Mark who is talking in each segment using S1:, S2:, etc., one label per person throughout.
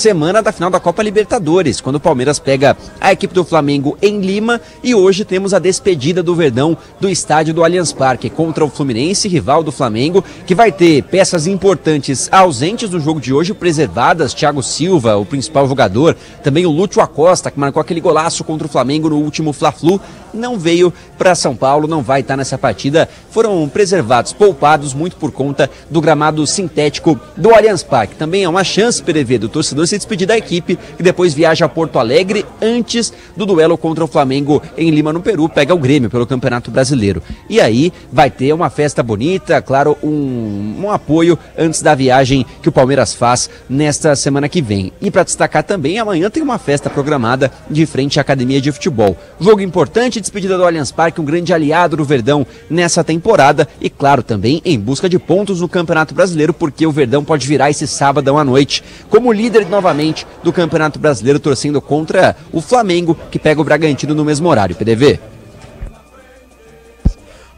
S1: semana da final da Copa Libertadores, quando o Palmeiras pega a equipe do Flamengo em Lima, e hoje temos a despedida do Verdão do estádio do Allianz Parque contra o Fluminense, rival do Flamengo, que vai ter peças importantes ausentes do jogo de hoje, preservadas. Thiago Silva, o principal jogador, também o Lúcio Acosta, que marcou aquele golaço contra o Flamengo no último Fla-Flu, não veio para São Paulo, não vai estar nessa partida. Foram preservados, poupados, muito por conta do gramado sintético do Allianz Parque. Também é uma chance, PDV, do torcedor se despedir da equipe, que depois viaja a Porto Alegre antes do duelo contra o Flamengo em Lima, no Peru, pega o Grêmio pelo Campeonato Brasileiro. E aí vai ter uma festa bonita, claro, um apoio antes da viagem que o Palmeiras faz nesta semana que vem. E para destacar também, amanhã tem uma festa programada de frente à Academia de Futebol. Jogo importante, despedida do Allianz Parque, um grande aliado do Verdão nessa temporada, e claro, também em busca de pontos no Campeonato Brasileiro, porque o Verdão pode virar esse sábado à noite como líder novamente do Campeonato Brasileiro, torcendo contra o Flamengo, que pega o Bragantino no mesmo horário. PDV.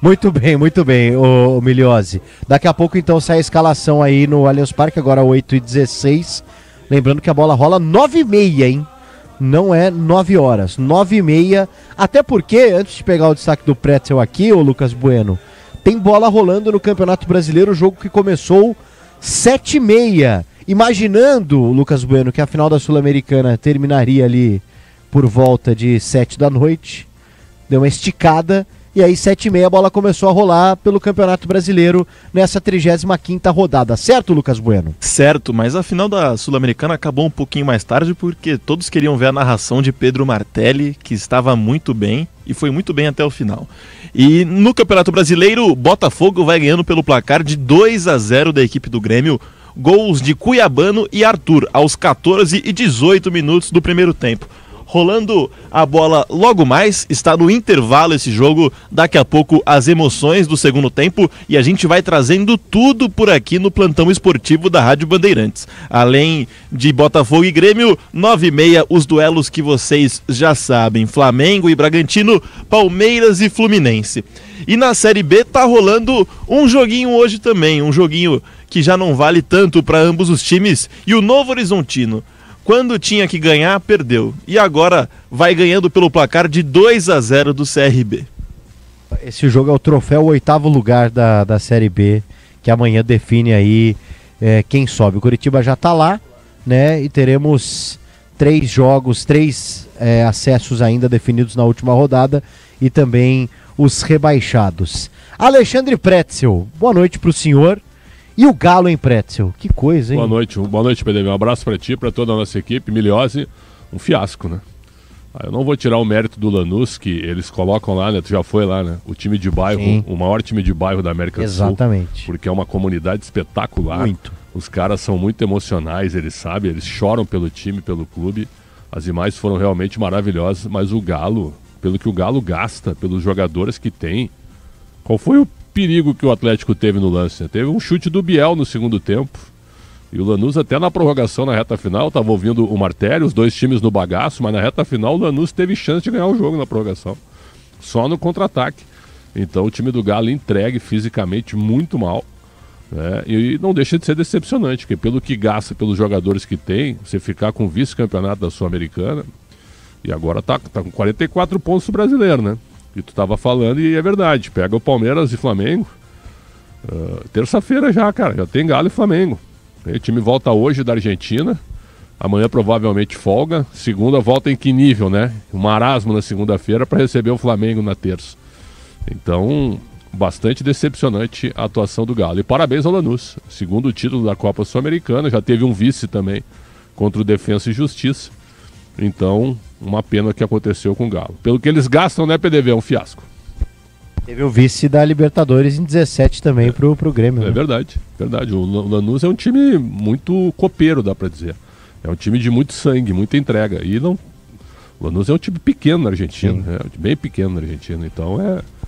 S2: Muito bem, ô Miliose. Daqui a pouco então sai a escalação aí no Allianz Parque, agora 8h16. Lembrando que a bola rola 9h30, hein? Não é 9 horas, 9h30. Até porque, antes de pegar o destaque do Pretzel aqui, ô Lucas Bueno, tem bola rolando no Campeonato Brasileiro, o jogo que começou 7h30. Imaginando, Lucas Bueno, que a final da Sul-Americana terminaria ali por volta de 7 da noite, deu uma esticada, e aí 7h30 a bola começou a rolar pelo Campeonato Brasileiro nessa 35ª rodada, certo, Lucas Bueno?
S3: Certo, mas a final da Sul-Americana acabou um pouquinho mais tarde porque todos queriam ver a narração de Pedro Martelli, que estava muito bem e foi muito bem até o final. E no Campeonato Brasileiro, Botafogo vai ganhando pelo placar de 2-0 da equipe do Grêmio, gols de Cuiabano e Arthur aos 14 e 18 minutos do primeiro tempo. Rolando a bola logo mais, está no intervalo esse jogo, daqui a pouco as emoções do segundo tempo, e a gente vai trazendo tudo por aqui no plantão esportivo da Rádio Bandeirantes. Além de Botafogo e Grêmio, 9h30, os duelos que vocês já sabem, Flamengo e Bragantino, Palmeiras e Fluminense. E na Série B tá rolando um joguinho hoje também, um joguinho que já não vale tanto para ambos os times, e o Novo Horizontino, quando tinha que ganhar, perdeu. E agora vai ganhando pelo placar de 2-0 do CRB.
S2: Esse jogo é o troféu 8º lugar da Série B, que amanhã define aí quem sobe. O Coritiba já está lá, né? E teremos 3 jogos, 3 acessos ainda definidos na última rodada, e também os rebaixados. Alexandre Pretzel, boa noite para o senhor. E o Galo em Pretzel, que coisa, hein?
S4: Boa noite, PDV. Um abraço pra ti, pra toda a nossa equipe. Miliose, um fiasco, né? Eu não vou tirar o mérito do Lanús, que eles colocam lá, né? Tu já foi lá, né? O time de bairro, sim, o maior time de bairro da América do Sul.
S2: Exatamente.
S4: Porque é uma comunidade espetacular.
S2: Muito.
S4: Os caras são muito emocionais, eles sabem, eles choram pelo time, pelo clube. As imagens foram realmente maravilhosas, mas o Galo, pelo que o Galo gasta, pelos jogadores que tem, qual foi o perigo que o Atlético teve no lance? Teve um chute do Biel no segundo tempo, e o Lanús até na prorrogação, na reta final, estava ouvindo o Martelli, os dois times no bagaço, mas na reta final o Lanús teve chance de ganhar o jogo na prorrogação, só no contra-ataque. Então o time do Galo entregue fisicamente muito mal, né? E não deixa de ser decepcionante, porque pelo que gasta, pelos jogadores que tem, você ficar com o vice-campeonato da Sul-Americana, e agora tá com 44 pontos do brasileiro, né? Que tu tava falando, e é verdade, pega o Palmeiras e Flamengo, terça-feira já, cara, já tem Galo e Flamengo. O time volta hoje da Argentina, amanhã provavelmente folga, segunda volta em que nível, né? Um marasmo na segunda-feira para receber o Flamengo na terça. Então, bastante decepcionante a atuação do Galo. E parabéns ao Lanús, segundo título da Copa Sul-Americana, já teve um vice também contra o Defensa e Justiça. Então, uma pena que aconteceu com o Galo. Pelo que eles gastam, né, PDV? É um fiasco.
S2: Teve o vice da Libertadores em 17 também pro Grêmio.
S4: É, né? Verdade. O Lanús é um time muito copeiro, dá pra dizer. É um time de muito sangue, muita entrega. E não... O Lanús é um time pequeno na Argentina, bem pequeno na Argentina. Então,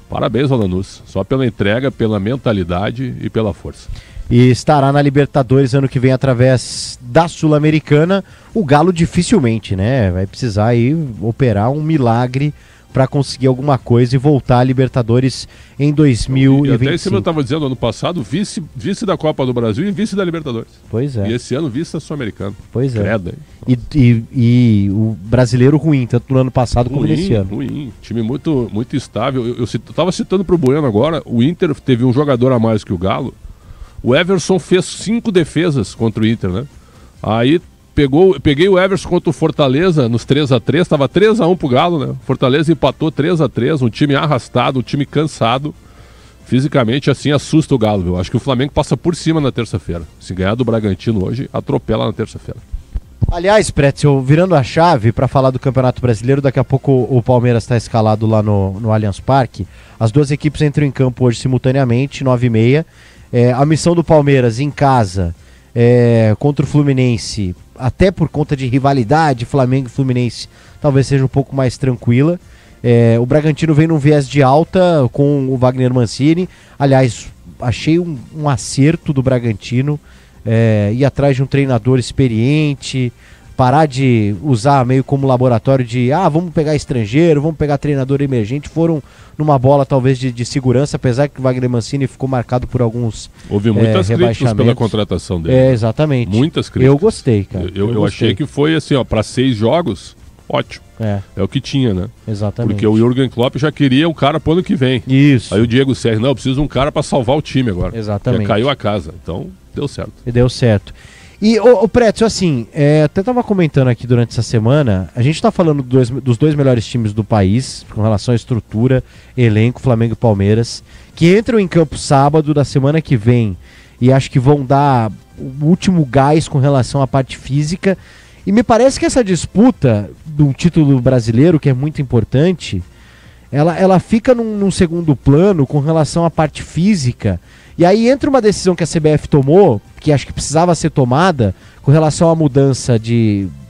S4: parabéns ao Lanús. Só pela entrega, pela mentalidade e pela força.
S2: E estará na Libertadores ano que vem através da Sul-Americana. O Galo dificilmente, né? Vai precisar aí operar um milagre para conseguir alguma coisa e voltar à Libertadores em 2025.
S4: E até esse ano eu estava dizendo, ano passado, vice da Copa do Brasil e vice da Libertadores.
S2: Pois é.
S4: E esse ano vice da Sul-Americana.
S2: Pois é.
S4: Credo, hein?
S2: E o brasileiro ruim, tanto no ano passado como nesse ano.
S4: Ruim. Time muito, muito estável. Eu estava citando pro Bueno agora, o Inter teve um jogador a mais que o Galo. O Everson fez 5 defesas contra o Inter, né? Aí peguei o Everson contra o Fortaleza nos 3x3, tava 3x1 pro Galo, né? Fortaleza empatou 3x3, um time arrastado, um time cansado. Fisicamente, assim, assusta o Galo, viu? Acho que o Flamengo passa por cima na terça-feira. Se ganhar do Bragantino hoje, atropela na terça-feira.
S2: Aliás, Pretzel, virando a chave para falar do Campeonato Brasileiro, daqui a pouco o Palmeiras está escalado lá no Allianz Parque. As duas equipes entram em campo hoje simultaneamente, 9h30. A missão do Palmeiras em casa contra o Fluminense, até por conta de rivalidade, Flamengo e Fluminense, talvez seja um pouco mais tranquila. O Bragantino vem num viés de alta com o Wagner Mancini. Aliás, achei um acerto do Bragantino ir atrás de um treinador experiente, parar de usar meio como laboratório de vamos pegar estrangeiro, vamos pegar treinador emergente. Foram numa bola talvez de segurança, apesar que o Wagner Mancini ficou marcado por alguns
S4: houve muitas críticas pela contratação dele.
S2: Exatamente.
S4: Muitas críticas.
S2: Eu gostei, cara.
S4: Eu achei que foi assim, para 6 jogos, ótimo. É o que tinha, né?
S2: Exatamente.
S4: Porque o Jürgen Klopp já queria um cara pro ano que vem.
S2: Isso.
S4: Aí o Diego Serri, eu preciso de um cara para salvar o time agora.
S2: Exatamente.
S4: Já caiu a casa. Então, deu certo.
S2: E deu certo. E, o Pretzel, assim, até tava comentando aqui durante essa semana, a gente tá falando dos dois melhores times do país, com relação à estrutura, elenco, Flamengo e Palmeiras, que entram em campo sábado da semana que vem, e acho que vão dar o último gás com relação à parte física, e me parece que essa disputa do título brasileiro, que é muito importante, ela fica num segundo plano com relação à parte física. E aí entra uma decisão que a CBF tomou, que acho que precisava ser tomada, com relação à mudança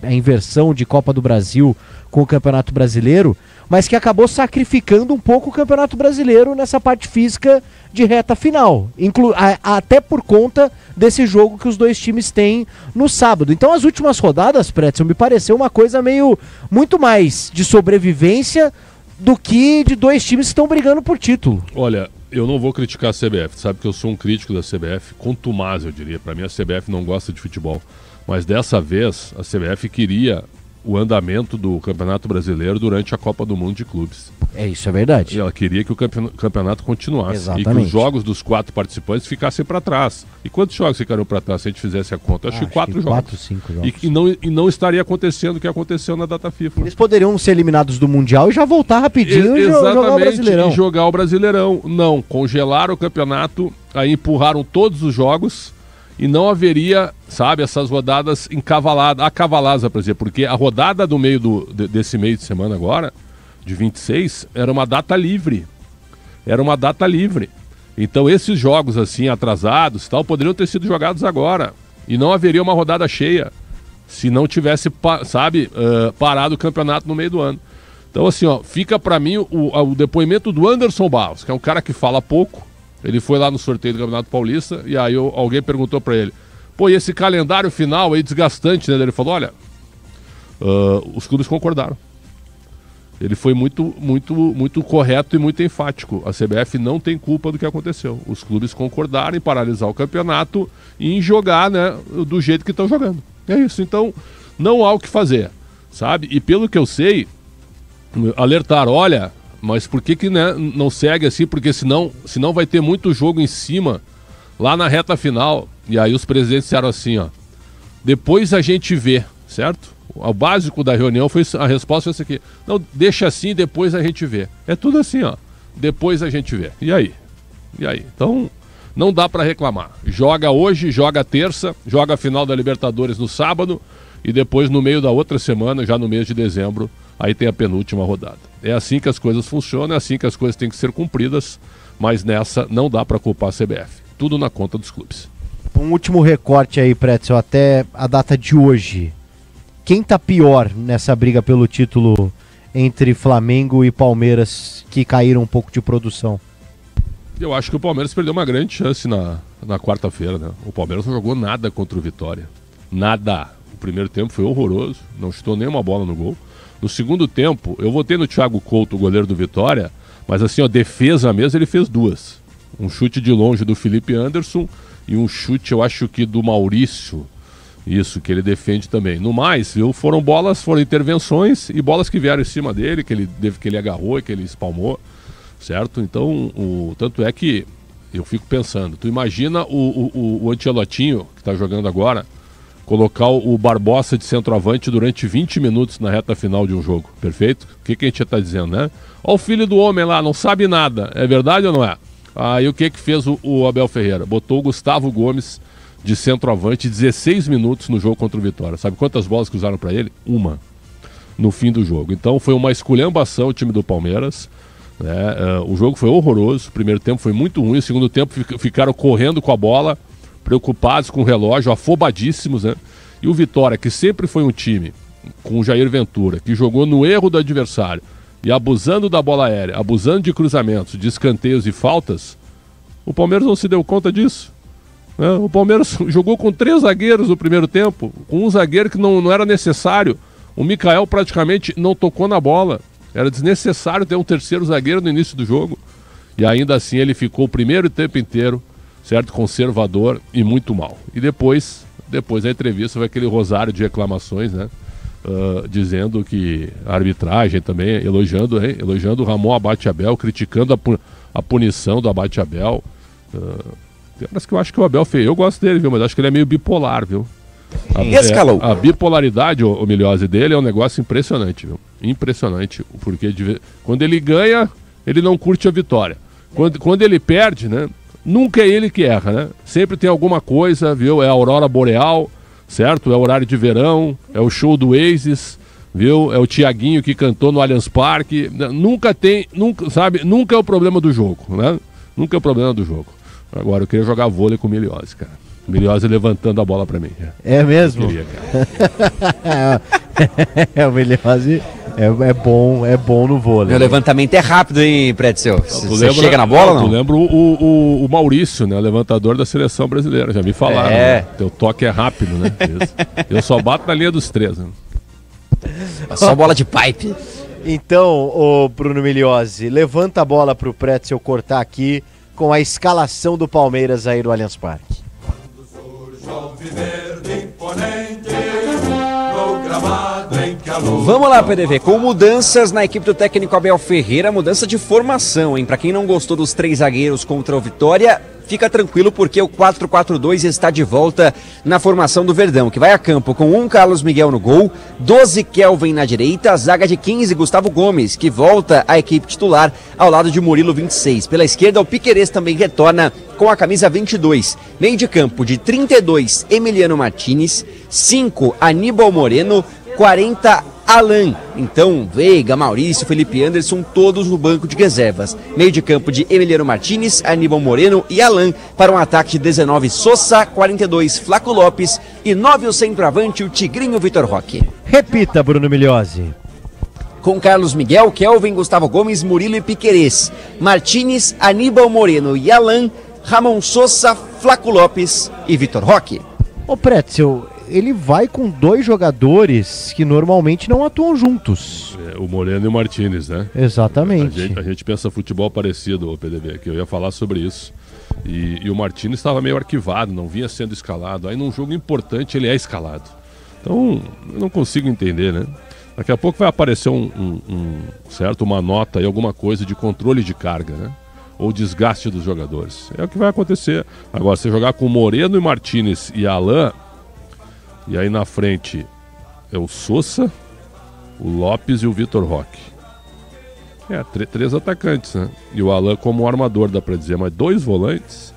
S2: a inversão de Copa do Brasil com o Campeonato Brasileiro, mas que acabou sacrificando um pouco o Campeonato Brasileiro nessa parte física de reta final, até por conta desse jogo que os dois times têm no sábado. Então as últimas rodadas, Pretzel, me pareceu uma coisa muito mais de sobrevivência do que de dois times que estão brigando por título.
S4: Olha, eu não vou criticar a CBF, sabe que eu sou um crítico da CBF, contumaz eu diria, para mim a CBF não gosta de futebol, mas dessa vez a CBF queria o andamento do Campeonato Brasileiro durante a Copa do Mundo de Clubes.
S2: Isso é verdade.
S4: E ela queria que o campeonato continuasse.
S2: Exatamente.
S4: E que os jogos dos 4 participantes ficassem para trás. E quantos jogos ficariam para trás se a gente fizesse a conta? Acho que 4 jogos.
S2: 4, 5 jogos.
S4: E não estaria acontecendo o que aconteceu na data FIFA.
S2: Eles poderiam ser eliminados do Mundial e já voltar rapidinho e jogar o Brasileirão.
S4: E jogar o Brasileirão. Não, congelaram o campeonato, aí empurraram todos os jogos e não haveria, sabe, essas rodadas acavaladas, por exemplo, porque a rodada do meio desse meio de semana agora, de 26, era uma data livre. Então esses jogos assim, atrasados tal, poderiam ter sido jogados agora. E não haveria uma rodada cheia se não tivesse, parado o campeonato no meio do ano. Então assim, fica pra mim o depoimento do Anderson Barros, que é um cara que fala pouco. Ele foi lá no sorteio do Campeonato Paulista e aí alguém perguntou pra ele, e esse calendário final aí desgastante, né? Ele falou, olha, os clubes concordaram. Ele foi muito, muito, muito correto e muito enfático. A CBF não tem culpa do que aconteceu. Os clubes concordaram em paralisar o campeonato e em jogar, né, do jeito que estão jogando. É isso, então não há o que fazer, sabe? E pelo que eu sei, alertaram, olha, mas por que né, não segue assim? Porque senão vai ter muito jogo em cima, lá na reta final. E aí os presidentes disseram assim, depois a gente vê, certo? O básico da reunião foi a resposta foi essa aqui. Não, deixa assim, depois a gente vê. É tudo assim, depois a gente vê. E aí? Então, não dá pra reclamar. Joga hoje, joga terça, joga a final da Libertadores no sábado e depois no meio da outra semana, já no mês de dezembro, aí tem a penúltima rodada. É assim que as coisas funcionam, é assim que as coisas têm que ser cumpridas, mas nessa não dá pra culpar a CBF. Tudo na conta dos clubes.
S2: Um último recorte aí, Pretzel, até a data de hoje. Quem tá pior nessa briga pelo título entre Flamengo e Palmeiras, que caíram um pouco de produção?
S4: Eu acho que o Palmeiras perdeu uma grande chance na quarta-feira, né? O Palmeiras não jogou nada contra o Vitória. Nada. primeiro tempo foi horroroso, não chutou nenhuma bola no gol. No segundo tempo, eu votei no Thiago Couto, o goleiro do Vitória, mas assim, ó, defesa mesmo, ele fez duas. Um chute de longe do Felipe Anderson e um chute, eu acho que do Maurício. Isso, que ele defende também. No mais, viu, foram intervenções e bolas que vieram em cima dele, que ele agarrou e que ele espalmou, certo? Então, tanto é que eu fico pensando, tu imagina o Ancelotinho, que tá jogando agora, colocar o Barbosa de centroavante durante 20 minutos na reta final de um jogo, perfeito? O que a gente tá dizendo, né? Ó o filho do homem lá, não sabe nada, é verdade ou não é? Aí o que fez o Abel Ferreira? Botou o Gustavo Gomes de centroavante 16 minutos no jogo contra o Vitória. Sabe quantas bolas que usaram para ele? Uma. No fim do jogo. Então foi uma esculhambação o time do Palmeiras. Né? O jogo foi horroroso. O primeiro tempo foi muito ruim. O segundo tempo ficaram correndo com a bola, preocupados com o relógio, afobadíssimos. Né? E o Vitória, que sempre foi um time com o Jair Ventura, que jogou no erro do adversário e abusando da bola aérea, abusando de cruzamentos, de escanteios e faltas, o Palmeiras não se deu conta disso. O Palmeiras jogou com 3 zagueiros no primeiro tempo, com um zagueiro que não era necessário. O Mikael praticamente não tocou na bola. Era desnecessário ter um terceiro zagueiro no início do jogo. E ainda assim ele ficou o primeiro tempo inteiro, certo, conservador e muito mal. E depois da entrevista vai aquele rosário de reclamações, né? Dizendo que a arbitragem também, elogiando o Ramon Abate Abel, criticando a punição do Abate Abel. Mas que eu acho que o Abel Ferreira, eu gosto dele, viu? Mas acho que ele é meio bipolar, viu?
S1: Escalou.
S4: A bipolaridade, o Miliose, dele é um negócio impressionante, viu? Impressionante, porque quando ele ganha, ele não curte a vitória. Quando ele perde, né? Nunca é ele que erra, né? Sempre tem alguma coisa, viu? É a aurora boreal, certo? É o horário de verão, é o show do Oasis, viu? É o Thiaguinho que cantou no Allianz Parque. Nunca é o problema do jogo, né? Nunca é o problema do jogo. Agora eu queria jogar vôlei com o Miliose, cara. O Miliose levantando a bola pra mim.
S2: É mesmo?
S4: Eu queria, cara.
S2: O Miliose é bom no vôlei.
S1: Meu levantamento é rápido, hein, Pretzel? Você chega na bola ou não?
S4: Eu lembro o Maurício, né? Levantador da seleção brasileira. Já me falaram. Né? Teu toque é rápido, né? Eu só bato na linha dos 3. Né?
S1: Só bola de pipe.
S2: Então, o Bruno Miliose, levanta a bola pro Pretzel cortar aqui com a escalação do Palmeiras aí no Allianz Parque.
S1: Vamos lá, PDV, com mudanças na equipe do técnico Abel Ferreira, mudança de formação, hein? Pra quem não gostou dos 3 zagueiros contra o Vitória, fica tranquilo porque o 4-4-2 está de volta na formação do Verdão, que vai a campo com 1 Carlos Miguel no gol, 12 Kelvin na direita, zaga de 15 Gustavo Gomes, que volta à equipe titular ao lado de Murilo 26. Pela esquerda, o Piquerez também retorna com a camisa 22. Meio de campo de 32 Emiliano Martinez, 5 Aníbal Moreno, 40 Alan. Então, Veiga, Maurício, Felipe Anderson, todos no banco de reservas. Meio de campo de Emiliano Martinez, Aníbal Moreno e Alan para um ataque de 19 Sosa, 42 Flaco Lopes e 9 o centroavante, o Tigrinho Vitor Roque.
S2: Repita, Bruno Miliose.
S1: Com Carlos Miguel, Kelvin, Gustavo Gomes, Murilo e Piquerez. Martinez, Aníbal Moreno e Alan, Ramon Sosa, Flaco Lopes e Vitor Roque.
S2: Ô Pretzel, ele vai com 2 jogadores que normalmente não atuam juntos.
S4: O Moreno e o Martinez, né?
S2: Exatamente.
S4: A gente pensa futebol parecido, o PDV, que eu ia falar sobre isso. E o Martinez estava meio arquivado, não vinha sendo escalado. Aí num jogo importante ele é escalado. Então, eu não consigo entender, né? Daqui a pouco vai aparecer uma nota aí, alguma coisa de controle de carga, né? Ou desgaste dos jogadores. É o que vai acontecer. Agora, se jogar com Moreno e Martinez e Alan, e aí na frente é o Sosa, o Lopes e o Vitor Roque. 3 atacantes, né? E o Alan como armador, dá pra dizer, mas 2 volantes.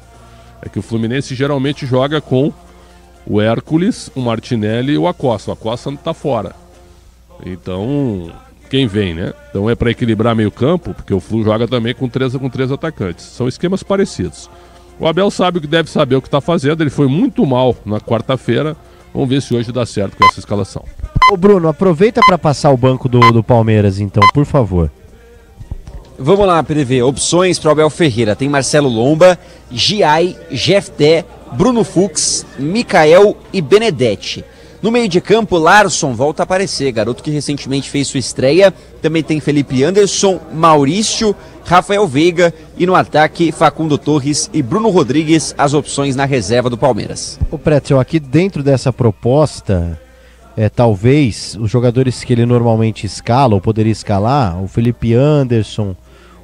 S4: É que o Fluminense geralmente joga com o Hércules, o Martinelli e o Acosta. O Acosta não tá fora. Então, quem vem, né? Então é para equilibrar meio campo, porque o Flu joga também com 3 atacantes. São esquemas parecidos. O Abel sabe o que deve saber o que está fazendo. Ele foi muito mal na quarta-feira. Vamos ver se hoje dá certo com essa escalação.
S2: Ô Bruno, aproveita para passar o banco do Palmeiras, então, por favor.
S1: Vamos lá, PDV. Opções para o Abel Ferreira. Tem Marcelo Lomba, Giai, Jefté, Bruno Fux, Mikael e Benedetti. No meio de campo, Larson volta a aparecer, garoto que recentemente fez sua estreia. Também tem Felipe Anderson, Maurício, Rafael Veiga e no ataque Facundo Torres e Bruno Rodrigues, as opções na reserva do Palmeiras.
S2: O Pretzel, aqui dentro dessa proposta, talvez os jogadores que ele normalmente escala, ou poderia escalar, o Felipe Anderson,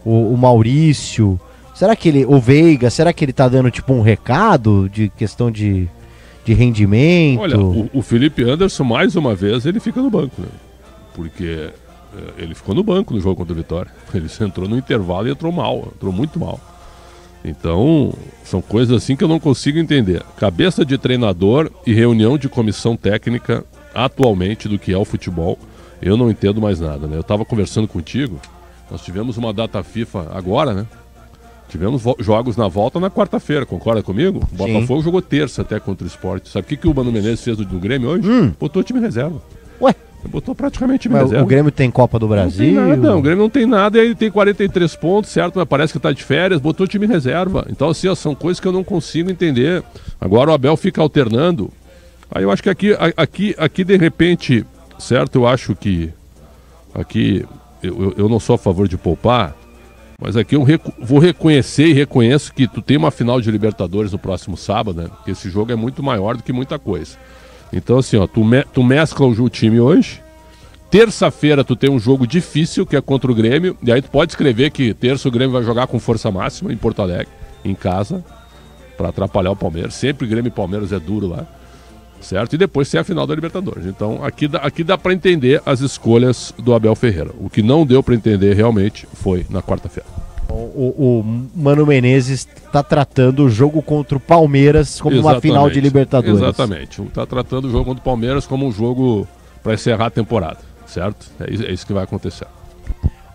S2: o Maurício, será que o Veiga, será que ele tá dando tipo um recado de questão de rendimento?
S4: Olha, o Felipe Anderson, mais uma vez, ele fica no banco, né? Porque ele ficou no banco no jogo contra o Vitória. Ele entrou no intervalo e entrou mal, entrou muito mal. Então, são coisas assim que eu não consigo entender. Cabeça de treinador e reunião de comissão técnica atualmente do que é o futebol, eu não entendo mais nada, né? Eu estava conversando contigo, nós tivemos uma data FIFA agora, né? Tivemos jogos na volta na quarta-feira, concorda comigo? O Botafogo jogou terça até contra o Sport. Sabe o que o Mano Menezes fez do Grêmio hoje? Botou o time reserva.
S2: Ué?
S4: Botou praticamente time reserva.
S2: O Grêmio tem Copa do Brasil?
S4: Não tem nada, o Grêmio não tem nada e aí tem 43 pontos, certo? Mas parece que tá de férias, botou o time reserva. Então assim, ó, são coisas que eu não consigo entender. Agora o Abel fica alternando. Aí eu acho que aqui de repente, certo? Eu acho que aqui eu não sou a favor de poupar, mas aqui eu vou reconhecer e reconheço que tu tem uma final de Libertadores no próximo sábado, né? Porque esse jogo é muito maior do que muita coisa. Então assim, ó, tu mescla o time hoje. Terça-feira tu tem um jogo difícil, que é contra o Grêmio. E aí tu pode escrever que terça o Grêmio vai jogar com força máxima em Porto Alegre, em casa, para atrapalhar o Palmeiras. Sempre o Grêmio e Palmeiras é duro lá, certo? E depois tem a final da Libertadores. Então aqui dá para entender as escolhas do Abel Ferreira. O que não deu para entender realmente foi na quarta-feira.
S2: O Mano Menezes está tratando o jogo contra o Palmeiras como uma final de Libertadores.
S4: Exatamente. Está tratando o jogo contra o Palmeiras como um jogo para encerrar a temporada, certo? É isso que vai acontecer.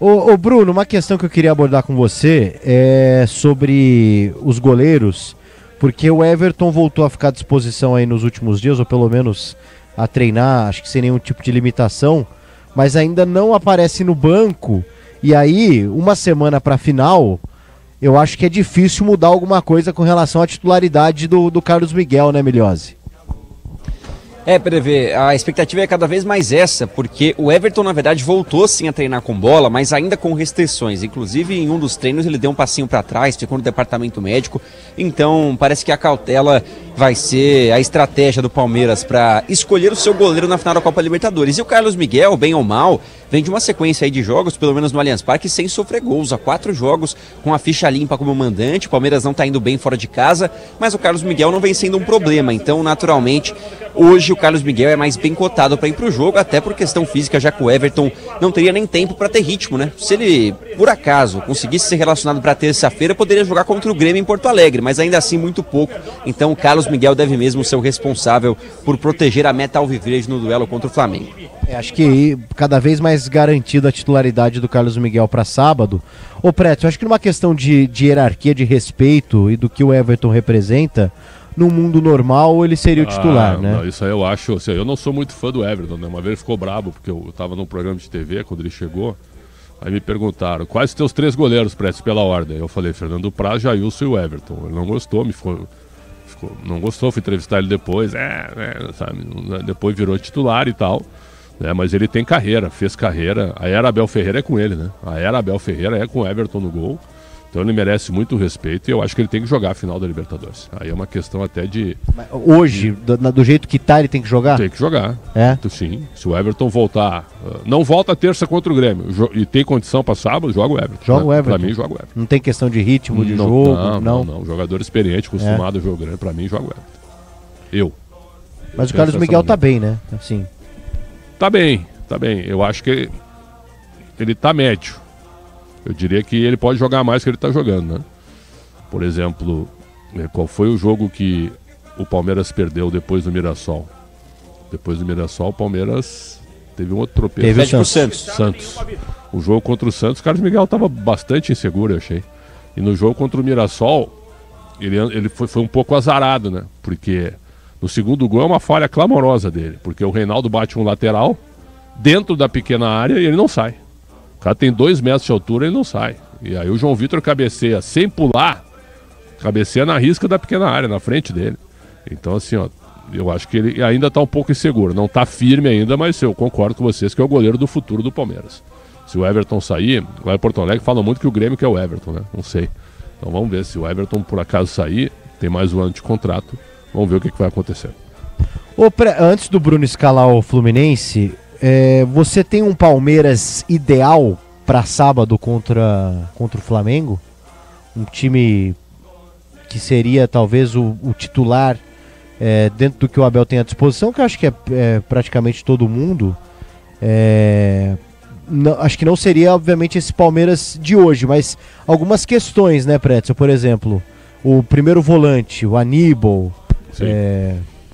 S2: Ô Bruno, uma questão que eu queria abordar com você é sobre os goleiros, porque o Everton voltou a ficar à disposição aí nos últimos dias, ou pelo menos a treinar, acho que sem nenhum tipo de limitação, mas ainda não aparece no banco. E aí, uma semana para a final, eu acho que é difícil mudar alguma coisa com relação à titularidade do Carlos Miguel, né, Miliose?
S1: PDV, a expectativa é cada vez mais essa, porque o Everton, na verdade, voltou sim a treinar com bola, mas ainda com restrições. Inclusive, em um dos treinos, ele deu um passinho para trás, ficou no departamento médico. Então, parece que a cautela vai ser a estratégia do Palmeiras para escolher o seu goleiro na final da Copa Libertadores. E o Carlos Miguel, bem ou mal, vem de uma sequência aí de jogos, pelo menos no Allianz Parque, sem sofrer gols. Há 4 jogos com a ficha limpa como mandante. O Palmeiras não está indo bem fora de casa, mas o Carlos Miguel não vem sendo um problema. Então, naturalmente, hoje o Carlos Miguel é mais bem cotado para ir para o jogo, até por questão física, já que o Everton não teria nem tempo para ter ritmo, né? Se ele, por acaso, conseguisse ser relacionado para terça-feira, poderia jogar contra o Grêmio em Porto Alegre, mas ainda assim muito pouco. Então o Carlos Miguel deve mesmo ser o responsável por proteger a meta alviverde no duelo contra o Flamengo.
S2: Acho que cada vez mais garantida a titularidade do Carlos Miguel para sábado. Ô Preto, acho que numa questão de hierarquia, de respeito e do que o Everton representa, no mundo normal ele seria o titular, né?
S4: Não, isso aí eu acho, assim, eu não sou muito fã do Everton, né? Uma vez ele ficou brabo, porque eu estava num programa de TV quando ele chegou, aí me perguntaram, quais os teus 3 goleiros, Preto, pela ordem? Eu falei, Fernando Praz, Jailson e o Everton. Ele não gostou, não gostou, fui entrevistar ele depois, sabe? Depois virou titular e tal, né? Mas ele tem carreira, fez carreira, a era Abel Ferreira é com ele, né? A era Abel Ferreira é com o Everton no gol. Então ele merece muito respeito e eu acho que ele tem que jogar a final da Libertadores. Aí é uma questão até de...
S2: Mas hoje, do jeito que tá, ele tem que jogar?
S4: Tem que jogar.
S2: É?
S4: Sim. Se o Everton voltar... não volta terça contra o Grêmio e tem condição para sábado, joga o Everton.
S2: Joga o Everton.
S4: Pra mim, joga o Everton.
S2: Não tem questão de ritmo, de jogo?
S4: Não. Jogador experiente, acostumado a jogar Grêmio, pra mim, joga o Everton.
S2: Mas o Carlos Miguel tá bem, né? Assim.
S4: Tá bem. Eu acho que ele tá médio. Eu diria que ele pode jogar mais que ele está jogando, né? Por exemplo, qual foi o jogo que o Palmeiras perdeu depois do Mirassol? Depois do Mirassol, o Palmeiras teve um outro tropeço.
S2: Teve o
S4: Santos. O jogo contra o Santos, o Carlos Miguel estava bastante inseguro, eu achei. E no jogo contra o Mirassol, ele foi um pouco azarado, né? Porque no segundo gol é uma falha clamorosa dele. Porque o Reinaldo bate um lateral dentro da pequena área e ele não sai. O cara tem 2 metros de altura e ele não sai. E aí o João Vitor cabeceia sem pular, cabeceia na risca da pequena área, na frente dele. Então assim, ó, Eu acho que ele ainda está um pouco inseguro. Não está firme ainda, mas eu concordo com vocês que é o goleiro do futuro do Palmeiras. Se o Everton sair, lá em Porto Alegre falam muito que o Grêmio que é o Everton, né? Não sei. Então vamos ver se o Everton por acaso sair, tem mais um ano de contrato, vamos ver o que vai acontecer.
S2: Antes do Bruno escalar o Fluminense, você tem um Palmeiras ideal para sábado contra o Flamengo? Um time que seria talvez o titular dentro do que o Abel tem à disposição, que eu acho que é praticamente todo mundo. Não, acho que não seria, obviamente, esse Palmeiras de hoje, mas algumas questões, né, Pretzel? Por exemplo, o primeiro volante, o Aníbal,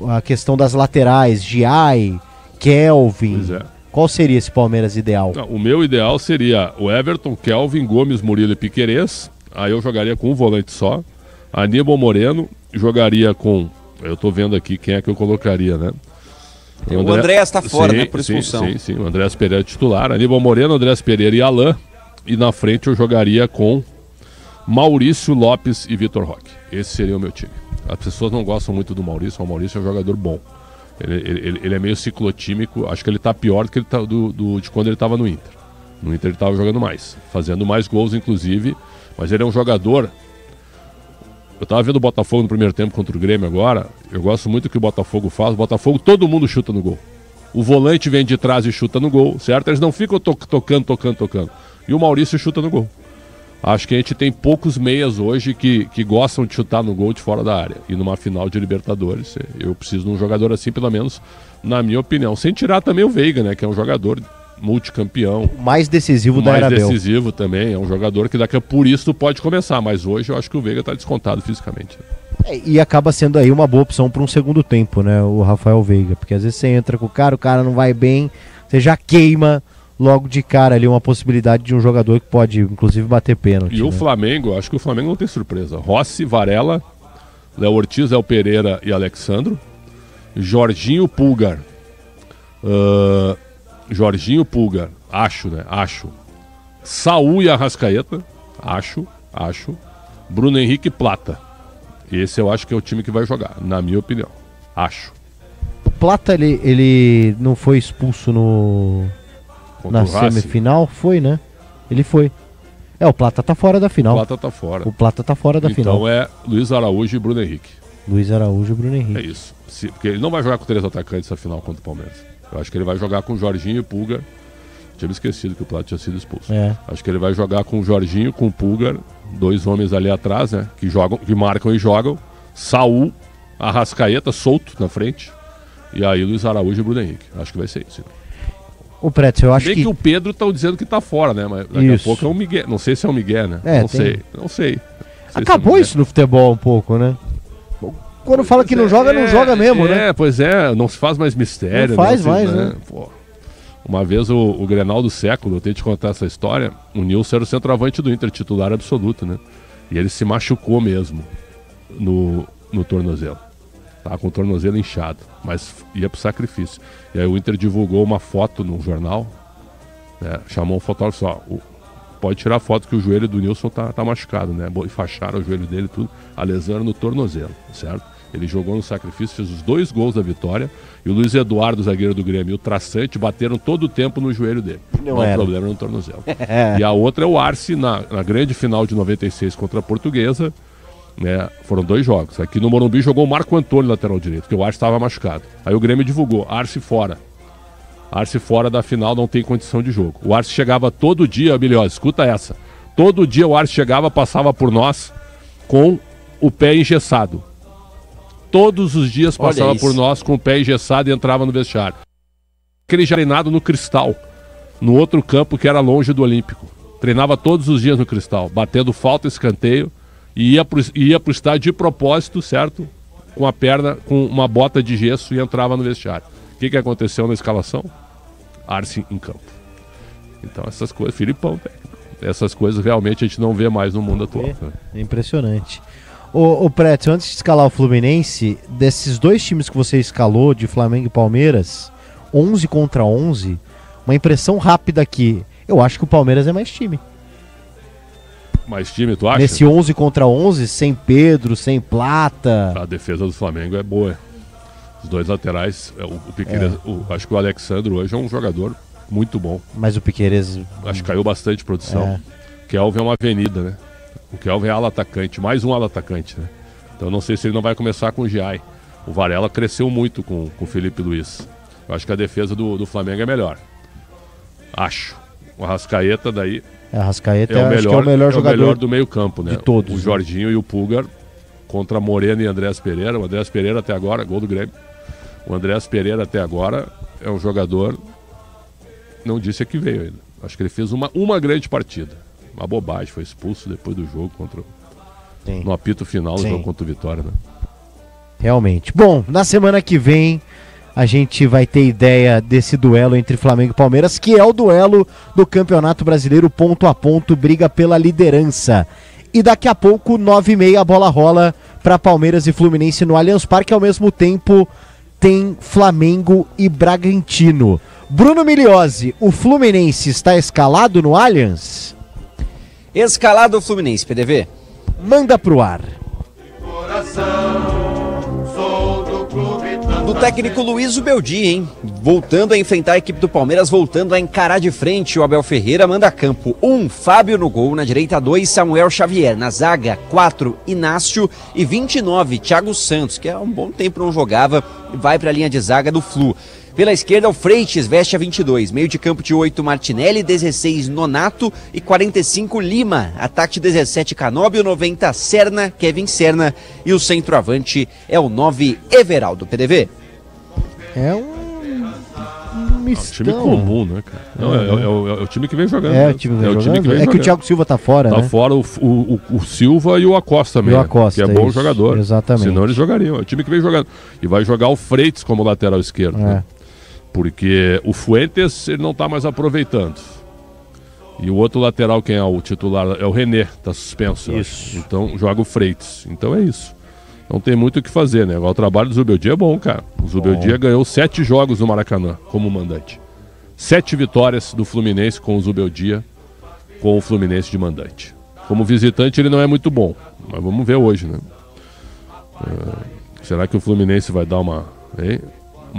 S2: a questão das laterais, Giai, Kelvin.
S4: Pois é.
S2: Qual seria esse Palmeiras ideal?
S4: Não, o meu ideal seria o Everton, Kelvin, Gomes, Murilo e Piquerez. Aí eu jogaria com um volante só. Aníbal Moreno, jogaria com... Eu tô vendo aqui quem é que eu colocaria, né?
S1: O Andréas está fora, né, por expulsão.
S4: Sim. O Andréas Pereira é titular. Aníbal Moreno, Andréas Pereira e Alain. E na frente eu jogaria com Maurício, Lopes e Vitor Roque. Esse seria o meu time. As pessoas não gostam muito do Maurício. O Maurício é um jogador bom. Ele é meio ciclotímico. Acho que ele tá pior do que ele tá, de quando ele estava no Inter. No Inter ele estava jogando mais. Fazendo mais gols, inclusive. Mas ele é um jogador... Eu tava vendo o Botafogo no primeiro tempo contra o Grêmio agora. Eu gosto muito do que o Botafogo faz. O Botafogo, todo mundo chuta no gol. O volante vem de trás e chuta no gol, certo? Eles não ficam tocando. E o Maurício chuta no gol. Acho que a gente tem poucos meias hoje que gostam de chutar no gol de fora da área. E numa final de Libertadores, eu preciso de um jogador assim, pelo menos, na minha opinião. Sem tirar também o Veiga, né? Que é um jogador multicampeão.
S2: Mais decisivo da era
S4: Mais decisivo também. É um jogador que daqui a por isso pode começar. Mas hoje eu acho que o Veiga está descontado fisicamente.
S2: E acaba sendo aí uma boa opção para um segundo tempo, né? O Rafael Veiga. Porque às vezes você entra com o cara não vai bem, você já queima logo de cara ali uma possibilidade de um jogador que pode, inclusive, bater pênalti.
S4: E o Flamengo, acho que o Flamengo não tem surpresa. Rossi, Varela, Léo Ortiz, Léo Pereira e Alexandro. Jorginho, Pulgar. Jorginho, Pulgar. Acho. Saúl e Arrascaeta. Acho. Bruno Henrique e Plata. Esse eu acho que é o time que vai jogar, na minha opinião. Acho.
S2: O Plata, ele não foi expulso na semifinal? Foi, né? Ele foi. O Plata tá fora da final.
S4: O Plata tá fora.
S2: Final.
S4: Então é Luiz Araújo e Bruno Henrique. É isso. Porque ele não vai jogar com 3 atacantes essa final contra o Palmeiras. Eu acho que ele vai jogar com o Jorginho e Pulgar. Tinha me esquecido que o Plata tinha sido expulso. Acho que ele vai jogar com o Jorginho, com o Pulgar, 2 homens ali atrás, né? Que marcam e jogam. Saúl, Arrascaeta solto na frente. E aí Luiz Araújo e Bruno Henrique. Acho que vai ser isso.
S2: O Pretzel, eu acho
S4: que o Pedro tá dizendo que tá fora, né? Mas daqui a pouco é um Miguel. Não sei se é um Miguel, né? Não sei.
S2: Acabou isso no futebol um pouco, né? Quando fala que não joga mesmo, né?
S4: Pois é, não se faz mais mistério.
S2: Não faz mais, né?
S4: Pô. Uma vez o Grenal do século, eu tenho que te contar essa história, o Nilson era o centroavante do Inter, titular absoluto, né? E ele se machucou mesmo no tornozelo. Tava com o tornozelo inchado, mas ia pro sacrifício. E aí o Inter divulgou uma foto no jornal, né? Chamou um fotógrafo só, pode tirar foto que o joelho do Nilson tá machucado, né? Enfaixaram o joelho dele tudo, a lesão era no tornozelo, certo? Ele jogou no sacrifício, fez os 2 gols da vitória. E o Luiz Eduardo, zagueiro do Grêmio, e o Traçante bateram todo o tempo no joelho dele. Não o problema no tornozelo. E a outra é o Arce, na grande final de 96 contra a Portuguesa. Né? Foram 2 jogos. Aqui no Morumbi jogou o Marco Antônio, lateral direito, porque o Arce estava machucado. Aí o Grêmio divulgou, Arce fora. Arce fora da final, não tem condição de jogo. O Arce chegava todo dia, Miliose, escuta essa. Todo dia o Arce chegava, passava por nós com o pé engessado. Todos os dias passava por nós com o pé engessado e entrava no vestiário. Aquele já treinado no Cristal, no outro campo que era longe do Olímpico. Treinava todos os dias no Cristal, batendo falta, escanteio, e ia pro estádio de propósito, certo? Com a perna, com uma bota de gesso e entrava no vestiário. O que aconteceu na escalação? Arce em campo. Então essas coisas, Filipão técnico. Essas coisas realmente a gente não vê mais no mundo atual.
S2: É impressionante. O Pretzel, antes de escalar o Fluminense, desses 2 times que você escalou, de Flamengo e Palmeiras, 11 contra 11, uma impressão rápida aqui, eu acho que o Palmeiras é mais time.
S4: Mais time, tu acha?
S2: Nesse 11 contra 11, sem Pedro, sem Plata.
S4: A defesa do Flamengo é boa. Os dois laterais, o Piqueires, acho que o Alexandre hoje é um jogador muito bom.
S2: Mas o Piqueires...
S4: Acho que caiu bastante de produção. O Kelvin é uma avenida, né? O Kelvin é ala atacante, mais um ala atacante, né? Então não sei se ele não vai começar com o Giai. O Varela cresceu muito com o Felipe Luiz. Eu acho que a defesa do Flamengo é melhor. Acho. O Arrascaeta daí...
S2: Arrascaeta
S4: é o melhor,
S2: acho que é o melhor jogador
S4: melhor do meio campo, né?
S2: De todos.
S4: O Jorginho e o Pulgar contra Moreno e Andréas Pereira. O Andréas Pereira até agora, gol do Grêmio. O Andréas Pereira até agora é um jogador... Não disse a que veio ainda. Acho que ele fez uma grande partida. Uma bobagem, foi expulso depois do jogo contra no apito final do jogo contra o Vitória, né?
S2: Realmente. Bom, na semana que vem a gente vai ter ideia desse duelo entre Flamengo e Palmeiras, que é o duelo do Campeonato Brasileiro ponto a ponto, briga pela liderança. E daqui a pouco, 9h30, a bola rola para Palmeiras e Fluminense no Allianz Parque. Ao mesmo tempo, tem Flamengo e Bragantino. Bruno Miliozzi, o Fluminense está escalado no Allianz?
S1: Escalado o Fluminense, PDV.
S2: Manda pro ar.
S1: Do técnico Luiz Ubeldi, hein? Voltando a enfrentar a equipe do Palmeiras, voltando a encarar de frente, o Abel Ferreira manda a campo 1, Fábio no gol, na direita 2, Samuel Xavier, na zaga 4, Inácio e 29, Thiago Santos, que há um bom tempo não jogava, vai para a linha de zaga do Flu. Pela esquerda, o Freitas veste a 22, meio de campo de 8, Martinelli, 16, Nonato e 45, Lima. Ataque 17, Canóbio, 90, Serna, Kevin Serna e o centroavante é o 9, Everaldo, PDV.
S2: É um mistão.
S4: É um time comum, né, cara? Não, é o time que vem jogando.
S2: É o time que vem jogando. Que o Thiago Silva tá fora, né?
S4: Tá fora o Silva e o Acosta mesmo.
S2: E o Acosta,
S4: que é bom jogador.
S2: Exatamente.
S4: Senão eles jogariam. É o time que vem jogando. E vai jogar o Freitas como lateral esquerdo. Né? Porque o Fuentes ele não tá mais aproveitando. E o outro lateral, quem é o titular, é o René, tá suspenso.
S2: Isso.
S4: Então joga o Freitas. Então é isso. Não tem muito o que fazer, né? Agora o trabalho do Zubeldia é bom, cara. O Zubeldia ganhou 7 jogos no Maracanã como mandante. 7 vitórias do Fluminense com o Zubeldia, com o Fluminense de mandante. Como visitante ele não é muito bom, mas vamos ver hoje, né? Será que o Fluminense vai dar uma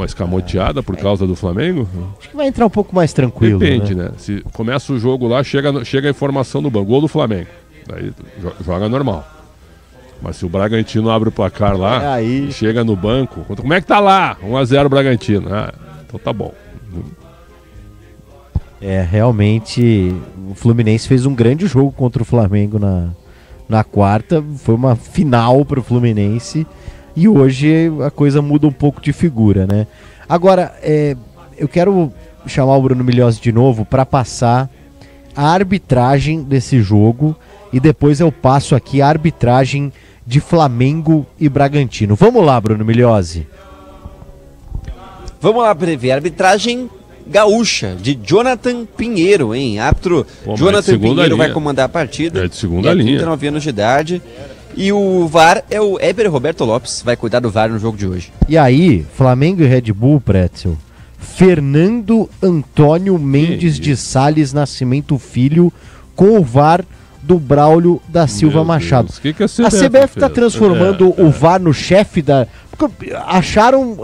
S4: escamoteada por causa do Flamengo?
S2: Acho que vai entrar um pouco mais tranquilo.
S4: Depende, né? Se começa o jogo lá, chega a informação do banco, gol do Flamengo. Daí joga normal. Mas se o Bragantino abre o placar lá,
S2: aí
S4: chega no banco, como é que tá lá? 1-0 Bragantino. Então tá bom.
S2: Realmente o Fluminense fez um grande jogo contra o Flamengo na quarta. Foi uma final pro Fluminense. E hoje a coisa muda um pouco de figura, né? Agora, eu quero chamar o Bruno Miliozzi de novo para passar a arbitragem desse jogo. E depois eu passo aqui a arbitragem de Flamengo e Bragantino. Vamos lá, Bruno Miliozzi.
S1: Vamos lá, prever. Arbitragem gaúcha, de Jonathan Pinheiro, hein? Árbitro Jonathan Pinheiro vai comandar a partida.
S4: É de segunda linha.
S1: 39 anos de idade. E o VAR é o Éber Roberto Lopes, vai cuidar do VAR no jogo de hoje.
S2: E aí, Flamengo e Red Bull, Pretzel, Fernando Antônio Mendes de Sales Nascimento Filho, com o VAR do Braulio da Silva Machado.
S4: Que a
S2: CBF está transformando o VAR no chefe da... Porque acharam,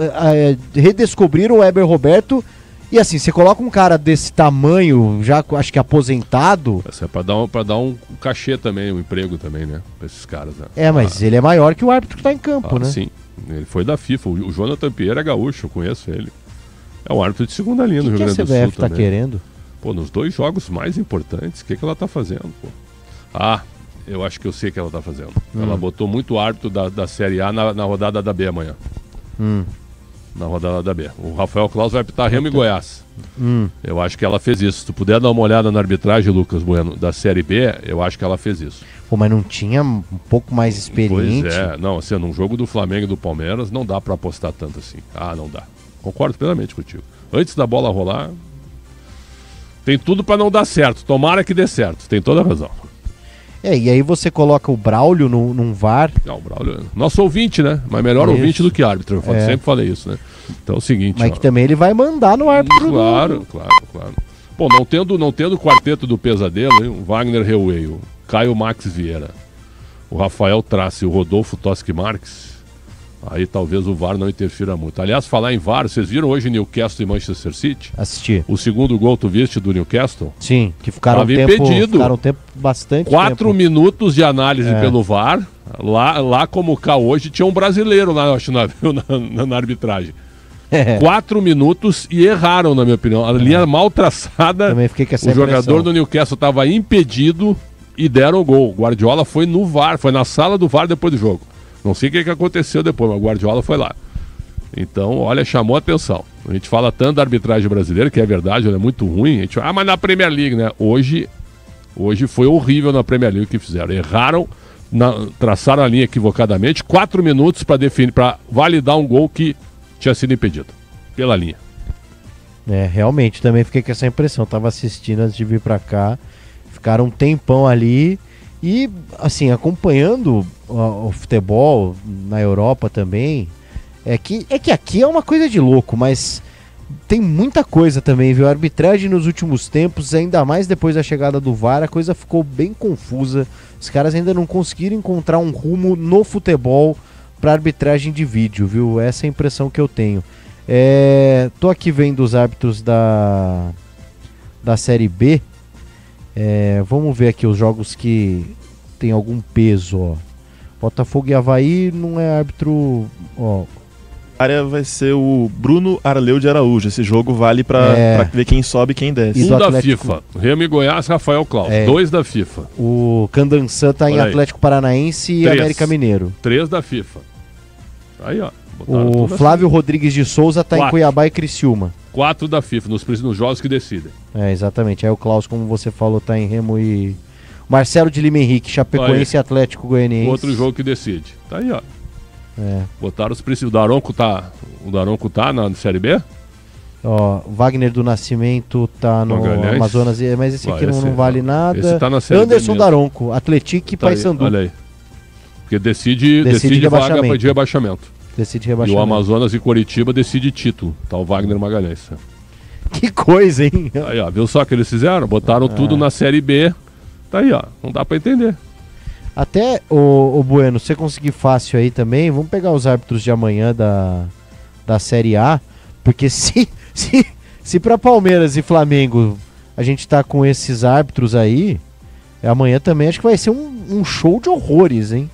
S2: redescobriram o Éber Roberto. E assim, você coloca um cara desse tamanho, já acho que aposentado...
S4: Isso é pra dar um cachê também, um emprego também, né? Pra esses caras, né?
S2: Mas ele é maior que o árbitro que tá em campo, né?
S4: Sim, ele foi da FIFA. O Jonathan Pinheiro é gaúcho, eu conheço ele. É um árbitro de segunda linha no Rio Grande do Sul. O que a CBF
S2: tá querendo?
S4: Pô, nos 2 jogos mais importantes, o que ela tá fazendo, pô? Eu acho que eu sei o que ela tá fazendo. Ela botou muito árbitro da Série A na rodada da B amanhã. Na rodada da B. O Rafael Claus vai apitar Remo e Goiás. Eu acho que ela fez isso. Se tu puder dar uma olhada na arbitragem, Lucas Bueno, da Série B, eu acho que ela fez isso.
S2: Pô, mas não tinha um pouco mais experiente?
S4: Pois não, assim, num jogo do Flamengo e do Palmeiras, não dá pra apostar tanto assim. Não dá. Concordo plenamente contigo. Antes da bola rolar, tem tudo pra não dar certo. Tomara que dê certo. Tem toda a razão.
S2: E aí você coloca o Braulio num VAR.
S4: Não, o Braulio, nosso ouvinte, né? Mas melhor ouvinte do que árbitro. Eu sempre falei isso, né? Então é o seguinte.
S2: Mas que também ele vai mandar no árbitro.
S4: Claro. Pô, não tendo o quarteto do pesadelo, hein? O Wagner Reuei, o Caio Max Vieira, o Rafael Trace e o Rodolfo Toschi Marques. Aí talvez o VAR não interfira muito. Aliás, falar em VAR, vocês viram hoje Newcastle e Manchester City?
S2: Assisti.
S4: O segundo gol, tu viste, do Newcastle?
S2: Sim, que ficaram
S4: Tava impedido.
S2: Ficaram um tempo bastante
S4: 4 minutos de análise pelo VAR. Lá como cá hoje, tinha um brasileiro lá, eu acho, na arbitragem. 4 minutos e erraram, na minha opinião. A linha mal traçada.
S2: Também fiquei com essa
S4: O jogador do Newcastle estava impedido e deram o gol. Guardiola foi no VAR, foi na sala do VAR depois do jogo. Não sei o que aconteceu depois, mas o Guardiola foi lá. Então, olha, chamou a atenção. A gente fala tanto da arbitragem brasileira, que é verdade, ela é muito ruim. A gente fala, mas na Premier League, né? Hoje foi horrível na Premier League o que fizeram. Erraram, traçaram a linha equivocadamente, 4 minutos para validar um gol que tinha sido impedido pela linha.
S2: Realmente, também fiquei com essa impressão. Tava assistindo antes de vir pra cá, ficaram um tempão ali e, assim, acompanhando o futebol na Europa também. É que aqui é uma coisa de louco, mas tem muita coisa também, viu? A arbitragem nos últimos tempos, ainda mais depois da chegada do VAR, a coisa ficou bem confusa. Os caras ainda não conseguiram encontrar um rumo no futebol para arbitragem de vídeo, viu? Essa é a impressão que eu tenho. Tô aqui vendo os árbitros da Série B. Vamos ver aqui os jogos que tem algum peso, ó. Botafogo e Avaí não é árbitro, ó.
S3: A área vai ser o Bruno Arleu de Araújo. Esse jogo vale pra ver quem sobe e quem desce.
S2: E
S4: Um da
S2: Atlético...
S4: FIFA, Remo e Goiás, Rafael Claus. 2 da FIFA.
S2: O Candançã tá em
S4: Olha aí.
S2: Atlético Paranaense e
S4: 3.
S2: América Mineiro.
S4: 3 da FIFA. Aí, ó. botaram
S2: O
S4: tudo assim.
S2: Flávio Rodrigues de Souza tá em
S4: 4.
S2: Cuiabá e Criciúma.
S4: 4 da FIFA, nos jogos que decidem.
S2: Exatamente. Aí o Klaus, como você falou, tá em Remo e... Marcelo de Lima Henrique, Chapecoense e Atlético Goianiense.
S4: Outro jogo que decide. Tá aí, ó. Botaram os principais. O Daronco tá na Série B?
S2: Ó, Wagner do Nascimento tá no
S4: Magalhães.
S2: Amazonas, mas esse aqui não vale nada.
S4: Esse tá na Série B
S2: Anderson
S4: mesmo.
S2: Daronco, Atlético e
S4: Tá aí,
S2: Paysandu.
S4: olha aí. Porque decide vaga de rebaixamento.
S2: Decide
S4: E
S2: rebaixamento.
S4: o Amazonas e Coritiba decide título. Tá o Wagner Magalhães.
S2: Que coisa, hein?
S4: Aí, ó, viu só o que eles fizeram? Botaram tudo na Série B. Tá aí, ó. Não dá pra entender.
S2: Até, o Bueno, você conseguir fácil aí também, vamos pegar os árbitros de amanhã da Série A, porque se pra Palmeiras e Flamengo a gente tá com esses árbitros aí, amanhã também acho que vai ser um show de horrores, hein?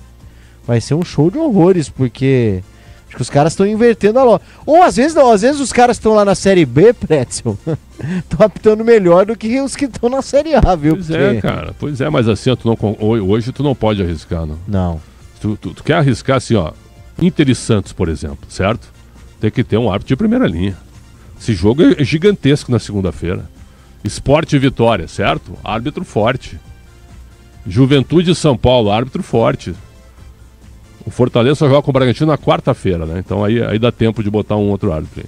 S2: Vai ser um show de horrores, porque acho que os caras estão invertendo a lógica. Ou às vezes não, às vezes os caras estão lá na Série B, Pretzel, estão apitando melhor do que os que estão na Série A, viu?
S4: Pois é, cara. Pois é, mas assim, hoje tu não pode arriscar, não.
S2: Não.
S4: Tu quer arriscar assim, ó, Inter e Santos, por exemplo, certo? Tem que ter um árbitro de primeira linha. Esse jogo é gigantesco na segunda-feira. Sport e Vitória, certo? Árbitro forte. Juventude e São Paulo, árbitro forte. O Fortaleza só joga com o Bragantino na quarta-feira, né? Então aí dá tempo de botar um outro árbitro aí.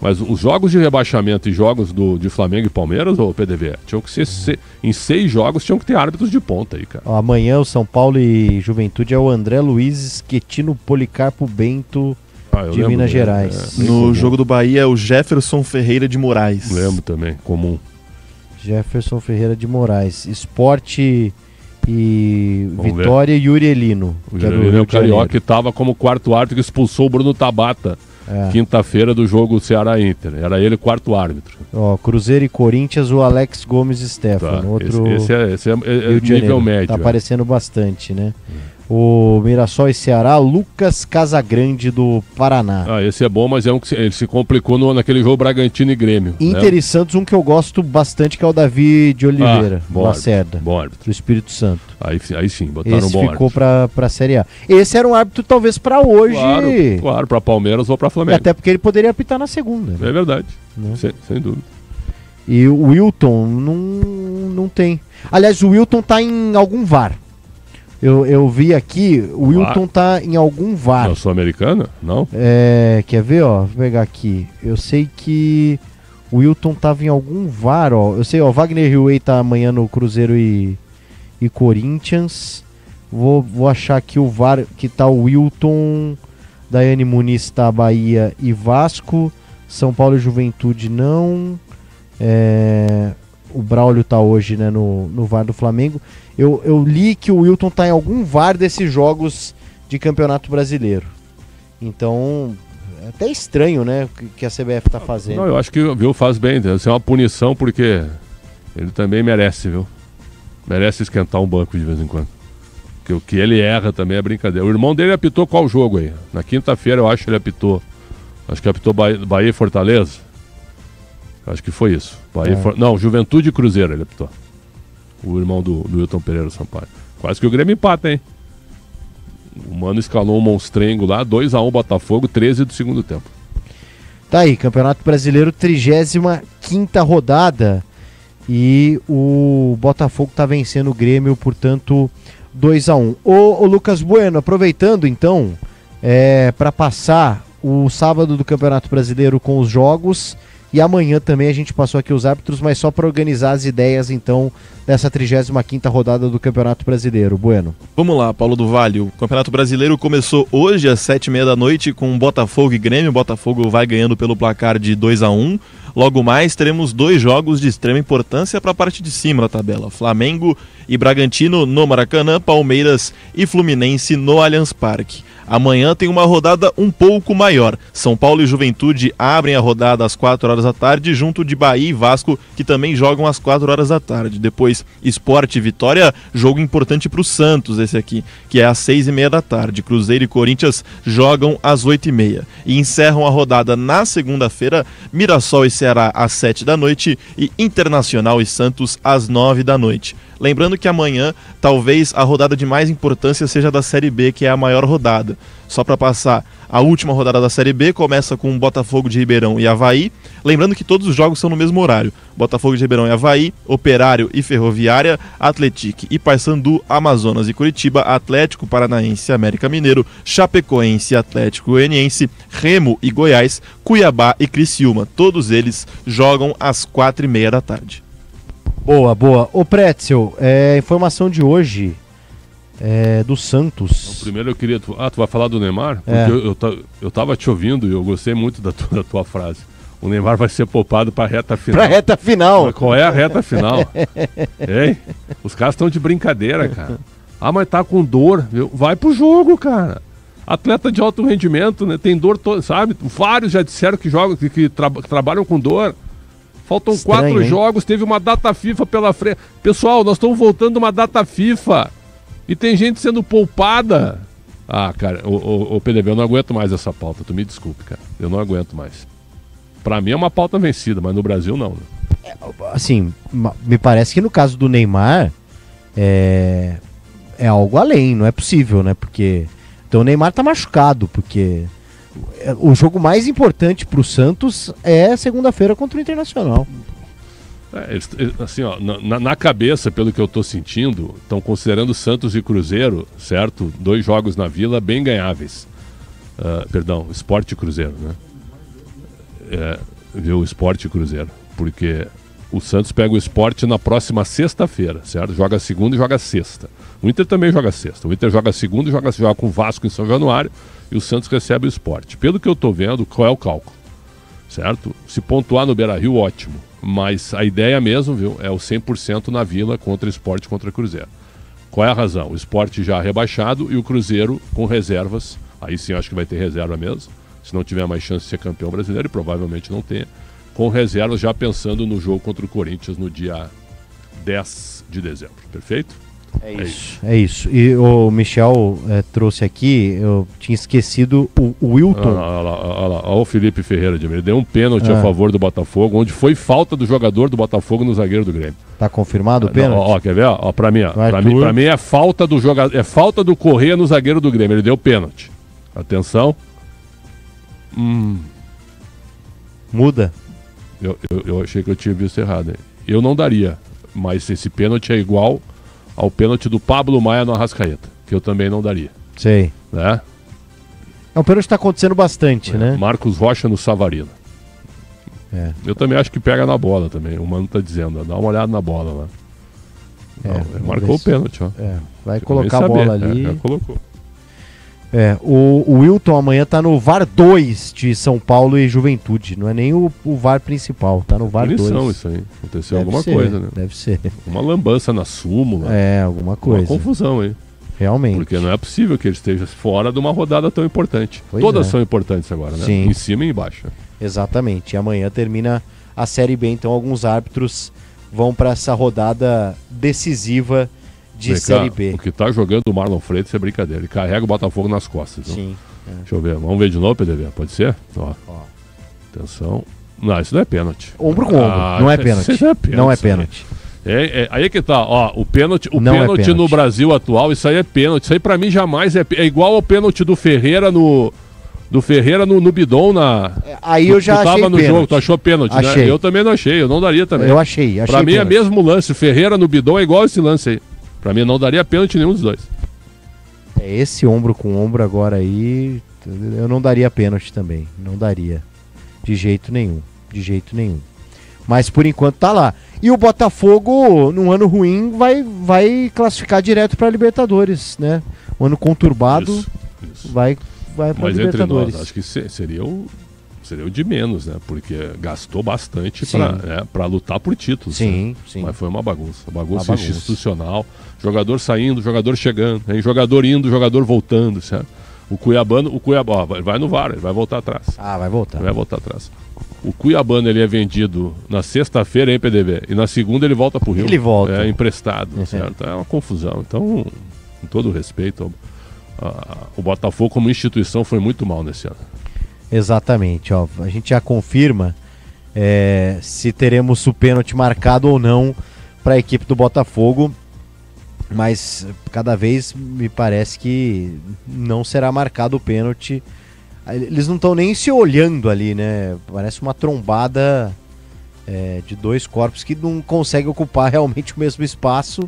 S4: Mas os jogos de rebaixamento e jogos de Flamengo e Palmeiras, ou PDV, tinham que ser em 6 jogos tinham que ter árbitros de ponta aí, cara.
S2: Ó, amanhã o São Paulo e Juventude é o André Luiz Quetino Policarpo Bento de Minas Gerais.
S3: No jogo do Bahia é o Jefferson Ferreira de Moraes.
S4: Lembro também, comum.
S2: Jefferson Ferreira de Moraes. Esporte e
S4: Vamos
S2: Vitória e Yuri Elino.
S4: O
S2: que é do
S4: Jeremy
S2: Rio de
S4: Carioca
S2: Janeiro.
S4: estava como quarto árbitro que expulsou o Bruno Tabata. Quinta-feira do jogo Ceará-Inter. Era ele o quarto árbitro.
S2: Ó, Cruzeiro e Corinthians, o Alex Gomes Stefano.
S4: Tá.
S2: Outro
S4: Esse é
S2: Rio de
S4: nível
S2: Janeiro.
S4: médio.
S2: Tá aparecendo bastante, né? O Mirassol e Ceará, Lucas Casagrande do Paraná.
S4: Esse é bom, mas ele se complicou naquele jogo Bragantino e Grêmio.
S2: Inter e Santos, um que eu gosto bastante, que é o Davi de Oliveira,
S4: bom
S2: Lacerda,
S4: bom árbitro.
S2: do Espírito Santo.
S4: Aí sim, botaram
S2: Esse
S4: um bom
S2: ficou
S4: árbitro.
S2: pra Série A. Esse era um árbitro talvez pra hoje.
S4: Claro, pra Palmeiras ou pra Flamengo.
S2: Até porque ele poderia apitar na segunda. Né?
S4: É verdade, sem dúvida.
S2: E o Wilton não tem. Aliás, o Wilton tá em algum VAR. Eu vi aqui, o Wilton tá em algum VAR.
S4: Na Sul-Americana? Não?
S2: Quer ver, ó? Vou pegar aqui. Eu sei que o Wilton tava em algum VAR, ó. Eu sei, ó, Wagner Hillway tá amanhã no Cruzeiro e Corinthians. Vou achar aqui o VAR que tá o Wilton, Daiane Muniz tá Bahia e Vasco, São Paulo e Juventude não. O Braulio tá hoje, né, no VAR do Flamengo. Eu li que o Wilton tá em algum VAR desses jogos de Campeonato Brasileiro. Então, é até estranho, né, o que a CBF tá fazendo.
S4: Não, eu acho que, viu, faz bem. Deve ser uma punição, porque ele também merece, viu? Merece esquentar um banco de vez em quando. Porque o que ele erra também é brincadeira. O irmão dele apitou qual jogo aí? Na quinta-feira, eu acho que ele apitou. Acho que apitou Bahia e Fortaleza. Acho que foi isso. Não, Juventude e Cruzeiro ele apitou. O irmão do Wilton Pereira Sampaio. Quase que o Grêmio empata, hein? O Mano escalou um monstrengo lá, 2-1 Botafogo, 13 do segundo tempo.
S2: Tá aí, Campeonato Brasileiro, 35ª rodada. E o Botafogo tá vencendo o Grêmio, portanto, 2-1. Ô Lucas Bueno, aproveitando então, para passar o sábado do Campeonato Brasileiro com os jogos. E amanhã também a gente passou aqui os árbitros, mas só para organizar as ideias, então, dessa 35ª rodada do Campeonato Brasileiro. Bueno.
S3: Vamos lá, Paulo do Vale. O Campeonato Brasileiro começou hoje às 7h30 da noite com Botafogo e Grêmio. O Botafogo vai ganhando pelo placar de 2-1. Logo mais, teremos 2 jogos de extrema importância para a parte de cima da tabela. Flamengo e Bragantino no Maracanã, Palmeiras e Fluminense no Allianz Parque. Amanhã tem uma rodada um pouco maior. São Paulo e Juventude abrem a rodada às 4h da tarde, junto de Bahia e Vasco, que também jogam às 4h da tarde. Depois, Sport e Vitória, jogo importante para o Santos, esse aqui, que é às 6h30 da tarde. Cruzeiro e Corinthians jogam às 8h30. E encerram a rodada na segunda-feira, Mirassol e Ceará às 7 da noite e Internacional e Santos às 9 da noite. Lembrando que amanhã, talvez a rodada de mais importância seja da Série B, que é a maior rodada. Só para passar, a última rodada da Série B começa com Botafogo de Ribeirão e Avaí. Lembrando que todos os jogos são no mesmo horário. Botafogo de Ribeirão e Avaí, Operário e Ferroviária, Atlético e Paysandu, Amazonas e Curitiba, Atlético Paranaense e América Mineiro, Chapecoense e Atlético Goianiense, Remo e Goiás, Cuiabá e Criciúma. Todos eles jogam às 4h30 da tarde.
S2: Boa, boa. Ô Pretzel, informação de hoje do Santos.
S4: Então, primeiro eu queria... tu vai falar do Neymar? Porque eu tava te ouvindo e eu gostei muito da tua frase. O Neymar vai ser poupado pra reta final.
S2: Pra reta final.
S4: Mas qual é a reta final? Ei, os caras estão de brincadeira, cara. Ah, mas tá com dor. Vai pro jogo, cara. Atleta de alto rendimento, né? Tem dor, sabe? Vários já disseram que jogam, que trabalham com dor. Faltam estranho, 4 jogos, teve uma data FIFA pela frente. Pessoal, nós estamos voltando uma data FIFA. E tem gente sendo poupada. Ah, cara, o PDB, eu não aguento mais essa pauta. Tu me desculpe, cara. Eu não aguento mais. Pra mim é uma pauta vencida, mas no Brasil não, né?
S2: Assim, me parece que no caso do Neymar é algo além, não é possível, né? Porque... Então o Neymar tá machucado, porque... O jogo mais importante pro Santos é segunda-feira contra o Internacional.
S4: Assim, ó, na cabeça, pelo que eu tô sentindo, estão considerando Santos e Cruzeiro, certo? 2 jogos na Vila bem ganháveis. Perdão, Sport e Cruzeiro, né? Viu, Sport e Cruzeiro. Porque o Santos pega o Sport na próxima sexta-feira, certo? Joga segunda e joga sexta. O Inter também joga sexta. O Inter joga segunda e joga com o Vasco em São Januário. E o Santos recebe o Sport. Pelo que eu tô vendo, qual é o cálculo? Certo? Se pontuar no Beira-Rio, ótimo. Mas a ideia mesmo, viu, é o 100% na Vila contra o Sport contra o Cruzeiro. Qual é a razão? O Sport já rebaixado e o Cruzeiro com reservas. Aí sim acho que vai ter reserva mesmo. Se não tiver mais chance de ser campeão brasileiro, e provavelmente não tenha. Com reservas já pensando no jogo contra o Corinthians no dia 10 de dezembro. Perfeito?
S2: É isso. E o Michel trouxe aqui, eu tinha esquecido o Wilton.
S4: Olha o Felipe Ferreira de Ele deu um pênalti a favor do Botafogo, onde foi falta do jogador do Botafogo no zagueiro do Grêmio. Tá confirmado o pênalti? Quer ver? Pra mim é falta do jogador, é falta do Corrêa no zagueiro do Grêmio. Ele deu pênalti. Atenção.
S2: Muda.
S4: Eu achei que eu tinha visto errado. Hein? Eu não daria, mas esse pênalti é igual ao pênalti do Pablo Maia no Arrascaeta, que eu também não daria.
S2: Sei.
S4: Né?
S2: O pênalti tá acontecendo bastante, né?
S4: Marcos Rocha no Savarino. Eu também acho que pega na bola também. O Mano tá dizendo, dá uma olhada na bola lá. Marcou o pênalti, ó.
S2: Vai colocar a bola ali.
S4: Colocou.
S2: O Wilton amanhã tá no VAR 2 de São Paulo e Juventude. Não é nem o VAR principal, tá no VAR 2.
S4: Isso aí. Aconteceu alguma coisa, né?
S2: Deve ser.
S4: Uma lambança na súmula.
S2: Alguma coisa.
S4: Uma confusão aí.
S2: Realmente.
S4: Porque não é possível que ele esteja fora de uma rodada tão importante.
S2: Pois
S4: Todas
S2: é.
S4: são importantes agora, né?
S2: Sim.
S4: Em cima e embaixo.
S2: Exatamente. E amanhã termina a Série B, então alguns árbitros vão para essa rodada decisiva de
S4: Vem cá,
S2: Série B.
S4: O que tá jogando o Marlon Freitas é brincadeira. Ele carrega o Botafogo nas costas. Então.
S2: Sim.
S4: Deixa eu ver. Vamos ver de novo, PDV? Pode ser? Ó.
S2: Ó.
S4: Atenção. Não, isso não é pênalti.
S2: Ombro com ombro. Não é pênalti.
S4: Isso é pênalti.
S2: Não é
S4: isso aí.
S2: pênalti.
S4: Aí que tá, ó, o pênalti
S2: Não é
S4: no
S2: pênalti.
S4: Brasil atual, isso aí é pênalti. Isso aí pra mim jamais é igual ao pênalti do Ferreira no Bidon
S2: Aí eu já
S4: tu
S2: achei
S4: tava no
S2: pênalti.
S4: jogo, tu achou pênalti,
S2: Achei.
S4: né? Eu também não achei, eu não daria também.
S2: Eu achei
S4: Pra mim é
S2: pênalti.
S4: mesmo lance, o Ferreira no Bidon é igual esse lance aí. Pra mim eu não daria pênalti nenhum dos dois.
S2: É esse ombro com ombro agora aí, eu não daria pênalti também. Não daria. De jeito nenhum. De jeito nenhum. Mas por enquanto tá lá. E o Botafogo, num ano ruim, vai classificar direto pra Libertadores, né? Um ano conturbado,
S4: Isso.
S2: vai pra
S4: Mas entre
S2: Libertadores.
S4: nós, acho que seria o de menos, né? Porque gastou bastante
S2: Sim.
S4: pra lutar por títulos. Né?
S2: Sim, sim.
S4: Mas foi uma bagunça. Bagunça
S2: Uma bagunça.
S4: institucional. Jogador saindo, jogador chegando. Hein? Jogador indo, jogador voltando, certo? O Cuiabano, ó, vai no VAR, ele vai voltar atrás.
S2: Ah, vai voltar.
S4: Ele vai voltar atrás. O Cuiabano, ele é vendido na sexta-feira, hein, PDV? E na segunda ele volta pro Rio.
S2: Ele volta.
S4: É emprestado,
S2: Uhum.
S4: certo? É uma confusão. Então, com todo respeito, o Botafogo como instituição foi muito mal nesse ano.
S2: Exatamente, ó. A gente já confirma se teremos o pênalti marcado ou não para a equipe do Botafogo, mas cada vez me parece que não será marcado o pênalti. Eles não estão nem se olhando ali, né? Parece uma trombada de dois corpos que não conseguem ocupar realmente o mesmo espaço,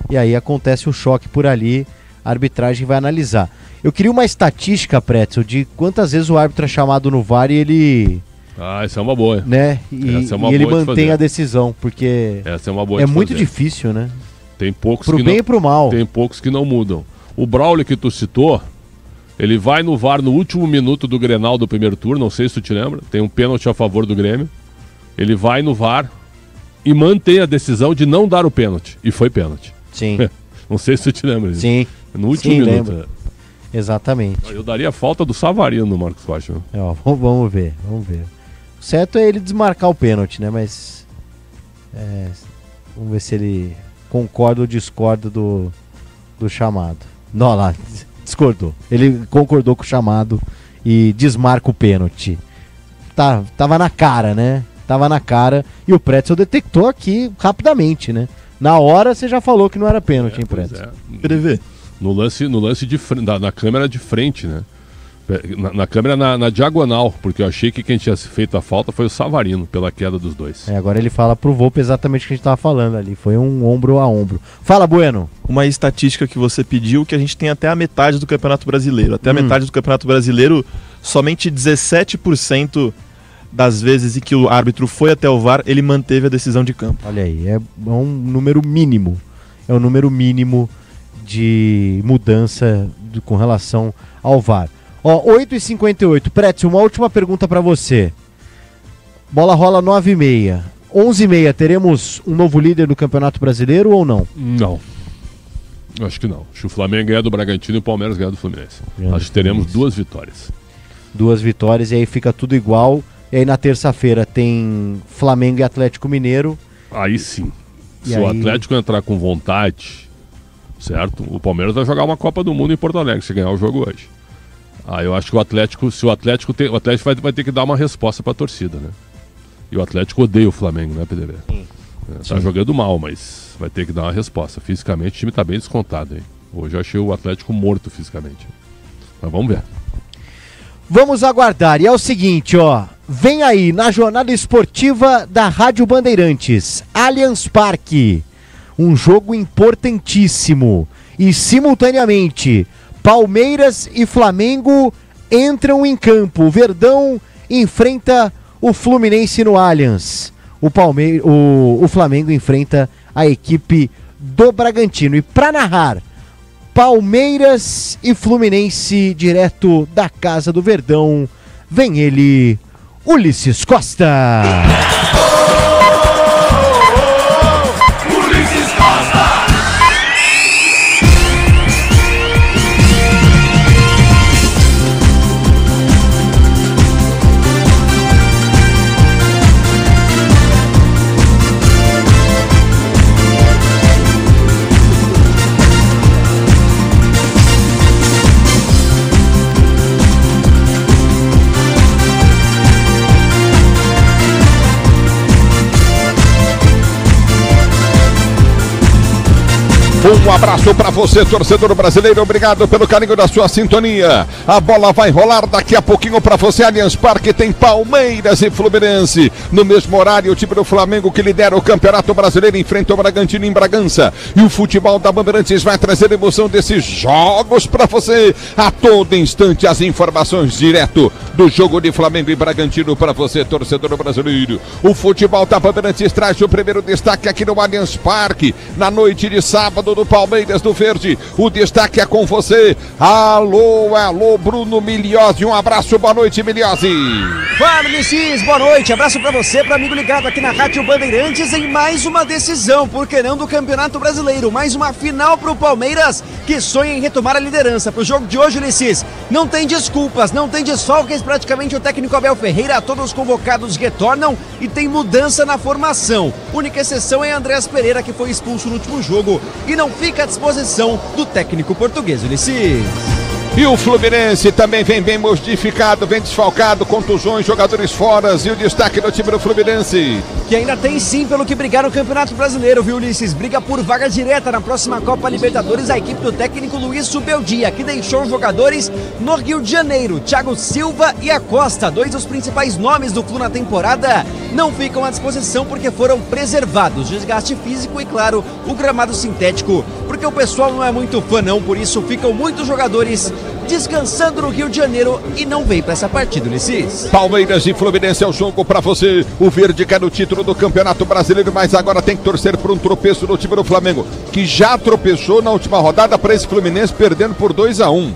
S2: e aí acontece o choque por ali, a arbitragem vai analisar. Eu queria uma estatística, Pretzel, de quantas vezes o árbitro é chamado no VAR e ele,
S4: Ah, essa é uma boa.
S2: né,
S4: Essa é uma
S2: e ele
S4: boa de
S2: mantém
S4: fazer.
S2: a decisão, porque
S4: Essa é uma boa
S2: é
S4: de
S2: muito
S4: fazer.
S2: difícil, né?
S4: Tem poucos
S2: Pro
S4: que
S2: bem
S4: não,
S2: e pro mal.
S4: tem poucos que não mudam. O Braulio que tu citou, ele vai no VAR no último minuto do Grenal do primeiro turno, não sei se tu te lembra, tem um pênalti a favor do Grêmio. Ele vai no VAR e mantém a decisão de não dar o pênalti. E foi pênalti.
S2: Sim,
S4: Não sei se tu te lembra disso.
S2: sim,
S4: No último
S2: Sim,
S4: minuto.
S2: lembro. exatamente.
S4: Eu daria a falta do Savarino no Marcos Rocha.
S2: Ó, vamos ver. O certo é ele desmarcar o pênalti, né? Mas vamos ver se ele concorda ou discorda do chamado. Não, lá, discordou. Ele concordou com o chamado e desmarca o pênalti. Tava na cara, né? Tava na cara. E o Pretzel detectou aqui rapidamente, né? Na hora você já falou que não era pênalti, hein,
S4: Pois
S2: Pretzel?
S4: é.
S3: PDV.
S4: No lance de frente, na câmera de frente, né? Na câmera na diagonal, porque eu achei que quem tinha feito a falta foi o Savarino, pela queda dos dois.
S2: Agora ele fala pro Volpe exatamente o que a gente tava falando ali. Foi um ombro a ombro. Fala, Bueno.
S3: Uma estatística que você pediu, que a gente tem até a metade do Campeonato Brasileiro. Até a metade do Campeonato Brasileiro, somente 17% das vezes em que o árbitro foi até o VAR, ele manteve a decisão de campo.
S2: Olha aí, é um número mínimo. É um número mínimo de mudança com relação ao VAR. Ó, 8h58. Pretzel, uma última pergunta pra você. Bola rola 9h30. 11h30, teremos um novo líder do Campeonato Brasileiro ou não?
S4: Não. Acho que não. Acho que o Flamengo ganha do Bragantino e o Palmeiras ganha do Fluminense.
S2: Ganha do
S4: Acho que teremos
S2: Fluminense.
S4: 2 vitórias.
S2: 2 vitórias e aí fica tudo igual. E aí na terça-feira tem Flamengo e Atlético Mineiro.
S4: Aí sim.
S2: E
S4: Se o
S2: aí-
S4: Atlético entrar com vontade, certo? O Palmeiras vai jogar uma Copa do Mundo em Porto Alegre se ganhar o jogo hoje. Aí eu acho que o Atlético vai ter que dar uma resposta pra torcida, né? E o Atlético odeia o Flamengo, né, PDV? Tá jogando mal, mas vai ter que dar uma resposta. Fisicamente o time tá bem descontado, hein? Hoje eu achei o Atlético morto fisicamente. Mas vamos ver.
S2: Vamos aguardar. E é o seguinte, ó. Vem aí na jornada esportiva da Rádio Bandeirantes, Allianz Parque. Um jogo importantíssimo. E simultaneamente, Palmeiras e Flamengo entram em campo. O Verdão enfrenta o Fluminense no Allianz. O Flamengo enfrenta a equipe do Bragantino. E para narrar Palmeiras e Fluminense direto da casa do Verdão, vem ele, Ulisses Costa.
S5: Ulisses Costa! Um abraço para você, torcedor brasileiro. Obrigado pelo carinho da sua sintonia. A bola vai rolar daqui a pouquinho para você. Allianz Parque tem Palmeiras e Fluminense. No mesmo horário, o time do Flamengo, que lidera o Campeonato Brasileiro, enfrenta o Bragantino em Bragança. E o futebol da Bandeirantes vai trazer emoção desses jogos para você. A todo instante, as informações direto do jogo de Flamengo e Bragantino para você, torcedor brasileiro. O futebol da Bandeirantes traz o primeiro destaque aqui no Allianz Parque. Na noite de sábado, do Palmeiras do Verde, o destaque é com você. Alô, Bruno Miliozzi, um abraço, boa noite, Miliozzi.
S1: Fala, Vinicius, boa noite, abraço pra você, para amigo ligado aqui na Rádio Bandeirantes, em mais uma decisão, por que não, do Campeonato Brasileiro, mais uma final pro Palmeiras, que sonha em retomar a liderança. Pro jogo de hoje, Ulisses, não tem desculpas, não tem desfalques, praticamente o técnico Abel Ferreira, todos os convocados retornam e tem mudança na formação. Única exceção é Andreas Pereira, que foi expulso no último jogo e não fica à disposição do técnico português, Ulisses.
S5: E o Fluminense também vem bem modificado, vem desfalcado, contusões, jogadores fora. E o destaque do time do Fluminense,
S1: que ainda tem sim pelo que brigar no Campeonato Brasileiro, viu, Ulisses? Briga por vaga direta na próxima Copa Libertadores, a equipe do técnico Luiz Subeldia, que deixou os jogadores no Rio de Janeiro. Thiago Silva e Acosta, dois dos principais nomes do Flu na temporada, não ficam à disposição porque foram preservados. Desgaste físico e, claro, o gramado sintético, porque o pessoal não é muito fã não, por isso ficam muitos jogadores descansando no Rio de Janeiro e não vem para essa partida, Ulisses.
S5: Palmeiras e Fluminense é o jogo para você. O Verde quer o título do Campeonato Brasileiro, mas agora tem que torcer por um tropeço do time do Flamengo, que já tropeçou na última rodada para esse Fluminense, perdendo por 2-1.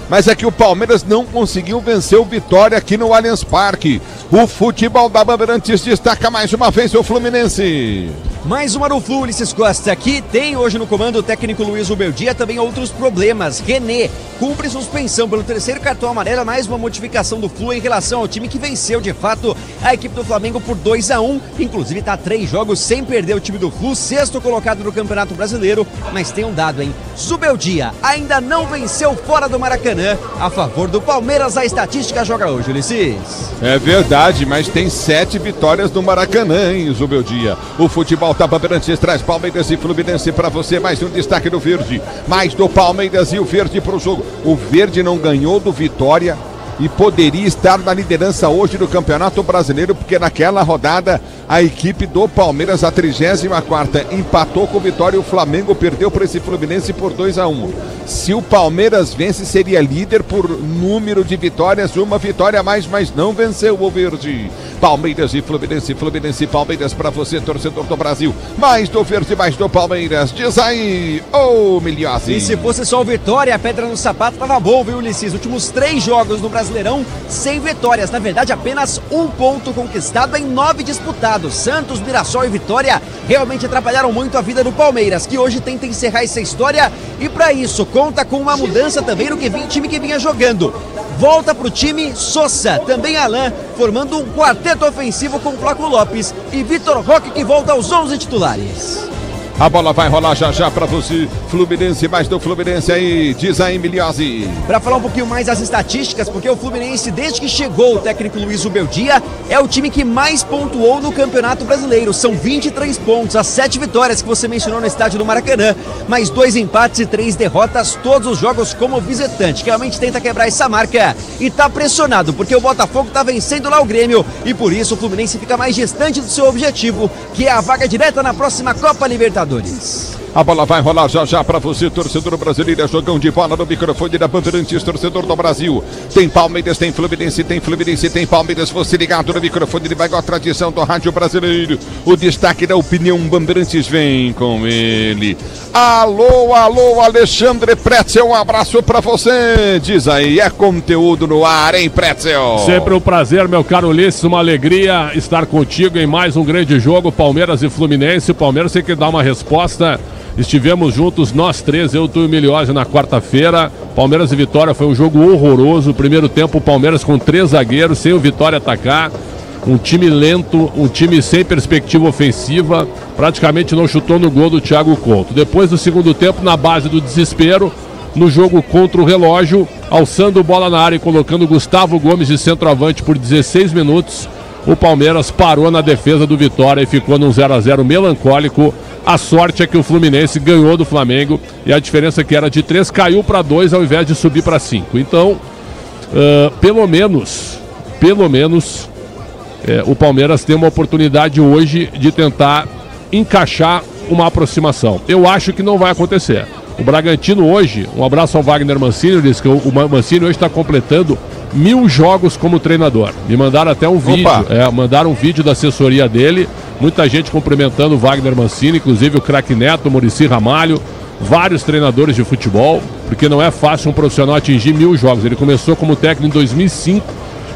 S5: Mas é que o Palmeiras não conseguiu vencer o Vitória aqui no Allianz Parque. O futebol da Bandeirantes destaca mais uma vez o Fluminense.
S1: Mais uma no Flu, Ulisses Costa, que tem hoje no comando o técnico Luiz Ubeldia, também outros problemas. René cumpre suspensão pelo terceiro cartão amarelo, mais uma modificação do Flu em relação ao time que venceu de fato a equipe do Flamengo por 2-1, inclusive está 3 jogos sem perder o time do Flu, sexto colocado no Campeonato Brasileiro, mas tem um dado, hein? Zubeldia ainda não venceu fora do Maracanã, a favor do Palmeiras, a estatística joga hoje, Ulisses.
S5: É verdade, mas tem 7 vitórias no Maracanã, hein, Zubeldia. O futebol da Bandeirantes traz Palmeiras e Fluminense para você, mais um destaque do Verde, mais do Palmeiras e o Verde para o jogo. O Verde não ganhou do Vitória e poderia estar na liderança hoje do Campeonato Brasileiro, porque naquela rodada a equipe do Palmeiras, a 34ª, empatou com o Vitória e o Flamengo perdeu para esse Fluminense por 2-1. Se o Palmeiras vence, seria líder por número de vitórias, uma vitória a mais, mas não venceu o Verde. Palmeiras e Fluminense, Fluminense e Palmeiras para você, torcedor do Brasil. Mais do Verde, mais do Palmeiras. Diz aí, ô Miliozzi.
S1: E se fosse só o Vitória, a pedra no sapato tava bom, viu, Ulisses? Últimos 3 jogos no Brasileirão, sem vitórias. Na verdade, apenas 1 ponto conquistado em 9 disputados. Santos, Mirassol e Vitória realmente atrapalharam muito a vida do Palmeiras, que hoje tenta encerrar essa história e para isso conta com uma mudança também no time que vinha jogando. Volta pro time Sosa, também Alain, formando um quarteto ofensivo com Flaco Lopes e Vitor Roque, que volta aos 11 titulares.
S5: A bola vai rolar já já para você, Fluminense, mais do Fluminense aí, diz aí, Miliozzi.
S1: Para falar um pouquinho mais das estatísticas, porque o Fluminense, desde que chegou o técnico Luiz Ubeldia, é o time que mais pontuou no Campeonato Brasileiro. São 23 pontos, as 7 vitórias que você mencionou no estádio do Maracanã, mais 2 empates e 3 derrotas, todos os jogos como visitante, que realmente tenta quebrar essa marca e tá pressionado, porque o Botafogo tá vencendo lá o Grêmio e por isso o Fluminense fica mais distante do seu objetivo, que é a vaga direta na próxima Copa Libertadores.
S5: A bola vai rolar já já para você, torcedor brasileiro. É jogão de bola no microfone da Bandeirantes, torcedor do Brasil. Tem Palmeiras, tem Fluminense, tem Palmeiras. Você ligado no microfone de maior tradição do rádio brasileiro. O destaque da opinião Bandeirantes vem com ele. Alô, Alexandre Pretzel, um abraço para você. Diz aí, é conteúdo no ar, hein, Pretzel?
S4: Sempre um prazer, meu caro Ulisses, uma alegria estar contigo em mais um grande jogo, Palmeiras e Fluminense. O Palmeiras tem que dar uma resposta. Estivemos juntos, nós três, eu, tu e o Miliozzi, na quarta-feira. Palmeiras e Vitória foi um jogo horroroso. Primeiro tempo, o Palmeiras com 3 zagueiros, sem o Vitória atacar. Um time lento, um time sem perspectiva ofensiva. Praticamente não chutou no gol do Thiago Couto. Depois do segundo tempo, na base do desespero, no jogo contra o relógio, alçando bola na área e colocando Gustavo Gomes de centroavante por 16 minutos. O Palmeiras parou na defesa do Vitória e ficou num 0-0 melancólico A sorte é que o Fluminense ganhou do Flamengo e a diferença que era de 3 caiu para 2 ao invés de subir para 5. Então, pelo menos, o Palmeiras tem uma oportunidade hoje de tentar encaixar uma aproximação. Eu acho que não vai acontecer. O Bragantino hoje, um abraço ao Wagner Mancini, ele disse que o Mancini hoje está completando 1000 jogos como treinador. Me mandaram até um vídeo, mandaram um vídeo da assessoria dele, muita gente cumprimentando o Wagner Mancini, inclusive o craque Neto, o Muricy Ramalho, vários treinadores de futebol, porque não é fácil um profissional atingir 1000 jogos. Ele começou como técnico em 2005,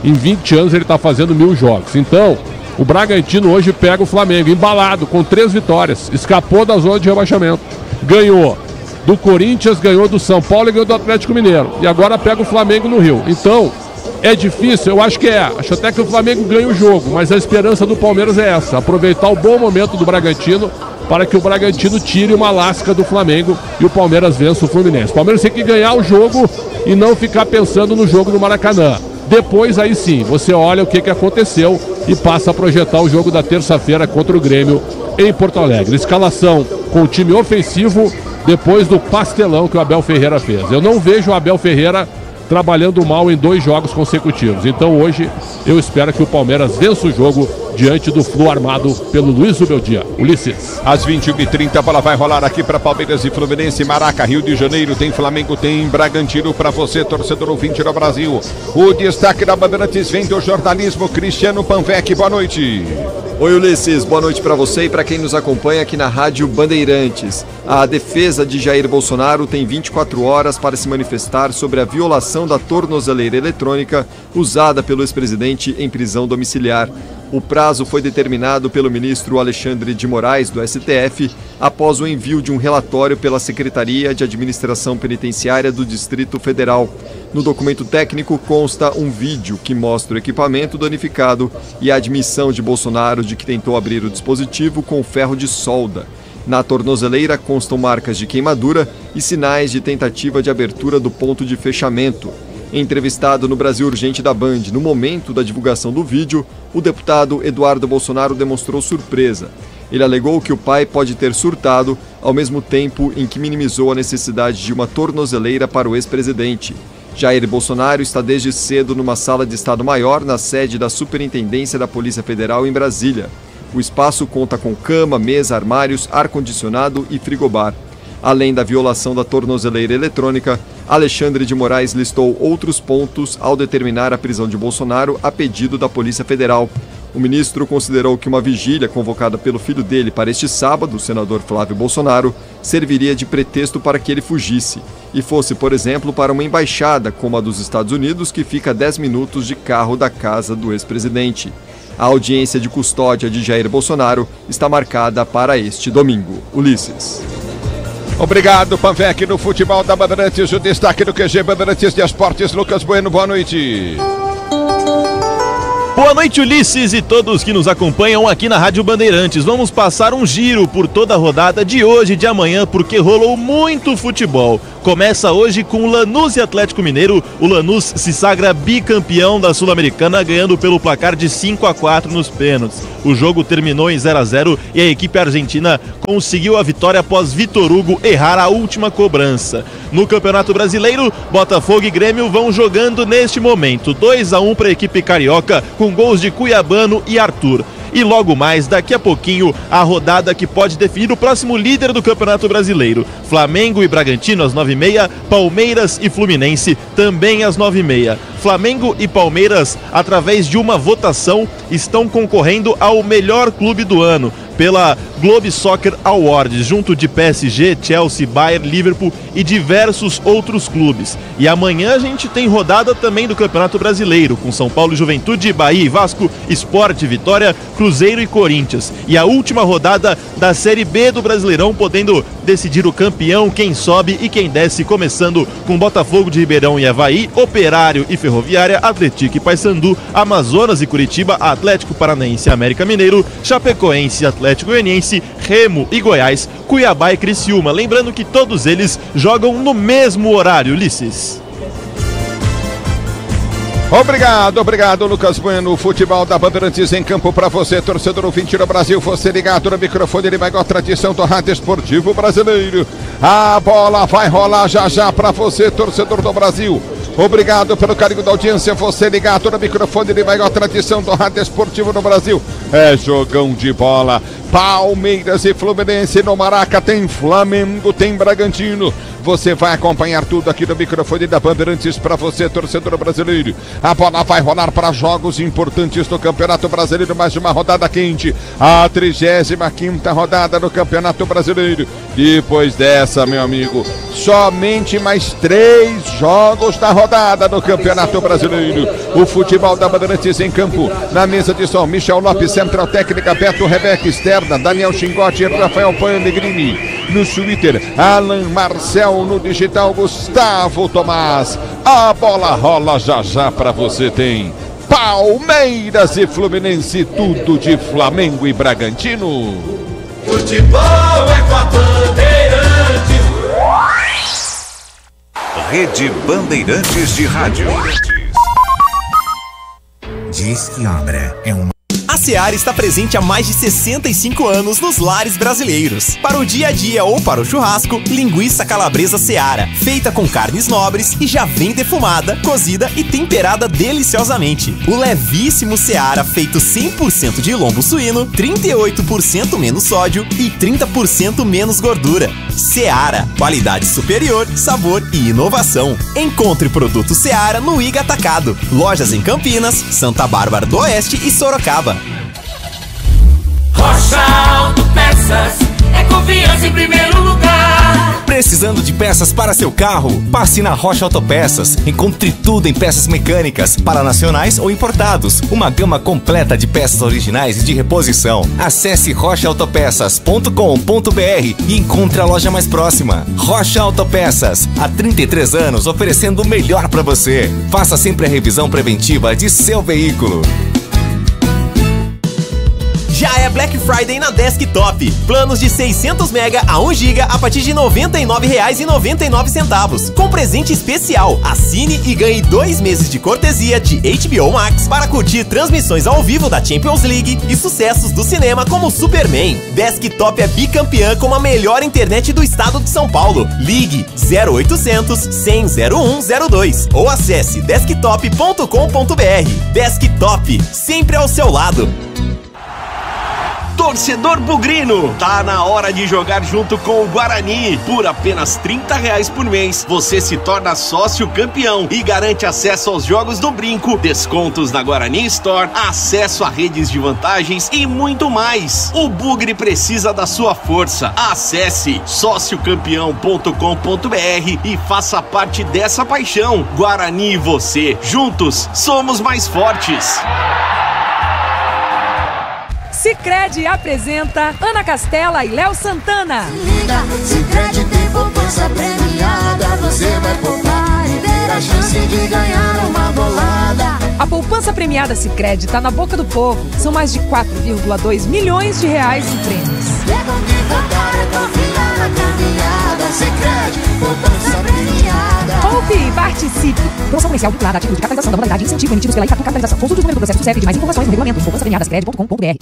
S4: em 20 anos ele está fazendo 1000 jogos. Então, o Bragantino hoje pega o Flamengo embalado, com 3 vitórias, escapou da zona de rebaixamento, ganhou do Corinthians, ganhou do São Paulo e ganhou do Atlético Mineiro. E agora pega o Flamengo no Rio. Então, é difícil, eu acho que é. Acho até que o Flamengo ganha o jogo, mas a esperança do Palmeiras é essa, aproveitar o bom momento do Bragantino para que o Bragantino tire uma lasca do Flamengo e o Palmeiras vença o Fluminense. O Palmeiras tem que ganhar o jogo e não ficar pensando no jogo do Maracanã. Depois, aí sim, você olha o que aconteceu e passa a projetar o jogo da terça-feira contra o Grêmio em Porto Alegre. Escalação com o time ofensivo depois do pastelão que o Abel Ferreira fez. Eu não vejo o Abel Ferreira trabalhando mal em 2 jogos consecutivos. Então hoje eu espero que o Palmeiras vença o jogo diante do Flu armado pelo Luiz Ubeldia. Ulisses.
S5: Às 21h30 a bola vai rolar aqui para Palmeiras e Fluminense, Maraca, Rio de Janeiro. Tem Flamengo, tem Bragantino para você, torcedor ouvinte do Brasil. O destaque da Bandeirantes vem do jornalismo, Cristiano Panvec. Boa noite.
S6: Oi, Ulisses, boa noite para você e para quem nos acompanha aqui na Rádio Bandeirantes. A defesa de Jair Bolsonaro tem 24 horas para se manifestar sobre a violação da tornozeleira eletrônica usada pelo ex-presidente em prisão domiciliar. O prazo foi determinado pelo ministro Alexandre de Moraes, do STF, após o envio de um relatório pela Secretaria de Administração Penitenciária do Distrito Federal. No documento técnico consta um vídeo que mostra o equipamento danificado e a admissão de Bolsonaro de que tentou abrir o dispositivo com ferro de solda. Na tornozeleira constam marcas de queimadura e sinais de tentativa de abertura do ponto de fechamento. Entrevistado no Brasil Urgente da Band no momento da divulgação do vídeo, o deputado Eduardo Bolsonaro demonstrou surpresa. Ele alegou que o pai pode ter surtado, ao mesmo tempo em que minimizou a necessidade de uma tornozeleira para o ex-presidente. Jair Bolsonaro está desde cedo numa sala de Estado-Maior na sede da Superintendência da Polícia Federal em Brasília. O espaço conta com cama, mesa, armários, ar-condicionado e frigobar. Além da violação da tornozeleira eletrônica, Alexandre de Moraes listou outros pontos ao determinar a prisão de Bolsonaro a pedido da Polícia Federal. O ministro considerou que uma vigília convocada pelo filho dele para este sábado, o senador Flávio Bolsonaro, serviria de pretexto para que ele fugisse e fosse, por exemplo, para uma embaixada como a dos Estados Unidos, que fica a 10 minutos de carro da casa do ex-presidente. A audiência de custódia de Jair Bolsonaro está marcada para este domingo. Ulisses.
S5: Obrigado, Panvec, no futebol da Bandeirantes, o destaque do QG Bandeirantes de Esportes, Lucas Bueno, boa noite.
S3: Boa noite, Ulisses, e todos que nos acompanham aqui na Rádio Bandeirantes. Vamos passar um giro por toda a rodada de hoje e de amanhã, porque rolou muito futebol. Começa hoje com o Lanús e Atlético Mineiro. O Lanús se sagra bicampeão da Sul-Americana, ganhando pelo placar de 5-4 nos pênaltis. O jogo terminou em 0-0 e a equipe argentina conseguiu a vitória após Vitor Hugo errar a última cobrança. No Campeonato Brasileiro, Botafogo e Grêmio vão jogando neste momento. 2-1 para a equipe carioca, com gols de Cuiabano e Arthur. E logo mais, daqui a pouquinho, a rodada que pode definir o próximo líder do Campeonato Brasileiro. Flamengo e Bragantino às 9h30, Palmeiras e Fluminense também às 9h30. Flamengo e Palmeiras, através de uma votação, estão concorrendo ao melhor clube do ano pela Globe Soccer Awards, junto de PSG, Chelsea, Bayern, Liverpool e diversos outros clubes. E amanhã a gente tem rodada também do Campeonato Brasileiro, com São Paulo, Juventude, Bahia e Vasco, Sport, Vitória, Cruzeiro e Corinthians. E a última rodada da Série B do Brasileirão, podendo decidir o campeão, quem sobe e quem desce, começando com Botafogo de Ribeirão e Avaí, Operário e Ferroviária, Atlético e Paysandu, Amazonas e Curitiba, Atlético Paranaense e América Mineiro, Chapecoense e Atlético Goianiense, Remo e Goiás, Cuiabá e Criciúma. Lembrando que todos eles jogam no mesmo horário, Ulisses.
S5: Obrigado, Lucas Bueno. O futebol da Bandeirantes em campo para você, torcedor ouvinte do Brasil. Você ligado no microfone, ele vai com a tradição do rádio esportivo brasileiro. A bola vai rolar já para você, torcedor do Brasil. Obrigado pelo carinho da audiência. Você ligado no microfone, ele vai com a tradição do rádio esportivo no Brasil. É jogão de bola. Palmeiras e Fluminense no Maraca. Tem Flamengo, tem Bragantino. Você vai acompanhar tudo aqui no microfone da Bandeirantes para você, torcedor brasileiro. A bola vai rolar para jogos importantes do Campeonato Brasileiro. Mais uma rodada quente. A 35ª rodada do Campeonato Brasileiro. Depois dessa, meu amigo, somente mais 3 jogos da rodada do Campeonato Brasileiro. O futebol da Bandeirantes em campo. Na mesa de som, Michel Lopes, central técnica, Beto Rebeca, externa, Daniel Chingotti e Rafael Pellegrini. No Twitter, Alan Marcel, no digital, Gustavo Tomás. A bola rola já para você. Tem Palmeiras e Fluminense, tudo de Flamengo e Bragantino.
S7: Futebol é com a Bandeirantes.
S8: Rede Bandeirantes de Rádio.
S9: Diz que obra é uma...
S10: A Seara está presente há mais de 65 anos nos lares brasileiros. Para o dia a dia ou para o churrasco, linguiça calabresa Seara, feita com carnes nobres e já vem defumada, cozida e temperada deliciosamente. O levíssimo Seara, feito 100% de lombo suíno, 38% menos sódio e 30% menos gordura. Seara, qualidade superior, sabor e inovação. Encontre produto Seara no Iga Atacado. Lojas em Campinas, Santa Bárbara do Oeste e Sorocaba.
S7: Rocha Autopeças, é confiança em primeiro lugar.
S10: Precisando de peças para seu carro? Passe na Rocha Autopeças. Encontre tudo em peças mecânicas, para nacionais ou importados. Uma gama completa de peças originais e de reposição. Acesse rochaautopeças.com.br e encontre a loja mais próxima. Rocha Autopeças, há 33 anos oferecendo o melhor para você. Faça sempre a revisão preventiva de seu veículo. Já é Black Friday na Desktop. Planos de 600 MB a 1 GB a partir de R$ 99,99, com presente especial. Assine e ganhe 2 meses de cortesia de HBO Max para curtir transmissões ao vivo da Champions League e sucessos do cinema como Superman. Desktop é bicampeã com a melhor internet do estado de São Paulo. Ligue 0800 100 0102 ou acesse desktop.com.br. Desktop, sempre ao seu lado. Torcedor bugrino, tá na hora de jogar junto com o Guarani. Por apenas R$30 por mês, você se torna sócio campeão e garante acesso aos jogos do Brinco, descontos na Guarani Store, acesso a redes de vantagens e muito mais. O Bugre precisa da sua força. Acesse sociocampeão.com.br e faça parte dessa paixão. Guarani e você, juntos, somos mais fortes.
S11: Sicredi apresenta Ana Castela e Léo Santana.
S12: Sicredi tem poupança premiada. Você vai poupar e ter a chance de ganhar uma bolada.
S11: A poupança premiada Sicredi tá na boca do povo. São mais de 4,2 milhões de reais em prêmios.
S12: Sicredi, poupança premiada.
S11: Poupe e participe. Promoção comercial vinculada a título de capitalização da modalidade incentivo emitidos pela Itaqui Capitalização. Consulte o número do processo do CEP de mais informações no regulamento poupançapremiadasicredi.com.br.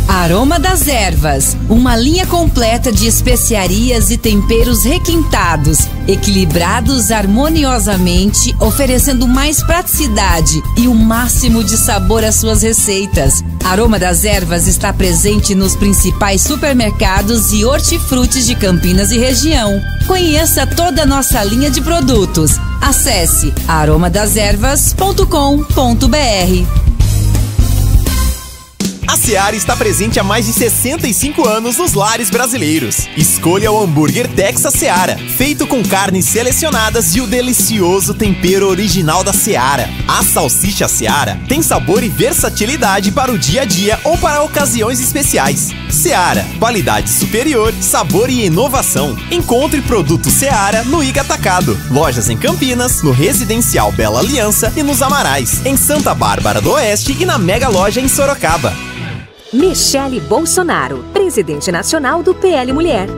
S13: Aroma das Ervas, uma linha completa de especiarias e temperos requintados, equilibrados harmoniosamente, oferecendo mais praticidade e o máximo de sabor às suas receitas. Aroma das Ervas está presente nos principais supermercados e hortifrutis de Campinas e região. Conheça toda a nossa linha de produtos. Acesse aromadeservas.com.br.
S10: A Seara está presente há mais de 65 anos nos lares brasileiros. Escolha o hambúrguer Texas Seara, feito com carnes selecionadas e o delicioso tempero original da Seara. A salsicha Seara tem sabor e versatilidade para o dia a dia ou para ocasiões especiais. Seara, qualidade superior, sabor e inovação. Encontre produto Seara no Iga Atacado. Lojas em Campinas, no Residencial Bela Aliança e nos Amarais, em Santa Bárbara do Oeste e na Mega Loja em Sorocaba.
S14: Michele Bolsonaro, presidente nacional do PL Mulher.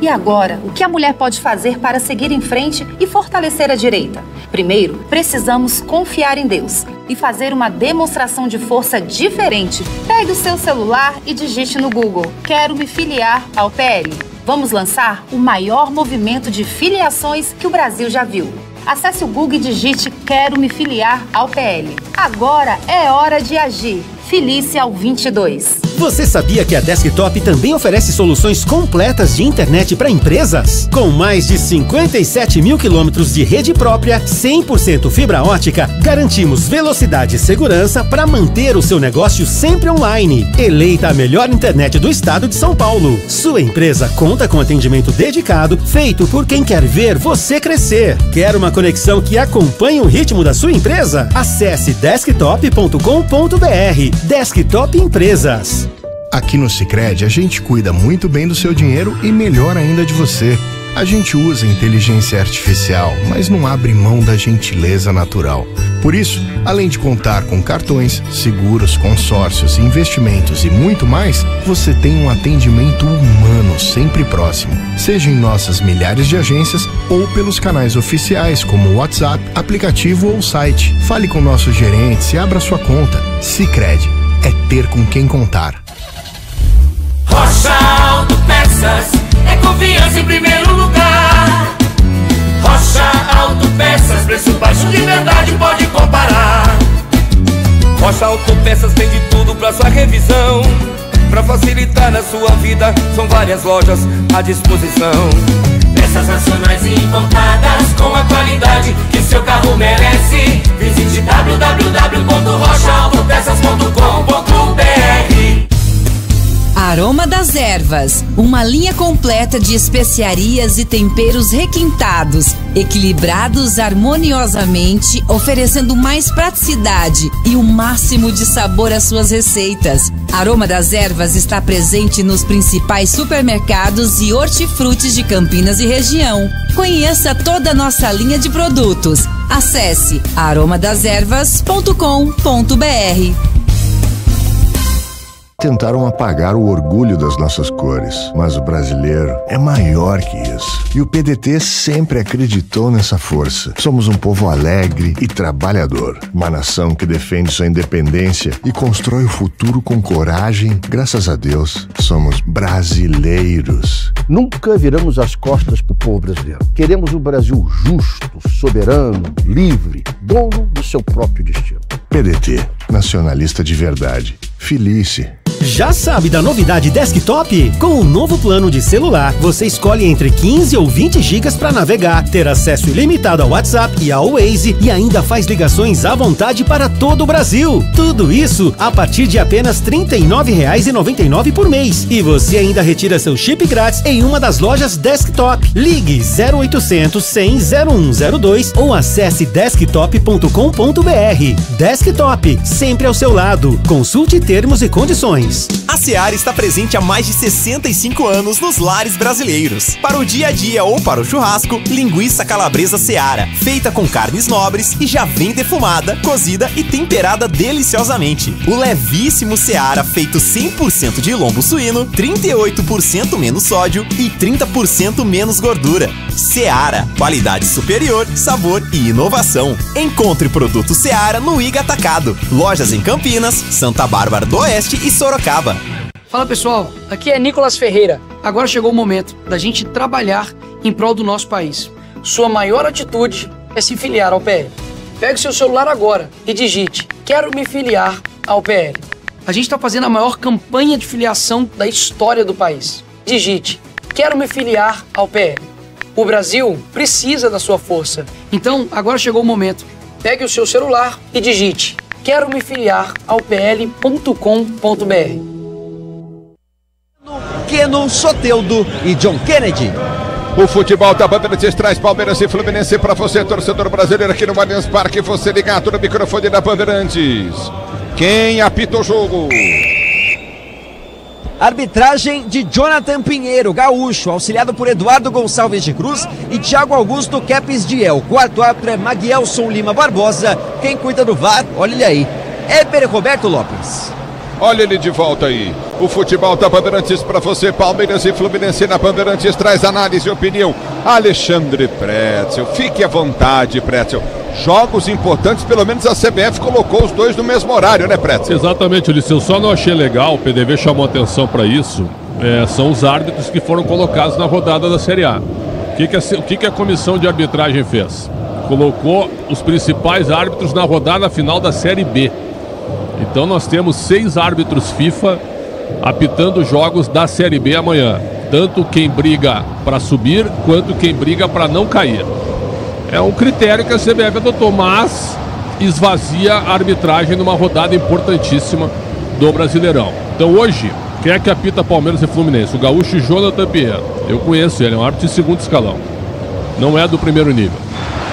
S14: E agora, o que a mulher pode fazer para seguir em frente e fortalecer a direita? Primeiro, precisamos confiar em Deus e fazer uma demonstração de força diferente. Pegue o seu celular e digite no Google: quero me filiar ao PL. Vamos lançar o maior movimento de filiações que o Brasil já viu. Acesse o Google e digite: quero me filiar ao PL. Agora é hora de agir. Filie-se ao 22.
S10: Você sabia que a Desktop também oferece soluções completas de internet para empresas? Com mais de 57 mil quilômetros de rede própria, 100% fibra ótica, garantimos velocidade e segurança para manter o seu negócio sempre online. Eleita a melhor internet do estado de São Paulo. Sua empresa conta com atendimento dedicado, feito por quem quer ver você crescer. Quer uma conexão que acompanhe o ritmo da sua empresa? Acesse desktop.com.br. Desktop Empresas.
S15: Aqui no Sicredi, a gente cuida muito bem do seu dinheiro e melhor ainda de você. A gente usa inteligência artificial, mas não abre mão da gentileza natural. Por isso, além de contar com cartões, seguros, consórcios, investimentos e muito mais, você tem um atendimento humano sempre próximo. Seja em nossas milhares de agências ou pelos canais oficiais como o WhatsApp, aplicativo ou site. Fale com nossos gerentes e abra sua conta. Sicredi é ter com quem contar.
S7: Rocha Autopeças é confiança em primeiro lugar. Rocha Autopeças, preço baixo de verdade, pode comparar.
S16: Rocha Autopeças tem de tudo pra sua revisão. Pra facilitar na sua vida, são várias lojas à disposição.
S7: Peças nacionais e importadas com a qualidade que o seu carro merece. Visite www.rochaautopeças.com.br.
S13: Aroma das Ervas, uma linha completa de especiarias e temperos requintados, equilibrados harmoniosamente, oferecendo mais praticidade e o máximo de sabor às suas receitas. Aroma das Ervas está presente nos principais supermercados e hortifrutis de Campinas e região. Conheça toda a nossa linha de produtos. Acesse aromadeservas.com.br.
S15: Tentaram apagar o orgulho das nossas cores, mas o brasileiro é maior que isso. E o PDT sempre acreditou nessa força. Somos um povo alegre e trabalhador. Uma nação que defende sua independência e constrói o futuro com coragem. Graças a Deus, somos brasileiros.
S17: Nunca viramos as costas para o povo brasileiro. Queremos um Brasil justo, soberano, livre, dono do seu próprio destino.
S15: PDT, nacionalista de verdade. Felice.
S10: Já sabe da novidade Desktop? Com o novo plano de celular, você escolhe entre 15 ou 20 gigas para navegar, ter acesso ilimitado ao WhatsApp e ao Waze e ainda faz ligações à vontade para todo o Brasil. Tudo isso a partir de apenas R$ 39,99 por mês. E você ainda retira seu chip grátis em uma das lojas Desktop. Ligue 0800 100 0102 ou acesse desktop.com.br. Desktop, sempre ao seu lado. Consulte termos e condições. A Seara está presente há mais de 65 anos nos lares brasileiros. Para o dia a dia ou para o churrasco, linguiça calabresa Seara, feita com carnes nobres e já vem defumada, cozida e temperada deliciosamente. O levíssimo Seara, feito 100% de lombo suíno, 38% menos sódio e 30% menos gordura. Seara, qualidade superior, sabor e inovação. Encontre produto Seara no Iga Atacado. Lojas em Campinas, Santa Bárbara do Oeste e Sorocaba.
S18: Fala pessoal, aqui é Nicolas Ferreira. Agora chegou o momento da gente trabalhar em prol do nosso país. Sua maior atitude é se filiar ao PL. Pegue o seu celular agora e digite: quero me filiar ao PL. A gente está fazendo a maior campanha de filiação da história do país. Digite: quero me filiar ao PL. O Brasil precisa da sua força. Então, agora chegou o momento. Pegue o seu celular e digite: quero me filiar ao pl.com.br.
S1: Keno, Soteldo e John Kennedy.
S5: O futebol da Bandeirantes traz Palmeiras e Fluminense para você, torcedor brasileiro, aqui no Allianz Parque. Você ligado no microfone da Bandeirantes. Quem apita o jogo?
S1: Arbitragem de Jonathan Pinheiro, gaúcho, auxiliado por Eduardo Gonçalves de Cruz e Thiago Augusto Kepes Diel. Quarto árbitro é Maguielson Lima Barbosa. Quem cuida do VAR, olha ele aí, Éber Roberto Lopes.
S5: Olha ele de volta aí. O futebol da Bandeirantes para você. Palmeiras e Fluminense na Bandeirantes traz análise e opinião. Alexandre Pretzel, fique à vontade, Pretzel. Jogos importantes, pelo menos a CBF colocou os dois no mesmo horário, né, Pretzel?
S4: Exatamente, Ulisses. Eu só não achei legal, o PDV chamou atenção para isso. São os árbitros que foram colocados na rodada da Série A. O que a comissão de arbitragem fez? Colocou os principais árbitros na rodada final da Série B. Então nós temos 6 árbitros FIFA apitando jogos da Série B amanhã. Tanto quem briga para subir, quanto quem briga para não cair. É um critério que a CBF adotou, mas esvazia a arbitragem numa rodada importantíssima do Brasileirão. Então hoje, quem é que apita Palmeiras e Fluminense? O gaúcho Jonathan Pierre. Eu conheço ele, é um árbitro de segundo escalão. Não é do primeiro nível.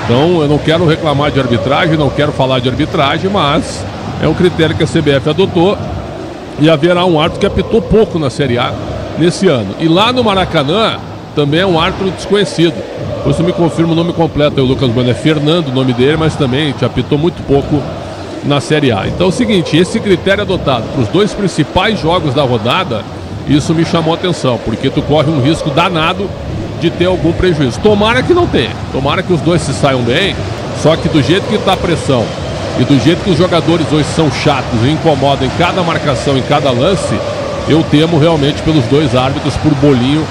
S4: Então eu não quero reclamar de arbitragem, não quero falar de arbitragem, mas é um critério que a CBF adotou e haverá um árbitro que apitou pouco na Série A nesse ano. E lá no Maracanã também é um árbitro desconhecido. Por isso me confirma o nome completo, é o Lucas Bueno, é Fernando o nome dele, mas também te apitou muito pouco na Série A. Então é o seguinte, esse critério adotado para os 2 principais jogos da rodada, isso me chamou a atenção, porque tu corre um risco danado de ter algum prejuízo. Tomara que não tenha, tomara que os 2 se saiam bem, só que do jeito que está a pressão e do jeito que os jogadores hoje são chatos e incomodam em cada marcação, em cada lance, eu temo realmente pelos 2 árbitros por bolinho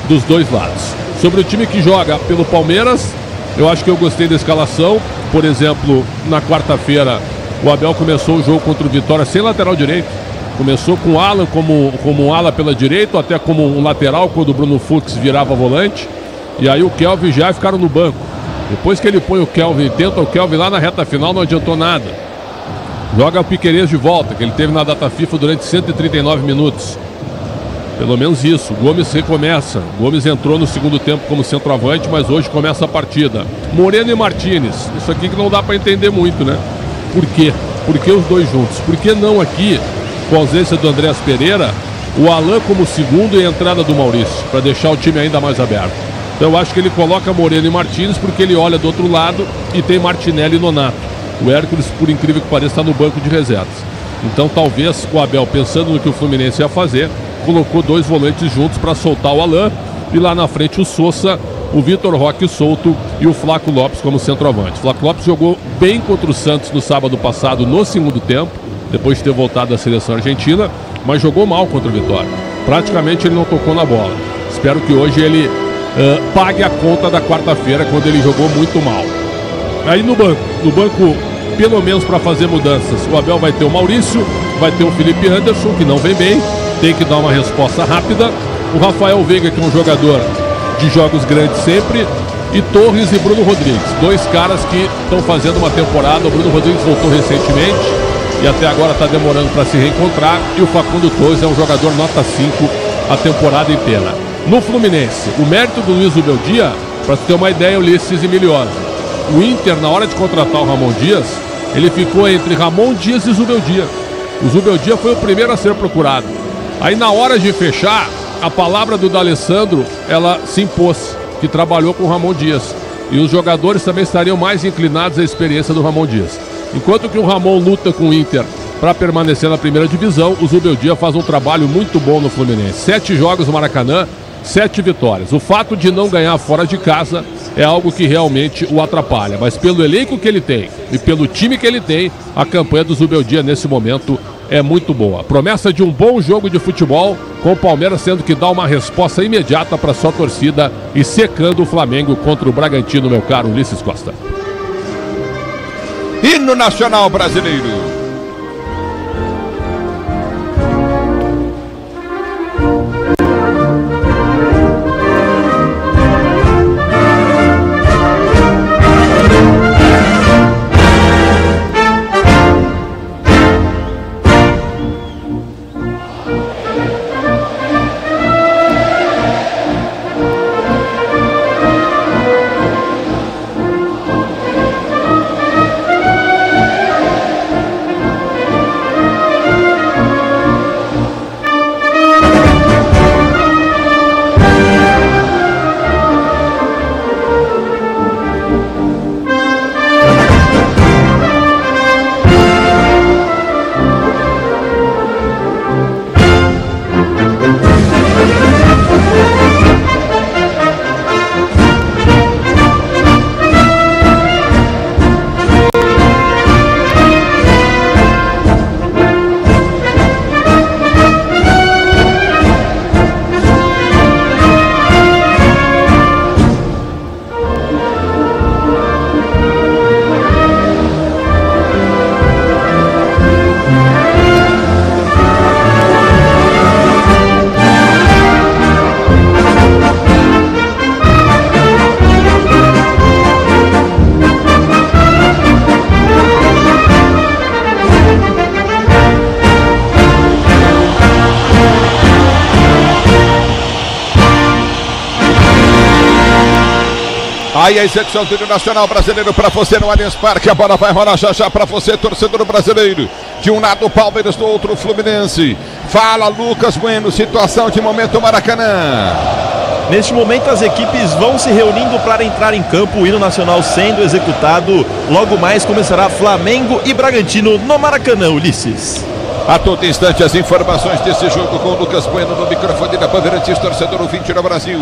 S4: dos 2 lados. Sobre o time que joga pelo Palmeiras, eu acho que eu gostei da escalação. Por exemplo, na quarta-feira, o Abel começou o jogo contra o Vitória sem lateral direito. Começou com o Alan como um ala pela direita, até como um lateral quando o Bruno Fux virava volante. E aí o Kelvin já ficaram no banco. Depois que ele põe o Kelvin, tenta o Kelvin lá na reta final, não adiantou nada. Joga o Piquerez de volta, que ele teve na data FIFA durante 139 minutos. Pelo menos isso. Gomes recomeça. Gomes entrou no segundo tempo como centroavante, mas hoje começa a partida. Moreno e Martínez. Isso aqui que não dá para entender muito, né? Por quê? Por que os 2 juntos? Por que não aqui, com a ausência do Andréas Pereira, o Alan como segundo e a entrada do Maurício, para deixar o time ainda mais aberto? Então eu acho que ele coloca Moreno e Martínez porque ele olha do outro lado e tem Martinelli e Nonato. O Hércules, por incrível que pareça, está no banco de reservas. Então talvez o Abel, pensando no que o Fluminense ia fazer, colocou 2 volantes juntos para soltar o Alan e lá na frente o Sousa, o Vitor Roque solto e o Flaco Lopes como centroavante. O Flaco Lopes jogou bem contra o Santos no sábado passado no segundo tempo, depois de ter voltado da seleção argentina, mas jogou mal contra o Vitória. Praticamente ele não tocou na bola. Espero que hoje ele pague a conta da quarta-feira, quando ele jogou muito mal. Aí no banco, pelo menos para fazer mudanças, o Abel vai ter o Maurício, vai ter o Felipe Anderson, que não vem bem, tem que dar uma resposta rápida. O Rafael Veiga, que é um jogador de jogos grandes sempre, e Torres e Bruno Rodrigues, 2 caras que estão fazendo uma temporada. O Bruno Rodrigues voltou recentemente e até agora está demorando para se reencontrar, e o Facundo Torres é um jogador nota 5 a temporada inteira. No Fluminense, o mérito do Luiz Zubeldia, para ter uma ideia, Ulisses e Miliosa, o Inter, na hora de contratar o Ramon Dias, ele ficou entre Ramon Dias e Zubeldia. O Zubeldia foi o primeiro a ser procurado. Aí na hora de fechar, a palavra do D'Alessandro, ela se impôs, que trabalhou com o Ramon Dias. E os jogadores também estariam mais inclinados à experiência do Ramon Dias. Enquanto que o Ramon luta com o Inter para permanecer na primeira divisão, o Zubeldia faz um trabalho muito bom no Fluminense. 7 jogos no Maracanã, 7 vitórias. O fato de não ganhar fora de casa é algo que realmente o atrapalha. Mas pelo elenco que ele tem e pelo time que ele tem, a campanha do Zubeldia nesse momento é muito boa. Promessa de um bom jogo de futebol, com o Palmeiras tendo que dar uma resposta imediata para sua torcida e secando o Flamengo contra o Bragantino, meu caro Ulisses Costa.
S5: Hino Nacional Brasileiro. Aí a execução do Nacional Brasileiro para você no Allianz Parque. A bola vai rolar já para você, torcedor brasileiro. De um lado o Palmeiras, do outro o Fluminense. Fala Lucas Bueno, situação de momento Maracanã.
S3: Neste momento as equipes vão se reunindo para entrar em campo. O hino nacional sendo executado. Logo mais começará Flamengo e Bragantino no Maracanã, Ulisses.
S5: A todo instante as informações desse jogo com o Lucas Bueno no microfone da Bandeirantes, torcedor ouvinte no Brasil.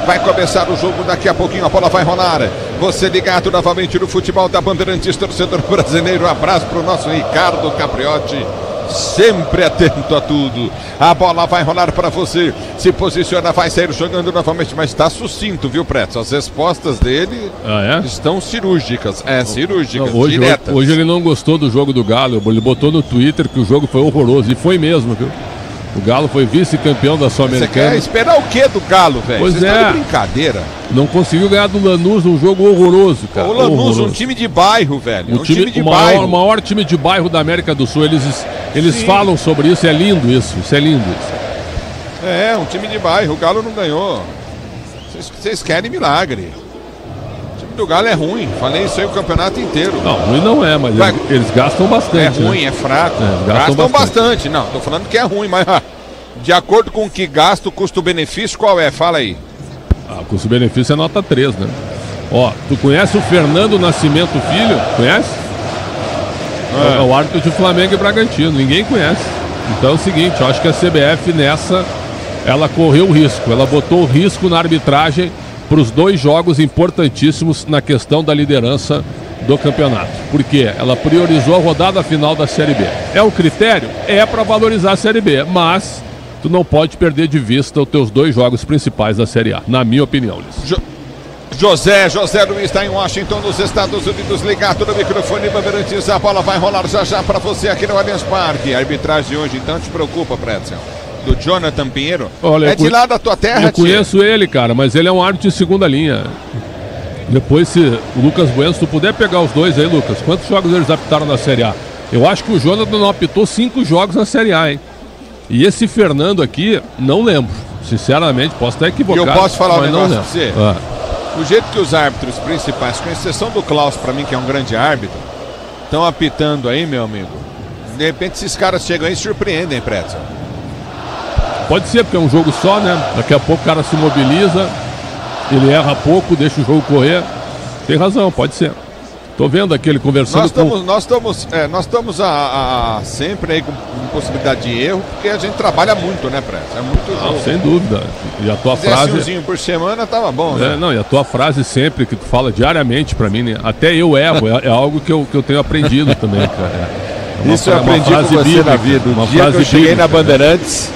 S5: Vai começar o jogo daqui a pouquinho, a bola vai rolar. Você ligado novamente no futebol da Bandeirantes, torcedor brasileiro. Um abraço para o nosso Ricardo Capriotti, sempre atento a tudo. A bola vai rolar para você. Se posiciona, vai sair jogando novamente, mas está sucinto, viu, Preto? As respostas dele estão cirúrgicas. Cirúrgicas, diretas.
S4: Hoje ele não gostou do jogo do Galo. Ele botou no Twitter que o jogo foi horroroso. E foi mesmo, viu? O Galo foi vice-campeão da Sul-Americana.
S5: Você quer esperar o que do Galo, velho?
S4: Pois
S5: Vocês estão de brincadeira.
S4: Não conseguiu ganhar do Lanús num jogo horroroso, cara.
S5: O Lanús, um time de bairro, velho.
S4: O maior time de bairro da América do Sul. Eles falam sobre isso. É lindo isso. Isso é lindo isso.
S5: É, um time de bairro. O Galo não ganhou. Vocês querem milagre. O time do Galo é ruim. Falei isso aí o campeonato inteiro.
S4: Não, ruim não é, mas eles gastam bastante.
S5: É ruim, né? É fraco. Gastam bastante. Não, tô falando que é ruim, mas de acordo com o que gasta, o custo-benefício qual é? Fala aí.
S4: O custo-benefício é nota 3, né? Ó, tu conhece o Fernando Nascimento Filho? Conhece? É o árbitro de Flamengo e Bragantino. Ninguém conhece. Então é o seguinte, eu acho que a CBF nessa, ela correu o risco. Ela botou o risco na arbitragem para os 2 jogos importantíssimos na questão da liderança do campeonato. Por quê? Ela priorizou a rodada final da Série B. É o critério? É para valorizar a Série B, mas tu não pode perder de vista os teus 2 jogos principais da Série A, na minha opinião, Liz.
S5: José Luiz está em Washington, nos Estados Unidos, ligado no microfone Bandeirantes. A bola vai rolar já para você aqui no Allianz Parque. A arbitragem de hoje, então, te preocupa, Pretzel? Do Jonathan Pinheiro?
S4: Olha,
S5: é de lá da tua terra,
S4: eu conheço ele, cara, mas ele é um árbitro de segunda linha. Depois, se o Lucas Bueno, se tu puder pegar os 2 aí, Lucas, quantos jogos eles apitaram na Série A? Eu acho que o Jonathan não apitou 5 jogos na Série A, hein? E esse Fernando aqui, não lembro. Sinceramente, posso estar equivocado.
S5: E eu posso falar um negócio
S4: pra
S5: você? Do jeito que os árbitros principais, com exceção do Klaus, pra mim, que é um grande árbitro, estão apitando aí, meu amigo, de repente esses caras chegam aí e surpreendem, Pretzel.
S4: Pode ser, porque é um jogo só, né? Daqui a pouco o cara se mobiliza, ele erra pouco, deixa o jogo correr. Tem razão, pode ser. Tô vendo aquele conversando
S5: nós estamos sempre aí com possibilidade de erro, porque a gente trabalha muito, né, Pretzel? É muito jogo.
S4: Sem dúvida. E a tua frase...
S5: um por semana tava bom, né?
S4: Não, e a tua frase sempre, que tu fala diariamente pra mim, né? Até eu erro, é algo que eu tenho aprendido também, cara.
S5: Isso eu aprendi com você bíblica, na vida. O dia que eu cheguei na Bandeirantes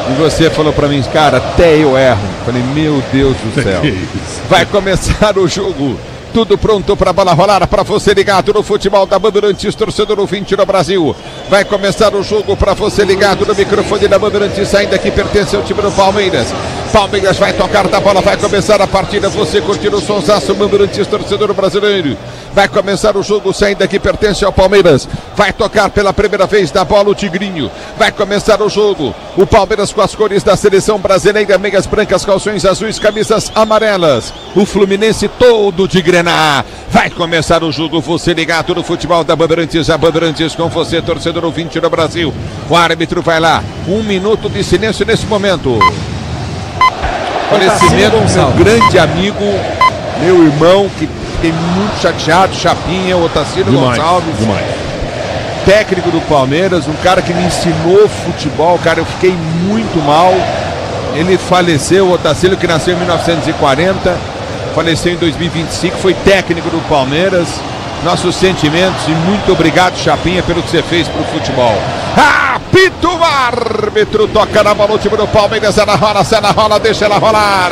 S5: e você falou pra mim, cara, até eu erro. Falei, meu Deus do céu. Vai começar o jogo. Tudo pronto para a bola rolar, para você ligado no futebol da Bandeirantes, torcedor ouvinte no Brasil. Vai começar o jogo para você ligado no microfone da Bandeirantes, ainda que pertence ao time do Palmeiras. Palmeiras vai tocar da bola, vai começar a partida, você curtindo o sonsaço, Bandeirantes, torcedor brasileiro. Vai começar o jogo, ainda que pertence ao Palmeiras. Vai tocar pela primeira vez da bola o Tigrinho. Vai começar o jogo. O Palmeiras com as cores da seleção brasileira, meias brancas, calções azuis, camisas amarelas. O Fluminense todo de grená. Vai começar o jogo, você ligado no futebol da Bandeirantes. A Bandeirantes com você, torcedor ouvinte no Brasil. O árbitro vai lá. 1 minuto de silêncio nesse momento. Falecimento do meu grande amigo, meu irmão, que fiquei muito chateado, Chapinha, Otacílio Gonçalves. Técnico do Palmeiras, um cara que me ensinou futebol, cara, eu fiquei muito mal. Ele faleceu, o Otacílio, que nasceu em 1940, faleceu em 2025, foi técnico do Palmeiras. Nossos sentimentos e muito obrigado, Chapinha, pelo que você fez pro futebol. Apita o árbitro, toca na bola o time do Palmeiras, ela rola, deixa ela rolar.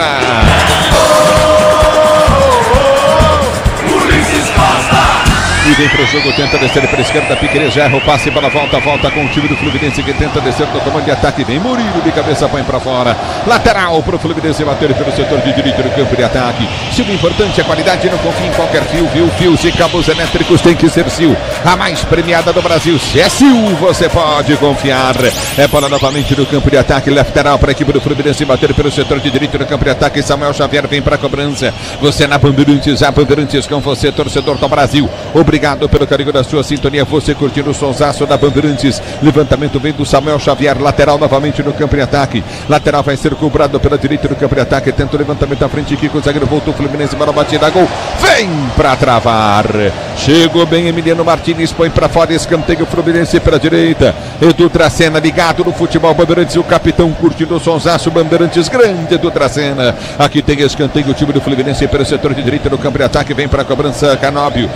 S5: E vem pro jogo, tenta descer para a esquerda, Piquerez erra o passe para volta com o time do Fluminense que tenta descer do comando de ataque. Vem Murilo de cabeça, põe para fora. Lateral pro Fluminense bater pelo setor de direito do campo de ataque. Sil importante, a qualidade, não confia em qualquer fio, viu? Fios e cabos elétricos tem que ser Sil. A mais premiada do Brasil. Se é Sil, você pode confiar. É bola novamente no campo de ataque, lateral para a equipe do Fluminense bater pelo setor de direito do campo de ataque. Samuel Xavier vem para a cobrança. Você na Bandeirantes, a Bandeirantes com você, torcedor do Brasil. Obrigado pelo carinho da sua sintonia, você curtindo o sonsaço da Bandeirantes. Levantamento vem do Samuel Xavier, lateral novamente no campo de ataque. Lateral vai ser cobrado pela direita do campo de ataque. Tenta o levantamento à frente, Kiko, o zagueiro voltou, Fluminense, bola batida, gol. Vem para travar. Chegou bem Emiliano Martins, põe para fora, escanteio Fluminense pela direita. Edu Dracena ligado no futebol Bandeirantes, o capitão curtindo o sonsaço Bandeirantes, grande Edu Dracena. Aqui tem escanteio, o time do Fluminense pelo setor de direita no campo de ataque, vem para a cobrança Canóbio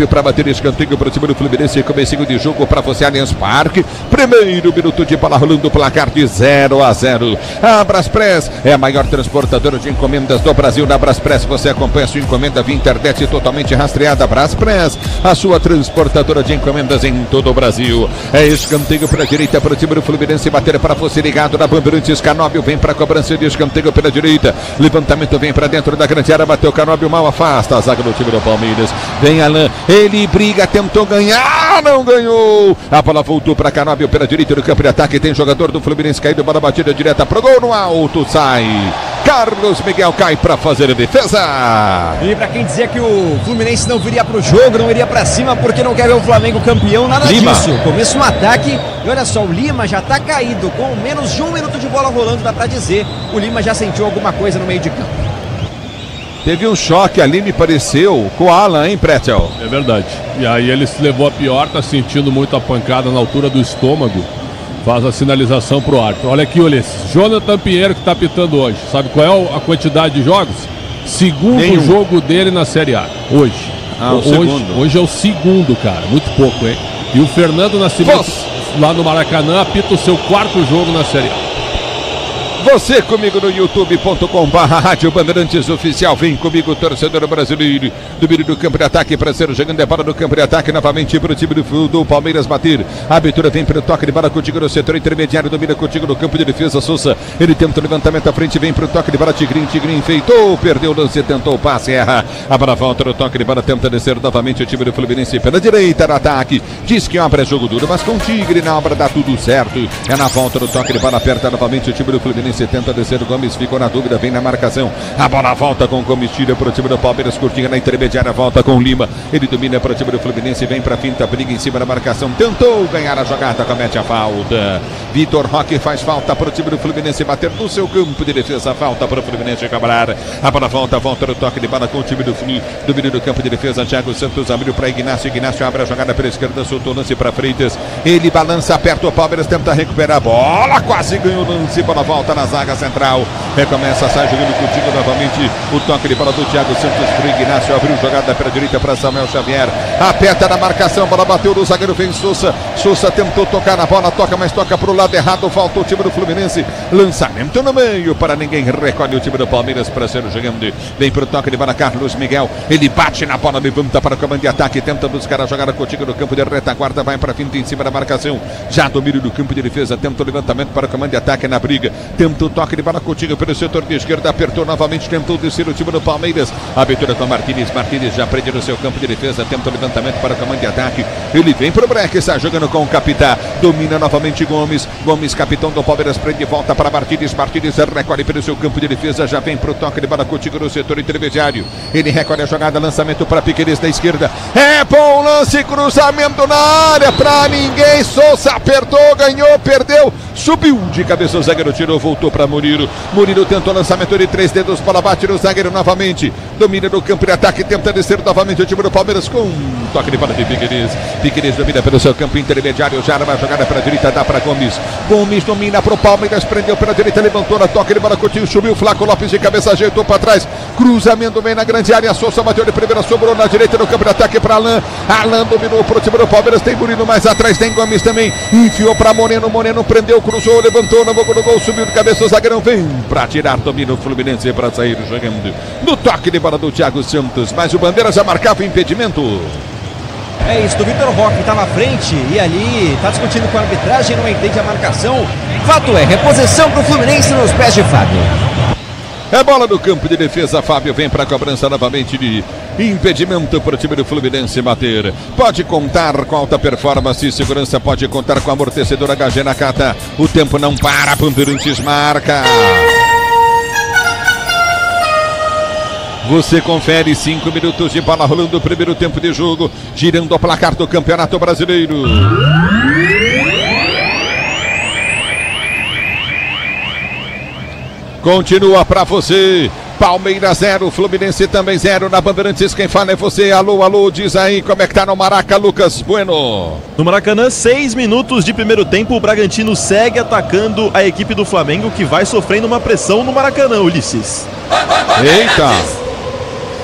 S5: para bater escanteio para o time do Fluminense, comecinho de jogo para você, Allianz Parque. Primeiro minuto de bola rolando, placar de 0-0. A Braspress é a maior transportadora de encomendas do Brasil. Na Braspress você acompanha a sua encomenda via internet totalmente rastreada. Braspress, a sua transportadora de encomendas em todo o Brasil. É escanteio para a direita para o time do Fluminense bater para você ligado na Bandeirantes. Canóbio vem para a cobrança de escanteio pela direita. Levantamento vem para dentro da grande área, bateu Canóbio, mal afasta a zaga do time do Palmeiras. Vem Alain, ele briga, tentou ganhar, não ganhou. A bola voltou para Canóbio pela direita do campo de ataque. Tem jogador do Fluminense caído, bola batida direta pro gol no alto, sai. Carlos Miguel cai para fazer a defesa.
S1: E para quem dizia que o Fluminense não viria pro jogo, não iria para cima porque não quer ver o Flamengo campeão, nada
S5: Lima.
S1: disso. Começa um ataque e olha só, o Lima já tá caído, com menos de 1 minuto de bola rolando, dá para dizer. O Lima já sentiu alguma coisa no meio de campo.
S5: Teve um choque ali, me pareceu, com o Alan, hein, Pretzel?
S4: É verdade. E aí ele se levou a pior, tá sentindo muito a pancada na altura do estômago. Faz a sinalização pro árbitro. Olha aqui, Ulisses. Jonathan Pinheiro que tá pitando hoje. Sabe qual é a quantidade de jogos? Segundo jogo dele na Série A. Hoje. Hoje é o segundo, cara. Muito pouco, hein? E o Fernando Nascimento, lá no Maracanã, apita o seu 4º jogo na Série A.
S5: Você comigo no youtube.com/Rádio Bandeirantes Oficial. Vem comigo, torcedor brasileiro. Do meio do campo de ataque para ser jogando a bola no campo de ataque novamente para o time do Palmeiras bater. A abertura vem para o toque de bola contigo no setor intermediário. Domina contigo no campo de defesa, Sousa. Ele tenta o levantamento à frente, vem para o toque de bola. Tigrinho feitou, perdeu o lance, tentou o passe, erra. A bola volta no toque de bola, tenta descer novamente o time do Fluminense pela direita no ataque. Diz que obra é jogo duro, mas com o Tigre na obra dá tudo certo. É na volta do toque de bola, aperta novamente o time do Fluminense. Tenta descer o Gomes, ficou na dúvida, vem na marcação. A bola volta com o Gomes, tira para o time do Palmeiras, curtinha na intermediária, volta com o Lima. Ele domina para o time do Fluminense, vem para a finta, briga em cima da marcação. Tentou ganhar a jogada, comete a falta. Vitor Roque faz falta para o time do Fluminense bater no seu campo de defesa. Falta para o Fluminense cobrar. A bola volta no toque de bola com o time do domínio do campo de defesa. Thiago Santos abriu para Ignacio. Ignacio abre a jogada pela esquerda, soltou o lance para Freitas. Ele balança, aperta o Palmeiras, tenta recuperar a bola, quase ganhou o lance. Bola volta na zaga central. Recomeça, sai jogando contigo novamente. O toque de bola do Thiago Santos para Ignacio. Abriu jogada pela direita para Samuel Xavier. Aperta na marcação, bola bateu no zagueiro, vem Sousa. Sousa tentou tocar na bola, toca, mas toca para o lado errado. Falta o time do Fluminense. Lançamento no meio para ninguém. Recolhe o time do Palmeiras para ser jogando. Vem para o toque de bola Carlos Miguel. Ele bate na bola, levanta para o comando de ataque. Tenta buscar a jogada contigo no campo de retaguarda. Vai para a finta em cima da marcação. Já domínio do campo de defesa. Tenta o levantamento para o comando de ataque na briga. Tenta o toque de bola contigo pelo setor de esquerda. Apertou novamente. Tentou descer o time do Palmeiras. Abertura com Martins. Martins já prende no seu campo de defesa. Tenta o levantamento para o comando de ataque. Ele vem para o break. Está jogando com o capitão. Domina novamente Gomes. Gomes, capitão do Palmeiras, prende, volta para Martins. Martins recolhe pelo seu campo de defesa. Já vem para o toque de bola contigo no setor intermediário. Ele recolhe a jogada. Lançamento para Piquerez da esquerda. É bom lance. Cruzamento na área para ninguém. Sousa apertou, ganhou, perdeu. Subiu de cabeça o zagueiro, tirou, voltou para Murilo. Murilo tentou lançamento de 3 dedos, bola bate no zagueiro novamente. Domina no campo de ataque, tenta descer novamente o time do Palmeiras com um toque de bola de Piquerez. Piquerez domina pelo seu campo intermediário, já arma a jogada para a direita, dá para Gomes. Gomes domina para o Palmeiras, prendeu pela direita, levantou na toque de bola, Coutinho subiu, Flaco Lopes de cabeça, ajeitou para trás. Cruzamento vem na grande área, Sousa bateu de primeira, sobrou na direita no campo de ataque para Alain. Alain dominou para o time do Palmeiras, tem Murilo mais atrás, tem Gomes também. Enfiou para Moreno, Moreno prendeu, cruzou, levantou na boca do gol, subiu de cabeça, o zagueirão vem para tirar, domina o Fluminense para sair jogando no toque de bola do Thiago Santos, mas o Bandeira já marcava o impedimento.
S1: É isso, do Vitor Roque, que estava à frente e ali está discutindo com a arbitragem, não entende a marcação. Fato é, reposição para o Fluminense nos pés de Fábio.
S5: É bola no campo de defesa, Fábio vem para a cobrança novamente de impedimento para o time do Fluminense bater. Pode contar com alta performance e segurança, pode contar com amortecedor HG Nakata. O tempo não para, Bandeirantes marca. Você confere 5 minutos de bola rolando o primeiro tempo de jogo, girando o placar do Campeonato Brasileiro. Continua pra você. Palmeiras 0, Fluminense também 0 na Bandeirantes. Quem fala é você. Alô, alô, diz aí como é que tá no Maraca, Lucas Bueno.
S3: No Maracanã, 6 minutos de primeiro tempo. O Bragantino segue atacando a equipe do Flamengo, que vai sofrendo uma pressão no Maracanã, Ulisses.
S5: Eita!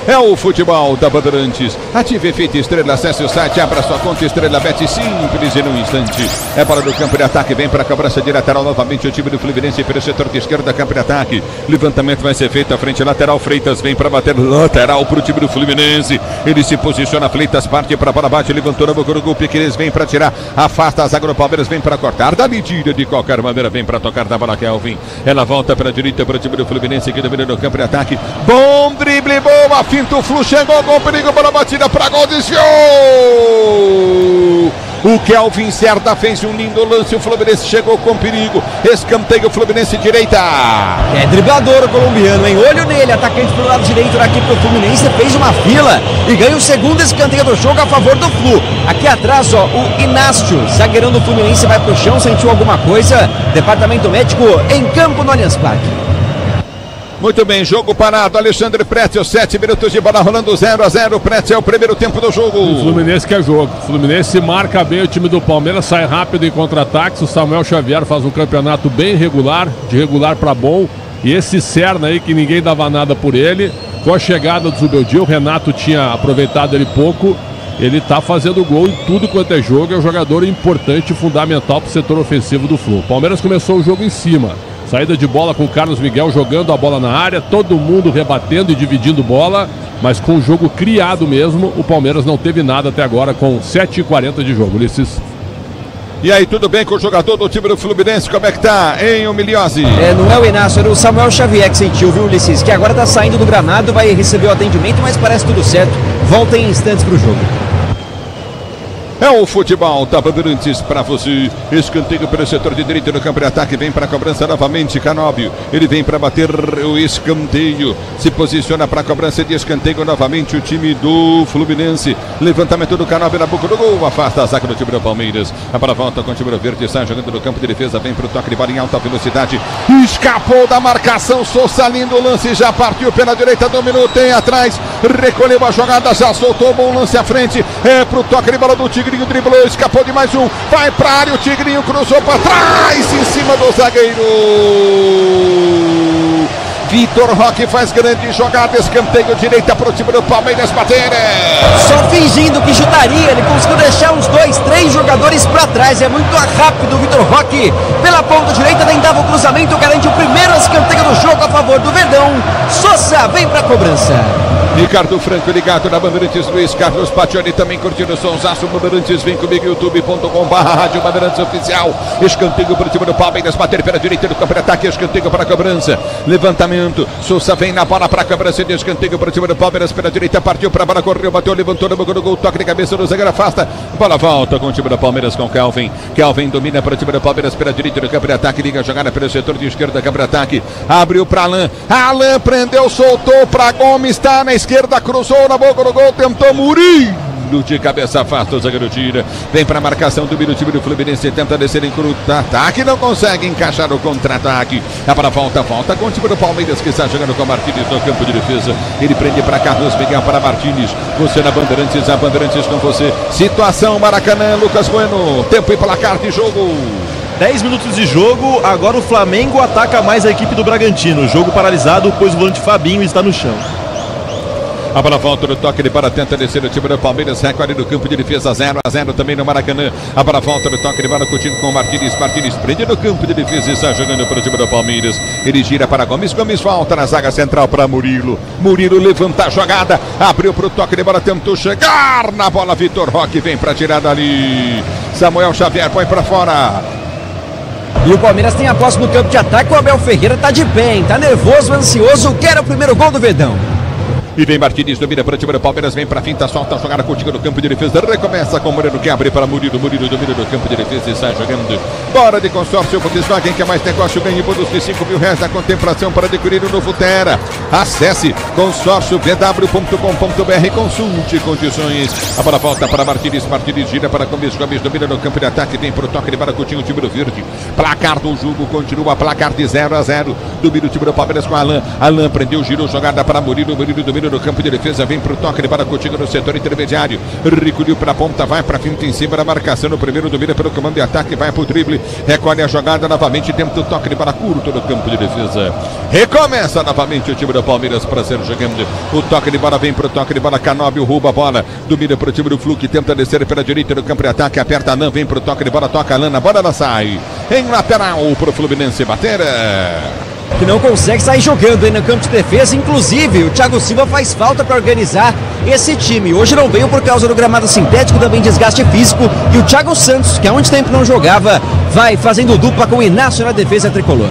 S5: É o futebol da Bandeirantes. Ative Efeito Estrela, acesse o site, abra sua conta Estrela Bet, simples e num instante. É bola do campo de ataque, vem para a cobrança de lateral novamente o time do Fluminense pelo setor de esquerda, campo de ataque. Levantamento vai ser feito à frente, lateral, Freitas vem para bater lateral para o time do Fluminense. Ele se posiciona, Freitas parte para a bola, bate, levantou na boca do gol, Piqueires vem para tirar, afasta a zaga do Palmeiras, vem para cortar, dá medida de qualquer maneira, vem para tocar da bola, Kelvin. Ela volta para a direita para o time do Fluminense que domina no campo de ataque. Bom drible, boa finta, o Flu chegou com perigo, bola batida para gol, desviou! O Kelvin Cerda fez um lindo lance, o Fluminense chegou com perigo, escanteio, Fluminense direita.
S1: É driblador o colombiano, hein? Olho nele, atacante pelo lado direito aqui pro Fluminense, fez uma fila e ganha o segundo escanteio do jogo a favor do Flu. Aqui atrás, ó, o Inácio, zagueirão do Fluminense, vai pro chão, sentiu alguma coisa, departamento médico em campo no Allianz Parque.
S5: Muito bem, jogo parado, Alexandre Pretzel, 7 minutos de bola rolando 0-0, Pretzel é o primeiro tempo do jogo.
S4: O Fluminense quer jogo, o Fluminense marca bem o time do Palmeiras, sai rápido em contra-ataques, o Samuel Xavier faz um campeonato bem regular, de regular para bom, e esse Serna aí que ninguém dava nada por ele, com a chegada do Zubeldia, o Renato tinha aproveitado ele pouco, ele tá fazendo gol em tudo quanto é jogo, é um jogador importante e fundamental para o setor ofensivo do Flu. O Palmeiras começou o jogo em cima. Saída de bola com o Carlos Miguel jogando a bola na área, todo mundo rebatendo e dividindo bola, mas com o jogo criado mesmo, o Palmeiras não teve nada até agora com 7h40 de jogo, Ulisses.
S5: E aí, tudo bem com o jogador do time do Fluminense? Como é que tá, hein, Miliose?
S1: Não é o Inácio, era o Samuel Xavier que sentiu, viu, Ulisses? Que agora tá saindo do gramado, vai receber o atendimento, mas parece tudo certo. Volta em instantes pro jogo.
S5: É o futebol da Bandeirantes para você. Escanteio pelo setor de direita no campo de ataque. Vem para a cobrança novamente, Canóbio. Ele vem para bater o escanteio. Se posiciona para a cobrança de escanteio novamente o time do Fluminense. Levantamento do Canóbio na boca do gol. Afasta a zaga do time do Palmeiras. A bola volta com o time do Verde. Sai jogando no campo de defesa. Vem para o toque de bola em alta velocidade. Escapou da marcação. Sousa, lindo lance. Já partiu pela direita. Dominou. Tem atrás. Recolheu a jogada. Já soltou. Bom lance à frente. É para o toque de bola do Tigrinho. Driblou, escapou de mais um, vai para a área, o Tigrinho cruzou para trás, em cima do zagueiro. Vitor Roque faz grande jogada, escanteio direita para o time do Palmeiras bater.
S1: Só fingindo que chutaria, ele conseguiu deixar uns 2, 3 jogadores para trás, é muito rápido o Vitor Roque. Pela ponta direita, tentava o cruzamento, garante o primeiro escanteio do jogo a favor do Verdão. Sousa vem para a cobrança.
S5: Ricardo Franco ligado na Bandeirantes, Luiz Carlos Patioli também curtindo o sonsaço. Bandeirantes, vem comigo, youtube.com/rádio Bandeirantes Oficial. Escanteio para o time do Palmeiras, bater pela direita do campo de ataque, escanteio para a cobrança. Levantamento, Sousa vem na bola para a cobrança de escanteio para o time do Palmeiras pela direita, partiu para a bola, correu, bateu, levantou no gol, toque de cabeça do zagueiro, afasta. Bola volta com o time do Palmeiras com Kelvin. Kelvin domina para o time do Palmeiras pela direita do campo de ataque, liga a jogada pelo setor de esquerda, campo de ataque. Abriu para Alain, Alain prendeu, soltou para Gomes, está na esquerda, cruzou na boca do gol, tentou Murilo de cabeça, afasta o zagueiro, tira, vem para a marcação do time do Fluminense, tenta descer em contra-ataque, não consegue encaixar o contra-ataque, a bola volta com o time do Palmeiras que está jogando com Martínez no campo de defesa, ele prende para Carlos Miguel, para Martínez, você na Bandeirantes, a Bandeirantes com você, situação Maracanã, Lucas Bueno, tempo e placar de jogo.
S3: 10 minutos de jogo, agora o Flamengo ataca mais a equipe do Bragantino, jogo paralisado, pois o volante Fabinho está no chão.
S5: A bola volta no toque de bola, tenta descer o time do Palmeiras, recolhe no campo de defesa, 0-0 também no Maracanã. A bola volta no toque de bola, curtindo com o Martins. Martins prende no campo de defesa e está jogando para o time do Palmeiras. Ele gira para Gomes, Gomes volta na zaga central para Murilo. Murilo levanta a jogada, abriu para o toque de bola, tentou chegar na bola. Vitor Roque vem para tirar dali. Samuel Xavier põe para fora.
S1: E o Palmeiras tem a posse no campo de ataque. O Abel Ferreira tá de pé, hein? Tá nervoso, ansioso, quer o primeiro gol do Verdão.
S5: E vem Martins, domina para o time do Palmeiras, vem para a finta, solta a jogada contigo no campo de defesa, recomeça com o Moreno, que abre para Murilo, Murilo domina no campo de defesa e sai jogando. Bora de consórcio Volkswagen, quem mais negócio ganha bônus de R$5 mil na contemplação para adquirir o novo Tera. Acesse consórciovw.com.br, consulte condições. A bola volta para Martins, Martins gira para Gomes, Gomes domina no campo de ataque, vem para o toque de bola, curtinho o time do Verde. Placar do jogo continua, placar de 0-0, domina o time do Palmeiras com Alan. Alan prendeu, girou, jogada para Murilo, Murilo domina no campo de defesa, vem para o toque de bola contigo no setor intermediário, recolheu para a ponta, vai para a finta em cima da marcação, no primeiro domina pelo comando de ataque, vai para o drible, recolhe a jogada novamente, dentro do toque de bola curto no campo de defesa, recomeça novamente o time do Palmeiras para ser jogando, o toque de bola vem para o toque de bola, Canóbio rouba a bola, domina para o time do Flu, que tenta descer pela direita no campo de ataque, aperta Alan, vem para o toque de bola, toca Alan, a bola ela sai, em lateral para o Fluminense bater.
S1: Que não consegue sair jogando aí no campo de defesa. Inclusive, o Thiago Silva faz falta para organizar esse time. Hoje não veio por causa do gramado sintético, também desgaste físico. E o Thiago Santos, que há muito tempo não jogava, vai fazendo dupla com o Inácio na defesa tricolor.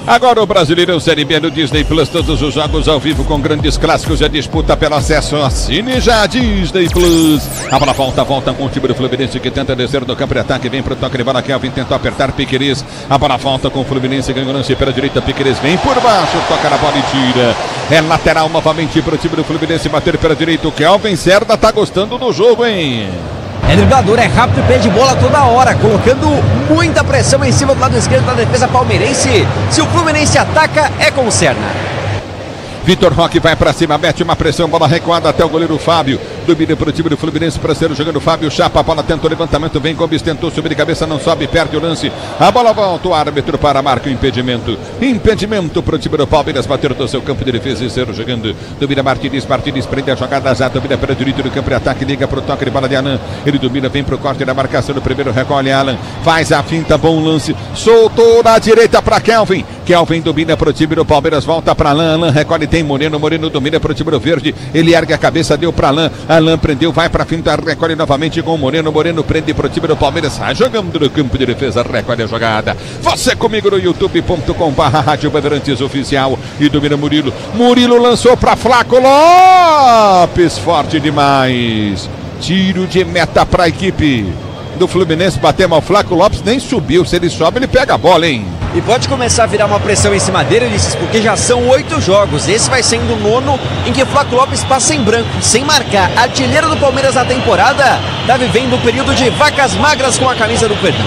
S5: Agora o Brasileirão Série B no Disney Plus, todos os jogos ao vivo com grandes clássicos e a disputa pelo acesso. Assine já Disney Plus. A bola volta com o time do Fluminense que tenta descer do campo de ataque, vem para o toque de bola, Kelvin tentou apertar Piquerez. A bola volta com o Fluminense, ganhou lance pela direita, Piquerez vem por baixo, toca na bola e tira. É lateral novamente para o time do Fluminense bater pela direita. O Kelvin Cerda tá gostando do jogo, hein?
S1: É driblador, é rápido e pede bola toda hora, colocando muita pressão em cima do lado esquerdo da defesa palmeirense. Se o Fluminense ataca, é com o Serna.
S5: Vitor Roque vai para cima, mete uma pressão, bola recuada até o goleiro Fábio. Domina para o time do Fluminense, para ser jogando Fábio Chapa. A bola tentou levantamento, vem Gomes, tentou subir de cabeça, não sobe, perde o lance. A bola volta, o árbitro para marca o impedimento. Impedimento para o time do Palmeiras bater no seu campo de defesa e ser jogando. Domina Martins, Martins prende a jogada, já domina pela direita do campo de ataque, liga para o toque de bola de Alan. Ele domina, vem para o corte da marcação, no primeiro recolhe Alan. Faz a finta, bom lance, soltou na direita para Kelvin. Kelvin domina para o time do Palmeiras, volta para Alan, Alan recolhe, tem Moreno, Moreno domina para o time do Verde, ele ergue a cabeça, deu para Alan, Alan prendeu, vai para a finta, recolhe novamente com o Moreno, Moreno prende para o time do Palmeiras, sai jogando no campo de defesa, recolhe a jogada. Você comigo no youtube.com/Rádio Bandeirantes Oficial e domina Murilo, Murilo lançou para Flaco Lopes, forte demais, tiro de meta para a equipe do Fluminense, bater mal, Flaco Lopes nem subiu, se ele sobe ele pega a bola, hein?
S1: E pode começar a virar uma pressão em cima dele, Ulisses, porque já são 8 jogos. Esse vai sendo o 9º em que o Flaco Lopes passa em branco, sem marcar. Artilheiro do Palmeiras na temporada, tá vivendo um período de vacas magras com a camisa do Verdão.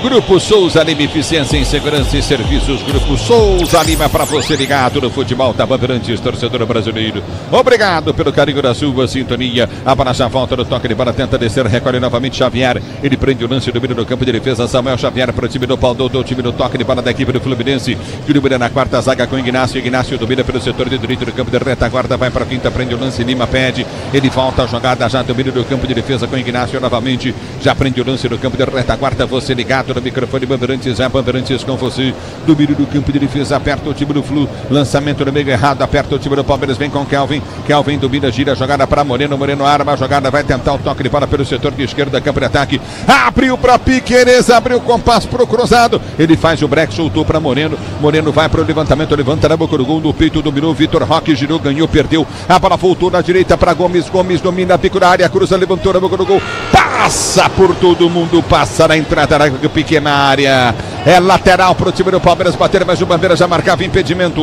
S5: Grupo Souza Lima, eficiência em segurança e serviços. Grupo Souza Lima, para você ligado no futebol da Bandeirantes, torcedor brasileiro. Obrigado pelo carinho da sua sintonia. A bola já volta no toque de bola, tenta descer, recolhe novamente Xavier. Ele prende o lance, domina no campo de defesa. Samuel Xavier para o time do Paulo, do time do toque de bola da equipe do Fluminense. Que domina na quarta zaga com Ignacio. Ignacio domina pelo setor de direito do campo de retaguarda, vai para a quinta, prende o lance, Lima pede. Ele volta a jogada, já domina no campo de defesa com Ignacio novamente. Já prende o lance no campo de retaguarda, você ligado no microfone Bandeirantes, é Bandeirantes com você. Domínio do campo de defesa, aperta o time do Flu, lançamento no meio errado, aperta o time do Palmeiras, vem com Kelvin. Kelvin domina, gira a jogada para Moreno, Moreno arma a jogada, vai tentar o toque de bola pelo setor de esquerda, campo de ataque, abriu para Piquerez, abriu o compasso para o cruzado, ele faz o break, soltou para Moreno, Moreno vai para o levantamento, levanta na boca do gol, no peito dominou, Vitor Roque girou, ganhou, perdeu, a bola voltou na direita para Gomes, Gomes domina, pico na área, cruza, levantou na boca do gol, passa por todo mundo, passa na entrada da pequena área, é lateral para o time do Palmeiras bater, mas o Bandeira já marcava impedimento.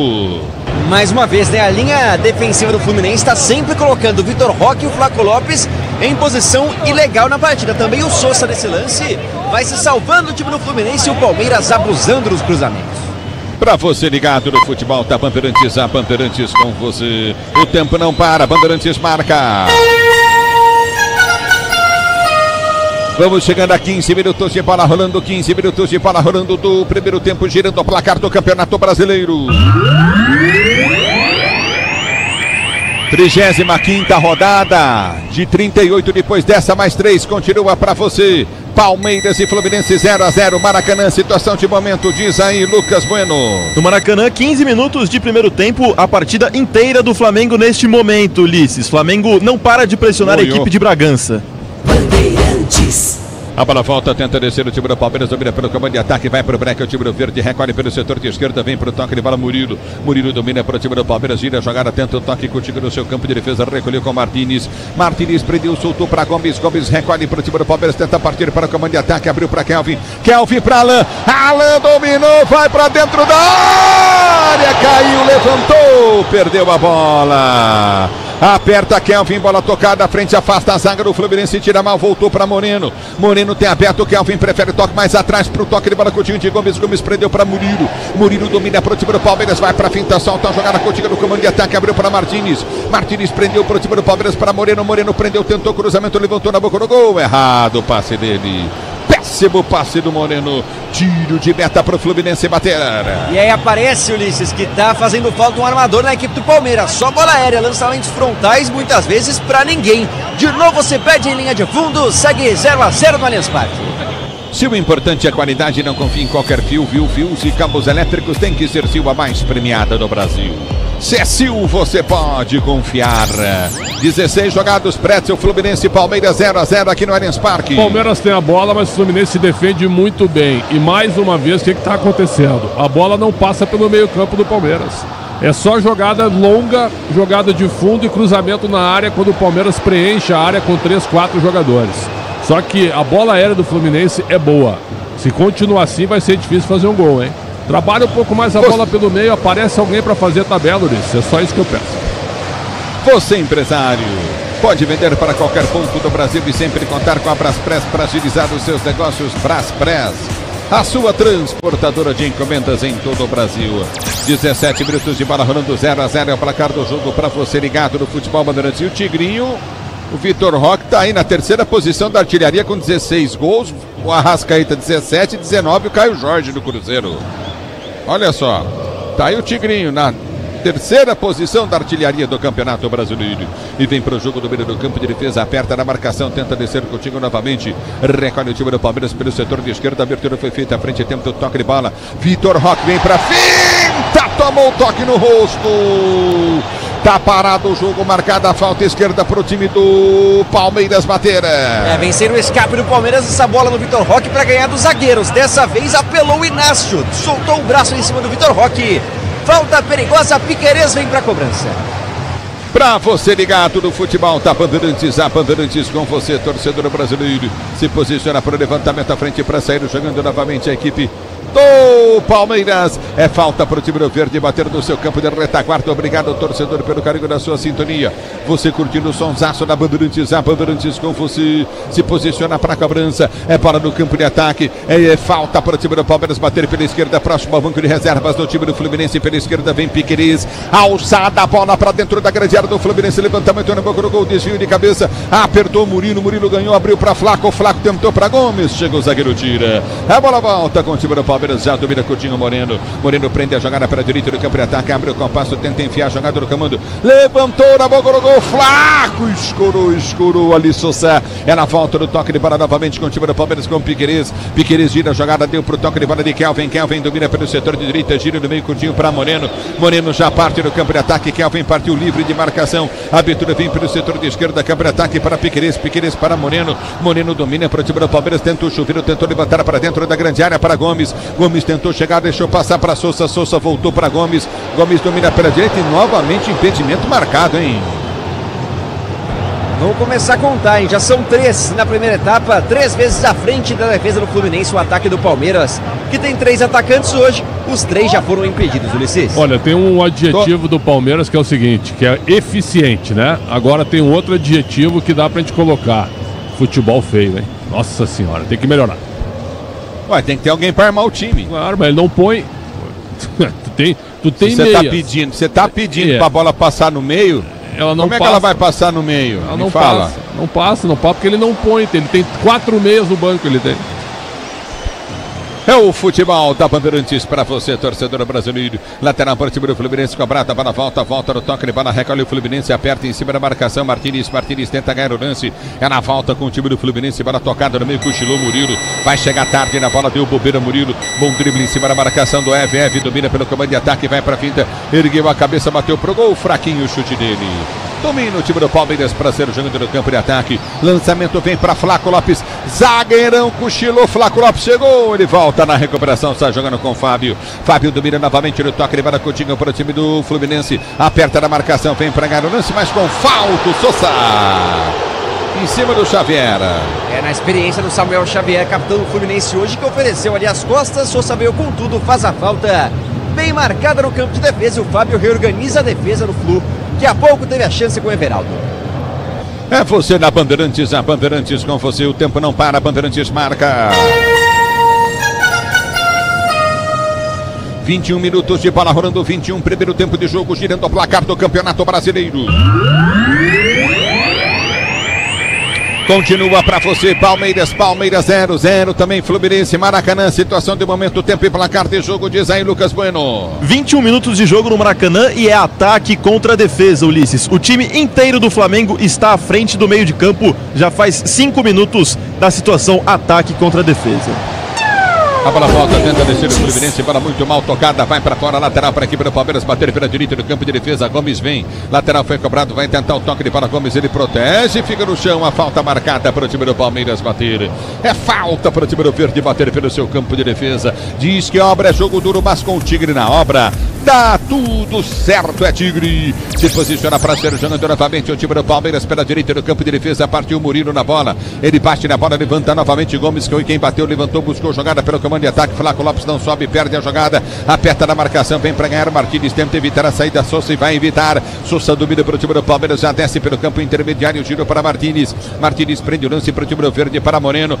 S1: Mais uma vez, né? A linha defensiva do Fluminense está sempre colocando o Vitor Roque e o Flaco Lopes em posição ilegal na partida. Também o Sousa nesse lance vai se salvando o time do Fluminense e o Palmeiras abusando dos cruzamentos.
S5: Para você ligado no futebol da Bandeirantes, a Bandeirantes com você. O tempo não para, Bandeirantes marca. Vamos chegando a 15 minutos de bola rolando, 15 minutos de bola rolando do primeiro tempo, girando o placar do Campeonato Brasileiro. 35ª rodada de 38, depois dessa mais 3, continua pra você. Palmeiras e Fluminense 0-0, Maracanã, situação de momento, diz aí Lucas Bueno.
S3: No Maracanã, 15 minutos de primeiro tempo, a partida inteira do Flamengo neste momento, Ulisses. Flamengo não para de pressionar a equipe de Bragança.
S5: Bandeirantes. A bola volta, tenta descer o time do Palmeiras, domina pelo comando de ataque, vai pro break, o time do Verde recolhe pelo setor de esquerda, vem pro toque de bola Murilo. Murilo domina pro time do Palmeiras, gira a jogada, tenta o toque contigo no seu campo de defesa, recolheu com Martínez. Martínez prendeu, soltou pra Gomes, Gomes recolhe pro time do Palmeiras, tenta partir para o comando de ataque, abriu pra Kelvin, Kelvin pra Alan, Alan dominou, vai pra dentro da área, caiu, levantou, perdeu a bola. Aperta Kelvin, bola tocada, frente afasta a zaga do Fluminense, tira mal, voltou para Moreno. Moreno tem aberto, Kelvin prefere toque mais atrás pro toque de bola Coutinho de Gomes. Gomes prendeu para Murilo. Murilo domina pro time do Palmeiras, vai pra finta, solta a jogada Coutinho no comando de ataque, abriu para Martínez. Martínez prendeu pro time do Palmeiras para Moreno. Moreno prendeu, tentou cruzamento, levantou na boca do gol. Errado o passe dele. Péssimo passe do Moreno. Tiro de meta pro Fluminense bater.
S1: E aí aparece, Ulisses, que tá fazendo falta um armador na equipe do Palmeiras. Só bola aérea, lançamentos frontais, muitas vezes pra ninguém. De novo você pede em linha de fundo, segue 0-0 no Allianz Parque.
S5: Se o importante é a qualidade, não confie em qualquer fio, fios e cabos elétricos, tem que ser Sil, a mais premiada do Brasil. Se é Sil, você pode confiar. 16 jogados, Pretzel, Fluminense, Palmeiras 0-0 aqui no Allianz Parque.
S4: Palmeiras tem a bola, mas o Fluminense se defende muito bem. E mais uma vez, o que está acontecendo? A bola não passa pelo meio campo do Palmeiras. É só jogada longa, jogada de fundo e cruzamento na área quando o Palmeiras preenche a área com 3, 4 jogadores. Só que a bola aérea do Fluminense é boa. Se continuar assim, vai ser difícil fazer um gol, hein? Trabalha um pouco mais a bola pelo meio, aparece alguém para fazer a tabela, Ulisses. É só isso que eu peço.
S5: Você, empresário, pode vender para qualquer ponto do Brasil e sempre contar com a Braspress para agilizar os seus negócios. Braspress, a sua transportadora de encomendas em todo o Brasil. 17 minutos de bola rolando, 0-0 é o placar do jogo para você ligado no futebol Bandeirantes. E o Tigrinho, o Vitor Roque está aí na terceira posição da artilharia com 16 gols. O Arrascaeta 17, 19 o Caio Jorge do Cruzeiro. Olha só, tá aí o Tigrinho na terceira posição da artilharia do Campeonato Brasileiro. E vem pro jogo do meio do campo de defesa, aperta na marcação, tenta descer contigo novamente. Recolhe o time do Palmeiras pelo setor de esquerda, a abertura foi feita à frente, tempo do toque de bola. Vitor Roque vem pra finta, tomou o toque no rosto. Tá parado o jogo, marcada a falta esquerda pro time do Palmeiras bater.
S1: Vencer o escape do Palmeiras, essa bola no Vitor Roque para ganhar dos zagueiros. Dessa vez apelou o Inácio, soltou o braço em cima do Vitor Roque. Falta perigosa, Piquerez vem pra cobrança.
S5: Pra você ligado no futebol, tá Bandeirantes, a Bandeirantes com você, torcedor brasileiro. Se posiciona para o levantamento à frente para sair jogando novamente a equipe do Palmeiras. É falta para o time do Verde bater no seu campo de retaguarda. Obrigado, torcedor, pelo carinho da sua sintonia. Você curtindo o sonsaço da Bandeirantes, a Bandeirantes com você. Se posiciona para a cobrança. É bola no campo de ataque. É falta para o time do Palmeiras bater pela esquerda. Próximo ao banco de reservas do time do Fluminense. Pela esquerda vem Piquerez. Alçada a bola para dentro da grande área do Fluminense. Levantamento na boca do gol. Desvio de cabeça. Apertou Murilo. Murilo ganhou. Abriu para Flaco. Flaco tentou para Gomes. Chega o zagueiro, tira. A bola volta com o time do Palmeiras. Já domina Coutinho Moreno. Moreno prende a jogada para a direita do campo de ataque. Abre o compasso, tenta enfiar a jogada do comando. Levantou na boca do gol. Flaco escorou ali Sousa. É na volta do toque de bola novamente com o time do Palmeiras com o Piquerez. Piquerez gira a jogada, deu pro toque de bola de Kelvin. Kelvin domina pelo setor de direita, gira no meio, Coutinho para Moreno. Moreno já parte do campo de ataque. Kelvin partiu livre de marcação. A abertura vem pelo setor de esquerda, campo de ataque para Piquerez. Piquerez para Moreno. Moreno domina para o time do Palmeiras. Tentou chuveiro, tentou levantar para dentro da grande área para Gomes. Gomes tentou chegar, deixou passar para Sousa. Sousa voltou para Gomes. Gomes domina pela direita e novamente impedimento marcado, hein?
S1: Vamos começar a contar, hein? Já são 3 na primeira etapa, 3 vezes à frente da defesa do Fluminense, o ataque do Palmeiras, que tem 3 atacantes hoje, os 3 já foram impedidos, Ulisses.
S4: Olha, tem um adjetivo do Palmeiras que é o seguinte, que é eficiente, né? Agora tem um outro adjetivo que dá pra gente colocar, futebol feio, hein? Nossa senhora, tem que melhorar.
S5: Ué, tem que ter alguém para armar o time.
S4: Claro, mas ele não põe. tu tem
S5: Você tá pedindo pra bola passar no meio.
S4: Ela não
S5: Como é
S4: passa.
S5: que ela vai passar no meio?
S4: Ela não passa, porque ele não põe. Ele tem 4 meias no banco, ele tem.
S5: É o futebol da Bandeirantes para você, torcedor brasileiro. Lateral para o time do Fluminense, cobrada, bola volta no toque de bola, recolhe o Fluminense, aperta em cima da marcação, Martínez tenta ganhar o lance, é na volta com o time do Fluminense, bola tocada no meio, cochilou Murilo, vai chegar tarde na bola, deu bobeira Murilo, bom drible em cima da marcação do Eve domina pelo comando de ataque, vai para a finta, ergueu a cabeça, bateu pro gol, fraquinho o chute dele. Domina o time do Palmeiras para ser jogando no campo de ataque. Lançamento vem para Flaco Lopes. Zagueirão cochilou. Flaco Lopes chegou. Ele volta na recuperação. Está jogando com o Fábio. Fábio domina novamente no toque. Ele vai Coutinho para o time do Fluminense. Aperta na marcação. Vem para ganhar o lance, mas com falta. Sousa em cima do Xavier.
S1: É na experiência do Samuel Xavier, capitão do Fluminense hoje, que ofereceu ali as costas. Sousa veio com tudo. Faz a falta. Bem marcada no campo de defesa. E o Fábio reorganiza a defesa no Flu, que há pouco teve a chance com o Everaldo.
S5: É você na Bandeirantes, a Bandeirantes com você, o tempo não para, a Bandeirantes marca. 21 minutos de bola rolando, 21, primeiro tempo de jogo, girando o placar do Campeonato Brasileiro. Continua para você, Palmeiras 0-0, também Fluminense, Maracanã, situação de momento, tempo e placar de jogo, diz aí Lucas Bueno.
S3: 21 minutos de jogo no Maracanã e é ataque contra defesa, Ulisses. O time inteiro do Flamengo está à frente do meio de campo, já faz 5 minutos da situação ataque contra defesa.
S5: A bola volta, tenta descer o Fluminense, bola muito mal tocada, vai para fora, lateral para a equipe do Palmeiras, bater pela direita do campo de defesa, Gomes vem, lateral foi cobrado, vai tentar o toque de bola, Gomes, ele protege, fica no chão, a falta marcada para o time do Palmeiras bater, é falta para o time do Verde bater pelo seu campo de defesa, diz que a obra é jogo duro, mas com o Tigre na obra, dá tudo certo, é Tigre, se posiciona para ser jogando novamente o time do Palmeiras pela direita do campo de defesa, partiu Murilo na bola, ele bate na bola, levanta novamente Gomes, que foi quem bateu, levantou, buscou jogada pelo comando de ataque, Flaco Lopes não sobe, perde a jogada, aperta na marcação, vem para ganhar, Martínez tenta evitar a saída, Sousa e vai evitar, Sousa domina para o time do Palmeiras, já desce pelo campo intermediário, giro para Martínez prende o lance para o time do Verde, para Moreno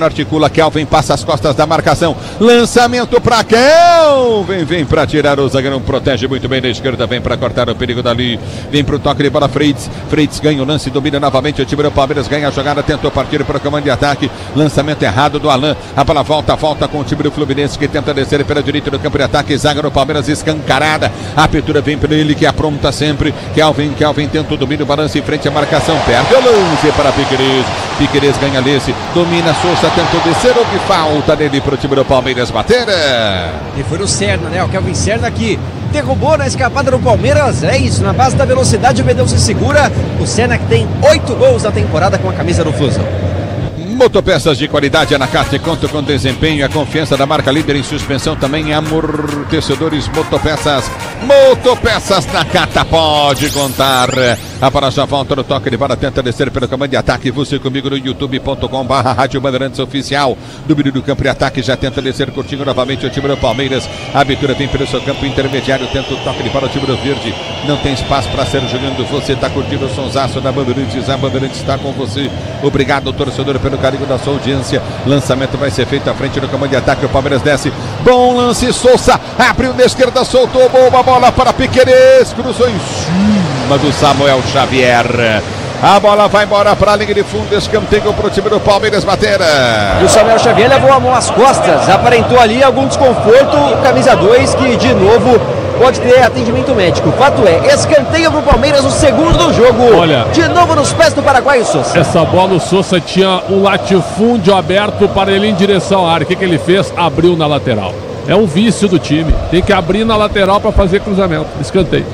S5: articula, Kelvin passa as costas da marcação, lançamento para Kelvin, vem para tirar, o zagueirão protege muito bem da esquerda, vem para cortar o perigo dali, vem para o toque de bola, Freitas ganha o lance, domina novamente o time do Palmeiras, ganha a jogada, tentou partir para o comando de ataque, lançamento errado do Alain, a bola volta com o time do Fluminense que tenta descer pela direita do campo de ataque, zaga do Palmeiras escancarada, a abertura vem para ele que apronta sempre, Kelvin tenta o domínio, balança em frente à marcação, perde o lance para Piquerez ganha lance, domina, Sousa tentou descer, houve falta dele para o time do Palmeiras bater.
S1: E foi no Serna, né? O Kelvin Serna aqui derrubou na escapada do Palmeiras, é isso, na base da velocidade o Bedeu se segura, o Serna que tem 8 gols na temporada com a camisa do Flusão.
S5: Motopeças de qualidade, Anacate conta com desempenho, a confiança da marca líder em suspensão, também amortecedores, Motopeças Nakata, pode contar. A bola já volta no toque de bola, tenta descer pelo comando de ataque, você comigo no youtube.com/Rádio Bandeirantes Oficial, domínio do campo de ataque, já tenta descer curtinho novamente o time do Palmeiras, a abertura vem pelo seu campo intermediário, tenta o toque de bola, o time do Verde, não tem espaço para ser jogando, você está curtindo o sonsaço da Bandeirantes, a Bandeirantes está com você, obrigado torcedor pelo carinho da sua audiência, lançamento vai ser feito à frente do comando de ataque, o Palmeiras desce, bom lance, Sousa, abriu na esquerda, soltou, boa bola para Piquerez, cruzou em cima do Samuel Xavier, a bola vai embora para a linha de fundo, escanteio para o time do Palmeiras bater.
S1: E o Samuel Xavier levou a mão às costas, aparentou ali algum desconforto, camisa 2 que de novo pode ter atendimento médico. O fato é, escanteio para o Palmeiras, o segundo do jogo.
S4: Olha,
S1: de novo nos pés do Paraguai, o Sousa.
S4: Essa bola o Sousa tinha um latifúndio aberto para ele em direção à área. O que ele fez? Abriu na lateral. É um vício do time. Tem que abrir na lateral para fazer cruzamento. Escanteio.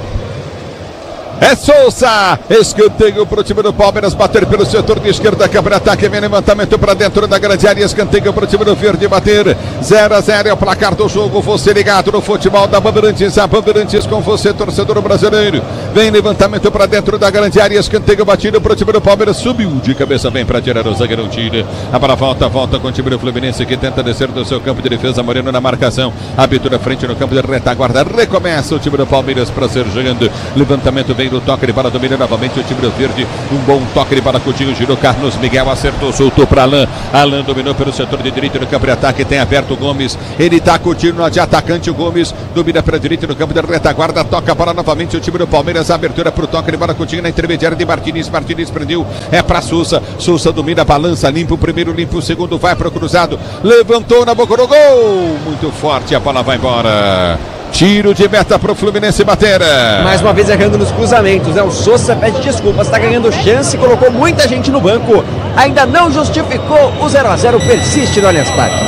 S5: É Sousa, escanteio para o time do Palmeiras, bater pelo setor de esquerda, câmara de ataque, vem levantamento para dentro da grande área, escanteio para o time do Verde bater, 0-0 é o placar do jogo, você ligado no futebol da Bandeirantes, a Bandeirantes com você, torcedor brasileiro, vem levantamento para dentro da grande área, escanteio batido para o time do Palmeiras, subiu de cabeça, vem para tirar o zagueirão, tira, a bola volta com o time do Fluminense que tenta descer do seu campo de defesa, Moreno na marcação, abertura frente no campo de retaguarda, recomeça o time do Palmeiras para ser jogando, levantamento vem Brasileiro. Toque de bola, domina novamente o time do Verde. Um bom toque de bola, Coutinho girou, Carlos Miguel acertou, soltou para Alain. Alain dominou pelo setor de direita no campo de ataque, tem aberto o Gomes. Ele está curtindo de atacante, o Gomes domina para a direita no campo de retaguarda, toca a bola novamente o time do Palmeiras. Abertura para o toque de bola, Coutinho na intermediária de Martins. Martins prendeu, é para Souza. Souza domina, balança, limpa o primeiro, limpa o segundo, vai para o cruzado. Levantou na boca do gol. Muito forte, a bola vai embora. Tiro de meta para o Fluminense bater.
S1: Mais uma vez errando nos cruzamentos, né? O Souza pede desculpas, está ganhando chance, colocou muita gente no banco. Ainda não justificou, o 0-0 persiste no Allianz Parque.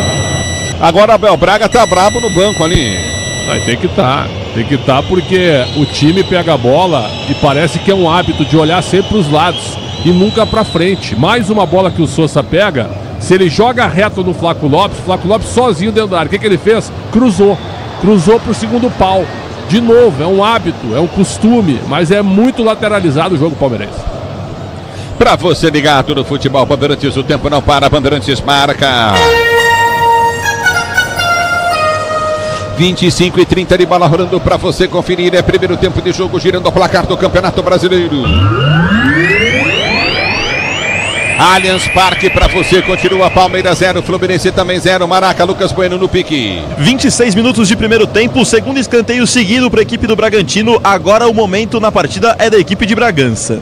S5: Agora Abel Braga tá brabo no banco ali.
S4: Aí tem que estar porque o time pega a bola e parece que é um hábito de olhar sempre para os lados e nunca para frente. Mais uma bola que o Souza pega, se ele joga reto no Flaco Lopes sozinho dentro da área, o que ele fez? Cruzou pro segundo pau. De novo, é um hábito, é um costume, mas é muito lateralizado o jogo palmeirense.
S5: Pra você ligado no futebol Bandeirantes, o tempo não para, Bandeirantes marca. 25:30 de bola rolando pra você conferir. É primeiro tempo de jogo, girando o placar do Campeonato Brasileiro. Allianz Parque para você, continua Palmeiras 0, Fluminense também 0, Maraca, Lucas Bueno no pique.
S3: 26 minutos de primeiro tempo, segundo escanteio seguido para a equipe do Bragantino. Agora o momento na partida é da equipe de Bragança.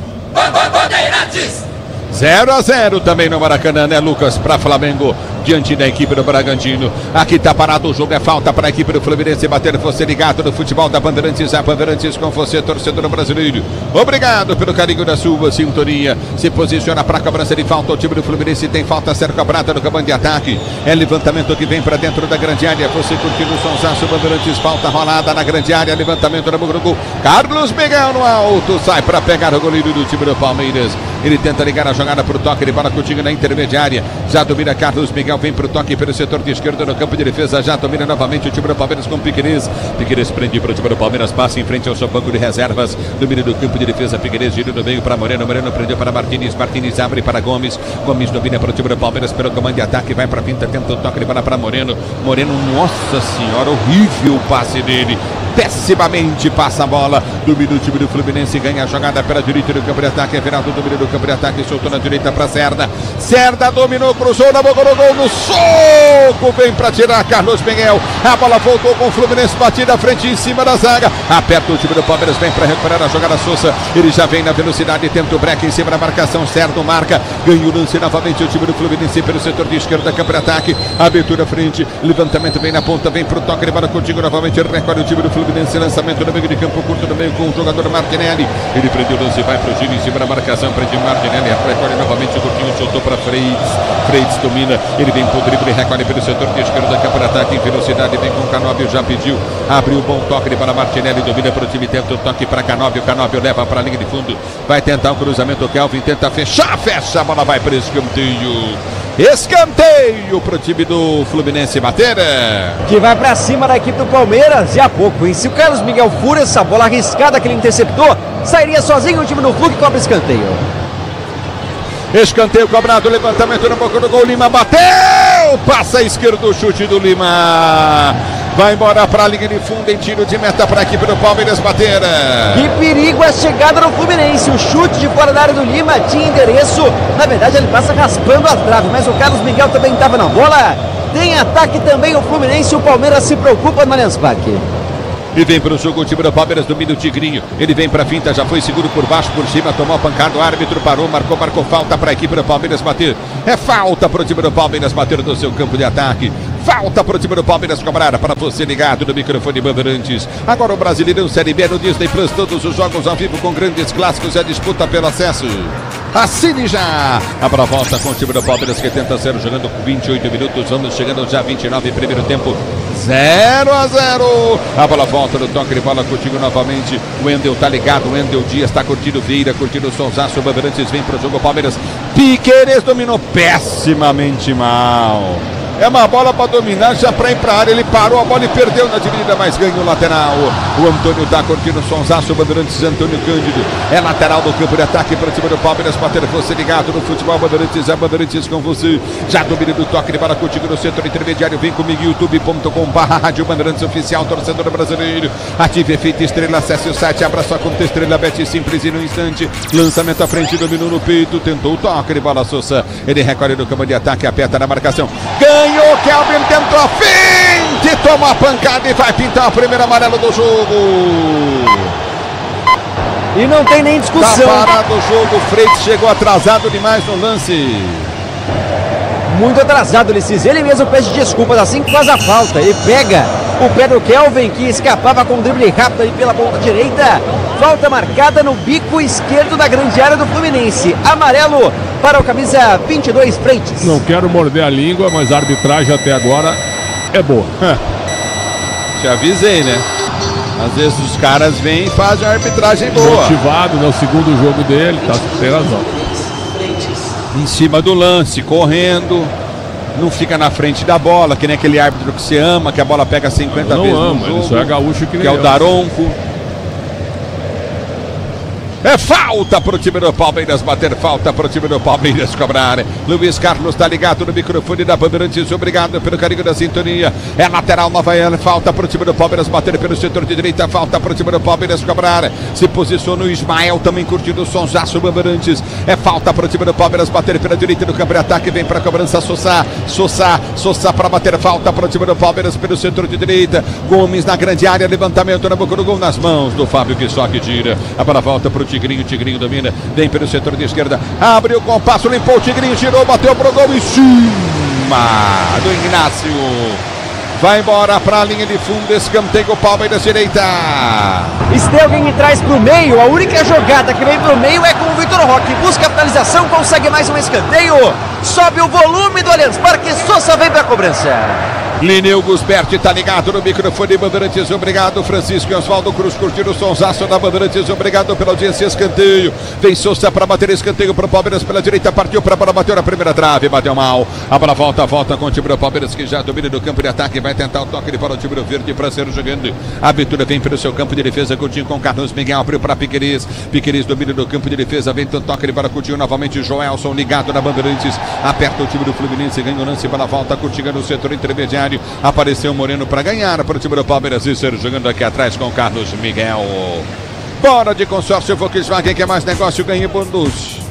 S5: 0-0 também no Maracanã, né, Lucas, para Flamengo, diante da equipe do Bragantino. Aqui tá parado o jogo, é falta para a equipe do Fluminense bater. Você ligado no futebol da Bandeirantes, a Bandeirantes com você, torcedor brasileiro. Obrigado pelo carinho da sua sintonia. Se posiciona para a cobrança de falta, o time do Fluminense tem falta, cerca cobrada no campo de ataque. É levantamento que vem para dentro da grande área. Você curtindo o sonsaço, Bandeirantes, falta rolada na grande área, levantamento no gol. Carlos Miguel no alto, sai para pegar o goleiro do time do Palmeiras. Ele tenta ligar a jogada para o toque de bola, Coutinho na intermediária. Já domina Carlos Miguel, vem para o toque pelo setor de esquerda no campo de defesa. Já domina novamente o time do Palmeiras com Piquerez. Piquerez prende para o time do Palmeiras, passa em frente ao seu banco de reservas. Domina do campo de defesa, Piquerez gira no meio para Moreno. Moreno prendeu para Martins. Martins abre para Gomes. Gomes domina para o time do Palmeiras pelo comando de ataque. Vai para a pinta, tenta o toque de bola para Moreno. Moreno, nossa senhora, horrível o passe dele. Pessimamente passa a bola. Domina o time do Fluminense, ganha a jogada pela direita do campo de ataque. Everaldo domina do campo de ataque, soltou na direita para Cerda. Cerda dominou, cruzou na boca do gol, no soco, vem para tirar Carlos Miguel. A bola voltou com o Fluminense, batida à frente em cima da zaga. Aperta o time do Palmeiras, vem para recuperar a jogada Souza. Ele já vem na velocidade, tenta o break em cima da marcação. Cerda marca, ganha o lance novamente o time do Fluminense pelo setor de esquerda, campo de ataque. Abertura frente, levantamento vem na ponta, vem para o toque de bola contigo novamente. Recolhe o time do Fluminense, lançamento no meio de campo curto no meio com o jogador Martinelli. Ele prendeu o lance, vai para o giro em cima da marcação, prende o Martinelli, recolhe novamente o Coutinho, soltou para Freitas. Freitas domina, ele vem para o drible, recolhe pelo setor de esquerda, campo de ataque em velocidade, vem com o Canóbio, já pediu, abriu bom toque para Martinelli, domina para o time, tenta o toque para Canóbio, Canóbio leva para a linha de fundo, vai tentar o cruzamento, o Kelvin tenta fechar, fecha, a bola vai para escanteio. Escanteio pro time do Fluminense bater.
S1: Que vai pra cima da equipe do Palmeiras. E há pouco, hein? Se o Carlos Miguel fura essa bola arriscada que ele interceptou, sairia sozinho o time do Flu que cobra escanteio.
S5: Escanteio cobrado, levantamento na boca do gol, Lima bateu, passa a esquerda o chute do Lima. Vai embora para a linha de fundo em tiro de meta para a equipe do Palmeiras bater.
S1: Que perigo a chegada do Fluminense. O chute de fora da área do Lima tinha endereço. Na verdade ele passa raspando a trave, mas o Carlos Miguel também estava na bola. Tem ataque também o Fluminense. O Palmeiras se preocupa no Allianz Parque.
S5: E vem para o jogo o time do Palmeiras, domina o Tigrinho. Ele vem para a finta, já foi seguro por baixo, por cima, tomou a pancada, o árbitro parou, marcou falta para a equipe do Palmeiras bater. É falta para o time do Palmeiras bater no seu campo de ataque. Falta para o time do Palmeiras cobrar, para você ligado no microfone Bandeirantes. Agora o Brasileirão Série B no Disney Plus, todos os jogos ao vivo com grandes clássicos e a disputa pelo acesso. Assine já! A bola volta com o time do Palmeiras que tenta ser jogando com 28 minutos, vamos chegando já 29 primeiro tempo. 0-0. A bola volta no toque de bola contigo novamente. O Wendel tá ligado, o Wendel Dias tá curtindo Vieira, curtindo o Sonsaço. O Bandeirantes vem pro jogo. Palmeiras, Piquerez dominou pessimamente mal. É uma bola para dominar, já para ir para a área. Ele parou a bola e perdeu na dividida, mas ganhou o lateral. O Antônio tá curtindo o sonsaço. Bandeirantes, Antônio Cândido. É lateral do campo de ataque para cima do Palmeiras. Bater você ligado no futebol. Bandeirantes, é Bandeirantes com você. Já domina do toque de bola contigo no setor intermediário. Vem comigo, youtube.com/Rádio Bandeirantes Oficial, torcedor brasileiro. Ative efeito estrela, acesse o site, abra sua conta estrela, bet simples e no instante. Lançamento à frente, dominou no peito, tentou o toque de bola, Sousa. Ele recolhe no campo de ataque, aperta na marcação. Ganhou, Kelvin tentou a finte, toma a pancada e vai pintar o primeiro amarelo do jogo.
S1: E não tem nem discussão.
S5: Tá parado o jogo, Freitas chegou atrasado demais no lance.
S1: Muito atrasado, Ulisses. Ele mesmo pede desculpas assim que faz a falta. Ele pega o pé do Kelvin, que escapava com um drible rápido aí pela ponta direita. Falta marcada no bico esquerdo da grande área do Fluminense. Amarelo para o camisa 22, Freitas.
S4: Não quero morder a língua, mas a arbitragem até agora é boa.
S5: Te avisei, né? Às vezes os caras vêm e fazem a arbitragem boa.
S4: Motivado, né? O segundo jogo dele, tá, tem razão.
S5: Em cima do lance, correndo. Não fica na frente da bola, que nem aquele árbitro que você ama, que a bola pega 50 vezes no jogo.
S4: Ele só é gaúcho que
S5: é o Daronco. É falta pro time do Palmeiras bater, falta pro time do Palmeiras cobrar. Luiz Carlos tá ligado no microfone da Bandeirantes, obrigado pelo carinho da sintonia. É lateral, Nova Iana, falta pro time do Palmeiras bater pelo setor de direita, falta pro time do Palmeiras cobrar. Se posiciona o Ismael, também curtindo o sonsaço Bandeirantes. É falta pro time do Palmeiras bater pela direita do campo de ataque, vem pra cobrança Sousa pra bater, falta pro time do Palmeiras pelo setor de direita. Gomes na grande área, levantamento na boca do gol, nas mãos do Fábio, que só que tira. A bola volta pro Tigrinho domina, vem pelo setor de esquerda, abriu o compasso, limpou o Tigrinho, tirou, bateu pro gol em cima do Ignácio. Vai embora pra linha de fundo, escanteio, Palmeiras direita.
S1: Stegen traz pro meio, a única jogada que vem pro meio é com o Vitor Roque. Busca a finalização, consegue mais um escanteio. Sobe o volume do Allianz Parque, Sousa vem pra cobrança.
S5: Lineu Gusberti tá ligado no microfone Bandeirantes, obrigado. Francisco e Oswaldo Cruz curtindo o sonsaço da Bandeirantes, obrigado pela audiência. Escanteio, vem Sousa para bater, escanteio pro Palmeiras pela direita, partiu pra bola, bateu na primeira trave, bateu mal. A bola volta com o time do Palmeiras, que já domina no campo de ataque, vai tentar o toque de bola, o time do Verde para ser jogando. A abertura vem pelo seu campo de defesa, Coutinho com Carlos Miguel, abriu para Piquerez domina no campo de defesa, vem o toque de bola, Coutinho novamente, Joelson ligado na Bandeirantes, aperta o time do Fluminense, ganha o lance, bola volta, Coutinho no setor intermediário. Apareceu Moreno para ganhar para o time do Palmeiras e ser jogando aqui atrás com Carlos Miguel. Bora de consórcio Volkswagen, que é mais negócio, ganha bônus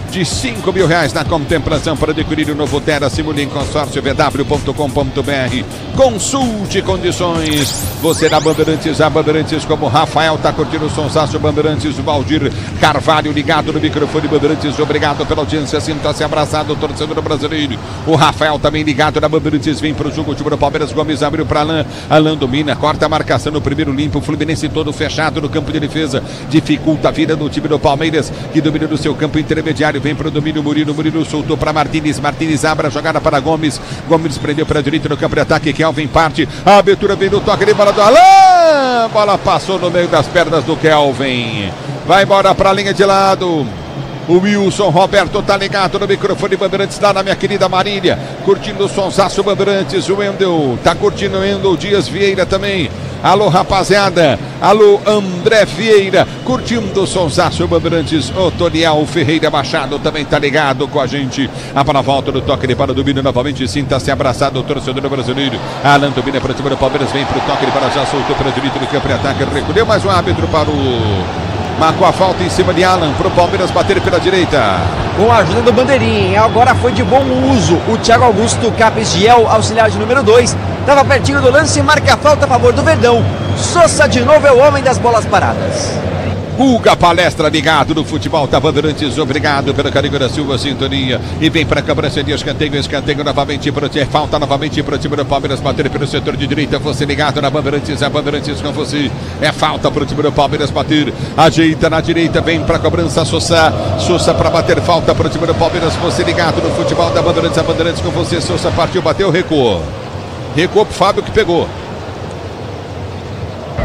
S5: de R$5 mil na contemplação para adquirir o novo Terra. Simule em consórcio vw.com.br. Consulte condições. Você da Bandeirantes, a Bandeirantes, como Rafael tá curtindo o sonsaço Bandeirantes, Valdir Carvalho ligado no microfone Bandeirantes, obrigado pela audiência, sinta-se abraçado, torcedor brasileiro. O Rafael também ligado na Bandeirantes, vem pro jogo, o time do Palmeiras, Gomes abriu para Alain domina, corta a marcação no primeiro limpo, o Fluminense todo fechado no campo de defesa, dificulta a vida do time do Palmeiras, que domina no seu campo intermediário. Vem para o domínio, Murilo soltou para Martínez abre a jogada para Gomes prendeu para a direita no campo de ataque, Kelvin parte, a abertura vem no toque de bola do Alain, bola passou no meio das pernas do Kelvin, vai embora para a linha de lado. O Wilson Roberto tá ligado no microfone Bandeirantes lá na minha querida Marília, curtindo o sonsaço Bandeirantes. O Wendel tá curtindo, o Wendel Dias Vieira também. Alô rapaziada, alô André Vieira, curtindo o sonsaço Bandeirantes. O Toniel Ferreira Machado também tá ligado com a gente. A bola volta do toque de bola, domina novamente, sinta-se abraçado o torcedor brasileiro. Alan domina para o time do Palmeiras, vem pro toque de bola, já soltou para a direita do campo de ataque, recolheu mais um árbitro para o... Marcou a falta em cima de Alan para o Palmeiras bater pela direita.
S1: Com a ajuda do Bandeirinha, agora foi de bom uso. O Thiago Augusto Capigiel, auxiliar de número 2, estava pertinho do lance e marca a falta a favor do Verdão. Sousa de novo é o homem das bolas paradas.
S5: Guga Palestra ligado no futebol da Bandeirantes, obrigado pelo carinho da Silva sintonia, e vem para a cobrança de escanteio novamente para o falta novamente para o time do Palmeiras bater pelo setor de direita. Você ligado na Bandeirantes, a Bandeirantes com você, é falta para o time do Palmeiras bater, ajeita na direita, vem para a cobrança Sousa para bater, falta para o time do Palmeiras. Você ligado no futebol da Bandeirantes, a Bandeirantes com você, Sousa partiu, bateu, recuou pro Fábio que pegou.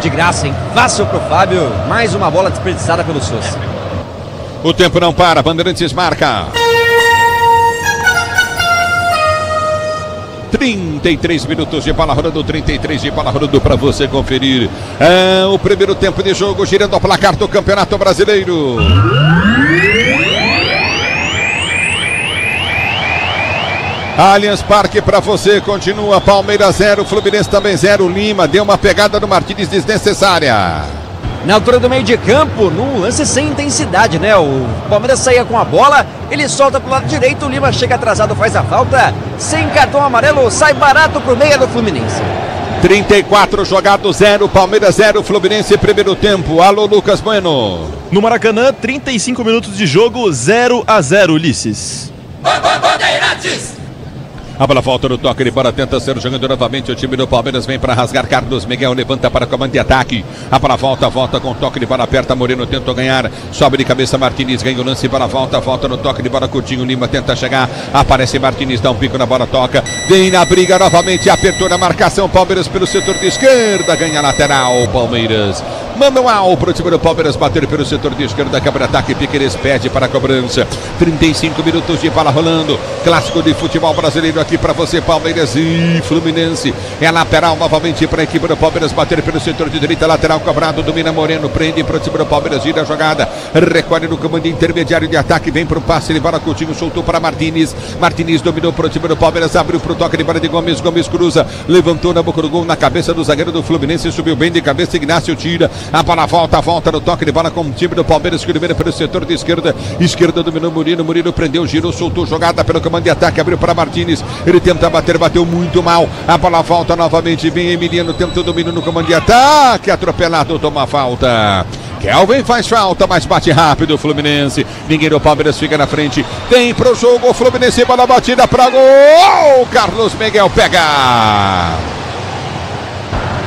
S1: De graça, hein? Fácil pro Fábio. Mais uma bola desperdiçada pelo Sousa.
S5: O tempo não para, Bandeirantes marca. 33 minutos de bola rolando, 33 de bola rolando para você conferir. O primeiro tempo de jogo, girando o placar do Campeonato Brasileiro. Allianz Parque para você, continua Palmeiras 0, Fluminense também 0, Lima deu uma pegada no Martínez desnecessária.
S1: Na altura do meio de campo, num lance sem intensidade, né? O Palmeiras saía com a bola, ele solta pro lado direito, o Lima chega atrasado, faz a falta, sem cartão amarelo, sai barato pro meio do Fluminense.
S5: 34 jogados, 0, Palmeiras 0, Fluminense primeiro tempo. Alô, Lucas Bueno.
S3: No Maracanã, 35 minutos de jogo, 0-0, Ulisses.
S7: Bandeirantes!
S5: A bola volta no toque de bola, tenta ser jogando novamente. O time do Palmeiras vem para rasgar. Carlos Miguel levanta para comando de ataque. A bola volta com toque de bola, aperta. Moreno tentou ganhar, sobe de cabeça. Martínez ganha o lance, bola volta no toque de bola. Coutinho Lima tenta chegar, aparece Martínez, dá um pico na bola, toca. Vem na briga novamente, apertou na marcação. Palmeiras pelo setor de esquerda, ganha lateral. Palmeiras manual para o time do Palmeiras bater pelo setor de esquerda. Câmara ataque, Piqueires pede para a cobrança. 35 minutos de bola rolando. Clássico de futebol brasileiro aqui para você, Palmeiras e Fluminense. É lateral novamente para a equipe do Palmeiras bater pelo setor de direita, lateral cobrado, domina Moreno, prende para o time do Palmeiras, gira a jogada, recolhe no comando intermediário de ataque, vem para o passe, ele para Coutinho, soltou para Martínez. Martínez dominou para o time do Palmeiras, abriu para o toque de bola de Gomes, Gomes cruza, levantou na boca do gol, na cabeça do zagueiro do Fluminense, subiu bem de cabeça, Ignácio tira, a bola volta no toque de bola com o time do Palmeiras, que libera pelo setor de esquerda dominou Murilo, prendeu, girou, soltou jogada pelo comando de ataque, abriu para Martínez, ele tenta bater, bateu muito mal, a bola volta novamente, vem Emiliano, tenta o domínio no comando de ataque, atropelado, toma falta. Kelvin faz falta, mas bate rápido o Fluminense. Ninguém do Palmeiras fica na frente. Vem pro jogo o Fluminense, bola batida para gol. Carlos Miguel pega.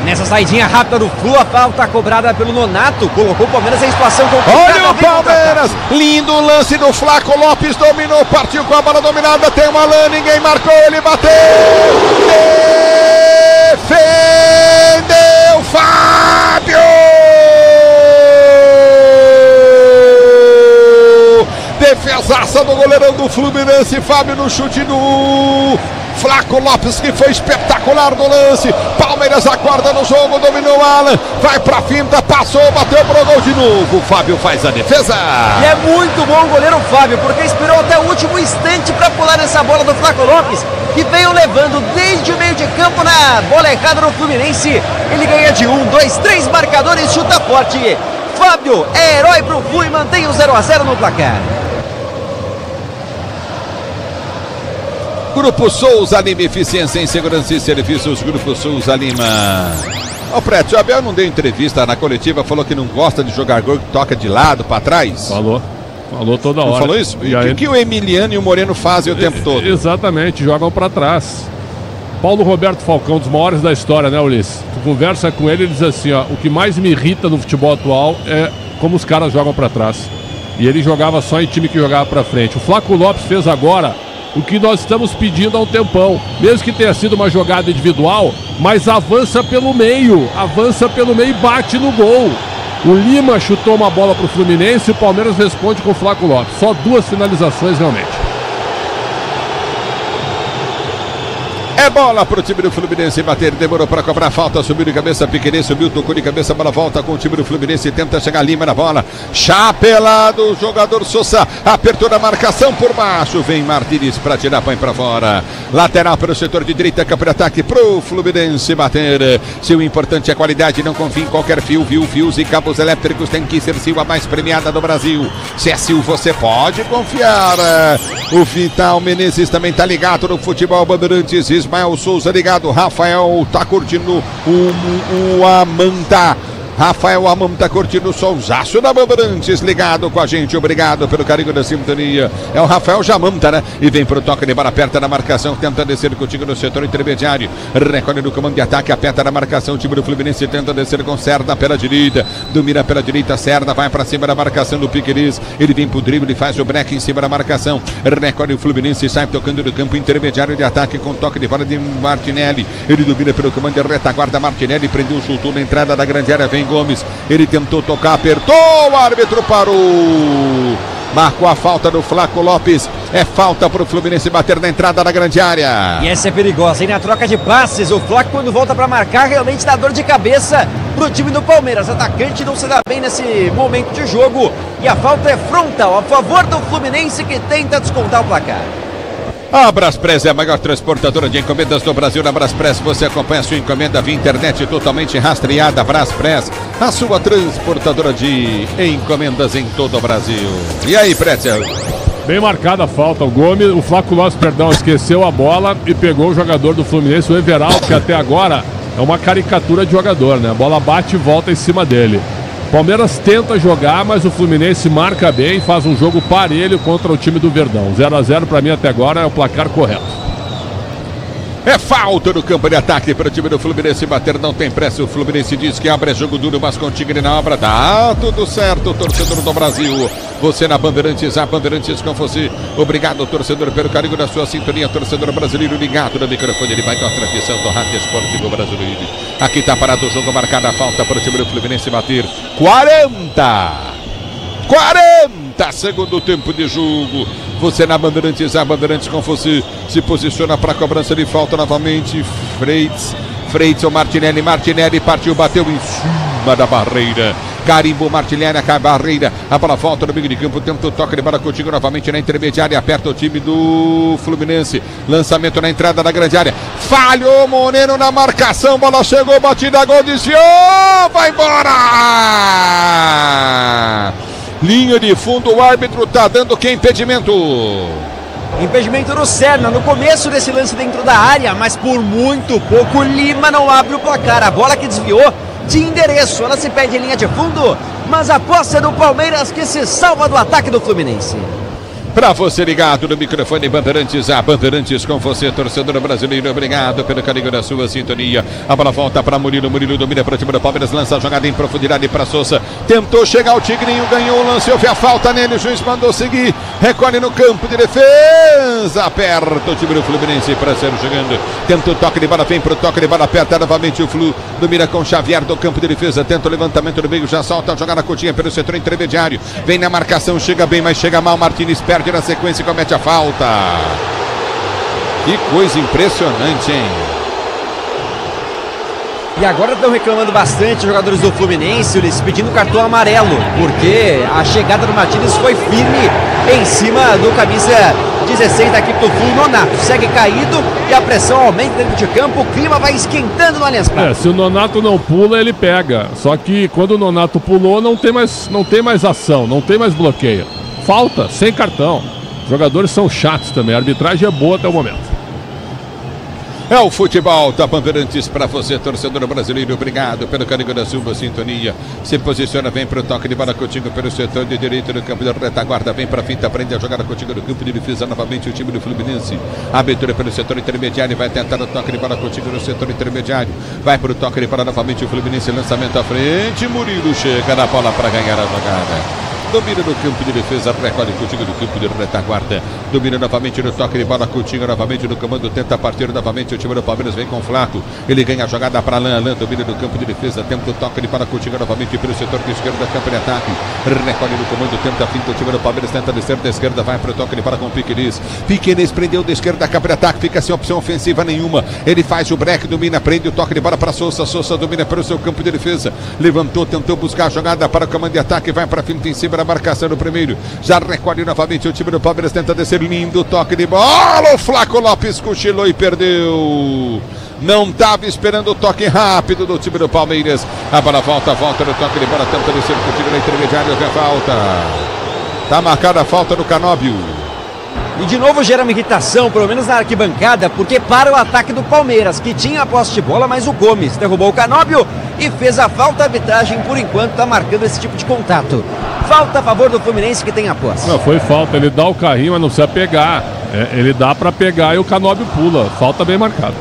S1: Nessa saidinha rápida do Flu, a falta cobrada pelo Nonato colocou o Palmeiras em situação complicada.
S5: Olha o Palmeiras, lindo lance do Flaco Lopes, dominou, partiu com a bola dominada, tem o Alan, ninguém marcou, ele bateu, defendeu Fábio, defesaça do goleirão do Fluminense, Fábio no chute do Flaco Lopes, que foi espetacular no lance. Palmeiras acorda no jogo, dominou o Alan, vai pra finta, passou, bateu pro gol de novo. O Fábio faz a defesa.
S1: E é muito bom o goleiro Fábio, porque esperou até o último instante pra pular nessa bola do Flaco Lopes, que veio levando desde o meio de campo na bola errada no Fluminense. Ele ganha de 1, 2, 3 marcadores, chuta forte. Fábio é herói pro Flu e mantém o 0-0 no placar.
S5: Grupo Souza Lima, eficiência em segurança e serviços. Grupo Souza Lima. O Prédio Abel não deu entrevista na coletiva, falou que não gosta de jogar gol que toca de lado, para trás.
S4: Falou toda hora.
S5: Não falou isso? E o que o Emiliano e o Moreno fazem o tempo todo?
S4: Exatamente, jogam para trás. Paulo Roberto Falcão, dos maiores da história, né, Ulisses? Tu conversa com ele, ele diz assim, ó, o que mais me irrita no futebol atual é como os caras jogam para trás. E ele jogava só em time que jogava para frente. O Flaco Lopes fez agora o que nós estamos pedindo há um tempão, mesmo que tenha sido uma jogada individual, mas avança pelo meio e bate no gol. O Lima chutou uma bola para o Fluminense e o Palmeiras responde com o Flaco Lopes. Só 2 finalizações realmente.
S5: É bola pro time do Fluminense bater, demorou para cobrar falta, subiu de cabeça, Piqueires subiu, tocou de cabeça, bola volta com o time do Fluminense, tenta chegar Lima na bola, chapelado, o jogador Sousa, apertou na marcação por baixo, vem Martínez para tirar, põe para fora, lateral pelo setor de direita, campo de ataque pro Fluminense bater. Se o importante é qualidade, não confie em qualquer fio, fios e cabos elétricos, tem que ser Sil, a mais premiada do Brasil. Se é Sil, você pode confiar. O Vital Menezes também tá ligado no futebol Bandeirantes. Ismael Souza ligado, Rafael tá curtindo o Amanta. Rafael Amanta curtindo o solzaço da Bandeirantes, ligado com a gente, obrigado pelo carinho da sintonia. É o Rafael Jamanta, né? E vem pro toque de bola, aperta na marcação, tenta descer contigo no setor intermediário, recolhe no comando de ataque, aperta na marcação, o time do Fluminense tenta descer com Serda pela direita, domina pela direita, Serda vai pra cima da marcação do Piqueires, ele vem pro drible, faz o break em cima da marcação, recolhe o Fluminense, sai tocando no campo intermediário de ataque com toque de bola de Martinelli, ele domina pelo comando de retaguarda, Martinelli prendeu o chutou na entrada da grande área, vem Gomes, ele tentou tocar, apertou, o árbitro parou. Marcou a falta do Flaco Lopes. É falta para o Fluminense bater na entrada da grande área.
S1: E essa é perigosa, hein? Na troca de passes, o Flaco, quando volta para marcar, realmente dá dor de cabeça pro time do Palmeiras. O atacante não se dá bem nesse momento de jogo. E a falta é frontal a favor do Fluminense, que tenta descontar o placar.
S5: A Braspress é a maior transportadora de encomendas do Brasil. Na Braspress você acompanha a sua encomenda via internet totalmente rastreada. Braspress, a sua transportadora de encomendas em todo o Brasil. E aí, Pretzel?
S4: Bem marcada a falta. O Flaco Lopes, esqueceu a bola e pegou o jogador do Fluminense, o Everaldo, que até agora é uma caricatura de jogador, né? A bola bate e volta em cima dele. Palmeiras tenta jogar, mas o Fluminense marca bem, faz um jogo parelho contra o time do Verdão. 0-0 para mim até agora é o placar correto.
S5: É falta no campo de ataque para o time do Fluminense bater, não tem pressa. O Fluminense diz que abre jogo duro, mas com o Tigre na obra. Tá tudo certo, torcedor do Brasil. Você na Bandeirantes, a Bandeirantes com você. Obrigado, torcedor, pelo carinho da sua sintonia. Torcedor brasileiro ligado no microfone. Ele vai com a transmissão do Rádio Esportivo Brasileiro. Aqui está parado o jogo, marcada a falta para o time do Fluminense bater. 40 segundo tempo de jogo. Você na Bandeirantes, a Bandeirantes com você. Se posiciona para a cobrança de falta novamente. Freitas, o Martinelli partiu, bateu em cima da barreira. Carimbo, Martinelli, a barreira. A bola volta no meio de campo. Tenta o toque de bola contigo novamente na intermediária. Aperta o time do Fluminense. Lançamento na entrada da grande área. Falhou Moreno na marcação. Bola chegou, batida, gol, desviou. Vai embora! Linha de fundo, o árbitro tá dando que impedimento?
S1: Impedimento no Serna, no começo desse lance dentro da área, mas por muito pouco Lima não abre o placar. A bola que desviou de endereço, ela se perde em linha de fundo, mas a posse é do Palmeiras que se salva do ataque do Fluminense.
S5: Para você ligado no microfone Bandeirantes, a Bandeirantes com você, torcedor brasileiro, obrigado pelo carinho da sua sintonia. A bola volta para Murilo domina para o time do Palmeiras, lança a jogada em profundidade para Sousa, tentou chegar o Tigrinho, ganhou o lance, houve a falta nele, o juiz mandou seguir, recolhe no campo de defesa, aperta o time do Fluminense para ser chegando, tenta o toque de bola, vem para o toque de bola, aperta novamente o Flu, domina com Xavier do campo de defesa, tenta o levantamento do meio, já solta a jogada curtinha pelo setor intermediário, vem na marcação, chega bem, mas chega mal, Martínez perde na sequência e comete a falta. Que coisa impressionante, hein?
S1: E agora estão reclamando bastante os jogadores do Fluminense, eles pedindo cartão amarelo, porque a chegada do Martínez foi firme em cima do camisa 16 da equipe do Flu. Nonato segue caído e a pressão aumenta dentro de campo, o clima vai esquentando no Allianz Parque.
S4: Se o Nonato não pula, ele pega. Só que quando o Nonato pulou, não tem mais ação, não tem mais bloqueio. Falta, sem cartão. Os jogadores são chatos também. A arbitragem é boa até o momento.
S5: É o futebol da Bandeirantes para você, torcedor brasileiro. Obrigado pelo carinho da sua sintonia. Se posiciona, vem para o toque de bola contigo pelo setor de direito do campo de retaguarda. Vem para a finta, aprende a jogar contigo no campo de defesa. Novamente o time do Fluminense. Abertura pelo setor intermediário. Vai tentar o toque de bola contigo no setor intermediário. Vai para o toque de bola novamente o Fluminense. Lançamento à frente. Murilo chega na bola para ganhar a jogada. Domina no campo de defesa, recolhe contigo no campo de retaguarda. Domina novamente no toque de bola, Coutinho novamente no comando, tenta partir novamente. O time do Palmeiras vem com o Flaco. Ele ganha a jogada para Alain. Alain domina no campo de defesa, tenta o toque de bola, Coutinho novamente pelo setor de esquerda, campo de ataque. Recolhe no comando, tenta a finta. O time do Palmeiras tenta descer da esquerda, vai para o toque de bola com o Piqueires. Piqueires prendeu da esquerda, campo de ataque, fica sem opção ofensiva nenhuma. Ele faz o break, domina, prende o toque de bola para Sousa. Sousa domina pelo seu campo de defesa. Levantou, tentou buscar a jogada para o comando de ataque, vai para a finta em cima da marcação no primeiro, já recolhe novamente o time do Palmeiras, tenta descer, lindo toque de bola, o Flaco Lopes cochilou e perdeu, não estava esperando o toque rápido do time do Palmeiras, a bola volta no toque de bola, tenta descer com o time na intermediária, a falta, tá marcada a falta do Canóbio.
S1: E de novo gera uma irritação, pelo menos na arquibancada, porque para o ataque do Palmeiras, que tinha a posse de bola, mas o Gomes derrubou o Canóbio e fez a falta. A arbitragem, por enquanto, está marcando esse tipo de contato. Falta a favor do Fluminense, que tem a posse.
S4: Não, foi falta, ele dá o carrinho, mas não precisa pegar. Ele dá para pegar e o Canóbio pula. Falta bem marcada.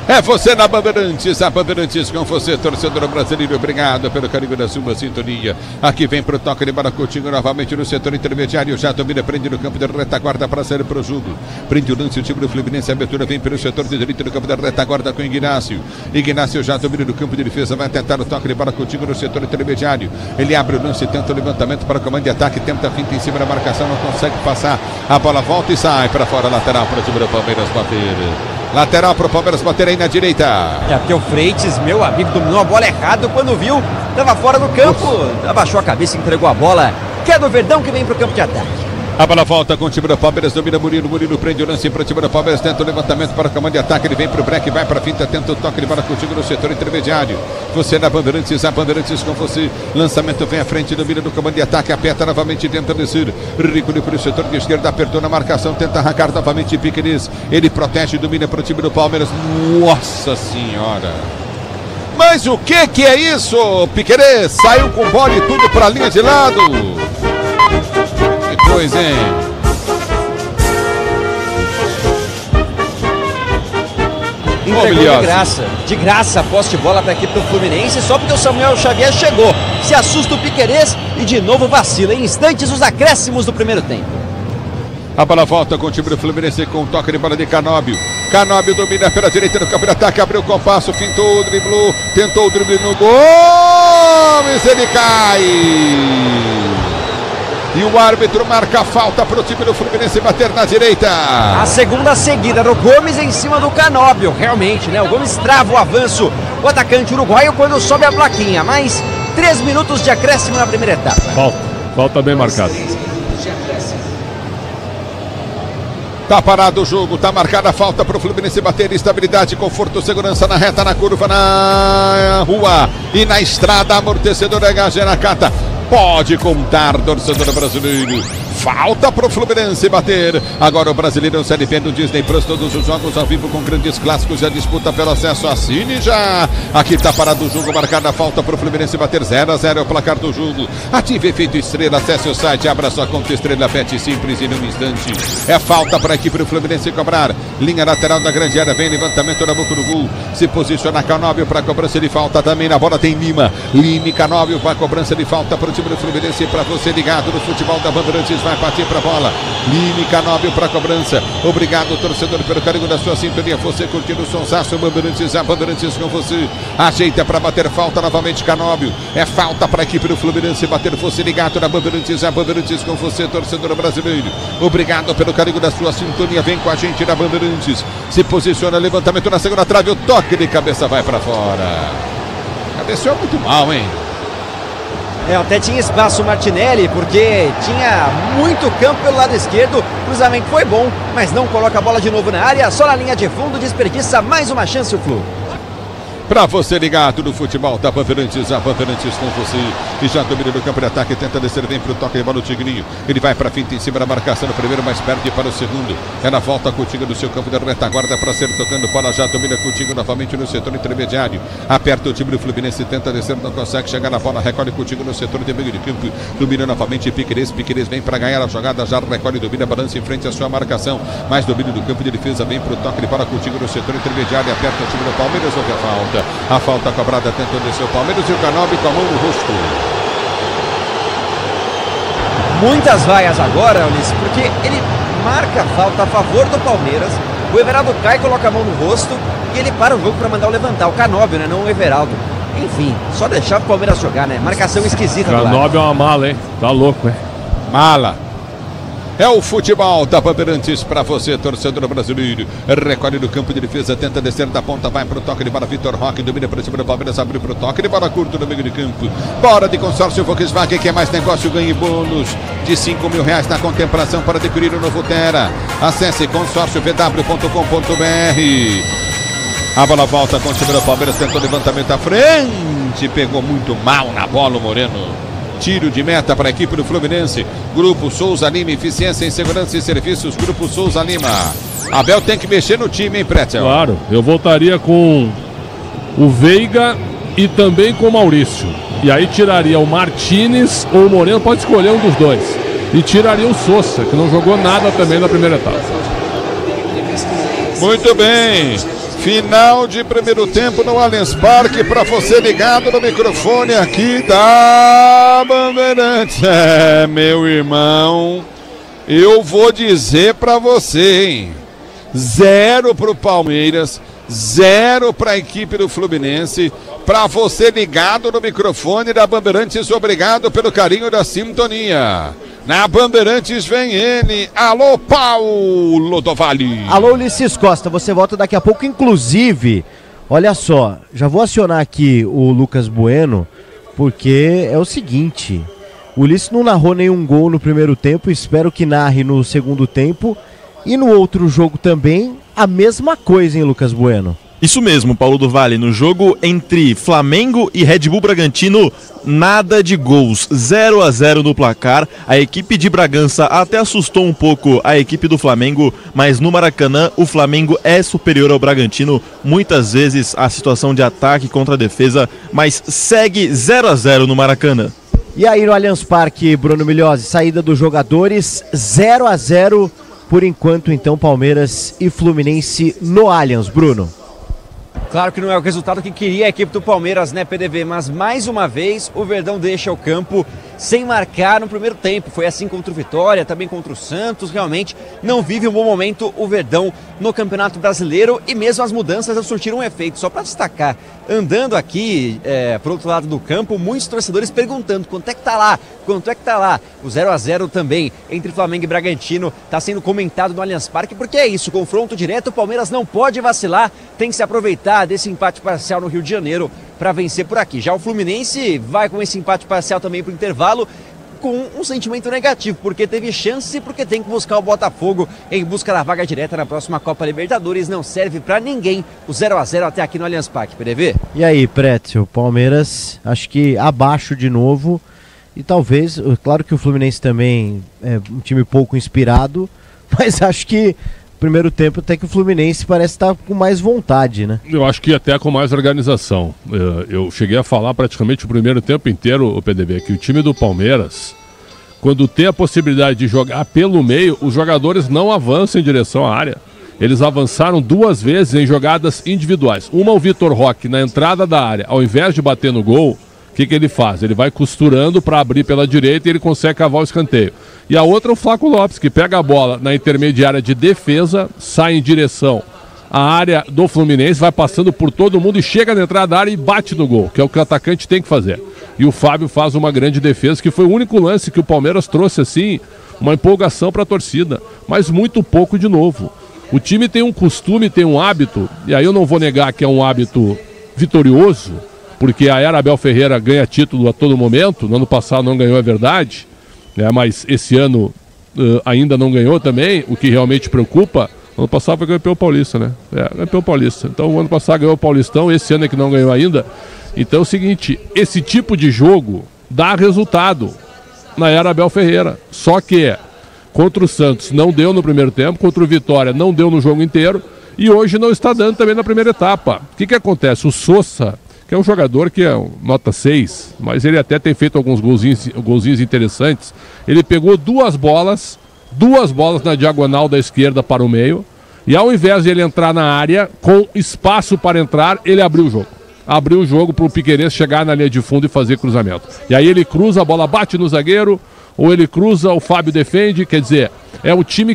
S5: É você na Bandeirantes, a Bandeirantes com você, torcedor brasileiro, obrigado pelo carinho da sua sintonia. Aqui vem pro toque de bola, Coutinho novamente no setor intermediário, já domina, prende no campo de retaguarda para sair pro jogo. Prende o lance, o time do Fluminense, a abertura vem pelo setor de direito no campo de retaguarda com Ignácio. Ignácio já domina no campo de defesa, vai tentar o toque de bola, Coutinho no setor intermediário. Ele abre o lance, tenta o levantamento para o comando de ataque, tenta a finta em cima da marcação, não consegue passar. A bola volta e sai para fora, lateral para o time do Palmeiras bater. Lateral para o Palmeiras bater aí na direita.
S1: Porque o Freitas, meu amigo, dominou a bola errado quando viu, estava fora do campo, abaixou a cabeça e entregou a bola. Que é do Verdão que vem para o campo de ataque.
S5: A bola volta com o time do Palmeiras, domina Murilo prende o lance para o time do Palmeiras, tenta o levantamento para o comando de ataque, ele vem para o break, vai para a finta, tenta o toque de bola contigo no setor intermediário. Você na Bandeirantes, a Bandeirantes com você, lançamento vem à frente, domina no comando de ataque, aperta novamente, tenta descer, Rico para o setor de esquerda, apertou na marcação, tenta arrancar novamente Piquerez, ele protege, domina para o time do Palmeiras. Nossa Senhora! Mas o que é isso? Piquerez saiu com bola e tudo para a linha de lado. Que coisa, hein?
S1: Entregou de graça a posse de bola para a equipe do Fluminense, só porque o Samuel Xavier chegou. Se assusta o Piquerez e de novo vacila. Em instantes, os acréscimos do primeiro tempo.
S5: A bola volta com o time do Fluminense com o toque de bola de Canóbio. Canóbio domina pela direita do campo de ataque, abriu o compasso, fintou, driblou, tentou o drible no gol, mas ele cai. E o árbitro marca a falta para o time do Fluminense bater na direita.
S1: A segunda seguida do Gomes em cima do Canóbio. Realmente, né? O Gomes trava o avanço. O atacante uruguaio quando sobe a plaquinha. Mais 3 minutos de acréscimo na primeira etapa.
S4: Falta bem marcada.
S5: Tá parado o jogo, tá marcada a falta para o Fluminense bater. Estabilidade, conforto, segurança na reta, na curva, na rua e na estrada. Amortecedor HG Nakata. Pode contar, torcedor brasileiro. Falta pro Fluminense bater. Agora o Brasileirão Série B no Disney Plus, todos os jogos ao vivo com grandes clássicos e a disputa pelo acesso. Assine já. Aqui tá parado o jogo, marcada a falta pro Fluminense bater. 0-0 é o placar do jogo. Ative efeito estrela, acesse o site, abra sua conta Estrela Bet simples e num instante. É falta para a equipe do Fluminense cobrar. Linha lateral da grande área, vem levantamento na boca do gol. Se posiciona Canóbio para cobrança de falta também. Na bola tem Lima e Canóbio para cobrança de falta para o time do Fluminense. Para você ligado no futebol da Bandeirantes, vai partir para a bola. Lime Canóbio para a cobrança. Obrigado, torcedor, pelo carinho da sua sintonia. Você curtindo o sonsaço, Bandeirantes, a Bandeirantes com você. Ajeita para bater falta novamente, Canóbio. É falta para a equipe do Fluminense bater. Você ligado na Bandeirantes, a Bandeirantes com você, torcedor brasileiro. Obrigado pelo carinho da sua sintonia. Vem com a gente na Bandeirantes. Se posiciona, levantamento na segunda trave. O toque de cabeça vai para fora. Cabeceou muito mal, hein?
S1: Até tinha espaço o Martinelli, porque tinha muito campo pelo lado esquerdo. O cruzamento foi bom, mas não coloca a bola de novo na área. Só na linha de fundo, desperdiça mais uma chance o Flu.
S5: Pra você ligado no futebol da Bandeirantes, a Bandeirantes com você. E já domina no campo de ataque, tenta descer, vem pro toque de bola o Tigrinho. Ele vai pra finta em cima da marcação no primeiro, mas perde para o segundo. É na volta Coutinho do seu campo de retaguarda para ser tocando bola, já domina Coutinho novamente no setor intermediário. Aperta o time do Fluminense, tenta descer, não consegue chegar na bola, recolhe Coutinho no setor de meio de campo. Domina novamente Piquerez vem para ganhar a jogada, já recolhe, domina, balança em frente à sua marcação. Mais domínio do campo de defesa, vem pro toque de bola Coutinho no setor intermediário, aperta o time do Palmeiras, houve a falta. A falta cobrada, tentou descer o Palmeiras e o Canóbio com a mão no rosto.
S1: Muitas vaias agora, Ulisses, porque ele marca a falta a favor do Palmeiras. O Everaldo cai, coloca a mão no rosto e ele para o jogo para mandar o levantar. O Canóbio, né? Não o Everaldo. Enfim, só deixar o Palmeiras jogar, né? Marcação esquisita.
S4: Canóbio é uma mala, hein? Tá louco, hein?
S5: Mala. É o futebol da Bandeirantes para você, torcedor brasileiro. Recolhe no campo de defesa, tenta descer da ponta, vai pro toque de bola. Vitor Roque domina para cima do Palmeiras, abriu pro toque de bola curto no meio de campo. Bora de consórcio Volkswagen, que é mais negócio, ganhe bônus de R$5.000 na contemplação para adquirir o novo Tera. Acesse consórciovw.com.br. A bola volta com o time do Palmeiras, tentou levantamento à frente, pegou muito mal na bola o Moreno. Tiro de meta para a equipe do Fluminense. Grupo Souza Lima, eficiência em segurança e serviços. Grupo Souza Lima. Abel tem que mexer no time, hein, Pretzel?
S4: Claro, eu voltaria com o Veiga e também com o Maurício. E aí tiraria o Martínez ou o Moreno, pode escolher um dos dois. E tiraria o Sousa, que não jogou nada também na primeira etapa.
S5: Muito bem. Final de primeiro tempo no Allianz Parque, para você ligado no microfone aqui da Bandeirantes. Meu irmão, eu vou dizer para você, hein? 0 pro Palmeiras, 0 para a equipe do Fluminense. Para você ligado no microfone da Bandeirantes, obrigado pelo carinho da sintonia. Na Bandeirantes vem ele, alô Paulo do Vale.
S2: Alô Ulisses Costa, você volta daqui a pouco, inclusive, olha só, já vou acionar aqui o Lucas Bueno, porque é o seguinte, o Ulisses não narrou nenhum gol no primeiro tempo, espero que narre no segundo tempo, e no outro jogo também, a mesma coisa, hein, Lucas Bueno?
S3: Isso mesmo, Paulo do Vale. No jogo entre Flamengo e Red Bull Bragantino, nada de gols. 0-0 no placar. A equipe de Bragança até assustou um pouco a equipe do Flamengo, mas no Maracanã o Flamengo é superior ao Bragantino. Muitas vezes a situação de ataque contra a defesa, mas segue 0-0 no Maracanã.
S2: E aí no Allianz Parque, Bruno Migliozzi, saída dos jogadores, 0-0 por enquanto, então, Palmeiras e Fluminense no Allianz, Bruno.
S1: Claro que não é o resultado que queria a equipe do Palmeiras, né, PDV? Mas mais uma vez o Verdão deixa o campo sem marcar no primeiro tempo. Foi assim contra o Vitória, também contra o Santos. Realmente não vive um bom momento o Verdão no Campeonato Brasileiro e mesmo as mudanças já surtiram um efeito. Só para destacar, andando aqui pro outro lado do campo, muitos torcedores perguntando quanto é que tá lá, quanto é que tá lá. O 0-0 também entre Flamengo e Bragantino está sendo comentado no Allianz Parque, porque é isso, confronto direto, o Palmeiras não pode vacilar, tem que se aproveitar desse empate parcial no Rio de Janeiro para vencer por aqui. Já o Fluminense vai com esse empate parcial também para o intervalo, com um sentimento negativo, porque teve chance e porque tem que buscar o Botafogo em busca da vaga direta na próxima Copa Libertadores. Não serve para ninguém o 0-0 até aqui no Allianz Parque, PDV.
S2: E aí, Prétio, Palmeiras, acho que abaixo de novo, e talvez, claro que o Fluminense também é um time pouco inspirado, mas acho que primeiro tempo até que o Fluminense parece estar com mais vontade, né?
S4: Eu acho que até com mais organização. Eu cheguei a falar praticamente o primeiro tempo inteiro, o PDV, que o time do Palmeiras, quando tem a possibilidade de jogar pelo meio, os jogadores não avançam em direção à área. Eles avançaram 2 vezes em jogadas individuais. Uma, o Vitor Roque na entrada da área, ao invés de bater no gol, o que ele faz? Ele vai costurando para abrir pela direita e ele consegue cavar o escanteio. E a outra é o Flaco Lopes, que pega a bola na intermediária de defesa, sai em direção à área do Fluminense, vai passando por todo mundo e chega na entrada da área e bate no gol, que é o que o atacante tem que fazer. E o Fábio faz uma grande defesa, que foi o único lance que o Palmeiras trouxe, assim, uma empolgação para a torcida, mas muito pouco de novo. O time tem um costume, tem um hábito, e aí eu não vou negar que é um hábito vitorioso, porque a era Abel Ferreira ganha título a todo momento. No ano passado não ganhou, é verdade, né, mas esse ano ainda não ganhou também, o que realmente preocupa. Ano passado foi campeão paulista, né? Campeão paulista. Então o ano passado ganhou o Paulistão, esse ano é que não ganhou ainda. Então é o seguinte, esse tipo de jogo dá resultado na era Abel Ferreira. Só que contra o Santos não deu no primeiro tempo, contra o Vitória não deu no jogo inteiro e hoje não está dando também na primeira etapa. O que acontece? O Sosa, que é um jogador que é nota 6, mas ele até tem feito alguns golzinhos interessantes. Ele pegou duas bolas na diagonal da esquerda para o meio, e ao invés de ele entrar na área, com espaço para entrar, ele abriu o jogo. Abriu o jogo para o Piquerez chegar na linha de fundo e fazer cruzamento. E aí ele cruza, a bola bate no zagueiro, ou ele cruza, o Fábio defende, quer dizer, é um time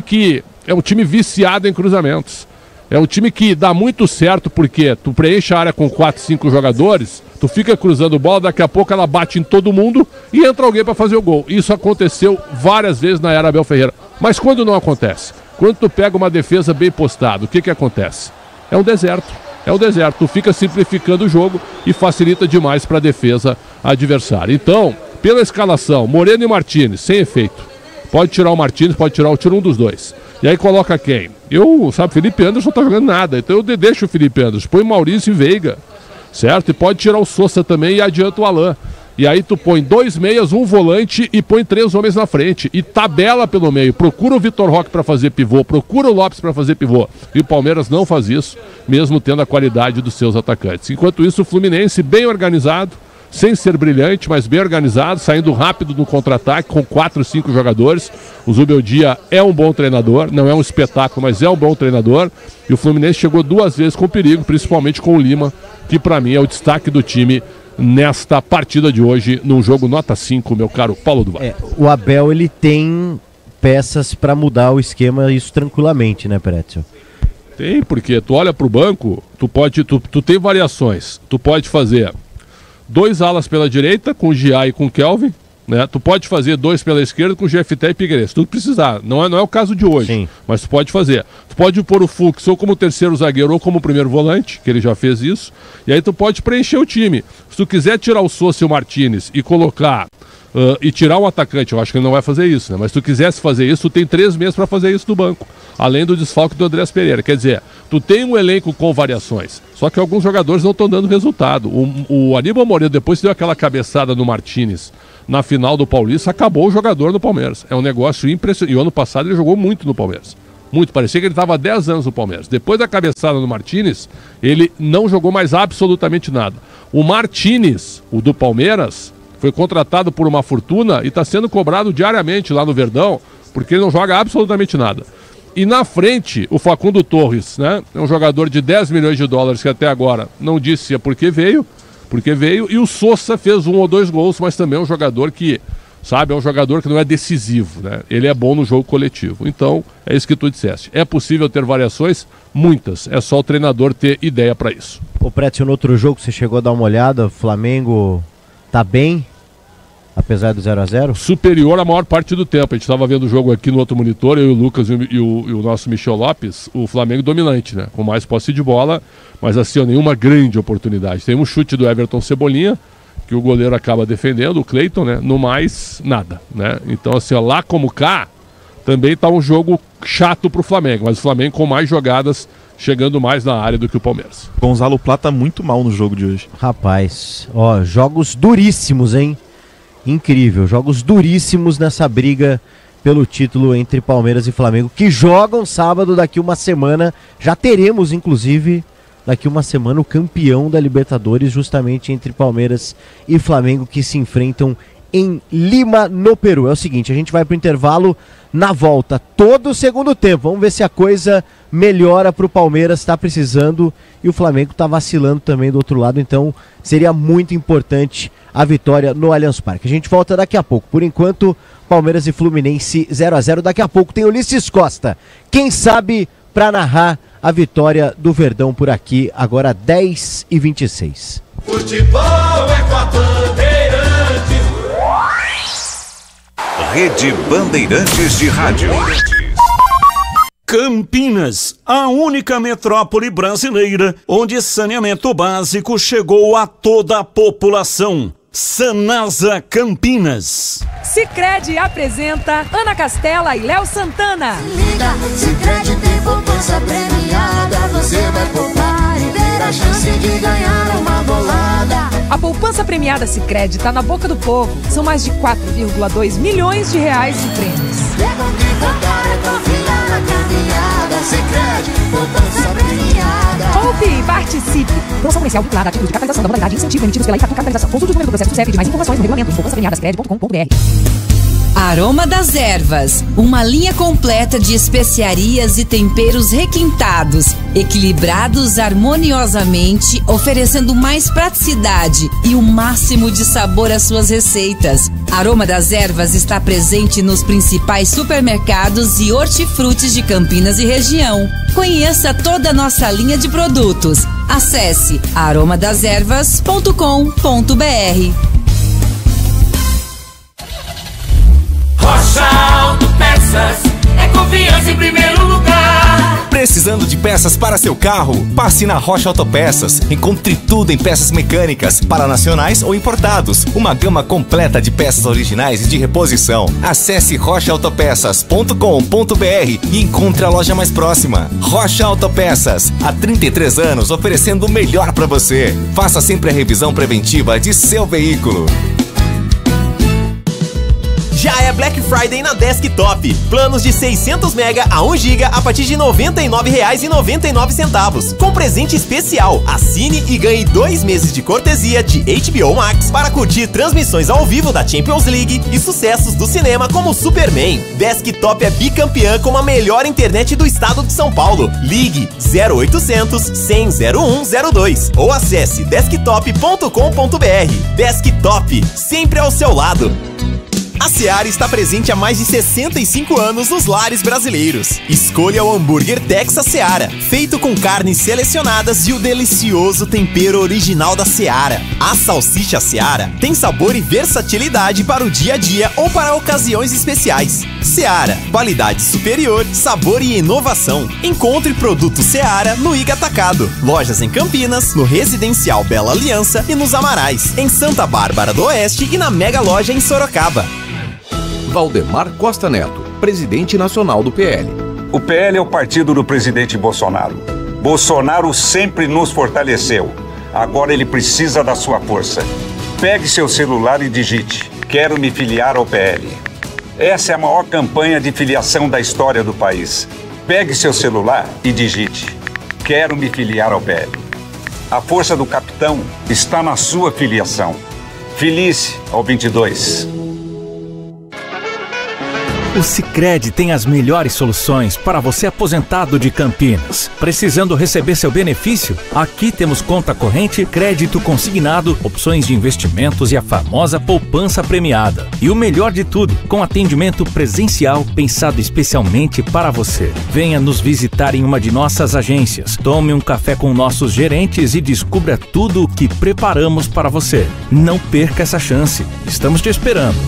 S4: viciado em cruzamentos. É um time que dá muito certo porque tu preenche a área com 4, 5 jogadores, tu fica cruzando bola, daqui a pouco ela bate em todo mundo e entra alguém para fazer o gol. Isso aconteceu várias vezes na era Abel Ferreira. Mas quando não acontece? Quando tu pega uma defesa bem postada, o que acontece? É um deserto. É um deserto. Tu fica simplificando o jogo e facilita demais para a defesa adversária. Então, pela escalação, Moreno e Martínez, sem efeito. Pode tirar o Martínez, tira um dos dois. E aí coloca quem? Felipe Anderson não tá jogando nada, então eu deixo o Felipe Anderson, põe Maurício e Veiga, certo? E pode tirar o Sosa também e adianta o Alain. E aí tu põe 2 meias, 1 volante e põe 3 homens na frente. E tabela pelo meio, procura o Vitor Roque para fazer pivô, procura o Lopes para fazer pivô. E o Palmeiras não faz isso, mesmo tendo a qualidade dos seus atacantes. Enquanto isso, o Fluminense bem organizado, sem ser brilhante, mas bem organizado, saindo rápido no contra-ataque, com 4, 5 jogadores. O Zubeldia é um bom treinador, não é um espetáculo, mas é um bom treinador. E o Fluminense chegou 2 vezes com perigo, principalmente com o Lima, que para mim é o destaque do time nesta partida de hoje, num jogo nota 5, meu caro Paulo Duval.
S2: O Abel, ele tem peças para mudar o esquema, isso tranquilamente, né, Pretzel?
S4: Tem, porque tu olha pro banco, tu tem variações. Tu pode fazer 2 alas pela direita, com o Gia e com o Kelvin, né? Tu pode fazer 2 pela esquerda com o GFT e Figueiredo, se tu precisar. Não é o caso de hoje, sim, mas tu pode fazer. Tu pode pôr o Fux ou como terceiro zagueiro ou como primeiro volante, que ele já fez isso, e aí tu pode preencher o time. Se tu quiser tirar o Sousa e o Martínez e colocar... e tirar um atacante, eu acho que ele não vai fazer isso, né? Mas se tu quisesse fazer isso, tu tem 3 meses para fazer isso no banco, além do desfalque do Andrés Pereira. Quer dizer, tu tem um elenco com variações, só que alguns jogadores não estão dando resultado. O Aníbal Moreira, depois que deu aquela cabeçada no Martínez na final do Paulista, acabou o jogador no Palmeiras. É um negócio impressionante. E o ano passado ele jogou muito no Palmeiras. Muito, parecia que ele estava há 10 anos no Palmeiras. Depois da cabeçada no Martínez, ele não jogou mais absolutamente nada. O Martínez, o do Palmeiras, foi contratado por uma fortuna e está sendo cobrado diariamente lá no Verdão, porque ele não joga absolutamente nada. E na frente, o Facundo Torres, né? É um jogador de 10 milhões de dólares que até agora não disse porque veio, e o Sousa fez 1 ou 2 gols, mas também é um jogador que, sabe, é um jogador que não é decisivo, né? Ele é bom no jogo coletivo. Então, é isso que tu disseste. É possível ter variações? Muitas. É só o treinador ter ideia para isso.
S2: Ô, Prétio, no outro jogo você chegou a dar uma olhada, o Flamengo tá bem? Apesar do 0-0?
S4: Superior a maior parte do tempo. A gente estava vendo o jogo aqui no outro monitor, eu e o Lucas e o nosso Michel Lopes, o Flamengo dominante, né? Com mais posse de bola, mas assim, ó, nenhuma grande oportunidade. Tem um chute do Everton Cebolinha, que o goleiro acaba defendendo, o Cleiton, né? No mais, nada, né? Então, assim, ó, lá como cá, também tá um jogo chato pro Flamengo, mas o Flamengo com mais jogadas, chegando mais na área do que o Palmeiras.
S3: Gonzalo Plata muito mal no jogo de hoje.
S2: Rapaz, ó, jogos duríssimos, hein? Incrível, jogos duríssimos nessa briga pelo título entre Palmeiras e Flamengo, que jogam sábado daqui uma semana. Já teremos, inclusive, daqui uma semana o campeão da Libertadores, justamente entre Palmeiras e Flamengo, que se enfrentam em Lima, no Peru. É o seguinte, a gente vai pro intervalo, na volta, todo o segundo tempo. Vamos ver se a coisa melhora pro Palmeiras, tá precisando, e o Flamengo tá vacilando também do outro lado, então seria muito importante a vitória no Allianz Parque. A gente volta daqui a pouco. Por enquanto, Palmeiras e Fluminense 0-0. Daqui a pouco tem Ulisses Costa, quem sabe, para narrar a vitória do Verdão por aqui, agora 10h26.
S7: Futebol é com a Bandeirantes.
S8: Rede Bandeirantes de Rádio.
S19: Campinas, a única metrópole brasileira onde saneamento básico chegou a toda a população. Sanasa Campinas.
S11: Sicredi apresenta Ana Castela e Léo Santana.
S12: Liga, Sicredi tem poupança premiada. Você vai poupar e ter a chance de ganhar uma bolada.
S11: A poupança premiada Sicredi tá na boca do povo. São mais de 4,2 milhões de reais em prêmios.
S12: Lembra que poupar é confiar na caminhada. Sicredi, poupança premiada.
S11: Poupe e participe. Promoção comercial vinculada a título de capitalização da modalidade incentivo emitidos pela Itatu Capitalização. Consulte o número do processo do CEP de mais informações no regulamento em poupançapremiadascred.com.br.
S13: Aroma das Ervas, uma linha completa de especiarias e temperos requintados, equilibrados harmoniosamente, oferecendo mais praticidade e o máximo de sabor às suas receitas. Aroma das Ervas está presente nos principais supermercados e hortifrutis de Campinas e região. Conheça toda a nossa linha de produtos. Acesse aromadeservas.com.br.
S7: Rocha Auto Peças, é confiança em primeiro lugar.
S10: Precisando de peças para seu carro? Passe na Rocha Autopeças. Encontre tudo em peças mecânicas, para nacionais ou importados. Uma gama completa de peças originais e de reposição. Acesse rochaautopeças.com.br e encontre a loja mais próxima. Rocha Autopeças, há 33 anos oferecendo o melhor para você. Faça sempre a revisão preventiva de seu veículo. Já é Black Friday na Desktop. Planos de 600 MB a 1 GB a partir de R$ 99,99. Com presente especial. Assine e ganhe 2 meses de cortesia de HBO Max para curtir transmissões ao vivo da Champions League e sucessos do cinema como Superman. Desktop é bicampeã com a melhor internet do estado de São Paulo. Ligue 0800 100 0102 ou acesse desktop.com.br. Desktop, sempre ao seu lado. A Seara está presente há mais de 65 anos nos lares brasileiros. Escolha o hambúrguer Texas Seara, feito com carnes selecionadas e o delicioso tempero original da Seara. A salsicha Seara tem sabor e versatilidade para o dia a dia ou para ocasiões especiais. Seara, qualidade superior, sabor e inovação. Encontre produto Seara no Iga Atacado. Lojas em Campinas, no Residencial Bela Aliança e nos Amarais, em Santa Bárbara do Oeste e na Mega Loja em Sorocaba.
S20: Valdemar Costa Neto, presidente nacional do PL.
S21: O PL é o partido do presidente Bolsonaro. Bolsonaro sempre nos fortaleceu. Agora ele precisa da sua força. Pegue seu celular e digite: quero me filiar ao PL. Essa é a maior campanha de filiação da história do país. Pegue seu celular e digite: quero me filiar ao PL. A força do capitão está na sua filiação. Filie-se ao 22.
S22: O Sicredi tem as melhores soluções para você aposentado de Campinas. Precisando receber seu benefício? Aqui temos conta corrente, crédito consignado, opções de investimentos e a famosa poupança premiada. E o melhor de tudo, com atendimento presencial pensado especialmente para você. Venha nos visitar em uma de nossas agências. Tome um café com nossos gerentes e descubra tudo o que preparamos para você. Não perca essa chance. Estamos te esperando.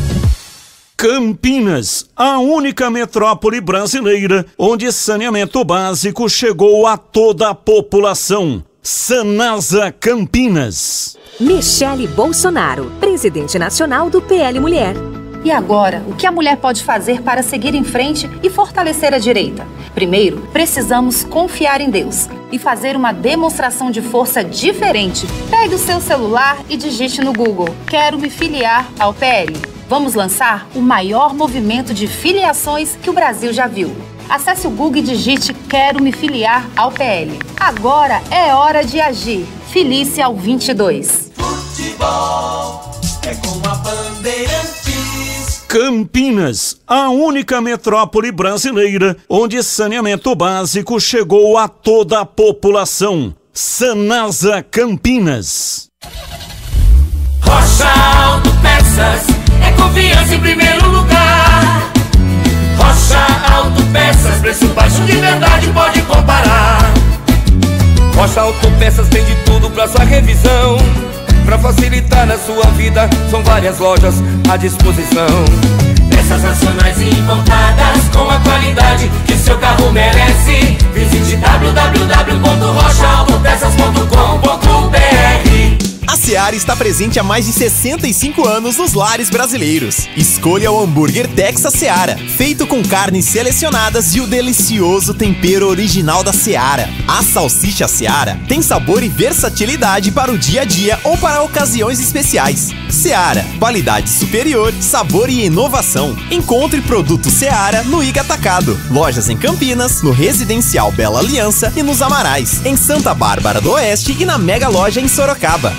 S19: Campinas, a única metrópole brasileira onde saneamento básico chegou a toda a população. Sanasa Campinas.
S23: Michele Bolsonaro, presidente nacional do PL Mulher.
S14: E agora, o que a mulher pode fazer para seguir em frente e fortalecer a direita? Primeiro, precisamos confiar em Deus e fazer uma demonstração de força diferente. Pegue o seu celular e digite no Google: quero me filiar ao PL. Vamos lançar o maior movimento de filiações que o Brasil já viu. Acesse o Google e digite: quero me filiar ao PL. Agora é hora de agir. Filie-se ao 22.
S7: Futebol é com a Bandeirantes.
S19: Campinas, a única metrópole brasileira onde saneamento básico chegou a toda a população. Sanasa Campinas.
S7: Rocha Autopeças é confiança em primeiro lugar. Rocha Autopeças, preço baixo de verdade, pode comparar.
S16: Rocha Autopeças tem de tudo pra sua revisão. Pra facilitar na sua vida, são várias lojas à disposição.
S7: Peças nacionais e importadas com a qualidade que seu carro merece. Visite www.rochaautopeças.com.br.
S10: A Seara está presente há mais de 65 anos nos lares brasileiros. Escolha o hambúrguer Texas Seara, feito com carnes selecionadas e o delicioso tempero original da Seara. A salsicha Seara tem sabor e versatilidade para o dia a dia ou para ocasiões especiais. Seara, qualidade superior, sabor e inovação. Encontre produto Seara no Iga Atacado. Lojas em Campinas, no Residencial Bela Aliança e nos Amarais, em Santa Bárbara do Oeste e na Mega Loja em Sorocaba.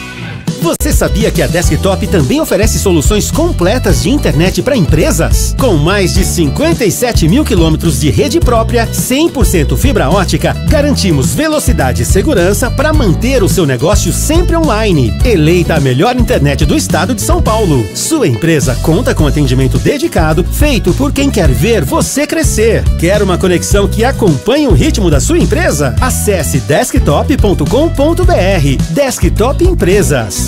S24: Você sabia que a Desktop também oferece soluções completas de internet para empresas? Com mais de 57 mil quilômetros de rede própria, 100% fibra ótica, garantimos velocidade e segurança para manter o seu negócio sempre online. Eleita a melhor internet do estado de São Paulo. Sua empresa conta com atendimento dedicado, feito por quem quer ver você crescer. Quer uma conexão que acompanhe o ritmo da sua empresa? Acesse desktop.com.br. Desktop Empresas.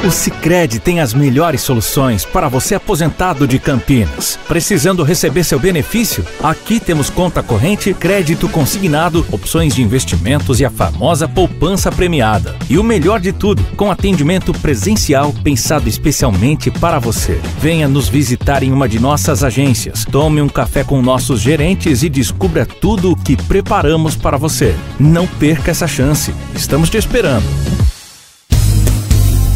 S22: O Sicredi tem as melhores soluções para você aposentado de Campinas. Precisando receber seu benefício? Aqui temos conta corrente, crédito consignado, opções de investimentos e a famosa poupança premiada. E o melhor de tudo, com atendimento presencial pensado especialmente para você. Venha nos visitar em uma de nossas agências. Tome um café com nossos gerentes e descubra tudo o que preparamos para você. Não perca essa chance. Estamos te esperando.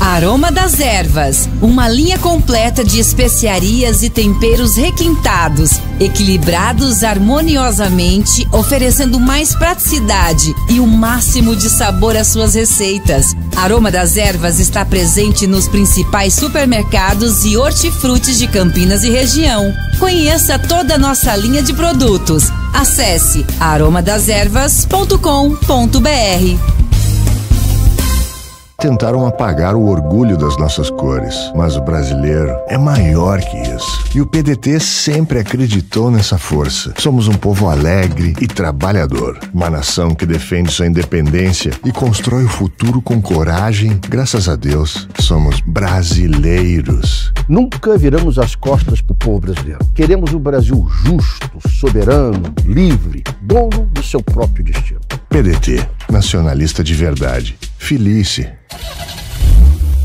S13: Aroma das Ervas, uma linha completa de especiarias e temperos requintados, equilibrados harmoniosamente, oferecendo mais praticidade e o máximo de sabor às suas receitas. Aroma das Ervas está presente nos principais supermercados e hortifrutis de Campinas e região. Conheça toda a nossa linha de produtos. Acesse aromadaservas.com.br.
S6: Tentaram apagar o orgulho das nossas cores, mas o brasileiro é maior que isso. E o PDT sempre acreditou nessa força. Somos um povo alegre e trabalhador. Uma nação que defende sua independência e constrói o futuro com coragem. Graças a Deus, somos brasileiros.
S9: Nunca viramos as costas para o povo brasileiro. Queremos um Brasil justo, soberano, livre, dono do seu próprio destino.
S6: PDT, nacionalista de verdade. Felice.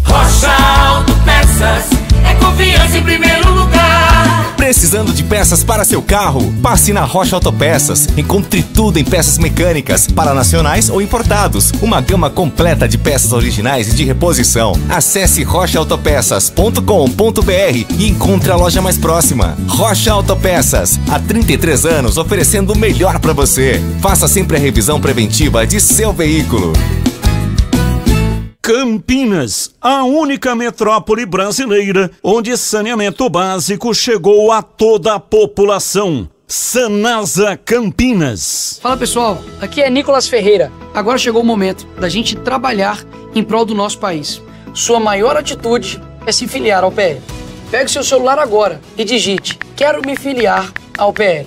S7: Rocha Autopeças é confiança em primeiro lugar.
S10: Precisando de peças para seu carro? Passe na Rocha Autopeças. Encontre tudo em peças mecânicas, para nacionais ou importados. Uma gama completa de peças originais e de reposição. Acesse rochaautopeças.com.br e encontre a loja mais próxima. Rocha Autopeças, há 33 anos oferecendo o melhor para você. Faça sempre a revisão preventiva de seu veículo.
S19: Campinas, a única metrópole brasileira onde saneamento básico chegou a toda a população. Sanasa Campinas.
S18: Fala pessoal, aqui é Nicolas Ferreira. Agora chegou o momento da gente trabalhar em prol do nosso país. Sua maior atitude é se filiar ao PL. Pegue seu celular agora e digite: quero me filiar ao PL.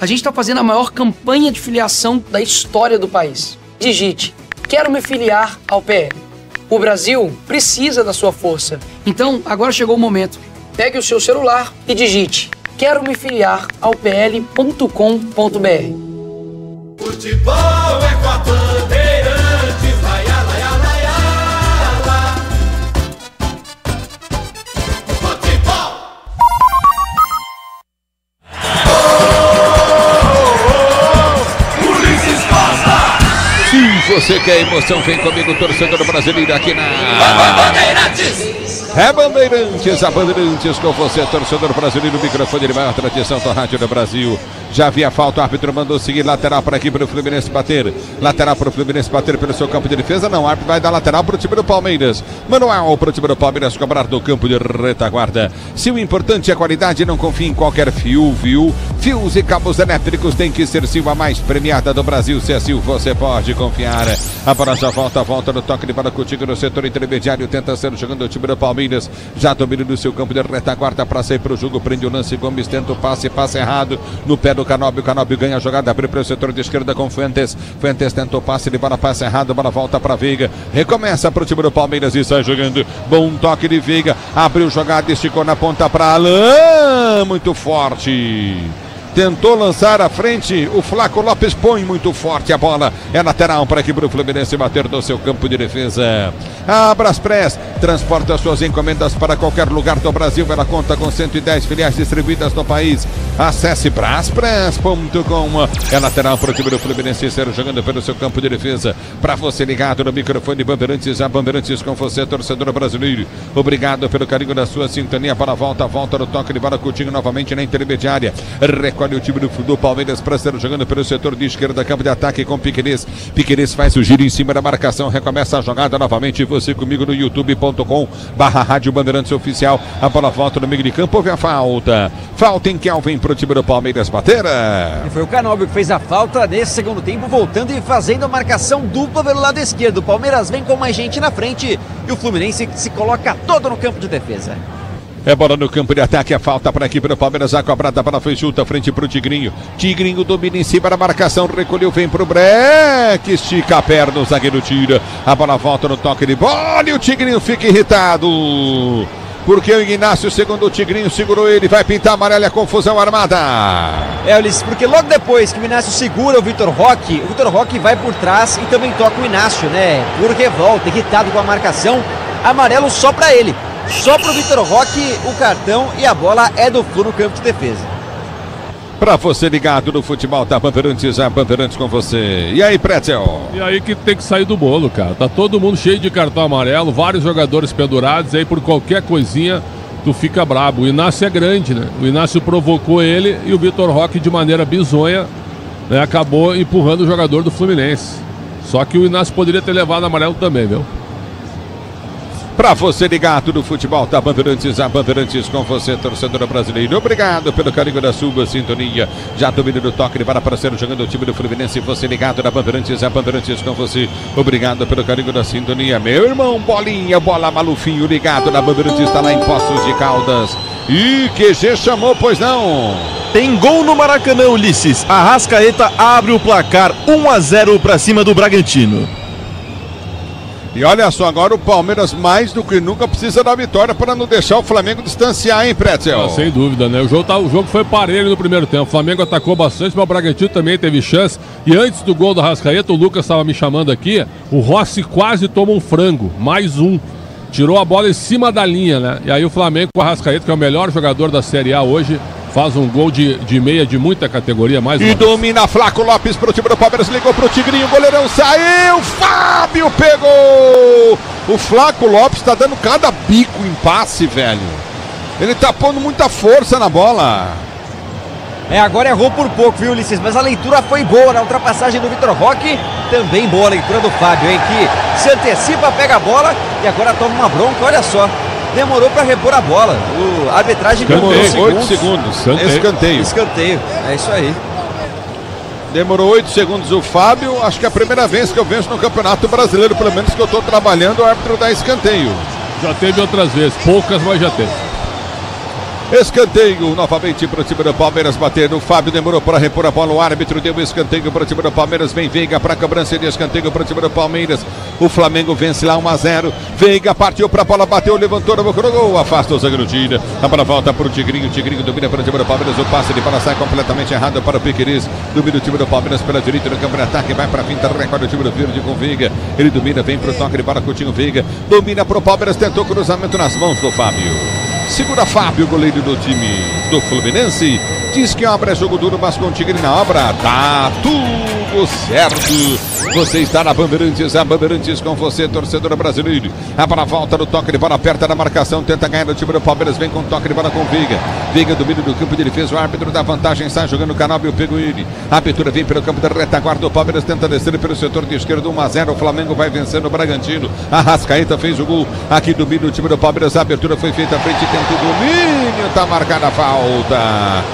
S18: A gente está fazendo a maior campanha de filiação da história do país. Digite: quero me filiar ao PL. O Brasil precisa da sua força. Então, agora chegou o momento. Pegue o seu celular e digite: quero me filiar ao pl.com.br.
S7: Futebol é com a Bandeirantes, laia, laia, laia, laia. Futebol!
S5: Ulisses Costa! Se você quer emoção, vem comigo, torcedor brasileiro, aqui na Bandeirantes. É Bandeirantes, a Bandeirantes com você, torcedor brasileiro, microfone de maior tradição da Rádio do Brasil. Já havia falta, o árbitro mandou seguir, lateral para aqui para o Fluminense bater. Lateral para o Fluminense bater pelo seu campo de defesa, não, o árbitro vai dar lateral para o time do Palmeiras. Manuel para o time do Palmeiras cobrar do campo de retaguarda. Se o importante é a qualidade, não confie em qualquer fio, viu? Fios e cabos elétricos tem que ser Sil, a mais premiada do Brasil. Se é Sil, você pode confiar. A bola já volta no toque de bola contigo no setor intermediário, tenta ser jogando o time do Palmeiras. Já domina no seu campo de retaguarda para sair para o jogo, prende o lance, Gomes tenta o passe errado no pé do Canóbio, Canóbio ganha a jogada, abre para o setor de esquerda com Fuentes, Fuentes tenta o passe, de bola passe errado, bola volta para Veiga, recomeça para o time do Palmeiras e sai jogando, bom toque de Veiga, abriu jogada, esticou na ponta para Alain, muito forte. Tentou lançar à frente, o Flaco Lopes põe muito forte a bola. É lateral para aqui para o Fluminense bater no seu campo de defesa. A Braspress transporta suas encomendas para qualquer lugar do Brasil. Ela conta com 110 filiais distribuídas no país. Acesse braspress.com. É lateral para o time do Fluminense jogando pelo seu campo de defesa. Para você ligado no microfone Bandeirantes, a Bandeirantes com você, torcedor brasileiro. Obrigado pelo carinho da sua sintonia. Para volta no toque de bola, Coutinho novamente na intermediária. Recolhe o time do Palmeiras para estar jogando pelo setor de esquerda, campo de ataque com Piquerez. Piquerez faz o giro em cima da marcação, recomeça a jogada novamente. Você comigo no youtube.com/Rádio Bandeirantes Oficial. A bola volta no meio de campo, houve a falta. Falta em Kelvin pro time do Palmeiras bater.
S1: E foi o Canóbio que fez a falta nesse segundo tempo, voltando e fazendo a marcação dupla pelo lado esquerdo. O Palmeiras vem com mais gente na frente e o Fluminense se coloca todo no campo de defesa.
S5: É bola no campo de ataque, a falta para aqui para o Palmeiras, a cobrada, a bola foi chuta, frente para o Tigrinho. Tigrinho domina em cima da marcação, recolheu, vem para o Breck, estica a perna, o zagueiro tira. A bola volta no toque de bola e o Tigrinho fica irritado. Porque o Ignacio, segundo o Tigrinho, segurou ele, vai pintar amarelo e a confusão armada.
S1: Ulisses, porque logo depois que o Ignacio segura o Vitor Roque vai por trás e também toca o Ignacio, né? Por revolta, irritado com a marcação, amarelo só para ele. Só pro Vitor Roque o cartão e a bola é do Flu no campo de defesa.
S5: Pra você ligado no futebol da Bandeirantes, a Bandeirantes com você. E aí, Pretzel?
S3: E aí que tem que sair do bolo, cara. Tá todo mundo cheio de cartão amarelo, vários jogadores pendurados, aí por qualquer coisinha tu fica brabo. O Inácio é grande, né? O Inácio provocou ele e o Vitor Roque, de maneira bizonha, né, acabou empurrando o jogador do Fluminense. Só que o Inácio poderia ter levado amarelo também, viu?
S5: Pra você ligado no futebol da Bandeirantes, a Bandeirantes com você, torcedor brasileiro. Obrigado pelo carinho da sua sintonia. Já domina no toque de bola para ser jogando o time do Fluminense. Você ligado na Bandeirantes, a Bandeirantes com você. Obrigado pelo carinho da sintonia. Meu irmão, bolinha, bola Malufinho ligado na Bandeirantes, está lá em Poços de Caldas. E QG chamou, pois não?
S4: Tem gol no Maracanã, Ulisses. Arrascaeta abre o placar 1-0 para cima do Bragantino.
S5: E olha só, agora o Palmeiras mais do que nunca precisa da vitória para não deixar o Flamengo distanciar, hein, Pretzel?
S3: Sem dúvida, né? O jogo foi parelho no primeiro tempo. O Flamengo atacou bastante, mas o Bragantino também teve chance. E antes do gol do Arrascaeta, o Lucas estava me chamando aqui, o Rossi quase toma um frango, mais um. Tirou a bola em cima da linha, né? E aí o Flamengo com o Arrascaeta, que é o melhor jogador da Série A hoje, faz um gol de meia de muita categoria, mais
S5: e domina Flaco Lopes pro time do Palmeiras, ligou pro Tigrinho, o goleirão saiu, Fábio pegou! O Flaco Lopes tá dando cada bico em passe, velho. Ele tá pondo muita força na bola.
S1: Agora errou por pouco, viu, Ulisses? Mas a leitura foi boa na ultrapassagem do Vitor Roque. Também boa a leitura do Fábio, hein? Que se antecipa, pega a bola e agora toma uma bronca, olha só. Demorou para repor a bola. A arbitragem demorou
S5: 8 segundos. Escanteio.
S1: É isso aí.
S5: Demorou 8 segundos o Fábio. Acho que é a primeira vez que eu vejo no Campeonato Brasileiro, pelo menos que eu estou trabalhando, o árbitro dá escanteio.
S3: Já teve outras vezes, poucas, mas já teve.
S5: Escanteio novamente para o time do Palmeiras bater. O Fábio demorou para repor a bola. O árbitro deu escanteio para o time do Palmeiras. Vem Veiga para a cobrança de escanteio para o time do Palmeiras. O Flamengo vence lá 1-0. Veiga partiu para a bola, bateu, levantou, no gol. Afasta o zagueiro tira. A bola volta para o Tigrinho. O Tigrinho domina para o time do Palmeiras. O passe de bola sai completamente errado para o Piqueires. Domina o time do Palmeiras pela direita no campo de ataque. Vai para a finta, recorda o time do Verde com Veiga. Ele domina, vem para o toque de bola. Coutinho Veiga. Domina para o Palmeiras. Tentou cruzamento nas mãos do Fábio. Segura Fábio, goleiro do time do Fluminense. Diz que a obra é jogo duro, mas com o Tigre na obra tá tudo certo. Você está na Bandeirantes, a Bandeirantes com você, torcedor brasileiro. A bola volta no toque de bola, aperta na marcação, tenta ganhar o time do Palmeiras, vem com toque de bola com Veiga. Veiga domina do campo de defesa, o árbitro da vantagem, sai jogando o Canóbio, pegou ele. A abertura vem pelo campo da retaguarda, o Palmeiras tenta descer pelo setor de esquerdo, 1-0, o Flamengo vai vencendo o Bragantino. Arrascaeta fez o gol, aqui domina o time do Palmeiras, a abertura foi feita à frente, tenta o domínio, tá marcada a falta.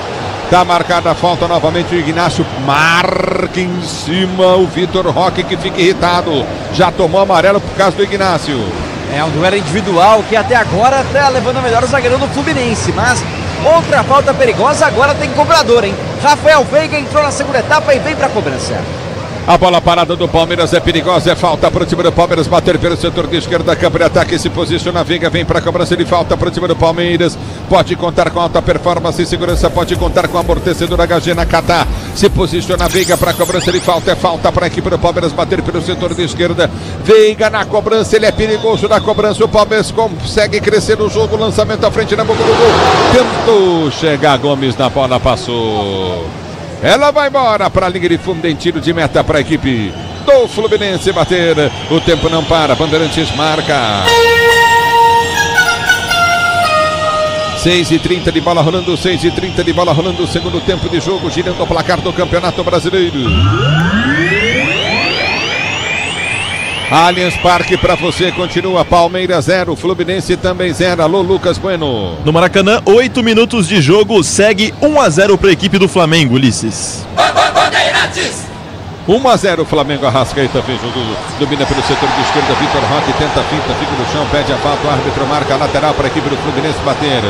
S5: Tá marcada a falta novamente, o Ignacio marca em cima o Vitor Roque, que fica irritado. Já tomou amarelo por causa do Ignacio.
S1: É um duelo individual que até agora tá levando a melhor o zagueirão do Fluminense, mas outra falta perigosa, agora tem cobrador, hein? Rafael Veiga entrou na segunda etapa e vem pra cobrança.
S5: A bola parada do Palmeiras é perigosa, é falta para o time do Palmeiras bater pelo setor de esquerda, campo de ataque, se posiciona, Veiga vem para a cobrança de falta para o time do Palmeiras, pode contar com alta performance e segurança, pode contar com amortecedor HG na Catar, se posiciona, Veiga para a cobrança de falta, é falta para a equipe do Palmeiras bater pelo setor de esquerda, Veiga na cobrança, ele é perigoso na cobrança, o Palmeiras consegue crescer no jogo, lançamento à frente na boca do gol, tentou chegar Gomes na bola, passou. Ela vai embora para a linha de fundo em tiro de meta para a equipe do Fluminense bater. O tempo não para, Bandeirantes marca. 6h30 de bola rolando, 6h30 de bola rolando, segundo tempo de jogo, girando o placar do Campeonato Brasileiro. Allianz Parque para você, continua Palmeiras 0, Fluminense também 0. Alô, Lucas Bueno.
S4: No Maracanã, 8 minutos de jogo, segue 1-0 para a equipe do Flamengo, Ulisses.
S5: 1-0 Flamengo, Arrascaeta fez o gol, domina pelo setor de esquerda, Vitor Roque tenta a finta, fica no chão, pede a falta, o árbitro marca a lateral para a equipe do Fluminense bater.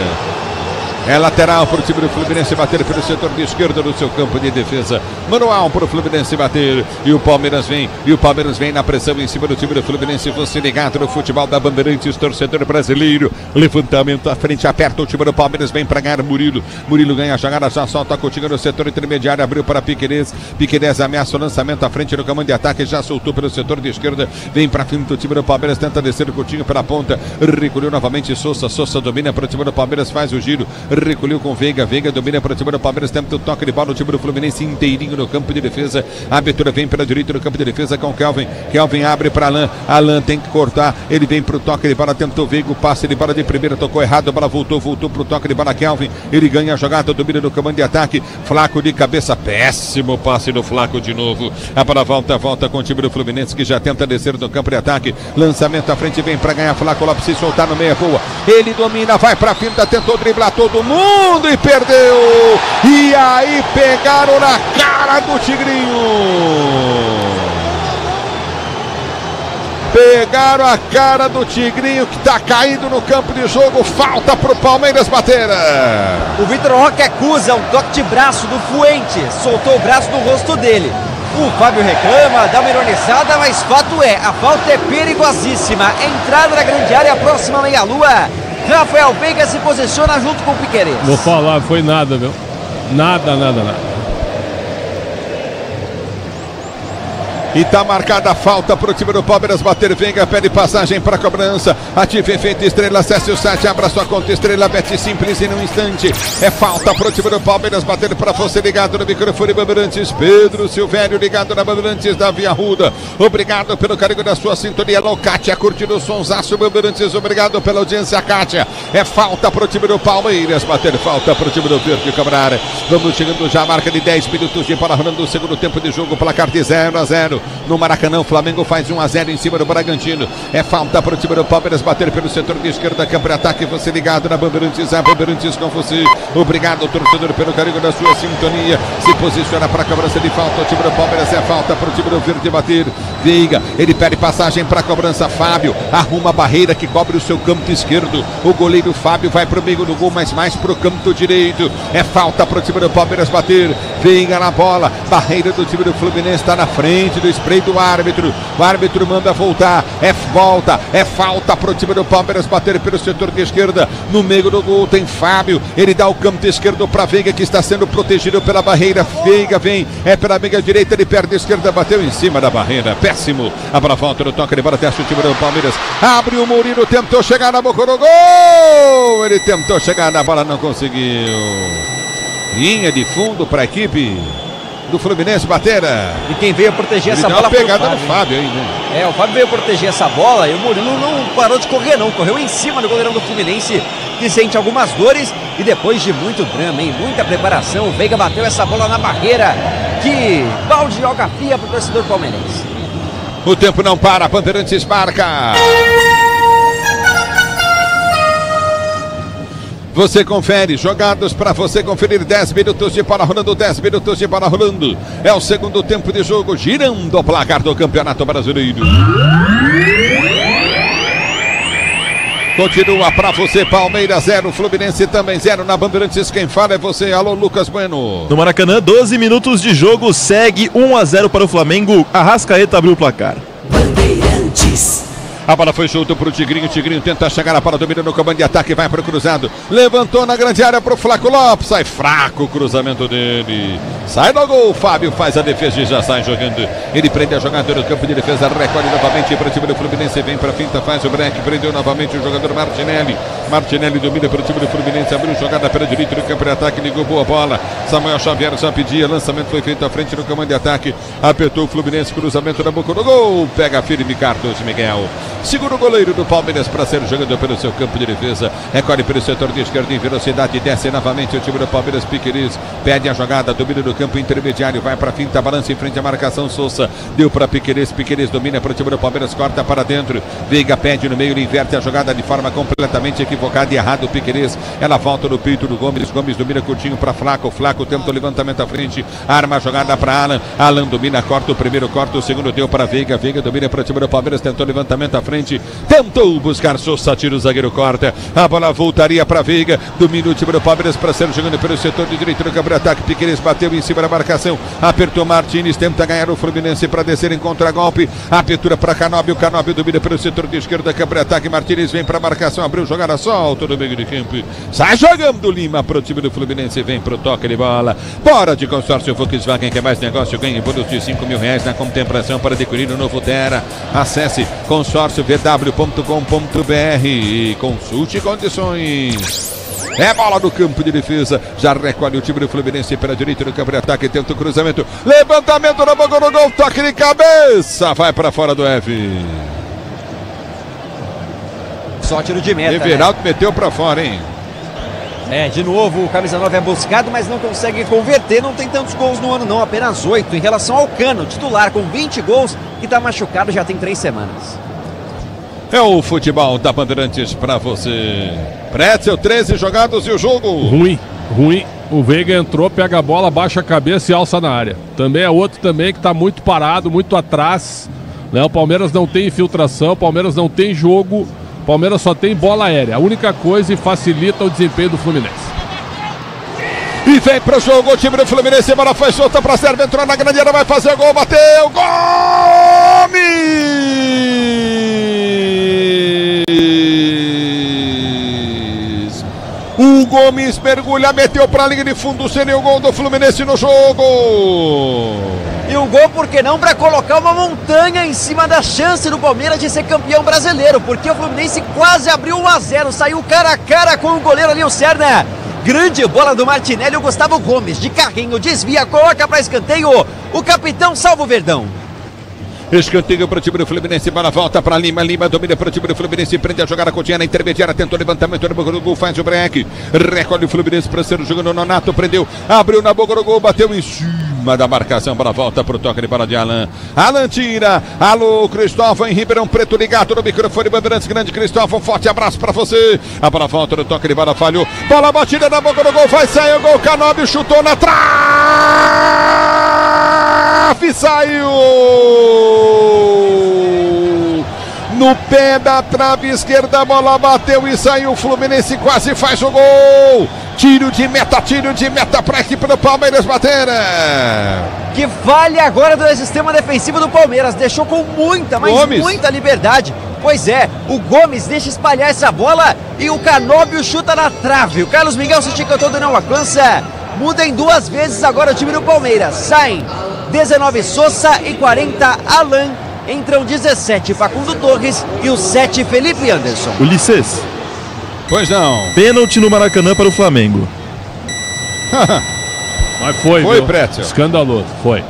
S5: É lateral para o time do Fluminense bater pelo setor de esquerda do seu campo de defesa. Manual para o Fluminense bater. E o Palmeiras vem na pressão em cima do time do Fluminense. Você ligado no futebol da Bandeirantes, torcedor brasileiro. Levantamento à frente, aperta o time do Palmeiras, vem para ganhar Murilo. Murilo ganha a jogada, já solta a Coutinho no setor intermediário, abriu para Piqueires. Piqueires ameaça o lançamento à frente no comando de ataque, já soltou pelo setor de esquerda. Vem para frente do time do Palmeiras, tenta descer o Coutinho pela ponta. Recolheu novamente Sousa domina para o time do Palmeiras, faz o giro. recolheu com Veiga, Veiga domina para o time do Palmeiras, tenta o toque de bola no time do Fluminense inteirinho no campo de defesa, a abertura vem pela direita no campo de defesa com Kelvin, Kelvin abre para Alan, Alan tem que cortar, ele vem para o toque de bola, tentou Veiga, o passe de bola de primeira, tocou errado, a bola voltou para o toque de bola Kelvin, ele ganha a jogada, domina no comando de ataque, Flaco de cabeça, péssimo passe do Flaco de novo, a bola volta com o time do Fluminense que já tenta descer no campo de ataque, lançamento à frente, vem para ganhar, Flaco Lopes se soltar no meio, boa, ele domina, vai para a finta, tentou driblar todo mundo e perdeu, e aí pegaram na cara do Tigrinho, pegaram a cara do Tigrinho que tá caído no campo de jogo, falta pro Palmeiras bater.
S1: O Vitor Roque acusa um toque de braço do Fuentes, soltou o braço no rosto dele. O Fábio reclama, dá uma ironizada, mas fato é, a falta é perigosíssima. Entrada na grande área, próxima meia-lua. Rafael Veiga se posiciona junto com o Piquerez.
S3: Vou falar, foi nada, viu? Nada.
S5: E tá marcada a falta pro time do Palmeiras bater. Veiga pede passagem para cobrança. Ative efeito Estrela, acesse o site, abra sua conta Estrela, Bet simples em um instante. É falta pro time do Palmeiras bater para você ligado no microfone Bandeirantes. Pedro Silvério ligado na Bandeirantes da Via Ruda. Obrigado pelo carinho da sua sintonia. Alô, Kátia, curtindo o sonsaço Bandeirantes. Obrigado pela audiência, Kátia. É falta pro time do Palmeiras bater. Falta pro time do Verde cobrar. Vamos chegando já a marca de 10 minutos de bola rolando o segundo tempo de jogo. Placar de 0-0. No Maracanã, o Flamengo faz 1-0 em cima do Bragantino. É falta para o time do Palmeiras bater pelo setor de esquerda, campo de ataque. Você ligado na Bandeirantes, a Bandeirantes com você. Obrigado, torcedor, pelo carinho da sua sintonia. Se posiciona para a cobrança de falta. O time do Palmeiras é falta para o time do Verde bater. Veiga, ele pede passagem para a cobrança. Fábio arruma a barreira que cobre o seu campo esquerdo. O goleiro Fábio vai para o meio do gol, mas mais para o campo direito. É falta para o time do Palmeiras bater. Veiga na bola. Barreira do time do Fluminense está na frente do spray do árbitro. O árbitro manda voltar. É falta pro time do Palmeiras bater pelo setor de esquerda. No meio do gol tem Fábio. Ele dá o campo esquerdo para Veiga que está sendo protegido pela barreira. Veiga vem, é pela meia direita, ele perde a esquerda, bateu em cima da barreira. Péssimo. A bola volta no toque de bola, testa o time do Palmeiras. Abre o Murilo, tentou chegar na boca do gol. Ele tentou chegar na bola, não conseguiu. Linha de fundo para a equipe do Fluminense bater.
S1: E quem veio proteger essa bola
S5: foi o Fábio. No Fábio aí, né?
S1: O Fábio veio proteger essa bola e o Murilo não parou de correr não, correu em cima do goleirão do Fluminense, que sente algumas dores e depois de muito drama, muita preparação, o Veiga bateu essa bola na barreira. Que balde de água fria pro torcedor palmeirense.
S5: O tempo não para, Bandeirantes marca. Você confere, jogados para você conferir. 10 minutos de bola rolando, 10 minutos de bola rolando. É o segundo tempo de jogo, girando o placar do Campeonato Brasileiro. Continua para você, Palmeiras 0, Fluminense também 0 na Bandeirantes. Quem fala é você, alô Lucas Bueno.
S4: No Maracanã, 12 minutos de jogo, segue 1-0 para o Flamengo. Arrascaeta abriu o placar.
S5: Bandeirantes. A bola foi solta para o Tigrinho. Tigrinho tenta chegar, a bola domina no comando de ataque, vai para o cruzado. Levantou na grande área para o Flaco Lopes. Sai fraco o cruzamento dele. Sai no gol. Fábio faz a defesa e já sai jogando. Ele prende a jogada no campo de defesa. Recolhe novamente para o time do Fluminense. Vem para a finta, faz o break. Prendeu novamente o jogador Martinelli. Martinelli domina para o time do Fluminense. Abriu jogada pela direita no campo de ataque. Ligou boa bola. Samuel Xavier já pedia. Lançamento foi feito à frente no comando de ataque. Apertou o Fluminense. Cruzamento na boca do gol. Pega firme Carlos Miguel. Segura o goleiro do Palmeiras para ser jogando pelo seu campo de defesa. Recolhe pelo setor de esquerda em velocidade. Desce novamente o time do Palmeiras. Piquerez pede a jogada. Domina no campo intermediário. Vai para a finta. Balança em frente à marcação. Sousa deu para Piquerez. Piquerez domina para o time do Palmeiras. Corta para dentro. Veiga pede no meio. Ele inverte a jogada de forma completamente equivocada e errada. O Piquerez. Ela volta no peito do Gomes. Gomes domina curtinho para Flaco. Flaco tenta o levantamento à frente. Arma a jogada para Alan. Alan domina. Corta o primeiro. Corta o segundo. Deu para Veiga. Veiga domina para o time do Palmeiras. Tentou o levantamento à frente. Tentou buscar Sousa, tira o zagueiro, corta. A bola voltaria para Veiga. Domina o time do Palmeiras para ser jogando pelo setor de direito no campo de ataque. Piquerez bateu em cima da marcação. Apertou Martins, tenta ganhar o Fluminense para descer em contragolpe. Apertura para Canóbio. Canóbio domina pelo setor de esquerda, campo de ataque. Martins vem para a marcação, abriu jogada, solta no meio de campo. Sai jogando Lima para o time do Fluminense. Vem para o toque de bola. Bora de consórcio Volkswagen, que é mais negócio. Ganha bônus de R$5.000 na contemplação para adquirir o novo Terra. Acesse consórcio vw.com.br e consulte condições. É bola no campo de defesa. Já recolhe o time do Fluminense pela direita no campo de ataque. Tenta o cruzamento. Levantamento na boca do gol. Toque de cabeça. Vai para fora do F.
S1: Só tiro de meta.
S5: Everaldo meteu para fora, hein?
S1: De novo, o camisa 9 é buscado, mas não consegue converter. Não tem tantos gols no ano, não. Apenas 8. Em relação ao Cano, titular com 20 gols, que está machucado já tem 3 semanas.
S5: É o futebol da Bandeirantes para você. Pretzel, 13 jogados e o jogo.
S3: Ruim. O Veiga entrou, pega a bola, baixa a cabeça e alça na área. Também é outro também que está muito parado, muito atrás. Né? O Palmeiras não tem infiltração, o Palmeiras não tem jogo. O Palmeiras só tem bola aérea. A única coisa e facilita o desempenho do Fluminense.
S5: E vem pro jogo o time do Fluminense. Bola foi solta pra Sérvia. Entrou na grande área, vai fazer gol. Bateu. Gomes! O Gomes mergulha, meteu pra linha de fundo. Seria o gol do Fluminense no jogo.
S1: E um gol, por que não, para colocar uma montanha em cima da chance do Palmeiras de ser campeão brasileiro, porque o Fluminense quase abriu 1-0, saiu cara a cara com o goleiro ali, o Serna. Grande bola do Martinelli, o Gustavo Gomes de carrinho, desvia, coloca para escanteio, o capitão salva o Verdão.
S5: Escanteio para o time do Fluminense, bola volta para Lima, Lima domina para o time do Fluminense, prende a jogada Coutinho na intermediária, tentou levantamento no boca do gol, faz o break, recolhe o Fluminense para ser jogando no Nonato, prendeu, abriu na boca do gol, bateu em cima da marcação, bola volta para o toque de bola de Alan. Alan tira, alô Cristóvão em Ribeirão Preto, ligado no microfone Bandeirantes, grande Cristóvão, forte abraço para você. A bola volta no toque de bola, falhou, bola batida na boca do gol, vai sair o gol, Canóbio chutou na trave, saiu! No pé da trave esquerda, a bola bateu e saiu. O Fluminense quase faz o gol. Tiro de meta para a equipe do Palmeiras bater.
S1: Que falha agora do sistema defensivo do Palmeiras. Deixou com muita, mas
S5: Gomes.
S1: Muita liberdade. Pois é, o Gomes deixa espalhar essa bola e o Canóbio chuta na trave. O Carlos Miguel se estica todo e não alcança. Muda em 2 vezes agora o time do Palmeiras. Saem 19 Sousa e 40 Alan. Entram 17 Facundo Torres e o 7 Felipe Anderson.
S4: Ulisses.
S5: Pois não.
S4: Pênalti no Maracanã para o Flamengo.
S3: Mas foi,
S5: Pretzel.
S3: Escandaloso, foi.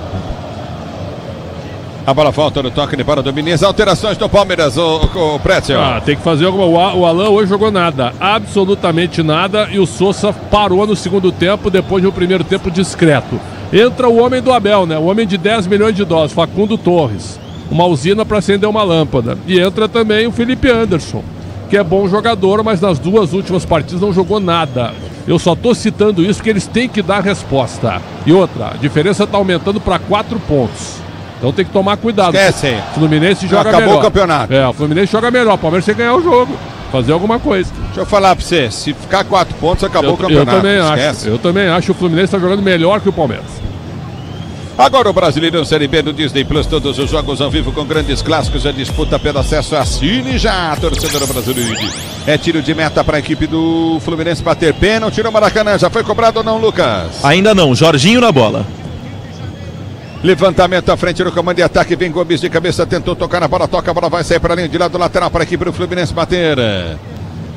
S5: A bola volta no toque de bola do Menezes. Alterações do Palmeiras, o Pretzel.
S3: Tem que fazer alguma. O Alan hoje jogou nada, absolutamente nada. E o Sousa parou no segundo tempo, depois de um primeiro tempo discreto. Entra o homem do Abel, né? O homem de 10 milhões de dólares, Facundo Torres. Uma usina para acender uma lâmpada. E entra também o Felipe Anderson, que é bom jogador, mas nas 2 últimas partidas não jogou nada. Eu só estou citando isso porque eles têm que dar resposta. E outra, a diferença está aumentando para 4 pontos. Então tem que tomar cuidado.
S5: Esquece.
S3: O Fluminense joga melhor.
S5: Acabou o campeonato.
S3: O Fluminense joga melhor. O Palmeiras tem que ganhar o jogo. Fazer alguma coisa.
S5: Deixa eu falar para você, se ficar 4 pontos, acabou o campeonato.
S3: Eu também acho que o Fluminense está jogando melhor que o Palmeiras.
S5: Agora o Brasileirão Série B do Disney Plus, todos os jogos ao vivo com grandes clássicos, a disputa pelo acesso. Assine já, torcedor brasileiro. É tiro de meta para a equipe do Fluminense bater pênalti no Maracanã. Já foi cobrado ou não, Lucas?
S4: Ainda não, Jorginho na bola.
S5: Levantamento à frente no comando de ataque, vem Gomes de cabeça, tentou tocar na bola, toca, a bola vai sair para a linha de lado lateral para a equipe do Fluminense bater.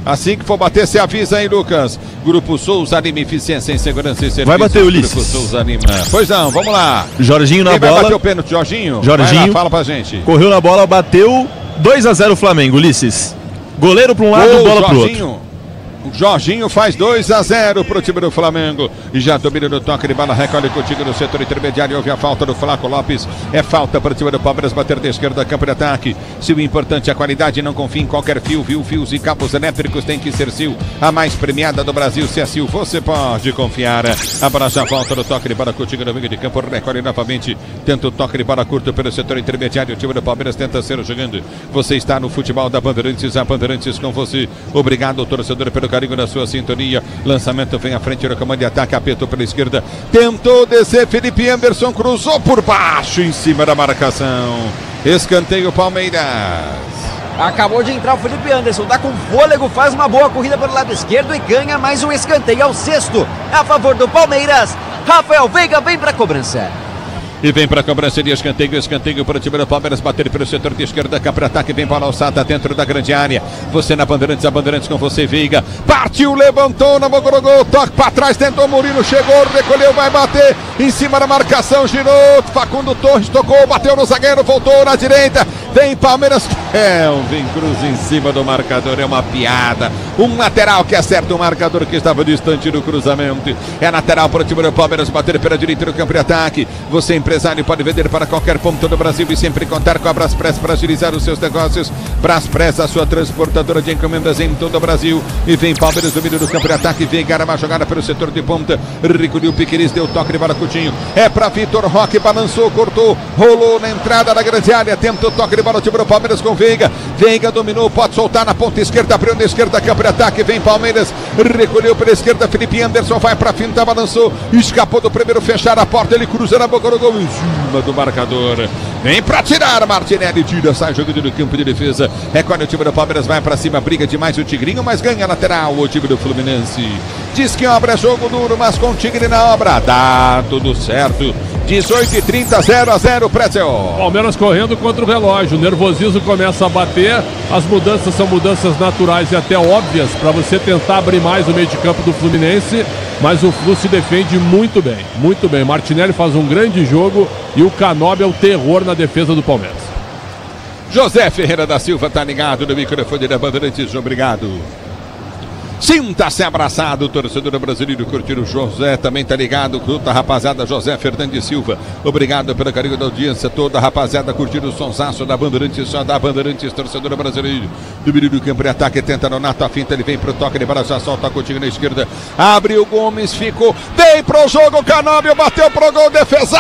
S5: Assim que for bater, você avisa aí, Lucas. Grupo Souza Lima, eficiência em segurança e serviço.
S4: Vai bater, Ulisses.
S5: Grupo Souza Lima. Pois não, vamos lá.
S4: Jorginho na
S5: Quem
S4: bola.
S5: Vai bater o pênalti, Jorginho?
S4: Jorginho.
S5: Vai lá, fala pra gente.
S4: Correu na bola, bateu. 2-0 Flamengo, Ulisses. Goleiro para um lado, bola pro outro.
S5: O Jorginho faz 2-0 pro time do Flamengo. E já domina no toque de bola, recolhe contigo no setor intermediário. Houve a falta do Flaco Lopes. É falta para o time do Palmeiras bater da esquerda, campo de ataque. Se o importante é a qualidade, não confie em qualquer fio. Viu, fios e cabos elétricos tem que ser Sil. A mais premiada do Brasil, se é Sil, você pode confiar. A bola já volta no toque de bola contigo no meio de campo. Recolhe novamente. Tenta o toque de bola curto pelo setor intermediário. O time do Palmeiras tenta ser jogando. Você está no futebol da Bandeirantes. A Bandeirantes com você. Obrigado, torcedor, pelo carinho na sua sintonia. Lançamento vem à frente no comando de ataque, apertou pela esquerda, tentou descer, Felipe Anderson cruzou por baixo em cima da marcação. Escanteio Palmeiras.
S1: Acabou de entrar o Felipe Anderson, dá com fôlego, faz uma boa corrida pelo lado esquerdo e ganha mais um escanteio ao 6º a favor do Palmeiras. Rafael Veiga vem para a cobrança.
S5: E vem para a cobrança de escanteio para o time do Palmeiras, bater pelo setor de esquerda, cá para ataque, vem para a alçada dentro da grande área. Você na Bandeirantes, a Bandeirantes com você, Veiga. Partiu, levantou na Bogorogô, toque para trás, tentou Murilo, chegou, recolheu, vai bater em cima da marcação, girou, Facundo Torres tocou, bateu no zagueiro, voltou na direita. Vem Palmeiras, vem cruz em cima do marcador, é uma piada. Um lateral que acerta o marcador que estava distante do cruzamento. É lateral para o time do Palmeiras, bater pela direita do campo de ataque. Você, empresário, pode vender para qualquer ponto do Brasil e sempre contar com a Braspress para agilizar os seus negócios. Braspress, a sua transportadora de encomendas em todo o Brasil. E vem Palmeiras, domínio do campo de ataque. Vem Garama, jogada pelo setor de ponta. Recolheu o Piqueires, deu toque de bola, Coutinho. É para Vitor Roque, balançou, cortou, rolou na entrada da grande área. Tenta o toque de bola, o time do Palmeiras com Veiga. Veiga dominou, pode soltar na ponta esquerda, abriu na esquerda, campo de ataque. Vem Palmeiras, recolheu pela esquerda. Felipe Anderson vai para finta, balançou, escapou do primeiro, fechar a porta. Ele cruza na boca do gol em cima do marcador. Vem para tirar, Martinelli tira, sai jogando no campo de defesa. É quando o time do Palmeiras vai para cima, briga demais o Tigrinho, mas ganha lateral o time do Fluminense. Diz que obra é jogo duro, mas com o Tigre na obra dá tudo certo. 18h30, 0-0, Pretzel.
S3: Palmeiras correndo contra o relógio, o nervosismo começa a bater, as mudanças são mudanças naturais e até óbvias para você tentar abrir mais o meio de campo do Fluminense, mas o Flu se defende muito bem, muito bem. Martinelli faz um grande jogo e o Canóbio é o terror na defesa do Palmeiras.
S5: José Ferreira da Silva tá ligado no microfone da Bandeirantes, obrigado. Sinta-se abraçado, torcedor brasileiro, curtir o José, também tá ligado, curta a rapaziada, José Fernandes Silva, obrigado pelo carinho da audiência, toda a rapaziada curtindo o sonsaço da Bandeirantes, só da Bandeirantes, torcedor brasileiro, do menino campo de ataque, tenta no nato, a finta, ele vem pro toque, ele já solta a Coutinho na esquerda, abre o Gomes, ficou, vem pro jogo, Canóbio, bateu pro gol, defesa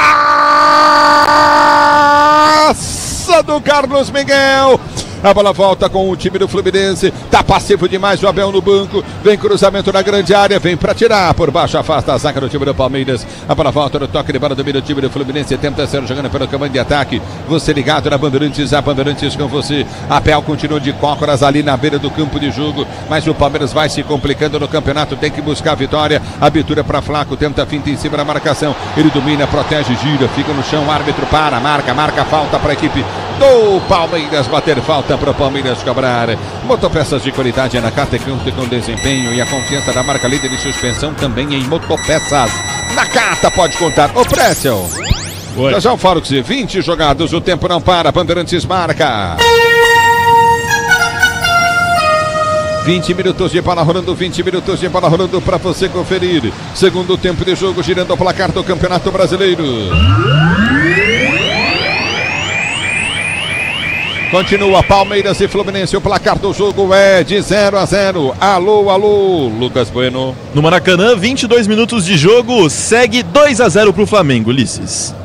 S5: do Carlos Miguel. A bola volta com o time do Fluminense. Tá passivo demais o Abel no banco. Vem cruzamento na grande área. Vem pra tirar. Por baixo afasta a zaga do time do Palmeiras. A bola volta no toque de bola do meio do time do Fluminense. Tenta ser jogando pelo comando de ataque. Você ligado na Bandeirantes. A Bandeirantes com você. Abel continua de cócoras ali na beira do campo de jogo. Mas o Palmeiras vai se complicando no campeonato. Tem que buscar a vitória. Abertura pra Flaco. Tenta a finta em cima da marcação. Ele domina, protege, gira. Fica no chão. Árbitro para. Marca falta pra equipe do Palmeiras. Bater falta para o Palmeiras cobrar. Motopeças de qualidade é na Cata, com desempenho e a confiança da marca líder de suspensão também em motopeças. Na Cata pode contar. Ô Pretzel, já eu falo que se 20 jogados, o tempo não para. Bandeirantes marca. 20 minutos de bola rolando, 20 minutos de bola rolando para você conferir. Segundo tempo de jogo, girando o placar do Campeonato Brasileiro. Continua Palmeiras e Fluminense, o placar do jogo é de 0-0. Alô, Lucas Bueno.
S4: No Maracanã, 22 minutos de jogo, segue 2-0 pro Flamengo, Ulisses.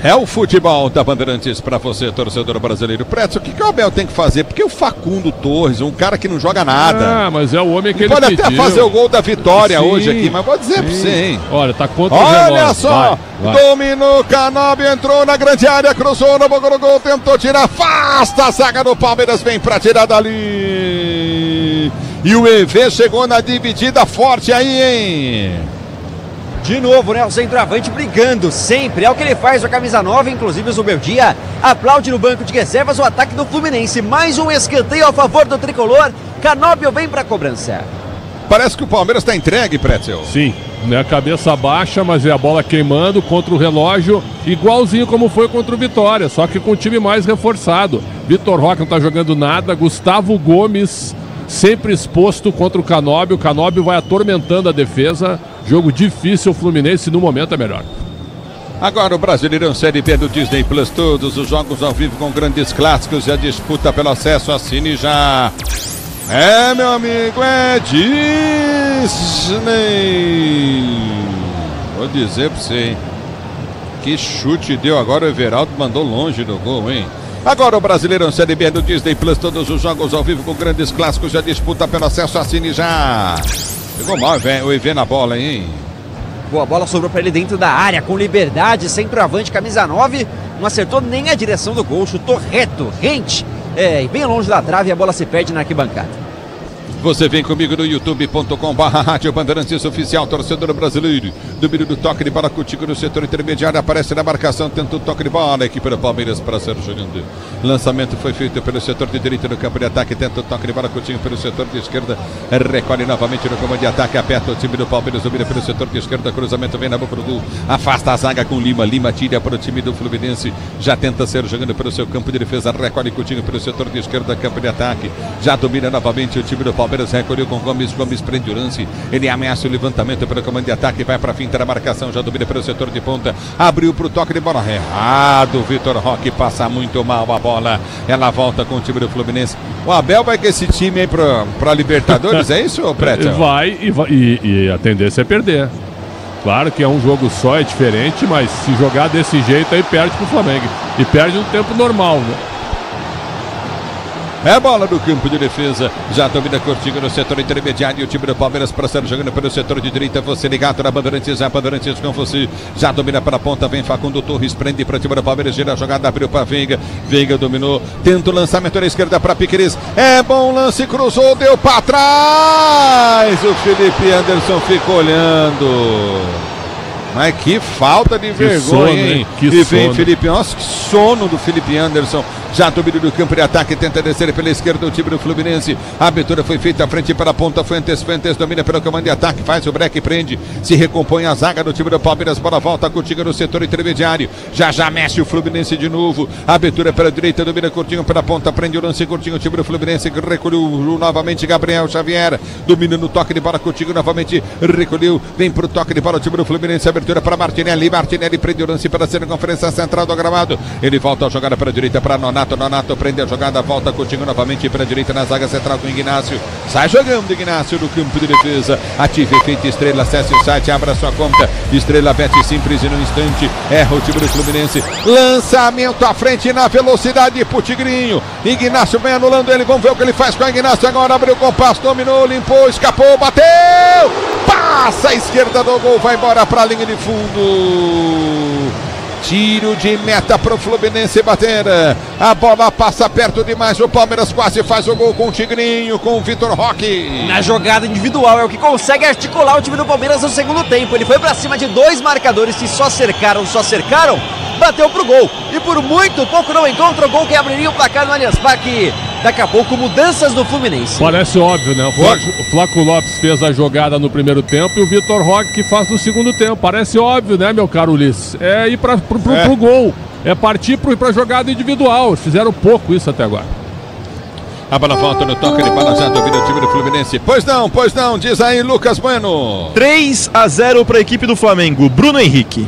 S5: É o futebol da Bandeirantes para você, torcedor brasileiro. Pretzel, o que o Abel tem que fazer? Porque o Facundo Torres, um cara que não joga nada.
S3: Ah, mas é o homem que ele
S5: pode
S3: pediu.
S5: Até fazer o gol da vitória
S3: Sim,
S5: hoje aqui, mas vou dizer pra você, hein?
S3: Olha, tá contra o
S5: relógio.
S3: relógio.
S5: Olha só,
S3: vai.
S5: Dominou, Canóbio entrou na grande área, cruzou no boca do gol, tentou tirar, afasta a zaga do Palmeiras, vem pra tirar dali. E o EV chegou na dividida forte aí, hein?
S1: De novo, né? O centroavante brigando sempre. É o que ele faz com a camisa 9. Inclusive o Zubeldia aplaude no banco de reservas o ataque do Fluminense. Mais um escanteio a favor do tricolor. Canóbio vem pra cobrança.
S5: Parece que o Palmeiras tá entregue, Pretzel.
S3: Sim, né? Cabeça baixa, mas é a bola queimando contra o relógio. Igualzinho como foi contra o Vitória, só que com o time mais reforçado. Vitor Roque não tá jogando nada. Gustavo Gomes sempre exposto contra o Canóbio. O Canóbio vai atormentando a defesa. Jogo difícil, o Fluminense no momento é melhor.
S5: Agora o Brasileirão Série B do Disney Plus, todos os jogos ao vivo com grandes clássicos e a disputa pelo acesso, assine já. É, meu amigo, é Disney. Vou dizer pra você, hein? Que chute deu agora, o Everaldo mandou longe do gol, hein? Agora o Brasileirão Série B do Disney Plus, todos os jogos ao vivo com grandes clássicos e a disputa pelo acesso, assine já. Pegou mal o EV na bola, hein?
S1: Boa bola, sobrou para ele dentro da área, com liberdade, centroavante, camisa 9. Não acertou nem a direção do gol, chutou reto, rente. E bem longe da trave e a bola se perde na arquibancada.
S5: Você vem comigo no youtube.com/Rádio Bandeirantes Oficial, torcedor brasileiro. domínio do toque de bola contigo no setor intermediário, aparece na marcação, tenta o toque de bola, a equipe do Palmeiras para Sérgio Grande. Lançamento foi feito pelo setor de direita no campo de ataque, tenta o toque de bola contigo pelo setor de esquerda, recolhe novamente no comando de ataque, aperta o time do Palmeiras, domina pelo setor de esquerda, cruzamento vem na boca do gol, afasta a zaga com Lima, Lima tira para o time do Fluminense, já tenta ser jogando pelo seu campo de defesa, recolhe contigo pelo setor de esquerda, campo de ataque, já domina novamente o time do Palmeiras, recolheu com Gomes, Gomes prende o lance, ele ameaça o levantamento pelo comando de ataque, vai para a finta da marcação, já domina pelo setor de ponta, abriu para o toque de bola errado, Vitor Roque passa muito mal a bola, ela volta com o time do Fluminense. O Abel vai com esse time aí para Libertadores, é isso, Preto?
S3: Vai, e a tendência é perder. Claro que é um jogo só, é diferente, mas se jogar desse jeito aí perde pro Flamengo. E perde no tempo normal, né?
S5: É bola do campo de defesa, já domina Cortigo no setor intermediário, o time do Palmeiras para estar jogando pelo setor de direita, você ligado na Bandeirantes, a Bandeirantes com você, já domina para a ponta, vem Facundo Torres, prende para o time do Palmeiras, gira a jogada, abriu para Veiga, Veiga dominou, tenta o lançamento na esquerda para Piqueires, é bom lance, cruzou, deu para trás, o Felipe Anderson ficou olhando. Mas que falta de vergonha,
S3: sono,
S5: hein? E vem Felipe, nossa, que sono do Felipe Anderson. Já domínio do campo de ataque, tenta descer pela esquerda o time do Fluminense. A abertura foi feita à frente para a ponta. Fuentes domina pelo comando de ataque, faz o break, prende, se recompõe a zaga do time do Palmeiras. Bola volta contigo no setor intermediário. Já mexe o Fluminense de novo. A abertura pela direita, domina Coutinho pela ponta, prende o lance Coutinho, o time do Fluminense recolheu novamente Gabriel Xavier. Domina no toque de bola Coutinho, novamente recolheu, vem pro toque de bola o time do Fluminense. Abertura para Martinelli, Martinelli prende o lance para a circunferência central do gramado. Ele volta a jogada para a direita para Nonato prende a jogada, volta Coutinho novamente para a direita na zaga central com Ignácio. Sai jogando Ignácio no campo de defesa. Ative efeito Estrela, acesse o site, abra sua conta. Estrela Bet Simples e no instante erra o time do Fluminense. Lançamento à frente na velocidade pro Tigrinho. Ignácio vem anulando ele, vamos ver o que ele faz com o Ignácio. Agora abriu o compasso, dominou, limpou, escapou, bateu! Passa a esquerda do gol, vai embora para a linha de fundo. Tiro de meta para o Fluminense bater. A bola passa perto demais. O Palmeiras quase faz o gol com o Tigrinho, com o Vitor Roque.
S1: Na jogada individual é o que consegue articular o time do Palmeiras no segundo tempo. Ele foi para cima de dois marcadores que só cercaram, bateu pro gol. E por muito pouco não encontra o gol que abriria o placar no Allianz Parque. Daqui a pouco, mudanças do Fluminense.
S3: Parece óbvio, né? O Flaco Lopes fez a jogada no primeiro tempo e o Vitor Roque que faz no segundo tempo. Parece óbvio, né, meu caro Ulisses? É ir pro gol. É partir pra jogada individual. Fizeram pouco isso até agora.
S5: A bola volta no toque de bola, já domina o time do Fluminense. Pois não, diz aí Lucas Bueno.
S4: 3-0 para a equipe do Flamengo, Bruno Henrique.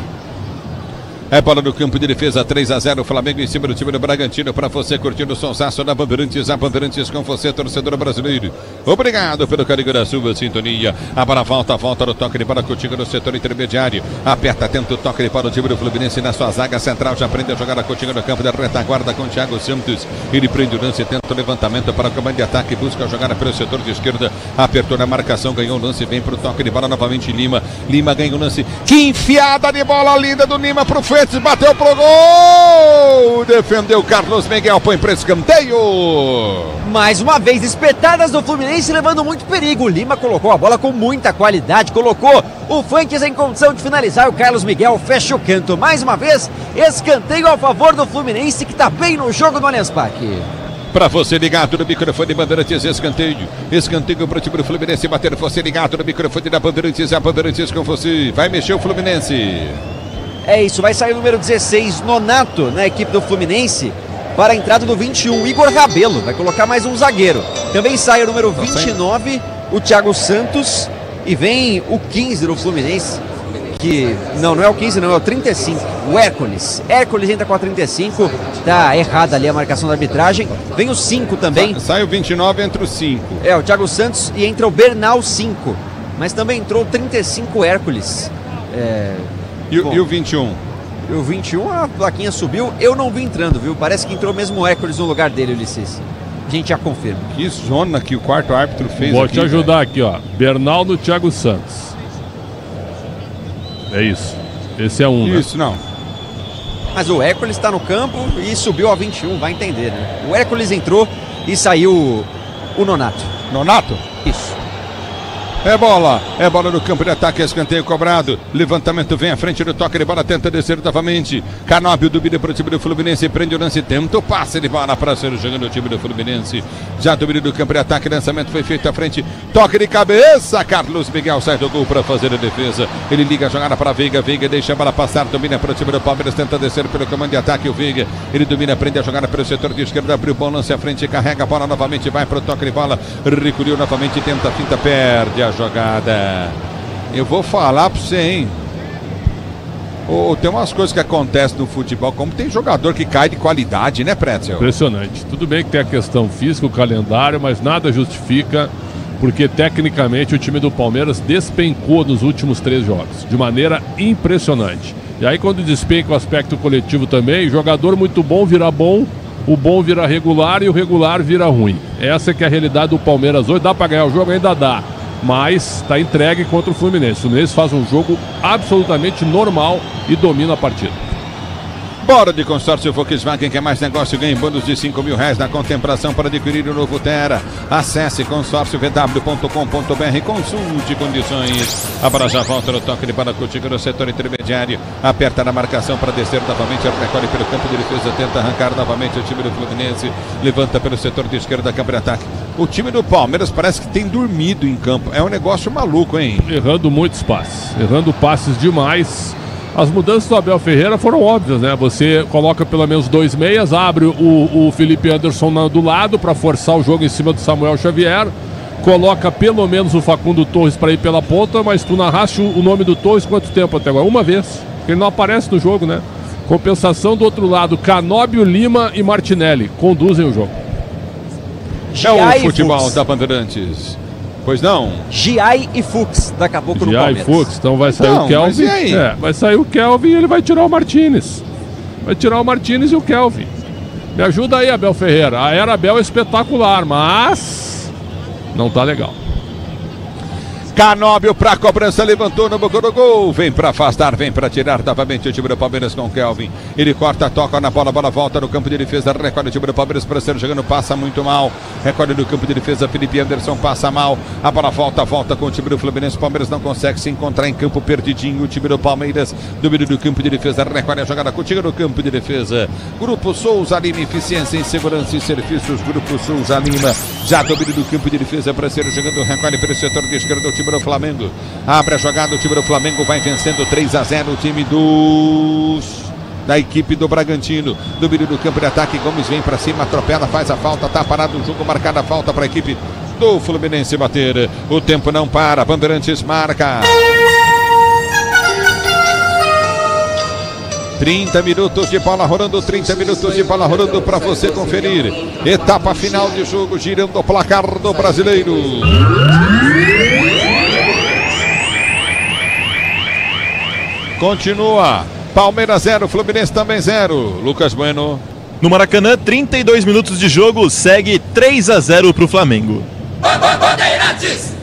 S5: É bola no campo de defesa, 3-0, Flamengo em cima do time do Bragantino, para você curtindo o sonsaço da Bandeirantes, a Bandeirantes com você, torcedor brasileiro. Obrigado pelo carinho da sua sintonia. A bola volta no toque de bola contigo no setor intermediário. Aperta, tenta o toque de bola do time do Fluminense na sua zaga central, já prende a jogada contigo no campo da retaguarda com o Thiago Santos. Ele prende o lance, tenta o levantamento para o comando de ataque, busca a jogada pelo setor de esquerda, apertou na marcação, ganhou o lance, vem para o toque de bola novamente Lima ganha o lance. Que enfiada de bola linda do Lima pro Fuentes. Bateu pro gol, defendeu Carlos Miguel, põe para escanteio.
S1: Mais uma vez, espetadas do Fluminense, levando muito perigo. O Lima colocou a bola com muita qualidade, colocou o Fuentes em condição de finalizar. O Carlos Miguel fecha o canto. Mais uma vez, escanteio a favor do Fluminense, que está bem no jogo no Allianz Parque.
S5: Para você ligado no microfone Bandeirantes, escanteio para o time do Fluminense bater. Você ligado no microfone da Bandeirantes, a Bandeirantes com você. Vai mexer o Fluminense.
S1: É isso, vai sair o número 16, Nonato, na equipe do Fluminense, para a entrada do 21, Igor Rabelo, vai colocar mais um zagueiro. Também sai o número 29, o Thiago Santos, e vem o 15 do Fluminense, que não é o 15 não, é o 35, o Hércules. Hércules entra com a 35, tá errada ali a marcação da arbitragem. Vem o 5 também.
S5: Sai o 29, entra o 5.
S1: É, o Thiago Santos e entra o Bernal 5, mas também entrou o 35 Hércules.
S5: E o 21?
S1: E o 21, a plaquinha subiu, eu não vi entrando, viu? Parece que entrou mesmo o Hércules no lugar dele, Ulisses. A gente já confirma.
S5: Que zona que o quarto árbitro fez.
S3: Vou te ajudar aqui, ó. Bernal no Thiago Santos. É isso. Esse é um.
S5: Isso,
S3: né?
S5: Não.
S1: Mas o Hércules está no campo e subiu a 21, vai entender, né? O Hércules entrou e saiu o Nonato.
S5: Nonato?
S1: Isso.
S5: É bola no campo de ataque, escanteio cobrado. Levantamento vem à frente do toque de bola, tenta descer novamente. Canóbio domina para o time do Fluminense, prende o lance, tenta o passe de bola para ser jogando o time do Fluminense. Já domina do campo de ataque, lançamento foi feito à frente, toque de cabeça. Carlos Miguel sai do gol para fazer a defesa. Ele liga a jogada para Veiga, Veiga deixa a bola passar, domina para o time do Palmeiras, tenta descer pelo comando de ataque o Veiga. Ele domina, prende a jogada pelo setor de esquerda, abriu o bom lance à frente, carrega a bola novamente, vai para o toque de bola, recolheu novamente, tenta a finta, perde a jogada. Eu vou falar pra você, hein? Tem umas coisas que acontecem no futebol, como tem jogador que cai de qualidade, né, Pretzel?
S3: Impressionante. Tudo bem que tem a questão física, o calendário, mas nada justifica, porque tecnicamente o time do Palmeiras despencou nos últimos 3 jogos, de maneira impressionante. E aí quando despenca o aspecto coletivo também, jogador muito bom vira bom, o bom vira regular e o regular vira ruim. Essa que é a realidade do Palmeiras hoje. Dá pra ganhar o jogo? Ainda dá. Mas está entregue contra o Fluminense. O Fluminense faz um jogo absolutamente normal e domina a partida.
S5: Bora de consórcio Volkswagen, quer mais negócio, ganhe bônus de R$5.000 na contemplação para adquirir o novo Tera. Acesse consórciovw.com.br, consulte condições. A bola já volta no toque de bola contigo no setor intermediário. Aperta na marcação para descer novamente, recolhe pelo campo de defesa, tenta arrancar novamente o time do Fluminense. Levanta pelo setor de esquerda, campo de ataque. O time do Palmeiras parece que tem dormido em campo. É um negócio maluco, hein?
S3: Errando muitos passes, errando passes demais. As mudanças do Abel Ferreira foram óbvias, né? Você coloca pelo menos 2 meias, abre o Felipe Anderson do lado para forçar o jogo em cima do Samuel Xavier, coloca pelo menos o Facundo Torres para ir pela ponta, mas tu narraste o nome do Torres quanto tempo até agora? Uma vez. Ele não aparece no jogo, né? Compensação do outro lado, Canóbio, Lima e Martinelli conduzem o jogo.
S5: É o futebol da Bandeirantes. Pois não?
S1: Giai e Fux, daqui a pouco no
S3: Palmeiras. Giai e Fux, então vai sair o Kelvin. Vai sair o Kelvin e ele vai tirar o Martínez. Vai tirar o Martínez e o Kelvin. Me ajuda aí, Abel Ferreira. A era Abel é espetacular, mas não tá legal.
S5: Canóbio para cobrança, levantou no gol, vem para afastar, vem para tirar novamente o time do Palmeiras com o Kelvin. Ele corta, toca na bola, bola volta no campo de defesa, recolhe o time do Palmeiras para ser jogando, passa muito mal, recolhe no campo de defesa, Felipe Anderson passa mal, a bola volta com o time do Fluminense, o Palmeiras não consegue se encontrar em campo, perdidinho, o time do Palmeiras, domínio do campo de defesa, recolhe a jogada contigo no campo de defesa. Grupo Souza Lima, eficiência em segurança e serviços, Grupo Souza Lima, já domínio do campo de defesa para ser jogando, recolhe pelo setor de esquerda o time do Flamengo, abre a jogada, o time do Flamengo vai vencendo 3-0, o time da equipe do Bragantino, domínio do campo de ataque, Gomes vem para cima, atropela, faz a falta, tá parado o jogo, marcada a falta para a equipe do Fluminense bater, o tempo não para, Bandeirantes marca. 30 minutos de bola rolando, 30 minutos de bola rolando para você conferir. Etapa final de jogo, girando o placar do Brasileiro. Continua. Palmeiras 0, Fluminense também 0. Lucas Bueno.
S4: No Maracanã, 32 minutos de jogo, segue 3-0 para o Flamengo.
S5: Bandeirantes!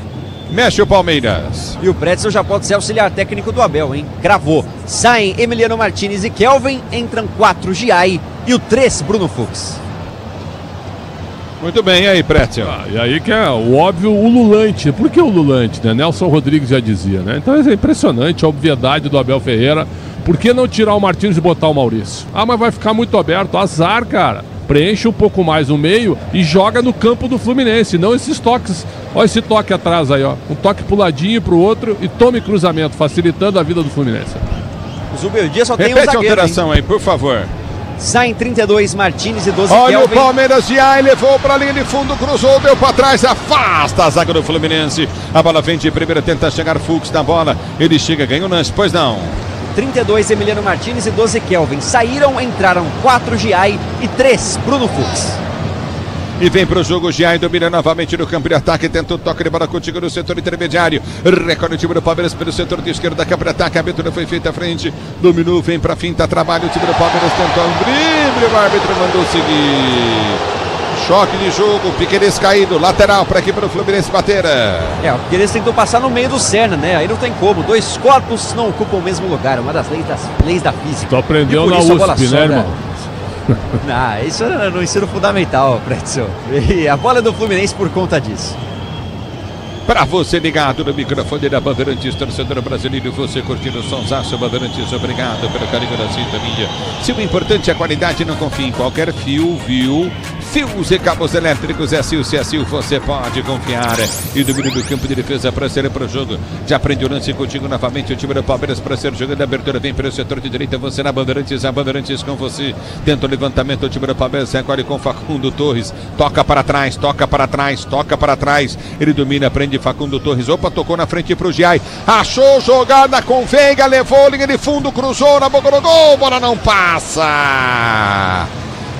S5: Mexe o Palmeiras.
S1: E o Pretzel já pode ser auxiliar técnico do Abel, hein? Gravou. Saem Emiliano Martínez e Kelvin, entram 4 Giai e o 3 Bruno Fux.
S5: Muito bem, e aí, Pretzel?
S3: E aí que é o óbvio ululante. Por que ululante, né? Nelson Rodrigues já dizia, né? Então é impressionante a obviedade do Abel Ferreira. Por que não tirar o Martínez e botar o Maurício? Ah, mas vai ficar muito aberto. Azar, cara. Preenche um pouco mais no meio e joga no campo do Fluminense, não esses toques. Olha esse toque atrás aí, ó. Um toque pro ladinho, pro outro e tome cruzamento, facilitando a vida do Fluminense.
S1: O Zubeldia só tem um
S5: zagueiro.
S1: Repete
S5: a alteração aí, por favor.
S1: Saem 32 Martínez e 12
S5: Olha
S1: Kelvin.
S5: O Palmeiras de Ai, levou para a linha de fundo, cruzou, deu para trás, afasta a zaga do Fluminense. A bola vem de primeira, tenta chegar Fux na bola. Ele chega, ganha o lance, pois não.
S1: 32 Emiliano Martínez e 12 Kelvin. Saíram, entraram 4 Giai e 3 Bruno Fux.
S5: E vem para o jogo, Giai domina novamente no campo de ataque, tenta o toque de bola contigo no setor intermediário, recolhe o time do Palmeiras pelo setor de esquerda, campo de ataque, a abertura foi feita à frente, dominou, vem para a finta, trabalha o time do Palmeiras, tentou um drible, o árbitro mandou seguir. Choque de jogo, Piquerez caído, lateral para aqui para o Fluminense bater.
S1: O Piquerez tentou passar no meio do Serna, né? Aí não tem como, 2 corpos não ocupam o mesmo lugar, uma das leis da física.
S3: Tu aprendeu na USP, né, irmão?
S1: Não, isso era no ensino fundamental, Pretzel. E a bola é do Fluminense por conta disso.
S5: Para você ligado no microfone da Bandeirantes, torcedor brasileiro, você curtindo o sonsaço Bandeirantes, obrigado pelo carinho da sintonia. Se o importante é a qualidade, não confie em qualquer fio, viu? Fios e cabos elétricos, é Sil, se é Sil, você pode confiar. E domínio do campo de defesa para ser para o jogo. Já aprende o lance contigo novamente, o time do Palmeiras para ser jogando. A abertura vem pelo setor de direita, você na Bandeirantes, a Bandeirantes com você. Tenta o levantamento, o time do Palmeiras recolhe com Facundo Torres. Toca para trás, toca para trás, toca para trás. Ele domina, prende Facundo Torres. Opa, tocou na frente pro Giai. Achou jogada com Veiga, levou linha de fundo, cruzou na boca do gol. Bola não passa.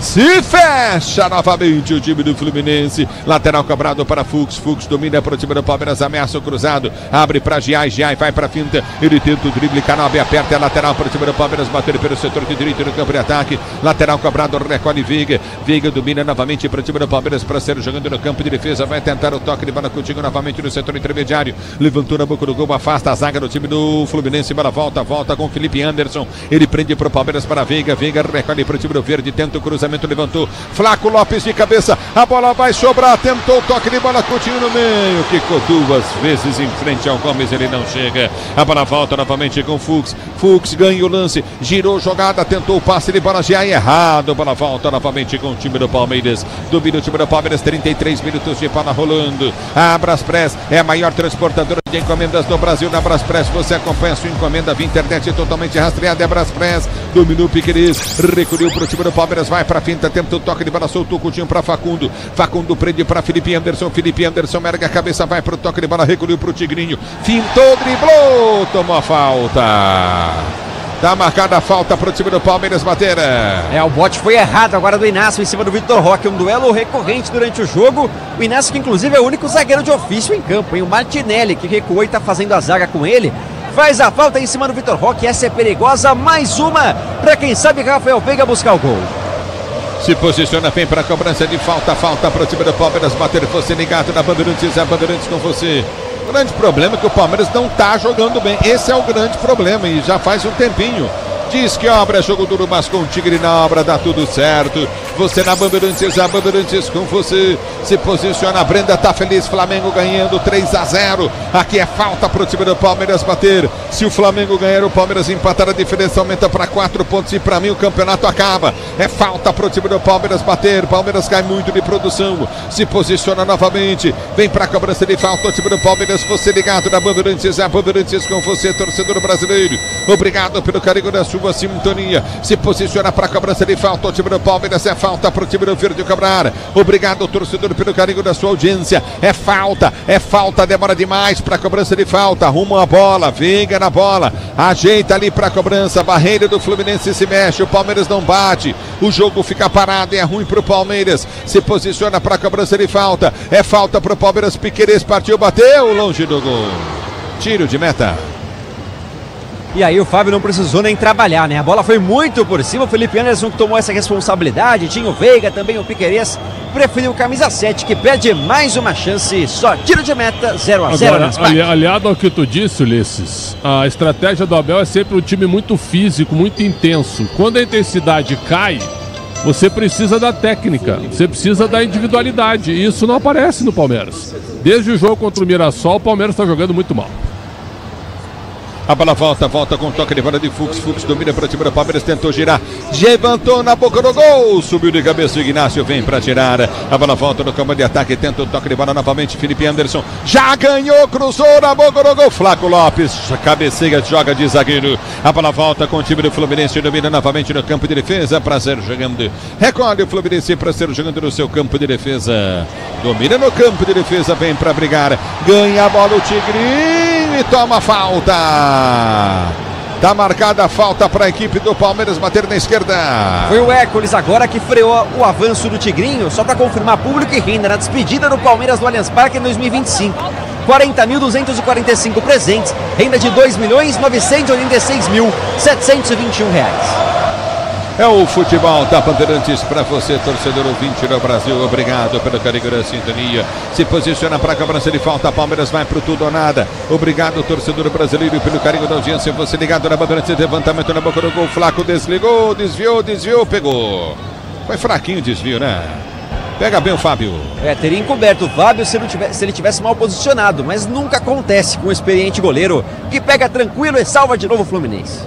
S5: Se fecha novamente o time do Fluminense. Lateral cobrado para Fux. Fux domina para o time do Palmeiras. Ameaça o cruzado. Abre para Giai. Giai vai para a finta. Ele tenta o drible. Canobi aperta. É lateral para o time do Palmeiras. Bater pelo setor de direito no campo de ataque. Lateral cobrado. Recolhe Veiga. Veiga domina novamente para o time do Palmeiras para ser jogando no campo de defesa. Vai tentar o toque de bola contigo novamente no setor intermediário. Levantou na boca do gol. Afasta a zaga do time do Fluminense. Bola volta. Volta com Felipe Anderson. Ele prende para o Palmeiras para Veiga. Veiga recolhe para o time do Verde. Tenta o cruzamento. Levantou, Flaco Lopes de cabeça, a bola vai sobrar, tentou o toque de bola, continua no meio, quicou duas vezes em frente ao Gomes, ele não chega, a bola volta novamente com Fux, Fux ganha o lance, girou jogada, tentou o passe de bola já errado, a bola volta novamente com o time do Palmeiras, domina o time do Palmeiras, 33 minutos de bola rolando, a Braspress é a maior transportadora de encomendas do Brasil. Na Braspress você acompanha a sua encomenda via internet totalmente rastreada, é a Braspress, dominou o Piqueires, recolheu para o time do Palmeiras, vai para a finta, tenta o toque de bola, soltou o Coutinho para Facundo. Facundo prende para Felipe Anderson. Felipe Anderson ergue a cabeça, vai para o toque de bola, recolheu para o Tigrinho. Fintou, driblou, tomou a falta. Tá marcada a falta para o time do Palmeiras bater.
S1: É, o bote foi errado agora do Inácio em cima do Vitor Roque. Um duelo recorrente durante o jogo. O Inácio, que inclusive é o único zagueiro de ofício em campo, hein? O Martinelli, que recuou e está fazendo a zaga com ele, faz a falta em cima do Vitor Roque. Essa é perigosa. Mais uma para quem sabe Rafael Veiga buscar o gol.
S5: Se posiciona, vem para a cobrança de falta. Falta para o time do Palmeiras bater. Você ligado na Bandeirantes, a Bandeirantes com você. O grande problema é que o Palmeiras não está jogando bem. Esse é o grande problema e já faz um tempinho. Diz que obra é jogo duro, mas com o Tigre na obra dá tudo certo. Você na Bandeirantes, a Bandeirantes com você. Se posiciona, a Brenda tá feliz, Flamengo ganhando 3-0. Aqui é falta pro time do Palmeiras bater. Se o Flamengo ganhar, o Palmeiras empatar, a diferença aumenta para 4 pontos e para mim o campeonato acaba. É falta pro time do Palmeiras bater. Palmeiras cai muito de produção. Se posiciona novamente, vem pra cobrança de falta o time do Palmeiras. Você ligado na Bandeirantes, a Bandeirantes com você, torcedor brasileiro. Obrigado pelo carinho da sua sintonia. Se posiciona para a cobrança de falta o time do Palmeiras. É falta para o time do Verde cobrar. Obrigado, torcedor, pelo carinho da sua audiência. É falta, demora demais para a cobrança de falta. Arruma a bola, Veiga na bola, ajeita ali para a cobrança. Barreira do Fluminense se mexe, o Palmeiras não bate, o jogo fica parado e é ruim para o Palmeiras. Se posiciona para a cobrança de falta. É falta para o Palmeiras. Piqueires partiu, bateu longe do gol. Tiro de meta.
S1: E aí o Fábio não precisou nem trabalhar, né? A bola foi muito por cima, o Felipe Anderson que tomou essa responsabilidade, tinha o Veiga, também o Piqueires, preferiu o camisa 7, que perde mais uma chance, só tiro de meta, 0-0.
S3: Aliado ao que tu disse, Ulisses, a estratégia do Abel é sempre um time muito físico, muito intenso. Quando a intensidade cai, você precisa da técnica, você precisa da individualidade, e isso não aparece no Palmeiras. Desde o jogo contra o Mirassol, o Palmeiras está jogando muito mal.
S5: A bola volta com o toque de bola de Fux. Fux domina para o time do Palmeiras, tentou girar, levantou na boca do gol, subiu de cabeça, o Ignacio vem para tirar. A bola volta no campo de ataque, tenta o toque de bola novamente, Felipe Anderson já ganhou, cruzou na boca do gol, Flaco Lopes, cabeceia, joga de zagueiro. A bola volta com o time do Fluminense, domina novamente no campo de defesa, para ser jogando, recolhe o Fluminense para ser jogando no seu campo de defesa, domina no campo de defesa, vem para brigar, ganha a bola o Tigrinho e toma falta. Tá marcada a falta para a equipe do Palmeiras bater na esquerda.
S1: Foi o Hércules agora que freou o avanço do Tigrinho, só para confirmar público e renda na despedida do Palmeiras do Allianz Parque em 2025. 40.245 presentes, renda de R$2.986.721.
S5: É o futebol da Bandeirantes para você, torcedor ouvinte do Brasil. Obrigado pelo carinho da sintonia. Se posiciona para a cobrança de falta. Palmeiras vai pro tudo ou nada. Obrigado, torcedor brasileiro, pelo carinho da audiência. Você ligado na Bandeirantes. Levantamento na boca do gol. Flaco desligou, desviou, pegou. Foi fraquinho o desvio, né? Pega bem o Fábio.
S1: Teria encoberto o Fábio se ele tivesse mal posicionado, mas nunca acontece com o experiente goleiro que pega tranquilo e salva de novo o Fluminense.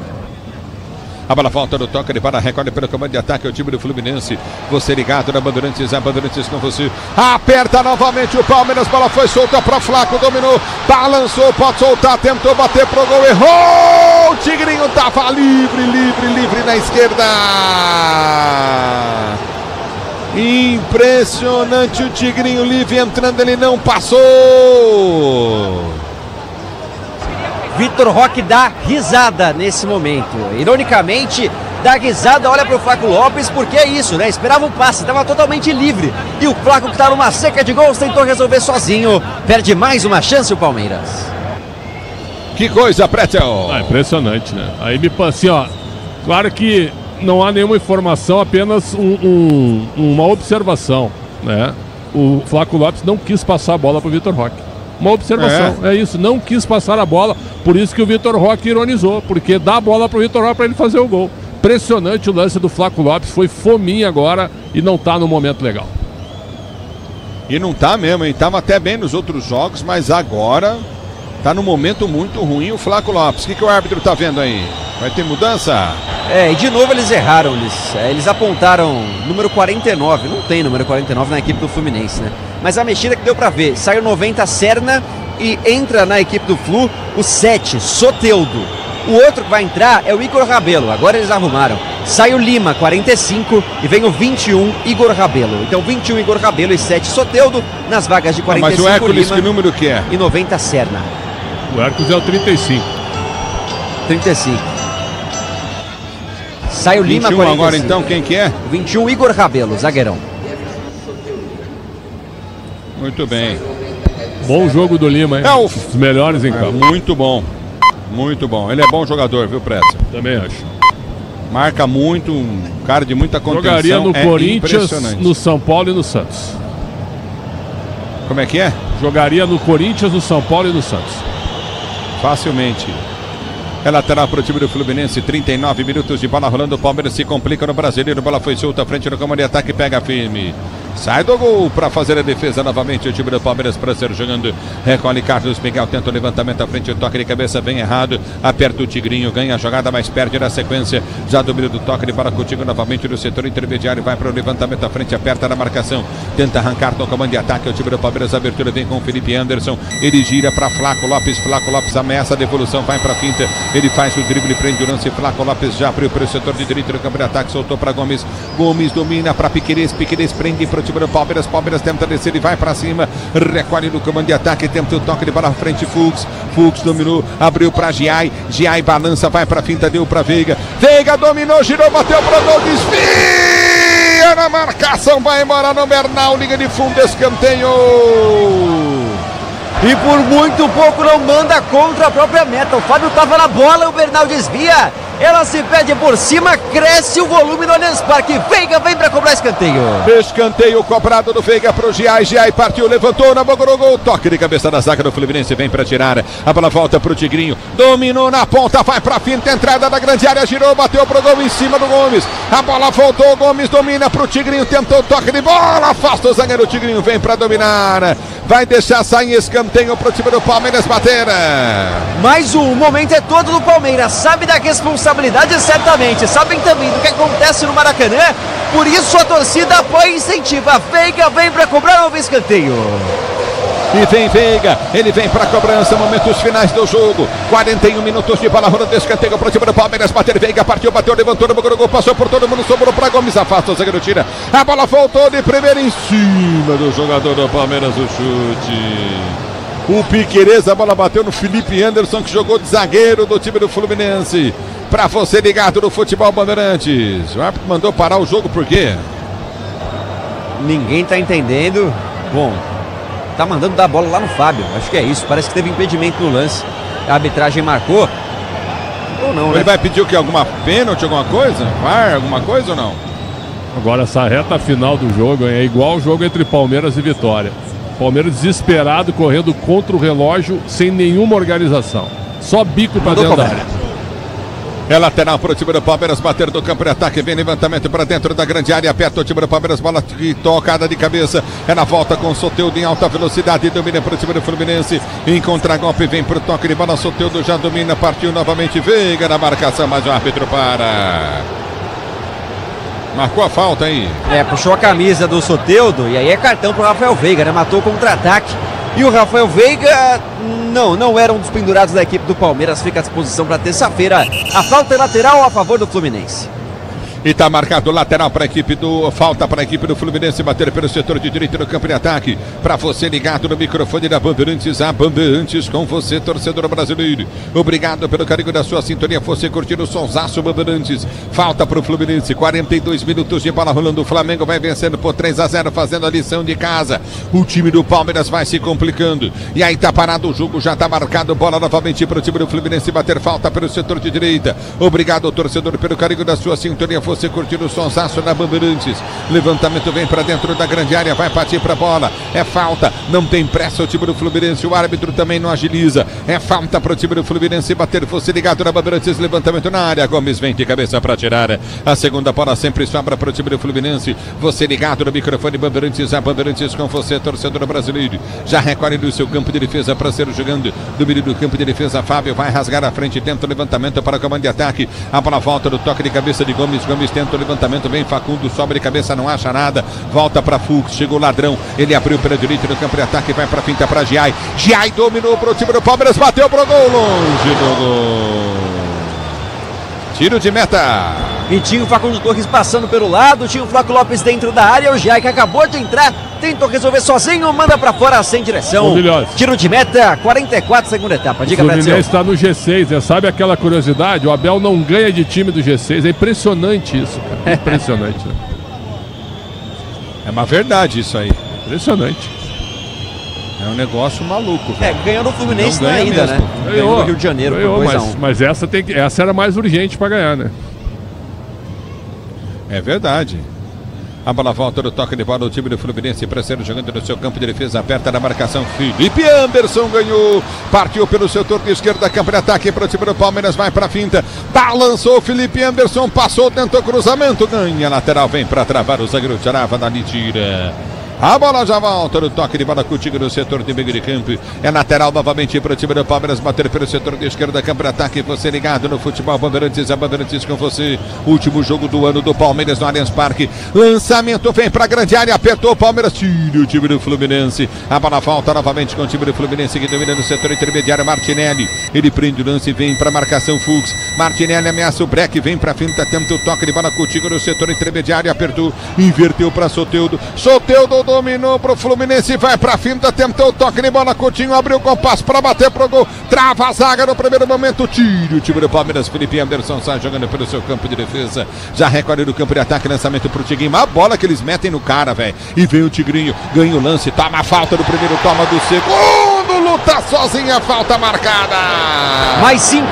S5: A bola volta no toque, ele para, recolhe pelo comando de ataque, o time do Fluminense. Você ligado na Bandeirantes, a Bandeirantes com você. Aperta novamente o Palmeiras, bola foi solta para Flaco, dominou, balançou, pode soltar, tentou bater pro gol, errou! O Tigrinho tava livre na esquerda. Impressionante, o Tigrinho livre entrando, ele não passou.
S1: Vitor Roque dá risada nesse momento. Ironicamente, dá risada, olha pro Flaco Lopes, porque é isso, né? Esperava um passe, estava totalmente livre. E o Flaco, que tá numa seca de gols, tentou resolver sozinho. Perde mais uma chance o Palmeiras.
S5: Que coisa, Pretel.
S3: Impressionante, né? Aí me assim, ó. Claro que não há nenhuma informação, apenas uma observação, né? O Flaco Lopes não quis passar a bola pro Vitor Roque. Uma observação, é isso, não quis passar a bola, por isso que o Vitor Roque ironizou, porque dá a bola pro Vitor Roque para ele fazer o gol. Impressionante o lance do Flaco Lopes, foi fominha agora e não tá no momento legal.
S5: E não tá mesmo, hein? Tava até bem nos outros jogos, mas agora tá num momento muito ruim o Flaco Lopes. O que o árbitro tá vendo aí? Vai ter mudança?
S1: E de novo eles erraram, eles apontaram número 49, não tem número 49 na equipe do Fluminense, né? Mas a mexida que deu pra ver, saiu 90 Serna e entra na equipe do Flu o 7, Soteldo. O outro que vai entrar é o Igor Rabelo, agora eles arrumaram. Sai o Lima, 45, e vem o 21, Igor Rabelo. Então 21, Igor Rabelo e 7, Soteldo, nas vagas de 45,
S5: mas o Hércules,
S1: Lima,
S5: que número que é?
S1: E 90 Serna.
S3: O Hércules é o 35.
S1: 35. Sai o Lima,
S5: 45. Agora então, quem que é?
S1: 21, Igor Rabelo, zagueirão.
S5: Muito bem.
S3: Bom jogo do Lima, hein? Os melhores em campo.
S5: Muito bom. Muito bom. Ele é bom jogador, viu, Preto?
S3: Também acho.
S5: Marca muito, um cara de muita contenção.
S3: Jogaria no Corinthians, no São Paulo e no Santos.
S5: Como é que é?
S3: Jogaria no Corinthians, no São Paulo e no Santos.
S5: Facilmente. É lateral para o time do Fluminense, 39 minutos de bola rolando, o Palmeiras se complica no Brasileiro, bola foi solta, frente no comando de ataque, pega firme. Sai do gol para fazer a defesa novamente. O time do Palmeiras para ser jogando. Recolhe Carlos Miguel, tenta o levantamento à frente. O toque de cabeça vem errado. Aperta o Tigrinho, ganha a jogada, mas perde na sequência. Já domina do toque de bola contigo novamente no setor intermediário. Vai para o levantamento à frente, aperta na marcação. Tenta arrancar no comando de ataque. O time do Palmeiras, a abertura vem com o Felipe Anderson. Ele gira para Flaco Lopes. Flaco Lopes ameaça a devolução, vai para a finta. Ele faz o drible, prende o lance. Flaco Lopes já abriu para o setor de direito no campo de ataque. Soltou para Gomes. Gomes domina para Piquerez. Piquerez prende para o time do Palmeiras. Palmeiras tenta descer e vai para cima. Recolhe no comando de ataque. Tenta o toque de bola à frente. Fux dominou. Abriu para Giai. Giai balança. Vai para a finta. Deu para Veiga. Veiga dominou. Girou. Bateu para o gol. Desvia na marcação. Vai embora no Bernal. Liga de fundo. Escanteio.
S1: E por muito pouco não manda contra a própria meta. O Fábio estava na bola. O Bernal desvia. Ela se perde por cima, cresce o volume no Allianz Parque. Veiga vem para cobrar escanteio.
S5: Escanteio cobrado do Veiga pro Giai. Giai partiu, levantou na boca do gol. Toque de cabeça da zaga do Fluminense, vem para tirar. A bola volta pro Tigrinho. Dominou na ponta, vai pra finta, entrada da grande área, girou, bateu pro gol em cima do Gomes. A bola voltou, Gomes domina pro Tigrinho, tentou toque de bola, afasta o zagueiro. Tigrinho vem para dominar. Vai deixar sair escanteio pro time do Palmeiras bater.
S1: Mais um, o momento é todo do Palmeiras. Sabe da responsabilidade, certamente. Sabem também do que acontece no Maracanã. Por isso a torcida apoia e incentiva. Veiga vem para cobrar novo escanteio.
S5: E vem Veiga, ele vem para a cobrança, momentos finais do jogo. 41 minutos de bola rolando, escanteio para o time do Palmeiras. Bater Veiga, partiu, bateu, levantou no gol, passou por todo mundo, sobrou para Gomes, afasta o zagueiro, tira. A bola voltou de primeira em cima do jogador do Palmeiras, o chute. O Piquerez, a bola bateu no Felipe Anderson, que jogou de zagueiro do time do Fluminense. Para você ligado no Futebol Bandeirantes. O árbitro mandou parar o jogo por quê?
S1: Ninguém tá entendendo. Bom, tá mandando dar a bola lá no Fábio. Acho que é isso. Parece que teve impedimento no lance. A arbitragem marcou. Ou não, né?
S5: Ele vai pedir o quê? Alguma pênalti, alguma coisa? VAR, alguma coisa ou não?
S3: Agora essa reta final do jogo é igual o jogo entre Palmeiras e Vitória. Palmeiras desesperado, correndo contra o relógio, sem nenhuma organização. Só bico para dentro da área.
S5: É lateral para o time do Palmeiras, bater do campo de ataque, vem levantamento para dentro da grande área, aperta o time do Palmeiras, bola tocada de cabeça, é na volta com o Soteldo em alta velocidade, domina para o time do Fluminense, em contragolpe, vem para o toque de bola, Soteldo já domina, partiu novamente, Veiga na marcação, mas o árbitro para. Marcou a falta aí.
S1: Puxou a camisa do Soteldo e aí é cartão pro Rafael Veiga, né? Matou o contra-ataque. E o Rafael Veiga não era um dos pendurados da equipe do Palmeiras, fica à disposição para terça-feira. A falta é lateral a favor do Fluminense.
S5: E tá marcado lateral para a equipe do... Falta para a equipe do Fluminense bater pelo setor de direita no campo de ataque. Para você ligado no microfone da Bandeirantes, a Bandeirantes com você, torcedor brasileiro. Obrigado pelo carinho da sua sintonia. Você curtindo o sonsaço Bandeirantes. Falta para o Fluminense, 42 minutos de bola rolando. O Flamengo vai vencendo por 3-0, fazendo a lição de casa. O time do Palmeiras vai se complicando. E aí tá parado o jogo, já tá marcado. Bola novamente para o time do Fluminense bater falta pelo setor de direita. Obrigado, torcedor, pelo carinho da sua sintonia. Você curtindo o sonsaço da Bandeirantes. Levantamento vem para dentro da grande área, vai partir para a bola. É falta, não tem pressa o time do Fluminense. O árbitro também não agiliza. É falta para o time do Fluminense bater. Você ligado na Bandeirantes, levantamento na área. Gomes vem de cabeça para tirar. A segunda bola sempre sobra para o time do Fluminense. Você ligado no microfone Bandeirantes, a Bandeirantes com você, torcedor brasileiro. Já recolhe no seu campo de defesa para ser jogando. Domínio do campo de defesa, Fábio vai rasgar a frente, tenta o levantamento para o comando de ataque. A bola volta do toque de cabeça de Gomes. Gomes tenta o levantamento, vem Facundo, sobe de cabeça, não acha nada, volta para Fux, chegou o Ladrão, ele abriu pela direita no campo de ataque, vai para finta para Giai, Giai dominou para o time do Palmeiras, bateu pro gol, longe do gol. Tiro de meta.
S1: E tinha o Facundo Torres passando pelo lado, tinha o Flávio Lopes dentro da área, o Giai que acabou de entrar, tentou resolver sozinho, manda pra fora sem direção. Tiro de meta, 44, segunda etapa. Diga,
S3: o Fluminense está no G6, sabe aquela curiosidade? O Abel não ganha de time do G6, é impressionante isso, cara. Impressionante. Né?
S5: É uma verdade isso aí.
S3: Impressionante.
S5: É um negócio maluco.
S1: Ganhou no Fluminense na ida, né? Ganhou no Rio de Janeiro,
S3: ganhou, mas essa era mais urgente para ganhar, né?
S5: É verdade. A bola volta do toque de bola do time do Fluminense, Pressério jogando no seu campo de defesa, aperta na marcação, Felipe Anderson ganhou, partiu pelo setor de esquerda, campo de ataque para o time do Palmeiras, vai para a finta, balançou Felipe Anderson, passou, tentou cruzamento, ganha lateral, vem para travar o zagueiro, tirava dali, tira. A bola já volta no toque de bola contigo no setor de meio de campo. É lateral novamente para o time do Palmeiras bater pelo setor de esquerda, campo de ataque. Você ligado no futebol Bandeirantes, a Bandeirantes com você. Último jogo do ano do Palmeiras no Allianz Parque. Lançamento vem para a grande área, apertou o Palmeiras, tira o time do Fluminense. A bola volta novamente com o time do Fluminense que domina no setor intermediário. Martinelli, ele prende o lance, vem para a marcação Fux. Martinelli ameaça o break, vem para a finta, tenta o toque de bola contigo no setor intermediário, apertou, inverteu para Soteldo. Soteldo dominou pro Fluminense, vai pra finta, tentou o toque de bola, Coutinho abriu o compasso para bater pro gol, trava a zaga no primeiro momento, tira o time do Palmeiras, Felipe Anderson sai jogando pelo seu campo de defesa, já recolhe do campo de ataque, lançamento pro Tigrinho, uma bola que eles metem no cara, velho, e vem o Tigrinho, ganha o lance, toma a falta do primeiro, toma do segundo, luta sozinha, falta marcada.
S1: Mais 5.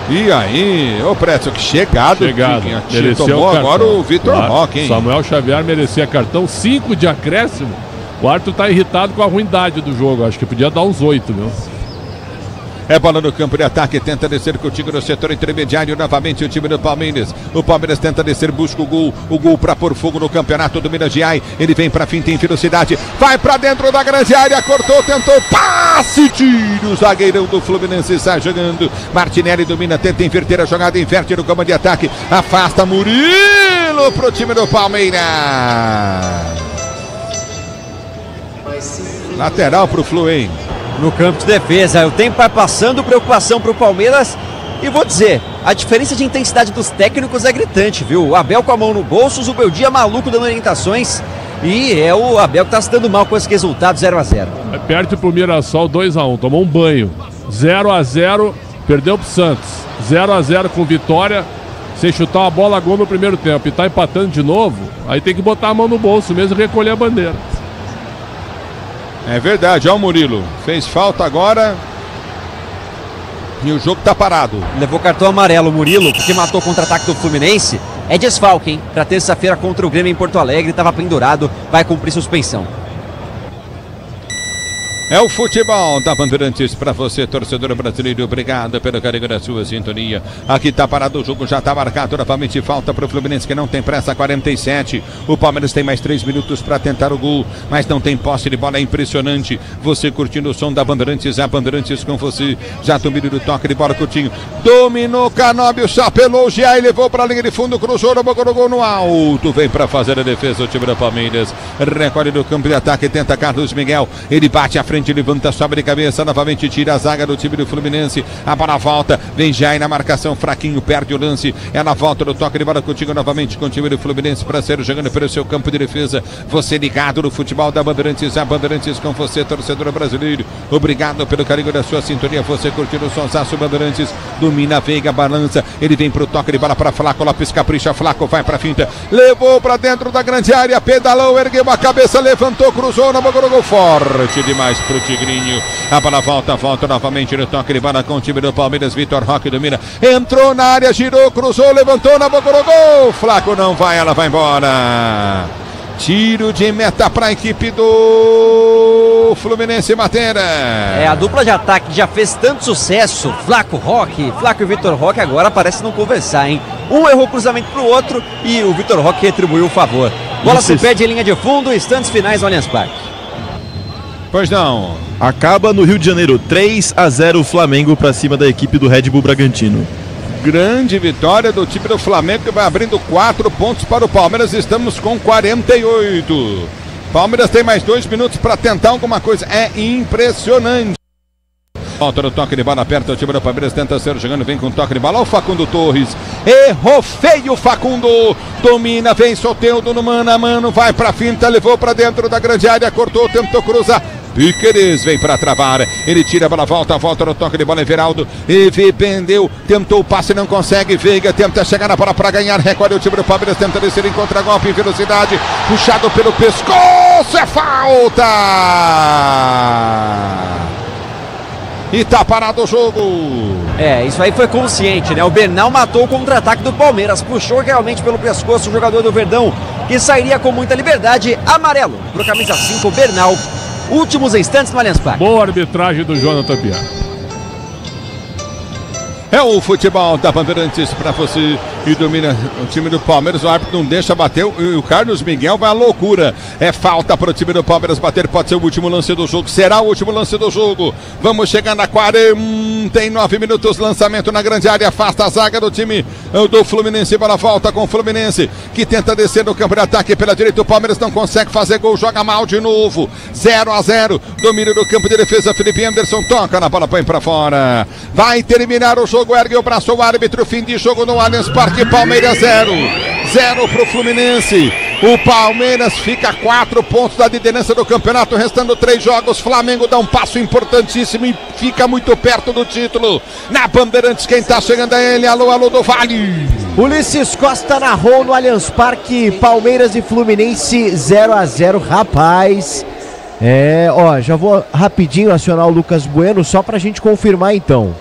S5: E aí, ô Prédio, que chegado.
S3: Mereceu
S5: tomou agora o Vitor Roque, hein?
S3: Samuel Xavier merecia cartão, 5 de acréscimo. O Arthur tá irritado com a ruindade do jogo, acho que podia dar uns 8, meu.
S5: É bola no campo de ataque, tenta descer contigo no setor intermediário, novamente o time do Palmeiras. O Palmeiras tenta descer, busca o gol para pôr fogo no campeonato do Minas Gerais. Ele vem para finta em velocidade, vai para dentro da grande área, cortou, tentou, passe, tiro, o zagueirão do Fluminense sai jogando. Martinelli domina, tenta inverter a jogada, inverte no comando de ataque, afasta Murilo pro time do Palmeiras. Lateral pro Flu, hein?
S1: No campo de defesa, o tempo vai passando, preocupação para o Palmeiras. E vou dizer, a diferença de intensidade dos técnicos é gritante, viu? O Abel com a mão no bolso, o Zubeldia maluco dando orientações. E é o Abel que está se dando mal com esse resultado, 0-0.
S3: Perde pro Mirassol 2-1, tomou um banho. 0-0, perdeu pro Santos. 0-0 com vitória, sem chutar uma bola gol no primeiro tempo. E tá empatando de novo, aí tem que botar a mão no bolso mesmo e recolher a bandeira.
S5: É verdade, ó o Murilo, fez falta agora e o jogo tá parado.
S1: Levou cartão amarelo o Murilo, porque matou o contra-ataque do Fluminense. É desfalque, hein? Pra terça-feira contra o Grêmio em Porto Alegre, tava pendurado, vai cumprir suspensão.
S5: É o futebol da Bandeirantes para você, torcedor brasileiro. Obrigado pelo carinho da sua sintonia. Aqui tá parado o jogo, já tá marcado novamente. Falta pro Fluminense que não tem pressa, 47. O Palmeiras tem mais 3 minutos para tentar o gol, mas não tem posse de bola, é impressionante. Você curtindo o som da Bandeirantes, a Bandeirantes com você. Já domínio do toque de bola, Coutinho. Dominou Canóbio, chapelou o Gia e levou para a linha de fundo, cruzou, no gol no alto. Vem para fazer a defesa o time do Palmeiras. Recolhe no campo de ataque, tenta Carlos Miguel. Ele bate à frente, levanta, sobe de cabeça, novamente tira a zaga do time do Fluminense. A bola volta, vem Jair na marcação, fraquinho, perde o lance. Ela volta no toque de bola contigo novamente com o time do Fluminense para ser jogando pelo seu campo de defesa. Você ligado no futebol da Bandeirantes, a Bandeirantes com você, torcedor brasileiro. Obrigado pelo carinho da sua sintonia. Você curtindo o sonsaço Bandeirantes. Domina, Veiga, balança. Ele vem pro toque de bola para Flaco, Lopes capricha, Flaco vai pra finta. Levou para dentro da grande área, pedalou, ergueu a cabeça, levantou, cruzou na boca do gol. Forte demais pro Tigrinho. A bola volta novamente no toque de bola com o time do Palmeiras. Vitor Roque domina, entrou na área, girou, cruzou, levantou na boca do gol. Flaco não vai, ela vai embora. Tiro de meta para a equipe do Fluminense bater.
S1: É, a dupla de ataque já fez tanto sucesso. Flaco e Vitor Roque agora parece não conversar, hein? Um errou o cruzamento pro outro e o Vitor Roque retribuiu o favor. Bola se pede em linha de fundo, instantes finais no Allianz Parque.
S5: Pois não.
S4: Acaba no Rio de Janeiro, 3-0 Flamengo para cima da equipe do Red Bull Bragantino.
S5: Grande vitória do time do Flamengo que vai abrindo 4 pontos para o Palmeiras. Estamos com 48. Palmeiras tem mais 2 minutos para tentar alguma coisa. É impressionante. Volta no toque de bola, aperta o time do Palmeiras, tenta ser jogando, vem com toque de bola. Olha o Facundo Torres, errou feio Facundo, domina, vem Soteldo no mano a mano, vai pra finta, levou pra dentro da grande área, cortou, tentou cruzar. Piqueires vem para travar, ele tira a bola, volta no toque de bola, Everaldo, Eve pendeu, tentou o passe, não consegue, Veiga tenta chegar na bola para ganhar, recolhe o time do Palmeiras, tenta descer em contra-golpe, em velocidade, puxado pelo pescoço, é falta! E tá parado o jogo.
S1: É, isso aí foi consciente, né? O Bernal matou o contra-ataque do Palmeiras, puxou realmente pelo pescoço o jogador do Verdão, que sairia com muita liberdade. Amarelo pro camisa 5, Bernal. Últimos instantes no Allianz Parque.
S3: Boa arbitragem do Jonathan Pia.
S5: É o futebol da Bandeirantes para você e domina o time do Palmeiras. O árbitro não deixa bater e o Carlos Miguel vai à loucura. É falta para o time do Palmeiras bater. Pode ser o último lance do jogo. Será o último lance do jogo. Vamos chegar na 49 minutos. Lançamento na grande área. Afasta a zaga do time do Fluminense. Bola volta com o Fluminense que tenta descer no campo de ataque pela direita. O Palmeiras não consegue fazer gol. Joga mal de novo. 0-0. Domínio do campo de defesa. Felipe Anderson toca na bola, põe para fora. Vai terminar o jogo. Ergue o braço o árbitro, fim de jogo no Allianz Parque, Palmeiras 0 pro Fluminense. O Palmeiras fica a 4 pontos da liderança do campeonato, restando 3 jogos. Flamengo dá um passo importantíssimo e fica muito perto do título. Na Bandeirantes, quem tá chegando é ele, alô do Vale.
S2: Ulisses Costa narrou no Allianz Parque, Palmeiras e Fluminense 0-0, rapaz. Já vou rapidinho acionar o Lucas Bueno, só pra gente confirmar então.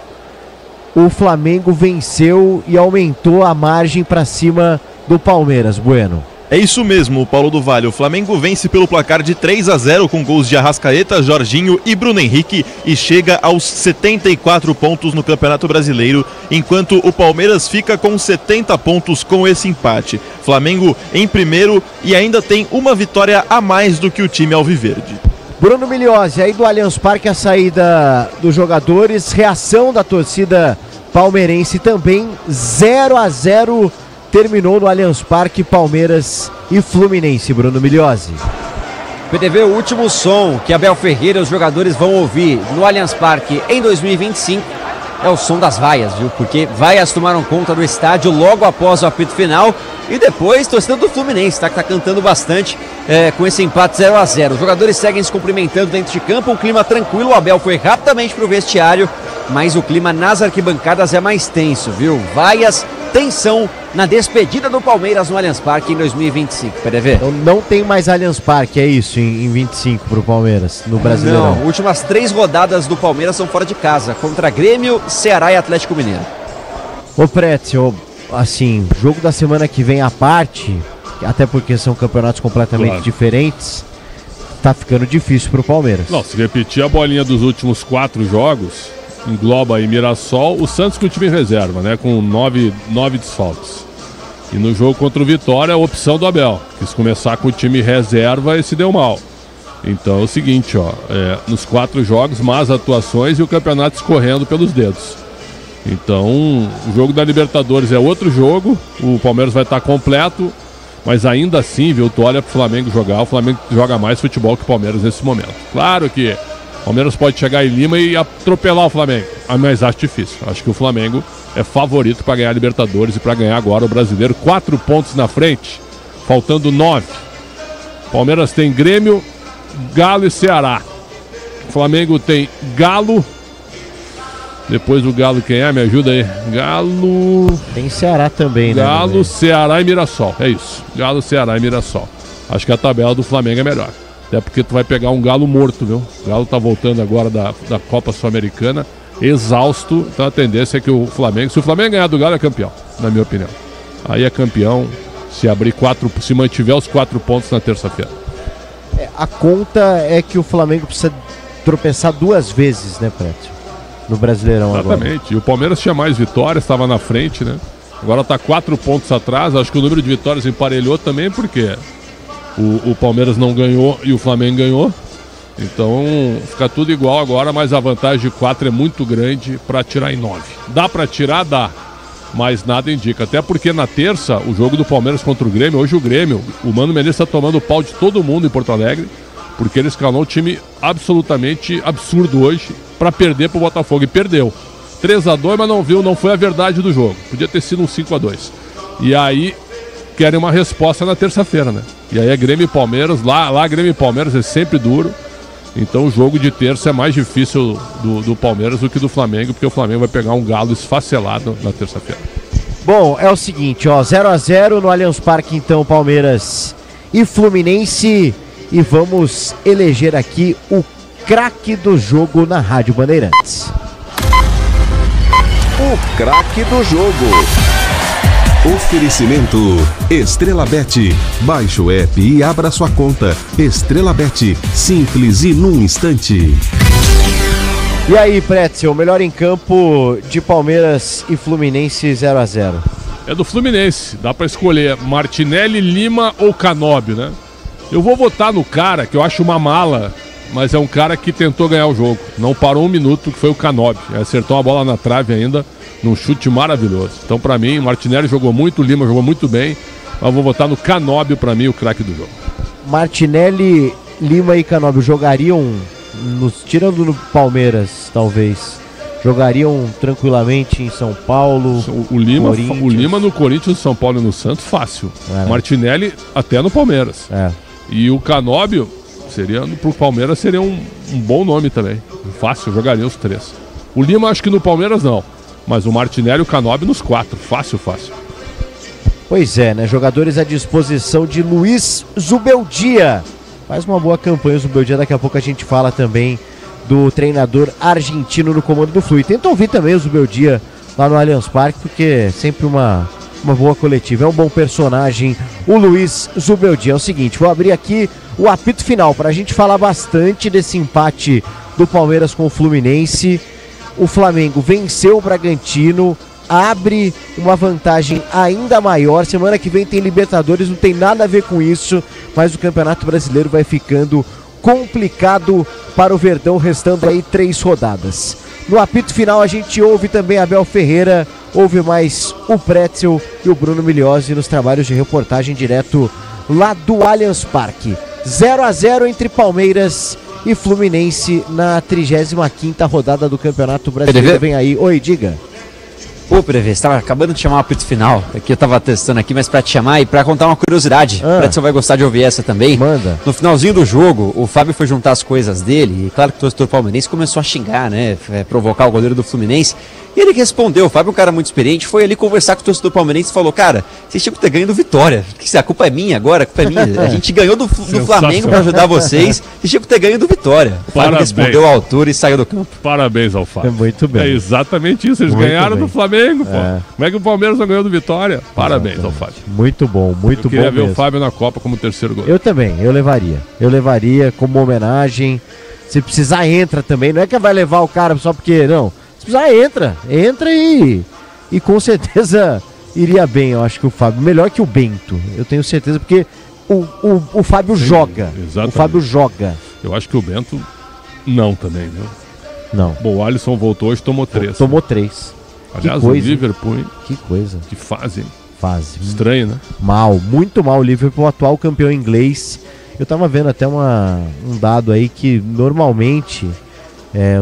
S2: O Flamengo venceu e aumentou a margem para cima do Palmeiras, Bueno.
S4: É isso mesmo, Paulo do Vale. O Flamengo vence pelo placar de 3-0 com gols de Arrascaeta, Jorginho e Bruno Henrique e chega aos 74 pontos no Campeonato Brasileiro, enquanto o Palmeiras fica com 70 pontos com esse empate. Flamengo em primeiro e ainda tem uma vitória a mais do que o time alviverde.
S2: Bruno Migliozzi, aí do Allianz Parque, a saída dos jogadores, reação da torcida palmeirense também, 0-0 terminou no Allianz Parque, Palmeiras e Fluminense, Bruno Migliozzi.
S1: PDV, o último som que Abel Ferreira e os jogadores vão ouvir no Allianz Parque em 2025 é o som das vaias, viu? Porque vaias tomaram conta do estádio logo após o apito final e depois torcedor do Fluminense, tá? Que tá cantando bastante com esse empate 0-0. Os jogadores seguem se cumprimentando dentro de campo, um clima tranquilo. O Abel foi rapidamente pro vestiário, mas o clima nas arquibancadas é mais tenso, viu? Vaias, tensão na despedida do Palmeiras no Allianz Parque em 2025, PDV.
S2: Então não tem mais Allianz Parque, é isso, em 25 pro Palmeiras, no Brasileirão.
S1: Não, últimas 3 rodadas do Palmeiras são fora de casa, contra Grêmio, Ceará e Atlético Mineiro.
S2: Ô Pretzel, assim, jogo da semana que vem à parte, até porque são campeonatos completamente diferentes, tá ficando difícil pro Palmeiras.
S3: Não, se repetir a bolinha dos últimos 4 jogos, engloba aí Mirassol, o Santos com o time em reserva, né? Com 9 desfalques. E no jogo contra o Vitória, a opção do Abel. Quis começar com o time reserva e se deu mal. Então é o seguinte, ó, nos 4 jogos, más atuações e o campeonato escorrendo pelos dedos. Então, o jogo da Libertadores é outro jogo, o Palmeiras vai estar completo, mas ainda assim, viu, tu olha pro Flamengo jogar, o Flamengo joga mais futebol que o Palmeiras nesse momento. Claro que o Palmeiras pode chegar em Lima e atropelar o Flamengo, mas acho difícil. Acho que o Flamengo é favorito para ganhar a Libertadores e para ganhar agora o Brasileiro. 4 pontos na frente, faltando 9. Palmeiras tem Grêmio, Galo e Ceará. O Flamengo tem Galo. Depois do Galo quem é? Me ajuda aí. Galo...
S2: Tem Ceará também, né?
S3: Galo, Ceará e Mirassol. É isso. Galo, Ceará e Mirassol. Acho que a tabela do Flamengo é melhor. Até porque tu vai pegar um Galo morto, viu? O Galo tá voltando agora da Copa Sul-Americana, exausto. Então a tendência é que o Flamengo... Se o Flamengo ganhar do Galo, é campeão, na minha opinião. Aí é campeão se abrir 4... Se mantiver os 4 pontos na terça-feira.
S2: A conta é que o Flamengo precisa tropeçar 2 vezes, né, Preto? No Brasileirão.
S3: Exatamente.
S2: Agora.
S3: E o Palmeiras tinha mais vitórias, estava na frente, né? Agora está 4 pontos atrás. Acho que o número de vitórias emparelhou também, porque o Palmeiras não ganhou e o Flamengo ganhou. Então fica tudo igual agora, mas a vantagem de 4 é muito grande para tirar em 9. Dá para tirar? Dá. Mas nada indica. Até porque na terça, o jogo do Palmeiras contra o Grêmio, hoje o Grêmio, o Mano Menezes está tomando o pau de todo mundo em Porto Alegre, porque ele escalou um time absolutamente absurdo hoje para perder pro Botafogo, e perdeu 3-2, mas não foi a verdade do jogo, podia ter sido um 5-2. E aí querem uma resposta na terça-feira, né? E aí é Grêmio e Palmeiras, lá Grêmio e Palmeiras é sempre duro. Então o jogo de terça é mais difícil do Palmeiras do que do Flamengo, porque o Flamengo vai pegar um Galo esfacelado na terça-feira.
S2: Bom, é o seguinte, ó, 0-0 no Allianz Parque, então, Palmeiras e Fluminense. E vamos eleger aqui o craque do jogo na Rádio Bandeirantes.
S20: O craque do jogo. Oferecimento Estrela Bet. Baixe o app e abra sua conta. Estrela Bet, simples e num instante.
S2: E aí, Pretzel, melhor em campo de Palmeiras e Fluminense 0-0?
S3: É do Fluminense, dá pra escolher Martinelli, Lima ou Canóbio, né? Eu vou votar no cara que eu acho uma mala, mas é um cara que tentou ganhar o jogo. Não parou um minuto, que foi o Canóbio. Acertou uma bola na trave ainda, num chute maravilhoso. Então, pra mim, Martinelli jogou muito, Lima jogou muito bem, mas eu vou votar no Canóbio, pra mim, o craque do jogo.
S2: Martinelli, Lima e Canóbio jogariam, tirando no Palmeiras, talvez, jogariam tranquilamente em São Paulo,
S3: o Lima no Corinthians, São Paulo e no Santos, fácil. Martinelli até no Palmeiras. E o Canóbio, pro Palmeiras, seria um bom nome também. Fácil, jogaria os 3. O Lima acho que no Palmeiras não, mas o Martinelli e o Canóbio nos 4. Fácil.
S2: Pois é, né? Jogadores à disposição de Luiz Zubeldia. Faz uma boa campanha o Zubeldia, daqui a pouco a gente fala também do treinador argentino no comando do Flu. E tenta ouvir também o Zubeldia lá no Allianz Parque, porque é sempre uma boa coletiva. É um bom personagem, o Luiz Zubeldia. É o seguinte, vou abrir aqui o apito final para a gente falar bastante desse empate do Palmeiras com o Fluminense. O Flamengo venceu o Bragantino, abre uma vantagem ainda maior. Semana que vem tem Libertadores, não tem nada a ver com isso, mas o Campeonato Brasileiro vai ficando complicado para o Verdão, restando aí 3 rodadas. No apito final a gente ouve também Abel Ferreira, ouve mais o Pretzel e o Bruno Migliozzi nos trabalhos de reportagem direto lá do Allianz Parque. 0-0 entre Palmeiras e Fluminense na 35ª rodada do Campeonato Brasileiro. Vem aí, oi, diga.
S1: Ô, Prevê, você estava acabando de chamar o apito final, aqui eu estava testando aqui, mas para te chamar e para contar uma curiosidade, você vai gostar de ouvir essa também.
S2: Manda.
S1: No finalzinho do jogo, o Fábio foi juntar as coisas dele, e claro que o torcedor palmeirense começou a xingar, né, provocar o goleiro do Fluminense, e ele respondeu, o Fábio é um cara muito experiente, foi ali conversar com o torcedor palmeirense e falou, cara, vocês tinham que ter ganho do Vitória, a culpa é minha agora, a culpa é minha, a gente ganhou do Flamengo para ajudar vocês, vocês tinham que ter ganho do Vitória. O Fábio respondeu à altura e saiu do campo.
S3: Parabéns ao Fábio.
S2: Muito bem.
S3: É exatamente isso, eles
S2: muito
S3: ganharam
S2: bem
S3: do Flamengo Flamengo, pô. Como é que o Palmeiras não ganhou do Vitória? Parabéns ao Fábio.
S2: Muito bom, muito bom.
S3: Queria ver
S2: mesmo.
S3: o Fábio na Copa como terceiro goleiro.
S2: Eu também, eu levaria como homenagem. Se precisar, entra também. Não é que vai levar o cara só porque, não. Se precisar, entra e com certeza iria bem, eu acho que o Fábio. Melhor que o Bento, eu tenho certeza, porque o Fábio joga.
S3: Exatamente.
S2: O Fábio joga.
S3: Eu acho que o Bento não também, viu?
S2: Não.
S3: Bom, o Alisson voltou hoje, tomou 3.
S2: Tomou 3.
S3: Aliás,
S2: que coisa,
S3: o Liverpool, hein?
S2: Que coisa.
S3: Que fase, hein?
S2: Fase.
S3: Estranho, né?
S2: Mal, muito mal. O Liverpool, atual campeão inglês. Eu tava vendo até um dado aí que normalmente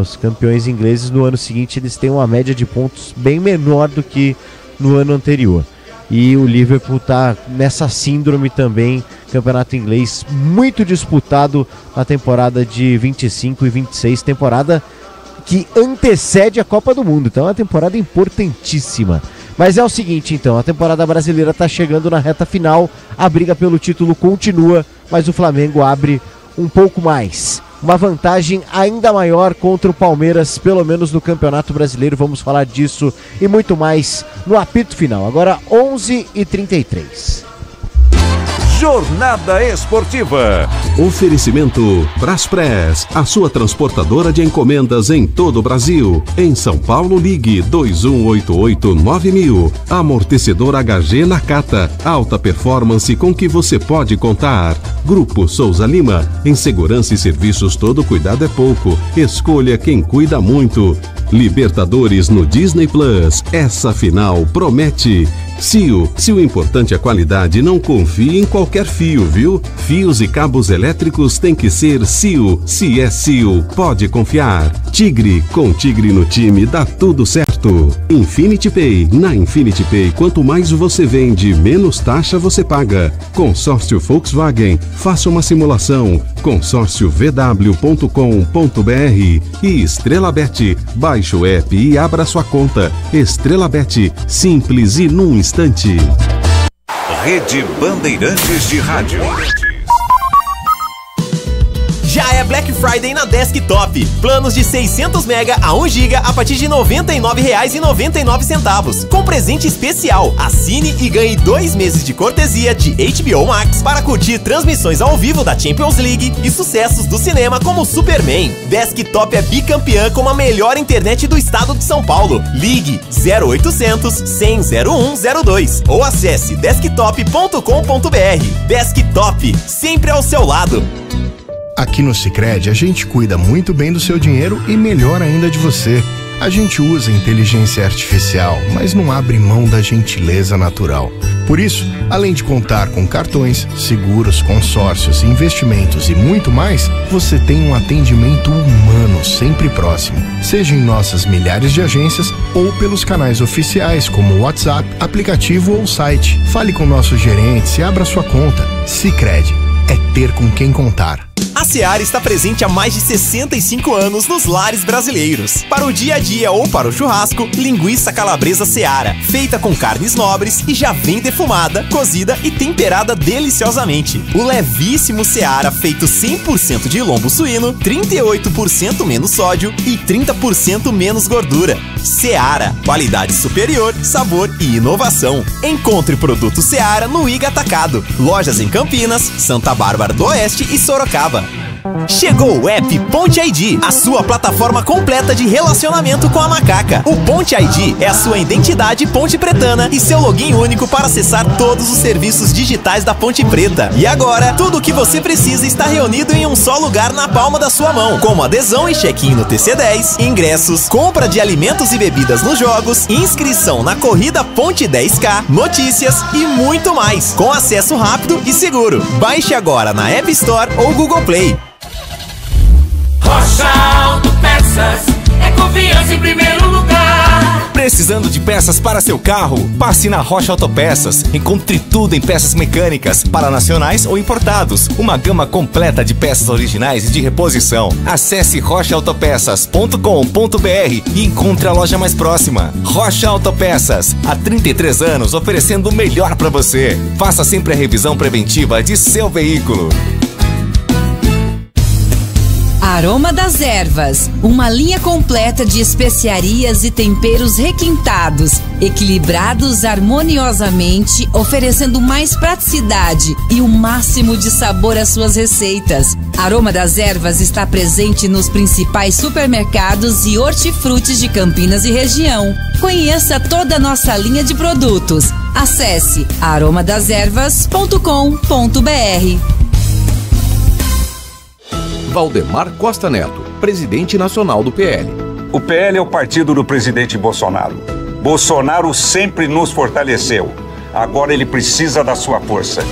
S2: os campeões ingleses no ano seguinte eles têm uma média de pontos bem menor do que no ano anterior. E o Liverpool tá nessa síndrome também, campeonato inglês muito disputado na temporada de 25 e 26, temporada que antecede a Copa do Mundo, então é uma temporada importantíssima. Mas é o seguinte então, a temporada brasileira tá chegando na reta final, a briga pelo título continua, mas o Flamengo abre um pouco mais. Uma vantagem ainda maior contra o Palmeiras, pelo menos no Campeonato Brasileiro. Vamos falar disso e muito mais no apito final. Agora 11h33.
S20: Jornada Esportiva. Oferecimento Braspress, a sua transportadora de encomendas em todo o Brasil. Em São Paulo, ligue 2188-9000. Amortecedor HG Nakata, alta performance com que você pode contar. Grupo Souza Lima, em segurança e serviços todo cuidado é pouco. Escolha quem cuida muito. Libertadores no Disney Plus, essa final promete. CIO, se o importante é a qualidade, não confie em qualquer fio, viu? Fios e cabos elétricos tem que ser CIO. Se é CIO, pode confiar. Tigre, com Tigre no time dá tudo certo. Infinity Pay, na Infinity Pay, quanto mais você vende, menos taxa você paga. Consórcio Volkswagen, faça uma simulação. consórciovw.com.br e Estrela Bet, baixe o app e abra sua conta. Estrela Bet, simples e num instante. Rede Bandeirantes de Rádio.
S10: Já é Black Friday na Desktop. Planos de 600 MB a 1 GB a partir de R$ 99,99, com presente especial. Assine e ganhe 2 meses de cortesia de HBO Max para curtir transmissões ao vivo da Champions League e sucessos do cinema como Superman. Desktop é bicampeã com a melhor internet do estado de São Paulo. Ligue 0800 100 0102 ou acesse desktop.com.br. Desktop, sempre ao seu lado.
S6: Aqui no Sicredi a gente cuida muito bem do seu dinheiro e melhor ainda de você. A gente usa inteligência artificial, mas não abre mão da gentileza natural. Por isso, além de contar com cartões, seguros, consórcios, investimentos e muito mais, você tem um atendimento humano sempre próximo. Seja em nossas milhares de agências ou pelos canais oficiais como o WhatsApp, aplicativo ou site. Fale com nossos gerentes e abra sua conta. Sicredi, é ter com quem contar.
S10: A Seara está presente há mais de 65 anos nos lares brasileiros. Para o dia a dia ou para o churrasco, linguiça calabresa Seara, feita com carnes nobres e já vem defumada, cozida e temperada deliciosamente. O levíssimo Seara, feito 100% de lombo suíno, 38% menos sódio e 30% menos gordura. Seara, qualidade superior, sabor e inovação. Encontre produto Seara no Iga Atacado. Lojas em Campinas, Santa Bárbara do Oeste e Sorocaba. Chegou o app Ponte ID, a sua plataforma completa de relacionamento com a macaca. O Ponte ID é a sua identidade ponte pretana e seu login único para acessar todos os serviços digitais da Ponte Preta. E agora, tudo o que você precisa está reunido em um só lugar na palma da sua mão, como adesão e check-in no TC10, ingressos, compra de alimentos e bebidas nos jogos, inscrição na corrida Ponte 10K, notícias e muito mais, com acesso rápido e seguro. Baixe agora na App Store ou Google Play.
S7: Rocha Autopeças, é confiança em primeiro lugar.
S22: Precisando de peças para seu carro? Passe na Rocha Autopeças. Encontre tudo em peças mecânicas, para nacionais ou importados. Uma gama completa de peças originais e de reposição. Acesse rochaautopeças.com.br e encontre a loja mais próxima. Rocha Autopeças, há 33 anos oferecendo o melhor para você. Faça sempre a revisão preventiva de seu veículo.
S13: Aroma das Ervas, uma linha completa de especiarias e temperos requintados, equilibrados harmoniosamente, oferecendo mais praticidade e o máximo de sabor às suas receitas. Aroma das Ervas está presente nos principais supermercados e hortifrutis de Campinas e região. Conheça toda a nossa linha de produtos. Acesse aromadeservas.com.br.
S8: Valdemar Costa Neto, presidente nacional do PL.
S21: O PL é o partido do presidente Bolsonaro. Bolsonaro sempre nos fortaleceu. Agora ele precisa da sua força.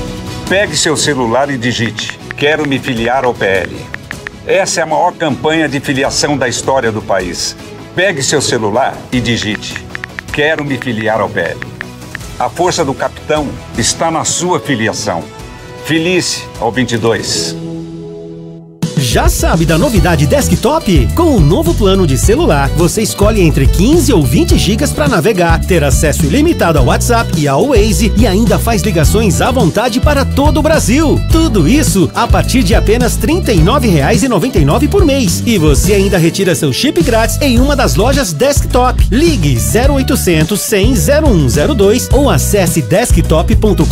S21: Pegue seu celular e digite: quero me filiar ao PL. Essa é a maior campanha de filiação da história do país. Pegue seu celular e digite: quero me filiar ao PL. A força do capitão está na sua filiação. Filie-se ao 22.
S24: Já sabe da novidade desktop? Com o novo plano de celular, você escolhe entre 15 ou 20 GB para navegar, ter acesso ilimitado ao WhatsApp e ao Waze e ainda faz ligações à vontade para todo o Brasil. Tudo isso a partir de apenas R$ 39,99 por mês. E você ainda retira seu chip grátis em uma das lojas desktop. Ligue 0800 100 0102 ou acesse desktop.com.br.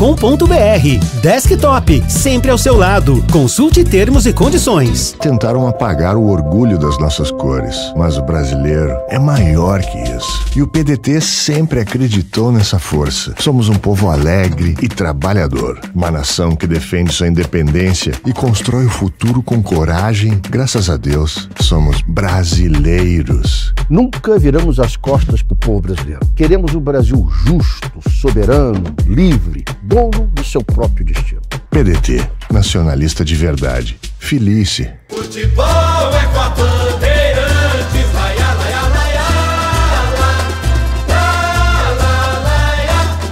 S24: Desktop, sempre ao seu lado. Consulte termos e condições.
S6: Tentaram apagar o orgulho das nossas cores, mas o brasileiro é maior que isso. E o PDT sempre acreditou nessa força. Somos um povo alegre e trabalhador. Uma nação que defende sua independência e constrói o futuro com coragem. Graças a Deus, somos brasileiros.
S9: Nunca viramos as costas pro povo brasileiro. Queremos um Brasil justo, soberano, livre, dono do seu próprio destino.
S6: PDT, nacionalista de verdade. Felice.
S7: Futebol é com a Bandeirantes, laia, laia, laia, laia,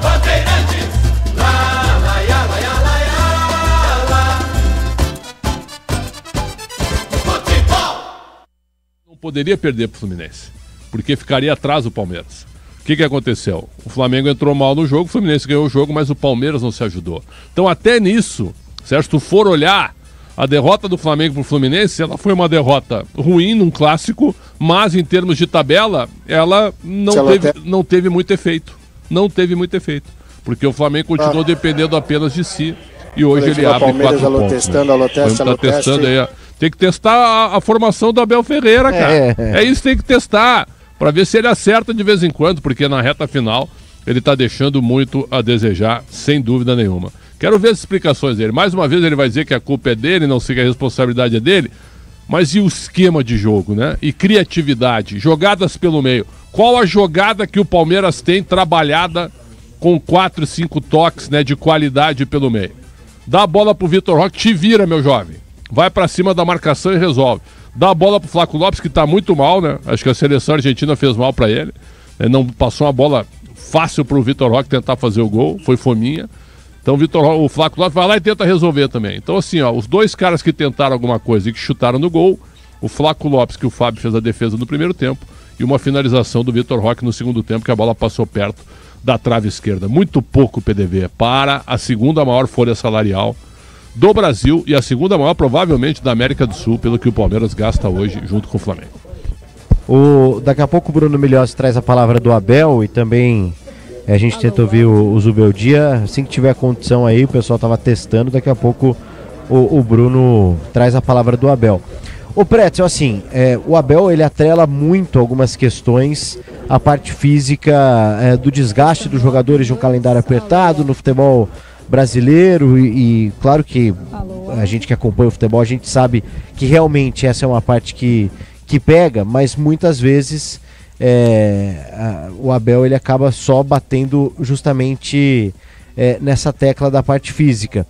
S7: Bandeirantes, laia, laia, laia, futebol.
S3: Não poderia perder pro Fluminense, porque ficaria atrás do Palmeiras. O que aconteceu? O Flamengo entrou mal no jogo, o Fluminense ganhou o jogo, mas o Palmeiras não se ajudou. Então até nisso, se tu for olhar a derrota do Flamengo pro Fluminense, ela foi uma derrota ruim num clássico, mas em termos de tabela, ela não teve muito efeito. Não teve muito efeito. Porque o Flamengo continuou dependendo apenas de si. E hoje ele abre 4 pontos. Tá testando aí. Tem que testar a formação do Abel Ferreira, cara. É isso que tem que testar. Pra ver se ele acerta de vez em quando, porque na reta final ele tá deixando muito a desejar, sem dúvida nenhuma. Quero ver as explicações dele. Mais uma vez ele vai dizer que a culpa é dele, não sei que a responsabilidade é dele. Mas e o esquema de jogo, né? E criatividade, jogadas pelo meio. Qual a jogada que o Palmeiras tem trabalhada com 4, 5 toques, né, de qualidade pelo meio? Dá a bola pro Vitor Roque, te vira, meu jovem. Vai pra cima da marcação e resolve. Dá a bola pro Flaco Lopes, que tá muito mal, né? Acho que a seleção argentina fez mal pra ele. Não passou uma bola fácil pro Vitor Roque tentar fazer o gol, foi fominha. Então o Flaco Lopes vai lá e tenta resolver também. Então assim, ó, os dois caras que tentaram alguma coisa e que chutaram no gol, o Flaco Lopes, que o Fábio fez a defesa no primeiro tempo, e uma finalização do Vitor Roque no segundo tempo, que a bola passou perto da trave esquerda. Muito pouco PDV para a segunda maior folha salarial do Brasil e a segunda maior provavelmente da América do Sul, pelo que o Palmeiras gasta hoje junto com o Flamengo.
S2: Daqui a pouco o Bruno Milhões traz a palavra do Abel e também a gente tenta ouvir o Zubeldia. Assim que tiver condição aí, o pessoal estava testando, daqui a pouco o Bruno traz a palavra do Abel. O Pretzel, assim, o Abel ele atrela muito algumas questões, a parte física do desgaste dos jogadores de um calendário apertado no futebol brasileiro e claro que a gente que acompanha o futebol, a gente sabe que realmente essa é uma parte que pega, mas muitas vezes o Abel ele acaba só batendo justamente nessa tecla da parte física.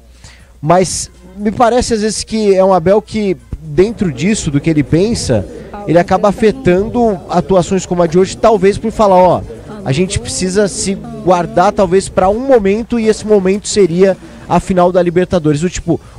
S2: Mas me parece às vezes que é um Abel que dentro disso, do que ele pensa, ele acaba afetando atuações como a de hoje, talvez por falar, a gente precisa se guardar talvez para um momento e esse momento seria a final da Libertadores.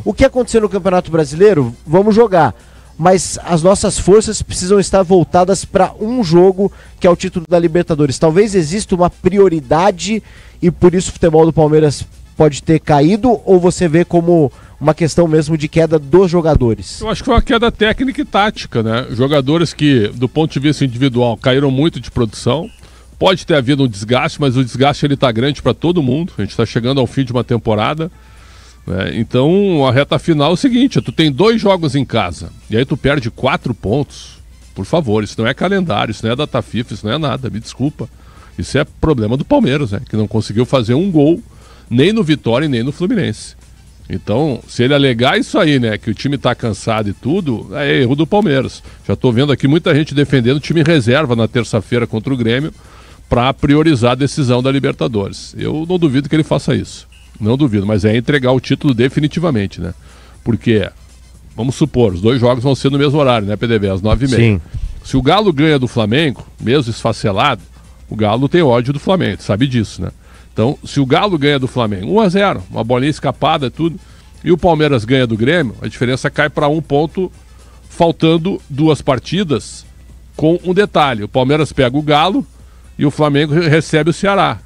S2: O que aconteceu no Campeonato Brasileiro, vamos jogar, mas as nossas forças precisam estar voltadas para um jogo que é o título da Libertadores. Talvez exista uma prioridade e por isso o futebol do Palmeiras pode ter caído, ou você vê como uma questão mesmo de queda dos jogadores?
S3: Eu acho que foi uma queda técnica e tática, né? Jogadores que, do ponto de vista individual, caíram muito de produção. Pode ter havido um desgaste, mas o desgaste ele tá grande para todo mundo. A gente está chegando ao fim de uma temporada, né? Então, a reta final é o seguinte, tu tem 2 jogos em casa, e aí tu perde 4 pontos. Por favor, isso não é calendário, isso não é data FIFA, isso não é nada, me desculpa. Isso é problema do Palmeiras, né? Que não conseguiu fazer um gol, nem no Vitória e nem no Fluminense. Então, se ele alegar isso aí, né, que o time tá cansado e tudo, é erro do Palmeiras. Já tô vendo aqui muita gente defendendo o time reserva na terça-feira contra o Grêmio para priorizar a decisão da Libertadores. Eu não duvido que ele faça isso. Não duvido, mas é entregar o título definitivamente, né? Porque, vamos supor, os 2 jogos vão ser no mesmo horário, né, PDB, às 9h30.
S2: Sim.
S3: Se o Galo ganha do Flamengo, mesmo esfacelado, o Galo tem ódio do Flamengo, sabe disso, né? Então, se o Galo ganha do Flamengo 1-0, uma bolinha escapada, tudo, e o Palmeiras ganha do Grêmio, a diferença cai para 1 ponto, faltando 2 partidas, com um detalhe. O Palmeiras pega o Galo e o Flamengo recebe o Ceará.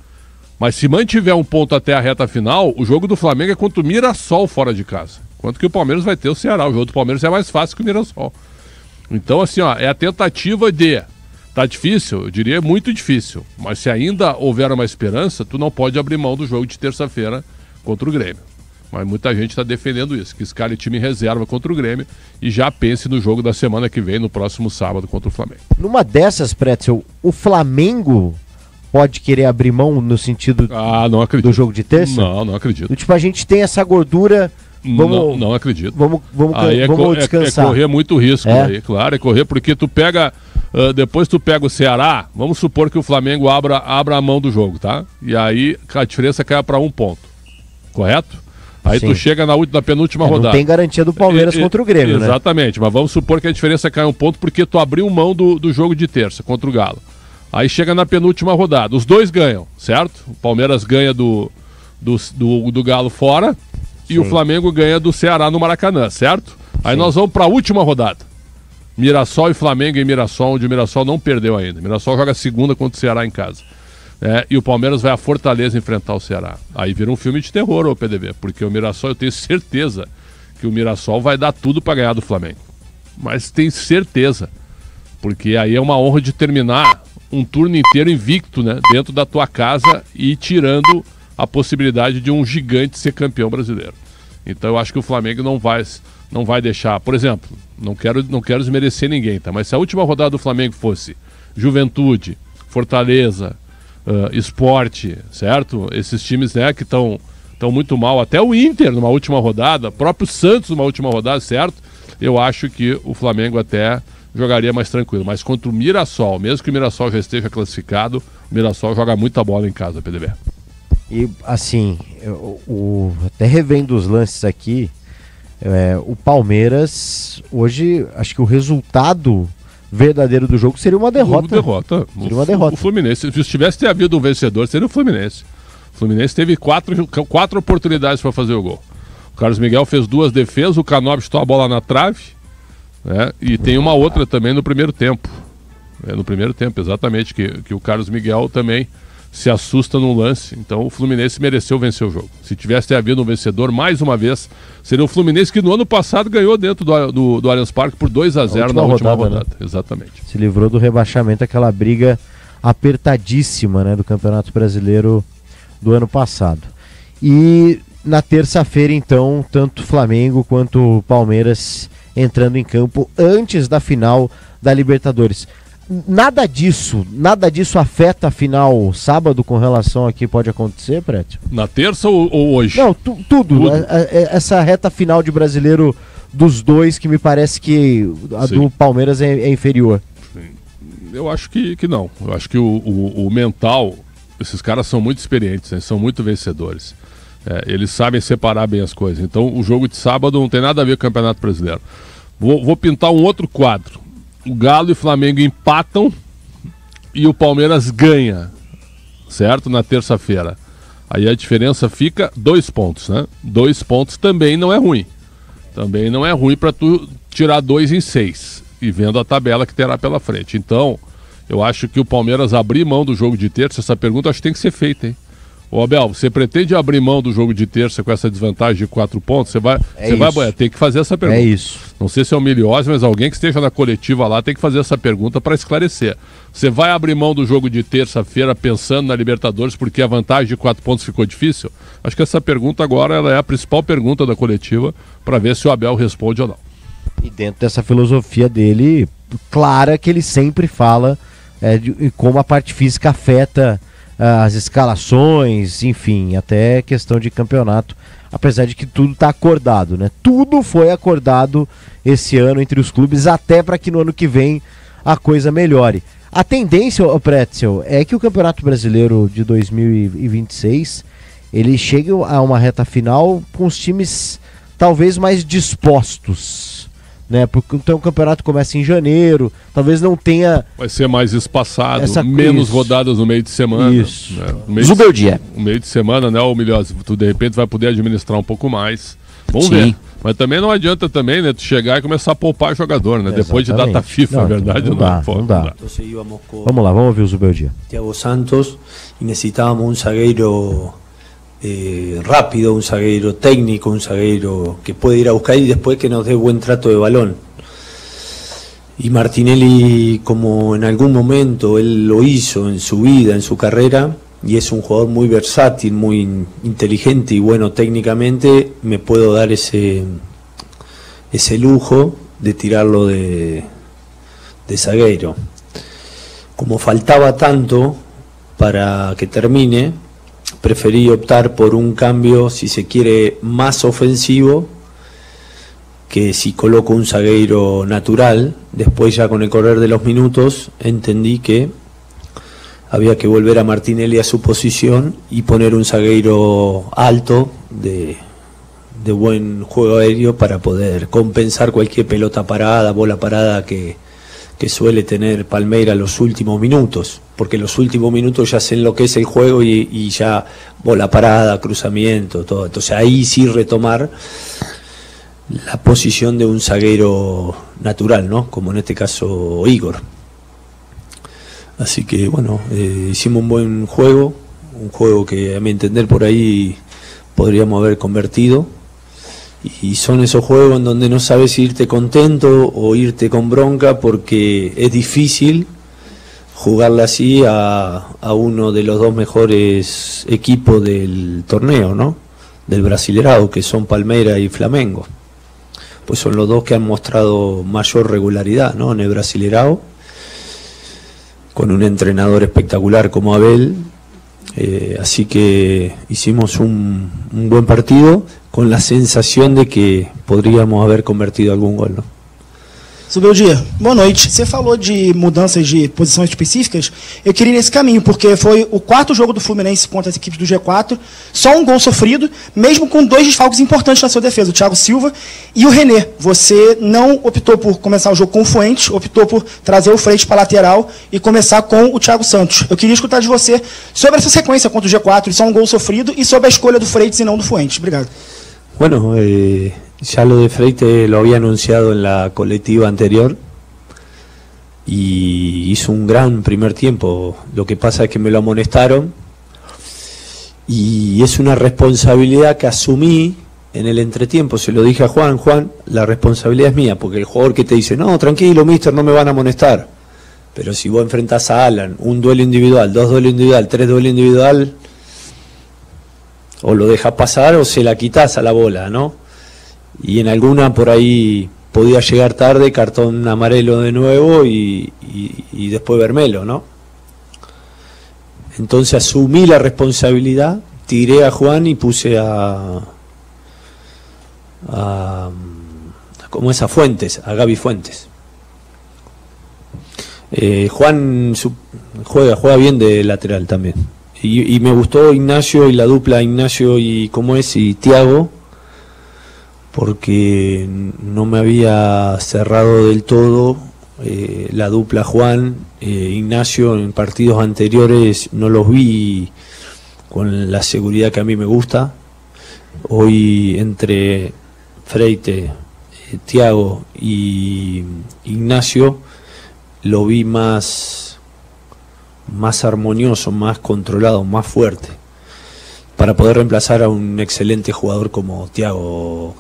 S3: Mas se mantiver 1 ponto até a reta final, o jogo do Flamengo é contra o Mirassol fora de casa. Enquanto que o Palmeiras vai ter o Ceará. O jogo do Palmeiras é mais fácil que o Mirassol. Então, assim, ó, é a tentativa de... Tá difícil? Eu diria muito difícil. Mas se ainda houver uma esperança, tu não pode abrir mão do jogo de terça-feira contra o Grêmio. Mas muita gente está defendendo isso, que escale time em reserva contra o Grêmio e já pense no jogo da semana que vem, no próximo sábado, contra o Flamengo.
S2: Numa dessas, Pretzel, o Flamengo pode querer abrir mão no sentido
S3: não acredito.
S2: Do jogo de terça?
S3: Não acredito.
S2: Tipo, a gente tem essa gordura...
S3: Não acredito.
S2: Vamos descansar.
S3: É correr muito risco aí, claro, é correr, porque tu pega... depois tu pega o Ceará, vamos supor que o Flamengo abra a mão do jogo, tá? E aí a diferença cai para 1 ponto, correto? Aí Sim. Tu chega na penúltima rodada.
S2: Não tem garantia do Palmeiras contra o Grêmio,
S3: né? Exatamente, mas vamos supor que a diferença cai 1 ponto porque tu abriu mão do jogo de terça contra o Galo. Aí chega na penúltima rodada, os 2 ganham, certo? O Palmeiras ganha do Galo fora e o Flamengo ganha do Ceará no Maracanã, certo? Aí nós vamos para a última rodada. Mirassol e Flamengo em Mirassol, onde o Mirassol não perdeu ainda. O Mirassol joga a segunda contra o Ceará em casa. E o Palmeiras vai a Fortaleza enfrentar o Ceará. Aí vira um filme de terror, ô PDB, porque o Mirassol, eu tenho certeza que o Mirassol vai dar tudo para ganhar do Flamengo. Mas tenho certeza, porque aí é uma honra de terminar um turno inteiro invicto, né, dentro da tua casa e tirando a possibilidade de um gigante ser campeão brasileiro. Então eu acho que o Flamengo não vai deixar, por exemplo, não quero desmerecer ninguém, tá? Mas se a última rodada do Flamengo fosse Juventude, Fortaleza, Sport, certo? Esses times, né, que estão muito mal, até o Inter numa última rodada, próprio Santos numa última rodada, certo? Eu acho que o Flamengo até jogaria mais tranquilo, mas contra o Mirassol, mesmo que o Mirassol já esteja classificado, o Mirassol joga muita bola em casa, PDB.
S2: E assim, até revendo os lances aqui, o Palmeiras, hoje, acho que o resultado verdadeiro do jogo seria uma derrota.
S3: Seria uma derrota. O Fluminense, se tivesse havido um vencedor, seria o Fluminense. O Fluminense teve 4 oportunidades para fazer o gol. O Carlos Miguel fez 2 defesas, o Canóbio chutou a bola na trave, né? E tem uma outra também no primeiro tempo. No primeiro tempo, exatamente, que o Carlos Miguel também se assusta num lance. Então o Fluminense mereceu vencer o jogo. Se tivesse havido um vencedor, mais uma vez, seria o Fluminense que no ano passado ganhou dentro do Allianz Parque por 2-0 na última rodada. Né? Exatamente.
S2: Se livrou do rebaixamento, aquela briga apertadíssima, né, do Campeonato Brasileiro do ano passado. E na terça-feira, então, tanto Flamengo quanto Palmeiras entrando em campo antes da final da Libertadores. Nada disso afeta a final sábado com relação a que pode acontecer, Prétio?
S3: Na terça ou hoje?
S2: Não, tudo. Essa reta final de brasileiro dos dois, que me parece que a Sim. do Palmeiras é inferior.
S3: Sim. Eu acho que não. Eu acho que o mental, esses caras são muito experientes, né? São muito vencedores. Eles sabem separar bem as coisas. Então o jogo de sábado não tem nada a ver com o Campeonato Brasileiro. Vou pintar um outro quadro. O Galo e Flamengo empatam e o Palmeiras ganha, certo? Na terça-feira. Aí a diferença fica 2 pontos, né? 2 pontos também não é ruim. Também não é ruim para tu tirar 2 em 6 e vendo a tabela que terá pela frente. Então, eu acho que o Palmeiras abrir mão do jogo de terça, essa pergunta acho que tem que ser feita, hein? Ô Abel, você pretende abrir mão do jogo de terça com essa desvantagem de 4 pontos? Você vai ter que fazer essa pergunta.
S2: É isso.
S3: Não sei se é o Miliose, mas alguém que esteja na coletiva lá tem que fazer essa pergunta para esclarecer. Você vai abrir mão do jogo de terça-feira pensando na Libertadores porque a vantagem de 4 pontos ficou difícil? Acho que essa pergunta agora ela é a principal pergunta da coletiva para ver se o Abel responde ou não.
S2: E dentro dessa filosofia dele, clara, que ele sempre fala de como a parte física afeta as escalações, enfim, até questão de campeonato, apesar de que tudo está acordado, né? Tudo foi acordado esse ano entre os clubes, até para que no ano que vem a coisa melhore. A tendência, Pretzel, é que o Campeonato Brasileiro de 2026 ele chegue a uma reta final com os times talvez mais dispostos, né? Porque então o campeonato começa em janeiro, talvez não tenha...
S3: Vai ser mais espaçado, menos rodadas no meio de semana.
S2: Isso.
S3: Né?
S1: Zubeldia.
S3: No meio de semana, né, o Milhose, tu de repente vai poder administrar um pouco mais. Vamos
S1: Sim.
S3: ver. Mas também não adianta também, né, tu chegar e começar a poupar jogador, né? Depois de data FIFA,
S2: não,
S3: a verdade
S2: não dá. Vamos lá, vamos ouvir o Zubeldia.
S11: Thiago Santos y necesitábamos un zagueiro rápido, un zagueiro técnico, un zagueiro que puede ir a buscar y después que nos dé buen trato de balón. Y Martinelli, como en algún momento él lo hizo en su vida, en su carrera, y es un jugador muy versátil, muy inteligente y bueno técnicamente, me puedo dar ese lujo de tirarlo de zagueiro. Como faltaba tanto para que termine, preferí optar por un cambio, si se quiere, más ofensivo, que si coloco un zagueiro natural. Después ya con el correr de los minutos entendí que había que volver a Martinelli a su posición y poner un zagueiro alto de buen juego aéreo para poder compensar cualquier pelota parada, bola parada que suele tener Palmeiras los últimos minutos, porque los últimos minutos ya se enloquece el juego y ya bola parada, cruzamiento, todo. Entonces ahí sí retomar la posición de un zagueiro natural, ¿no? Como en este caso Igor. Así que bueno, hicimos un buen juego, un juego que a mi entender por ahí podríamos haber convertido. Y son esos juegos en donde no sabes si irte contento o irte con bronca, porque es difícil jugarle así a uno de los dos mejores equipos del torneo, ¿no? Del Brasileirao, que son Palmeiras y Flamengo. Pues son los dos que han mostrado mayor regularidad, ¿no? En el Brasileirao, con un entrenador espectacular como Abel. Así que hicimos un buen partido, com a sensação de que poderíamos haver convertido algum gol, não?
S12: Zubeldia, boa noite. Você falou de mudanças de posições específicas. Eu queria ir nesse caminho, porque foi o 4º jogo do Fluminense contra as equipes do G4, só um gol sofrido, mesmo com 2 desfalques importantes na sua defesa, o Thiago Silva e o René. Você não optou por começar o jogo com o Fuentes, optou por trazer o Freitas para a lateral e começar com o Thiago Santos. Eu queria escutar de você sobre essa sequência contra o G4, só um gol sofrido, e sobre a escolha do Freitas e não do Fuentes. Obrigado.
S11: Bueno, ya lo de Freite lo había anunciado en la colectiva anterior y hizo un gran primer tiempo. Lo que pasa es que me lo amonestaron y es una responsabilidad que asumí en el entretiempo. Se lo dije a Juan, la responsabilidad es mía, porque el jugador que te dice, no, tranquilo, mister, no me van a amonestar. Pero si vos enfrentás a Alan, un duelo individual, 2 duelos individual, 3 duelos individual, o lo dejas pasar o se la quitas a la bola, ¿no? Y en alguna por ahí podía llegar tarde, cartón amarelo de nuevo y después vermelo, ¿no? Entonces asumí la responsabilidad, tiré a Juan y puse como es a Fuentes, a Gaby Fuentes. Juan juega bien de lateral también. Y me gustó Ignacio y la dupla Ignacio y cómo es y Thiago, porque no me había cerrado del todo la dupla Juan, Ignacio. En partidos anteriores no los vi con la seguridad que a mí me gusta. Hoy entre Freite, Thiago y Ignacio lo vi más armonioso, más controlado, más fuerte. para poder reemplazar a un excelente jugador como Thiago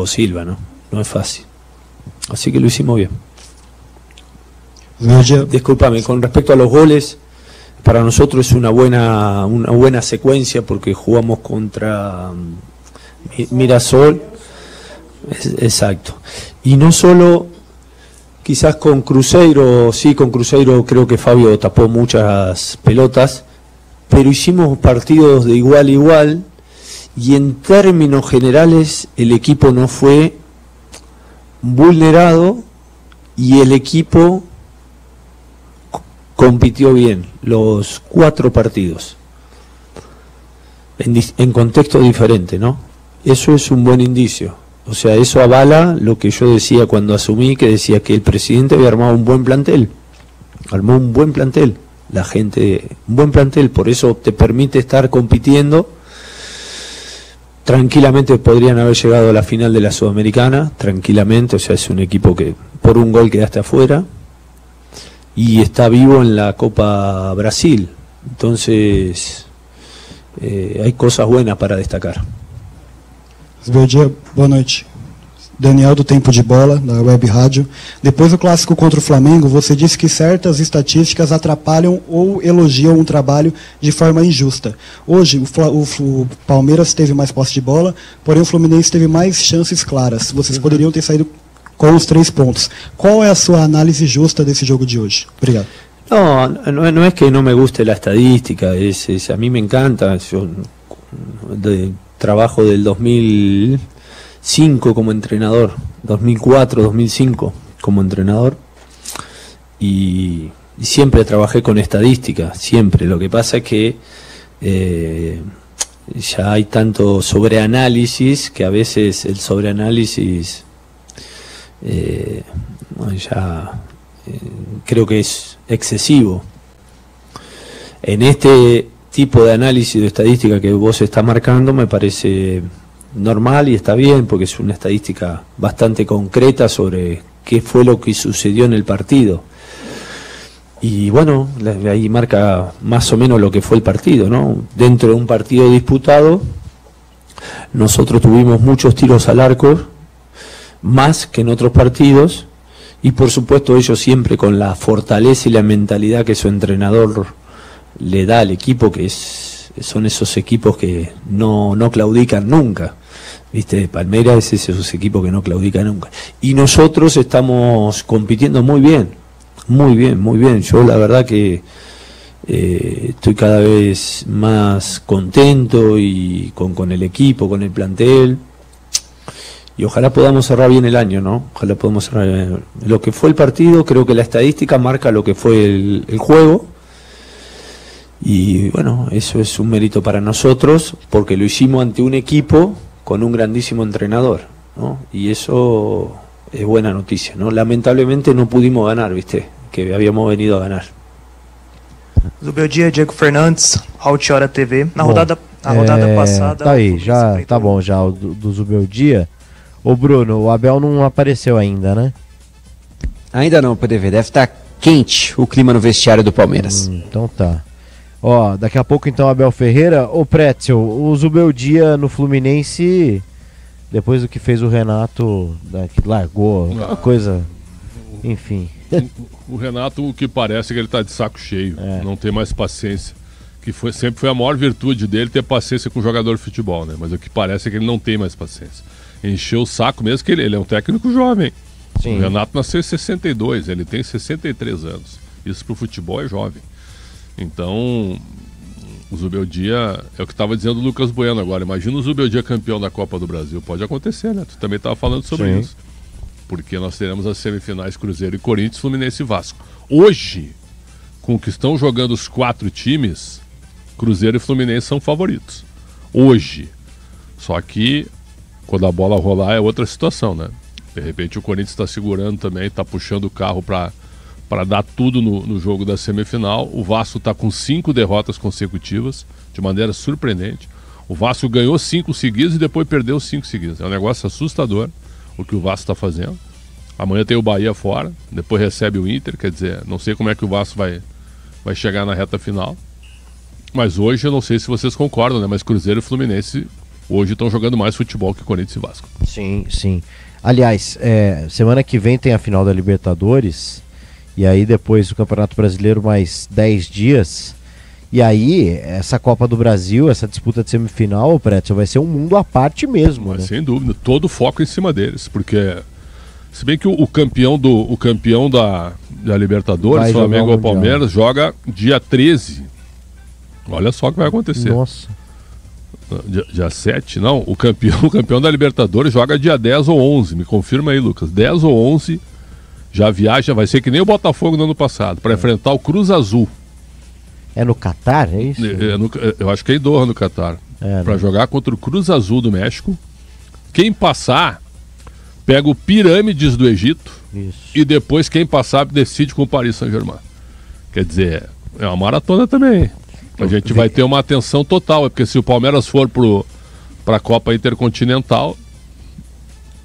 S11: Silva, ¿no? No es fácil. Así que lo hicimos bien. Discúlpame, con respecto a los goles, para nosotros es una buena secuencia porque jugamos contra Mirasol, exacto. Y no solo, quizás con Cruzeiro creo que Fabio tapó muchas pelotas, pero hicimos partidos de igual a igual y en términos generales el equipo no fue vulnerado y el equipo compitió bien los 4 partidos en contexto diferente, ¿no? Eso es un buen indicio. O sea, eso avala lo que yo decía cuando asumí, que decía que el presidente había armado un buen plantel. Armó un buen plantel. La gente, un buen plantel, por eso te permite estar compitiendo. Tranquilamente podrían haber llegado a la final de la Sudamericana, tranquilamente. O sea, es un equipo que por un gol quedaste afuera. Y está vivo en la Copa Brasil. Entonces, hay cosas buenas para destacar.
S14: Bom dia, boa noite. Daniel do Tempo de Bola, da Web Rádio. Depois do clássico contra o Flamengo, você disse que certas estatísticas atrapalham ou elogiam um trabalho de forma injusta. Hoje, o Palmeiras teve mais posse de bola, porém o Fluminense teve mais chances claras. Vocês poderiam ter saído com os 3 pontos. Qual é a sua análise justa desse jogo de hoje? Obrigado.
S11: No es que no me guste la estadística, a mí me encanta. Yo trabajo del 2005 como entrenador, 2004, 2005 como entrenador, y siempre trabajé con estadística, siempre. Lo que pasa es que ya hay tanto sobreanálisis que a veces el sobreanálisis creo que es excesivo. En este tipo de análisis de estadística que vos estás marcando me parece normal y está bien, porque es una estadística bastante concreta sobre qué fue lo que sucedió en el partido. Y bueno, ahí marca más o menos lo que fue el partido, ¿no? Dentro de un partido disputado, nosotros tuvimos muchos tiros al arco, más que en otros partidos, y por supuesto ellos siempre con la fortaleza y la mentalidad que su entrenador le da al equipo, que son esos equipos que no claudican nunca, ¿viste? Palmeiras es esos equipos que no claudican nunca. Y nosotros estamos compitiendo muy bien, muy bien, muy bien. Yo la verdad que estoy cada vez más contento y con el equipo, con el plantel. Y ojalá podamos cerrar bien el año, ¿no? Ojalá podamos cerrar bien. Lo que fue el partido, creo que la estadística marca lo que fue el juego. Y bueno, eso es un mérito para nosotros, porque lo hicimos ante un equipo con un grandísimo entrenador, ¿no? Y eso es buena noticia, ¿no? Lamentablemente no pudimos ganar, ¿viste? Que habíamos venido a ganar.
S15: Bom dia, Diego Fernandes, Altiora TV. Na rodada passada...
S2: Tá aí, já tá bom já o do Zubeldia. Ô Bruno, o Abel não apareceu ainda, né?
S1: Ainda não, PDV. Deve estar quente o clima no vestiário do Palmeiras.
S2: Então tá. Ó, daqui a pouco então Abel Ferreira. Ô Pretzel, o Zubeldia no Fluminense, depois do que fez o Renato, que largou, uma coisa, enfim.
S3: O Renato, o que parece é que ele tá de saco cheio, não tem mais paciência. Que sempre foi a maior virtude dele, ter paciência com o jogador de futebol, né? Mas o que parece é que ele não tem mais paciência. Encheu o saco mesmo, que ele é um técnico jovem. Sim. O Renato nasceu em 62, ele tem 63 anos. Isso pro futebol é jovem. Então, o Zubeldia é o que estava dizendo o Lucas Bueno agora. Imagina o Zubeldia campeão da Copa do Brasil. Pode acontecer, né? Tu também estava falando sobre isso. Porque nós teremos as semifinais Cruzeiro e Corinthians, Fluminense e Vasco. Hoje, com o que estão jogando os 4 times, Cruzeiro e Fluminense são favoritos. Hoje. Só que, quando a bola rolar, é outra situação, né? De repente o Corinthians está segurando também, está puxando o carro para dar tudo no jogo da semifinal. O Vasco está com 5 derrotas consecutivas, de maneira surpreendente. O Vasco ganhou 5 seguidos e depois perdeu 5 seguidos. É um negócio assustador o que o Vasco está fazendo. Amanhã tem o Bahia fora, depois recebe o Inter, quer dizer, não sei como é que o Vasco vai chegar na reta final. Mas hoje eu não sei se vocês concordam, né? Mas Cruzeiro e Fluminense hoje estão jogando mais futebol que Corinthians e Vasco.
S2: Sim, sim. Aliás, semana que vem tem a final da Libertadores, e aí depois o Campeonato Brasileiro mais 10 dias, e aí essa Copa do Brasil, essa disputa de semifinal, Pretzel, vai ser um mundo à parte mesmo.
S3: Mas,
S2: né?
S3: sem dúvida, todo o foco em cima deles, porque se bem que o campeão da Libertadores, Flamengo ou Palmeiras, joga dia 13. Olha só o que vai acontecer.
S2: Nossa.
S3: Dia 7, não, o campeão da Libertadores joga dia 10 ou 11, me confirma aí, Lucas, 10 ou 11, já viaja, vai ser que nem o Botafogo no ano passado, para enfrentar o Cruz Azul.
S2: É no Catar, é isso?
S3: Eu acho que é em Doha, no Catar, para jogar contra o Cruz Azul do México. Quem passar, pega o Pirâmides do Egito, e depois quem passar decide com o Paris Saint-Germain. Quer dizer, é uma maratona também. A gente vai ter uma atenção total, porque se o Palmeiras for para a Copa Intercontinental,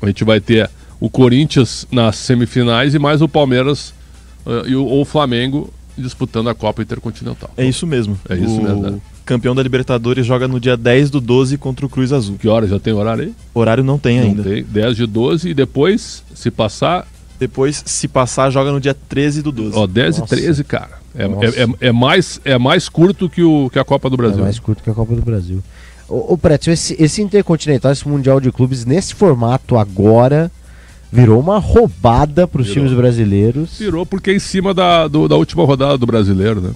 S3: a gente vai ter o Corinthians nas semifinais e mais o Palmeiras ou o Flamengo disputando a Copa Intercontinental.
S4: É isso mesmo.
S3: É isso mesmo, né?
S4: Campeão da Libertadores joga no dia 10/12 contra o Cruz Azul.
S3: Que hora? Já tem horário aí?
S4: Horário não tem ainda.
S3: Tem, 10/12 e depois, se passar...
S4: Depois, se passar, joga no dia 13/12.
S3: Ó, 10 e 13, cara. É mais curto que a Copa do Brasil.
S2: É mais curto que a Copa do Brasil. Ô Pretzel, esse Intercontinental, esse Mundial de Clubes, nesse formato agora, virou uma roubada para os times brasileiros.
S3: Virou porque é em cima da última rodada do Brasileiro, né?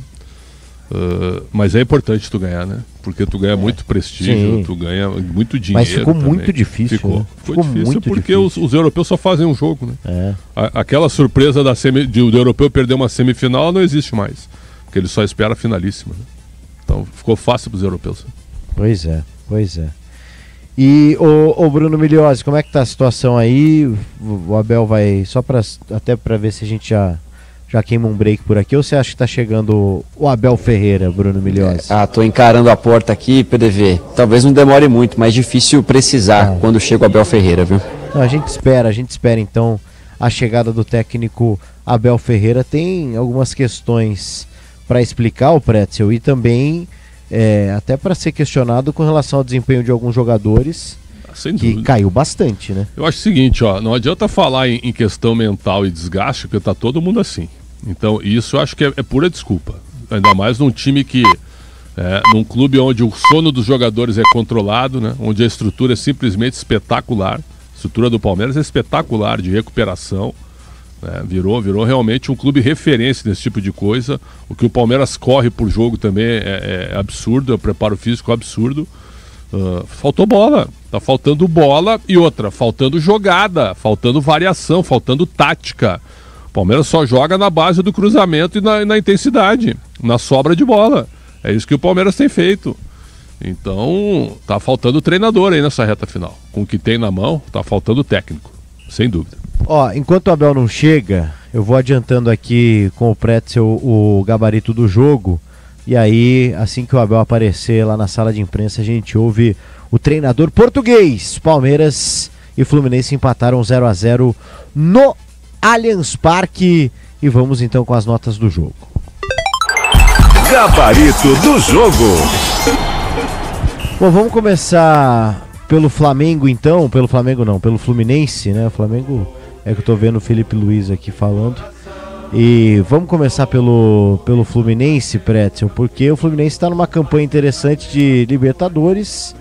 S3: Mas é importante tu ganhar, né? Porque tu ganha muito prestígio,
S2: sim.
S3: Tu ganha muito dinheiro.
S2: Mas ficou
S3: também.
S2: muito difícil.
S3: Ficou difícil
S2: muito
S3: porque
S2: difícil.
S3: Os europeus só fazem um jogo, né? Aquela surpresa do europeu perder uma semifinal não existe mais. Porque ele só espera a finalíssima. Né? Então ficou fácil para os europeus.
S2: Pois é. E o Bruno Migliozzi, como é que tá a situação aí? O Abel vai, até para ver se a gente já queima um break por aqui, ou você acha que tá chegando o Abel Ferreira, Bruno Migliozzi?
S1: Tô encarando a porta aqui, PDV. Talvez não demore muito, mas difícil precisar quando chega o Abel Ferreira, viu?
S2: Não, a gente espera então a chegada do técnico Abel Ferreira. Tem algumas questões para explicar, o Pretzel, e também até para ser questionado com relação ao desempenho de alguns jogadores, que caiu bastante, né?
S3: Eu acho o seguinte, não adianta falar em questão mental e desgaste, porque tá todo mundo assim. Então, isso eu acho que é pura desculpa. Ainda mais num time num clube onde o sono dos jogadores é controlado, né? Onde a estrutura é simplesmente espetacular. A estrutura do Palmeiras é espetacular, de recuperação. Né? Virou realmente um clube referência nesse tipo de coisa. O que o Palmeiras corre por jogo também é absurdo, é um preparo físico absurdo. Faltou bola, tá faltando bola e faltando jogada, faltando variação, faltando tática. O Palmeiras só joga na base do cruzamento e na intensidade, na sobra de bola. É isso que o Palmeiras tem feito. Então, tá faltando treinador aí nessa reta final. Com o que tem na mão, tá faltando técnico, sem dúvida.
S2: Enquanto o Abel não chega, eu vou adiantando aqui com o Pretzel o gabarito do jogo. E aí, assim que o Abel aparecer lá na sala de imprensa, a gente ouve o treinador português. Palmeiras e Fluminense empataram 0-0 no Allianz Parque. E vamos então com as notas do jogo.
S20: Gabarito do jogo.
S2: Bom, vamos começar pelo Flamengo então. Pelo Flamengo não, pelo Fluminense, né? O Flamengo é que eu tô vendo o Felipe Luiz aqui falando. E vamos começar pelo Fluminense, Pretzel, porque o Fluminense está numa campanha interessante de Libertadores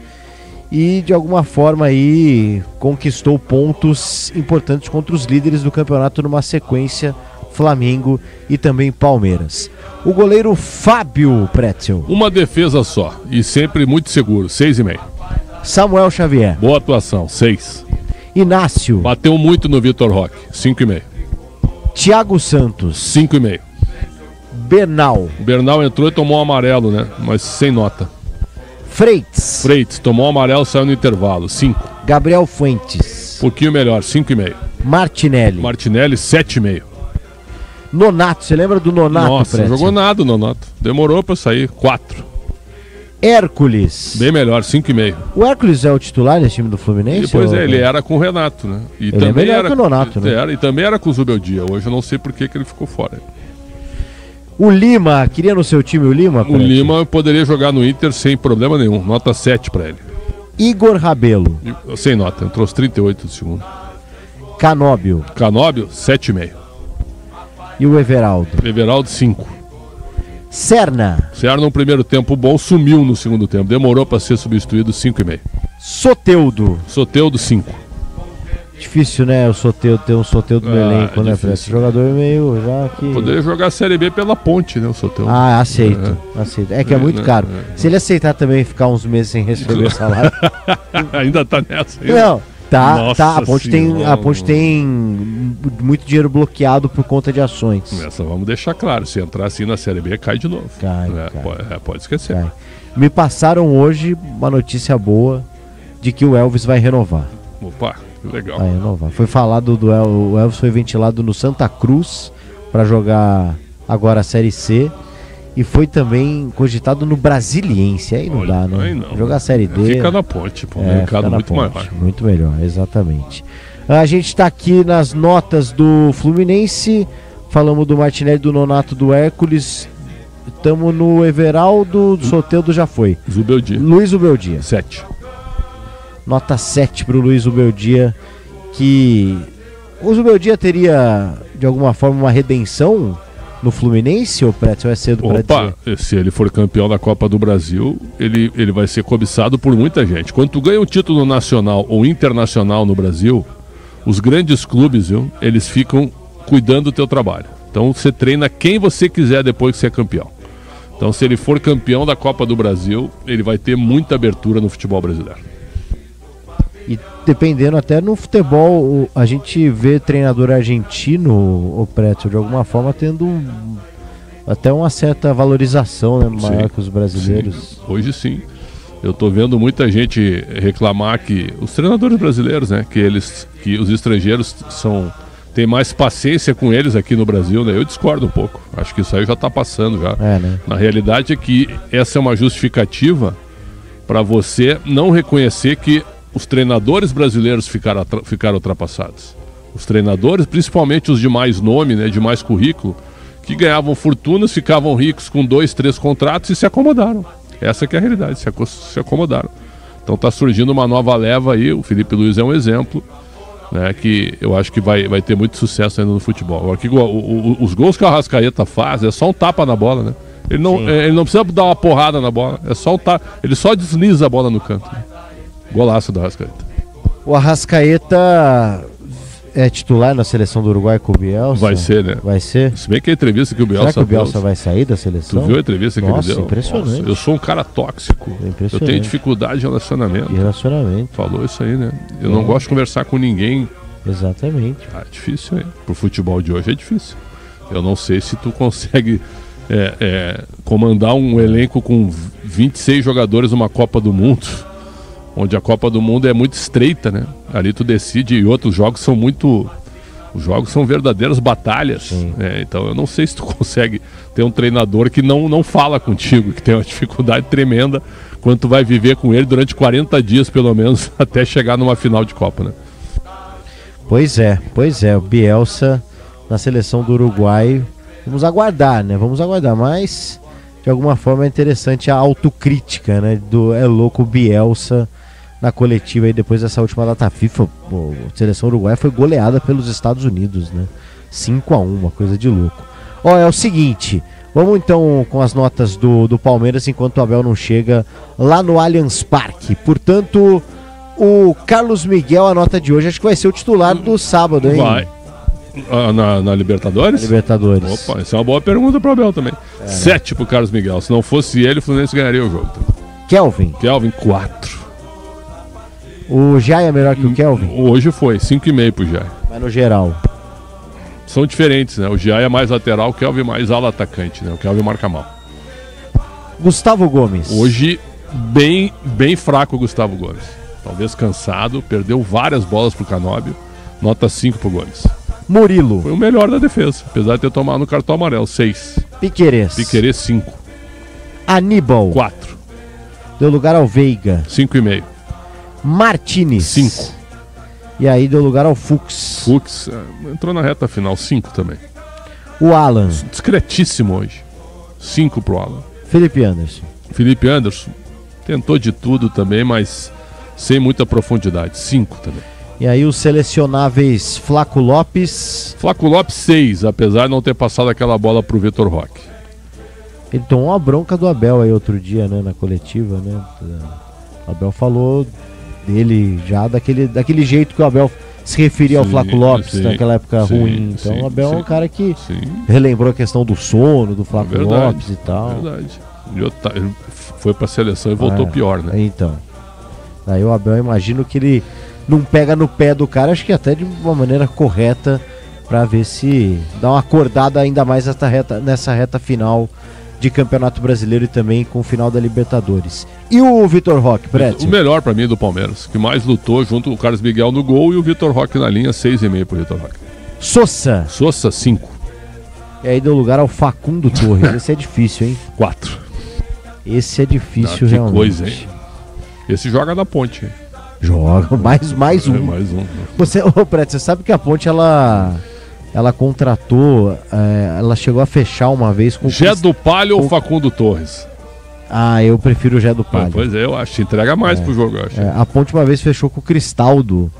S2: e de alguma forma aí conquistou pontos importantes contra os líderes do campeonato numa sequência, Flamengo e também Palmeiras. O goleiro Fábio, Pretzel.
S3: Uma defesa só e sempre muito seguro, 6,5.
S2: Samuel Xavier.
S3: Boa atuação, 6.
S2: Inácio.
S3: Bateu muito no Vitor Roque, 5,5.
S2: Thiago Santos.
S3: 5,5.
S2: Bernal.
S3: Bernal entrou e tomou um amarelo, né? Mas sem nota.
S2: Freitas.
S3: Tomou um amarelo, saiu no intervalo, 5.
S2: Gabriel Fuentes.
S3: Pouquinho melhor, 5,5.
S2: Martinelli,
S3: 7,5.
S2: Nonato, você lembra do Nonato?
S3: Nossa, não jogou nada o Nonato. Demorou pra sair, 4.
S2: Hércules.
S3: Bem melhor, 5,5.
S2: O Hércules é o titular nesse time do Fluminense?
S3: Depois ele era com o Renato, né? E
S2: ele
S3: também
S2: é melhor que o Nonato, né?
S3: E também era com o Zubeldia. Hoje eu não sei por que ele ficou fora.
S2: O Lima, queria no seu time o Lima?
S3: O Lima poderia jogar no Inter sem problema nenhum. Nota 7 pra ele.
S2: Igor Rabelo.
S3: Sem nota, entrou aos 38 do segundo.
S2: Canóbio.
S3: Canóbio, 7,5.
S2: E o Everaldo?
S3: Everaldo, 5.
S2: Serna.
S3: Serna no primeiro tempo bom, sumiu no segundo tempo. Demorou pra ser substituído, 5,5.
S2: Soteldo.
S3: Soteldo, 5.
S2: Difícil, né, o Soteldo, ter um Soteldo no elenco, né, Fred? Esse jogador meio já que...
S3: Poderia jogar a Série B pela Ponte, né, o Soteldo.
S2: Ah, aceito. É que é muito caro. Se ele aceitar também ficar uns meses sem receber salário...
S3: Ainda tá nessa.
S2: Não, tá.
S3: Nossa
S2: A Ponte tem muito dinheiro bloqueado por conta de ações.
S3: Essa vamos deixar claro, se entrar assim na Série B, cai de novo. Pode esquecer.
S2: Cai. Me passaram hoje uma notícia boa de que o Elvis vai renovar.
S3: Opa, que legal.
S2: Vai renovar. Foi falado o Elvis foi ventilado no Santa Cruz para jogar agora a Série C. E foi também cogitado no Brasiliense. Aí não dá, né?
S3: Aí não.
S2: Jogar a Série D.
S3: Fica na Ponte, pô. Mercado muito maior.
S2: Muito melhor, exatamente. A gente está aqui nas notas do Fluminense. Falamos do Martinelli, do Nonato, do Hércules. Estamos no Everaldo, do Soteldo já foi.
S3: Zubeldia.
S2: Luiz Zubeldia.
S3: 7.
S2: Nota 7 para o Luiz Zubeldia. Que o Zubeldia teria, de alguma forma, uma redenção no Fluminense, ou Pretzel é cedo para dizer?
S3: Opa, se ele for campeão da Copa do Brasil, ele vai ser cobiçado por muita gente. Quando tu ganha um título nacional ou internacional no Brasil, os grandes clubes, eles ficam cuidando do teu trabalho. Então você treina quem você quiser depois que você é campeão. Então se ele for campeão da Copa do Brasil, ele vai ter muita abertura no futebol brasileiro.
S2: E dependendo até no futebol, a gente vê treinador argentino, o Pretzel, de alguma forma tendo até uma certa valorização, né, maior que os brasileiros.
S3: Sim. Hoje sim. Eu tô vendo muita gente reclamar que os treinadores brasileiros, né, que os estrangeiros têm mais paciência com eles aqui no Brasil, né? Eu discordo um pouco. Acho que isso aí já tá passando já.
S2: Né?
S3: Na realidade é que essa é uma justificativa para você não reconhecer que os treinadores brasileiros ficaram ultrapassados. Os treinadores, principalmente os de mais nome, né, de mais currículo, que ganhavam fortunas, ficavam ricos com 2, 3 contratos e se acomodaram. Essa que é a realidade, se acomodaram. Então está surgindo uma nova leva aí, o Felipe Luiz é um exemplo, né, que eu acho que vai ter muito sucesso ainda no futebol. Agora, os gols que o Arrascaeta faz é só um tapa na bola, né? Ele não precisa dar uma porrada na bola, é só um tapa, ele só desliza a bola no canto, né? Golaço do Arrascaeta.
S2: O Arrascaeta é titular na seleção do Uruguai com o Bielsa?
S3: Vai ser, né?
S2: Vai ser?
S3: Se bem que a entrevista que o Bielsa...
S2: Será que o Bielsa vai sair da seleção?
S3: Tu viu a entrevista que ele deu?
S2: Impressionante.
S3: Nossa, eu sou um cara tóxico. Eu tenho dificuldade de relacionamento. Falou isso aí, né? Eu não gosto de conversar com ninguém.
S2: Exatamente.
S3: É difícil, hein? Pro futebol de hoje é difícil. Eu não sei se tu consegue comandar um elenco com 26 jogadores numa Copa do Mundo, onde a Copa do Mundo é muito estreita, né? Ali tu decide, e outros jogos são os jogos são verdadeiras batalhas, né? Então eu não sei se tu consegue ter um treinador que não fala contigo, que tem uma dificuldade tremenda quando tu vai viver com ele durante 40 dias pelo menos até chegar numa final de Copa, né?
S2: Pois é, o Bielsa na seleção do Uruguai, vamos aguardar, né? Vamos aguardar, mas de alguma forma é interessante a autocrítica, né? É louco o Bielsa na coletiva aí depois dessa última data FIFA. A seleção uruguaia foi goleada pelos Estados Unidos, né? 5-1, uma coisa de louco. É o seguinte, vamos então com as notas do Palmeiras enquanto o Abel não chega lá no Allianz Parque. Portanto, o Carlos Miguel, a nota de hoje, acho que vai ser o titular do sábado, hein?
S3: Vai. Na Libertadores?
S2: Na Libertadores.
S3: Opa, essa é uma boa pergunta pro Abel também. 7 pro Carlos Miguel. Se não fosse ele, o Fluminense ganharia o jogo.
S2: Kelvin,
S3: 4.
S2: O Jai é melhor que o Kelvin?
S3: Hoje foi, 5,5 pro Jai.
S2: Mas no geral?
S3: São diferentes, né? O Jai é mais lateral, o Kelvin mais ala atacante, né? O Kelvin marca mal.
S2: Gustavo Gomes.
S3: Hoje, bem fraco o Gustavo Gomes. Talvez cansado, perdeu várias bolas pro Canóbio. Nota 5 pro Gomes.
S2: Murilo.
S3: Foi o melhor da defesa, apesar de ter tomado no cartão amarelo, 6.
S2: Piquerez.
S3: 5.
S2: Aníbal.
S3: 4.
S2: Deu lugar ao Veiga.
S3: 5,5.
S2: Martínez.
S3: 5.
S2: E aí deu lugar ao Fux.
S3: Entrou na reta final, 5 também.
S2: O Alan.
S3: Discretíssimo hoje. 5 pro Alan.
S2: Felipe Anderson.
S3: Felipe Anderson tentou de tudo também, mas sem muita profundidade. 5 também.
S2: E aí os selecionáveis Flaco Lopes.
S3: Flaco Lopes 6, apesar de não ter passado aquela bola pro Vitor Roque.
S2: Ele tomou uma bronca do Abel aí outro dia, né, na coletiva, né? O Abel falou dele já daquele jeito que o Abel se referia ao Flaco Lopes naquela época ruim. Então o Abel é um cara que relembrou a questão do sono, do Flaco Lopes e tal.
S3: Verdade. Ele foi pra seleção e voltou pior, né?
S2: Então. Aí o Abel, imagino que ele não pega no pé do cara, acho que até de uma maneira correta, pra ver se dá uma acordada ainda mais nessa reta final de Campeonato Brasileiro e também com o final da Libertadores. E o Vitor Roque, Pretzel?
S3: O melhor pra mim do Palmeiras, que mais lutou junto com o Carlos Miguel no gol e o Vitor Roque na linha, 6,5 pro Vitor Roque.
S2: Sousa.
S3: Sousa, 5.
S2: E aí deu lugar ao Facundo Torres. Esse é difícil, hein?
S3: 4.
S2: Esse é difícil,
S3: que
S2: realmente.
S3: Coisa, hein? Esse joga na Ponte.
S2: Joga, mais um.
S3: Mais um.
S2: Pretzel, você sabe que a Ponte, ela contratou, ela chegou a fechar uma vez com...
S3: Gé do Palho ou Facundo Torres?
S2: Ah, eu prefiro o Gé do Palho.
S3: Pois é, eu acho que entrega mais pro jogo, eu acho.
S2: A Ponte uma vez fechou com o Cristaldo,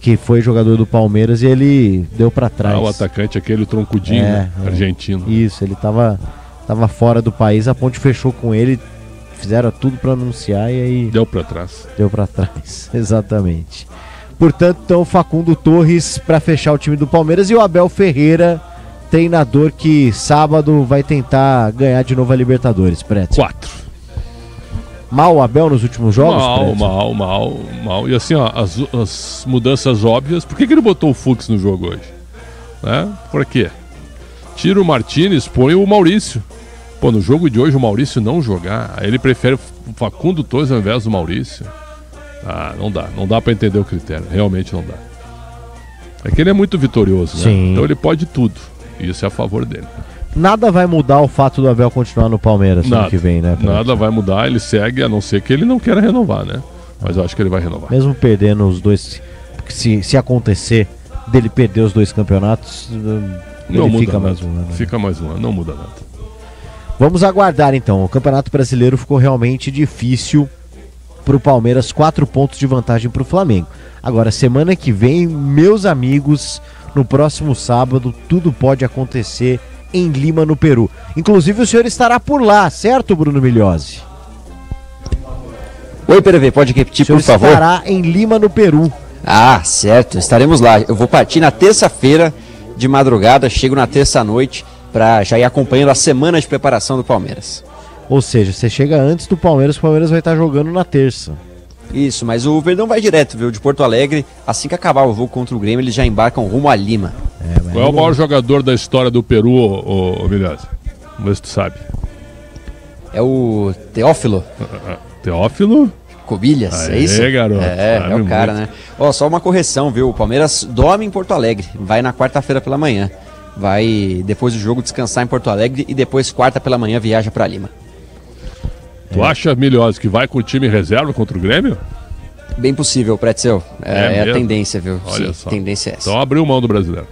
S2: que foi jogador do Palmeiras, e ele deu pra trás.
S3: O atacante, aquele troncudinho, argentino.
S2: Isso, ele tava fora do país, a Ponte fechou com ele, fizeram tudo pra anunciar e aí...
S3: Deu pra trás.
S2: Deu pra trás, exatamente. Portanto, então, o Facundo Torres para fechar o time do Palmeiras e o Abel Ferreira, treinador que sábado vai tentar ganhar de novo a Libertadores. Pretzel.
S3: 4.
S2: Mal o Abel nos últimos jogos?
S3: Mal. E assim, ó, as mudanças óbvias. Por que ele botou o Fux no jogo hoje? Né? Por quê? Tira o Martínez, põe o Maurício. Pô, no jogo de hoje o Maurício não jogar. Aí ele prefere o Facundo Torres ao invés do Maurício. Ah, não dá pra entender o critério, realmente não dá. É que ele é muito vitorioso, né?
S2: Sim.
S3: Então ele pode tudo, e isso é a favor dele.
S2: Nada vai mudar o fato do Abel continuar no Palmeiras ano que vem, né?
S3: Nada vai mudar, ele segue, a não ser que ele não queira renovar, né? Mas eu acho que ele vai renovar.
S2: Mesmo perdendo os dois, porque se acontecer dele perder os 2 campeonatos,
S3: não
S2: ele
S3: muda
S2: fica mais
S3: nada.
S2: um ano.
S3: Fica mais um ano, não muda nada.
S2: Vamos aguardar então, o Campeonato Brasileiro ficou realmente difícil pro Palmeiras, 4 pontos de vantagem pro Flamengo. Agora, semana que vem, meus amigos, no próximo sábado, tudo pode acontecer em Lima, no Peru. Inclusive, o senhor estará por lá, certo, Bruno Migliozzi?
S1: Oi, PDV, pode repetir, por favor?
S2: Estará em Lima, no Peru.
S1: Ah, certo, estaremos lá. Eu vou partir na terça-feira de madrugada, chego na terça-noite para já ir acompanhando a semana de preparação do Palmeiras.
S2: Ou seja, você chega antes do Palmeiras, o Palmeiras vai estar jogando na terça.
S1: Isso, mas o Verdão vai direto, viu? De Porto Alegre, assim que acabar o jogo contra o Grêmio, eles já embarcam rumo a Lima.
S3: Qual é o maior jogador da história do Peru, ô Migliozzi? Vamos ver se tu sabe.
S1: É o Teófilo.
S3: Teófilo?
S1: Cobilhas, é isso?
S3: Garoto.
S1: É o cara, né? Ó, só uma correção, viu? O Palmeiras dorme em Porto Alegre, vai na quarta-feira pela manhã. Vai, depois do jogo, descansar em Porto Alegre e depois, quarta pela manhã, viaja pra Lima.
S3: Tu acha, Migliozzi, que vai com o time reserva contra o Grêmio?
S1: Bem possível, Pretzel. É a tendência, viu?
S3: Olha
S1: Sim,
S3: só.
S1: Tendência é essa.
S3: Então abriu mão do brasileiro.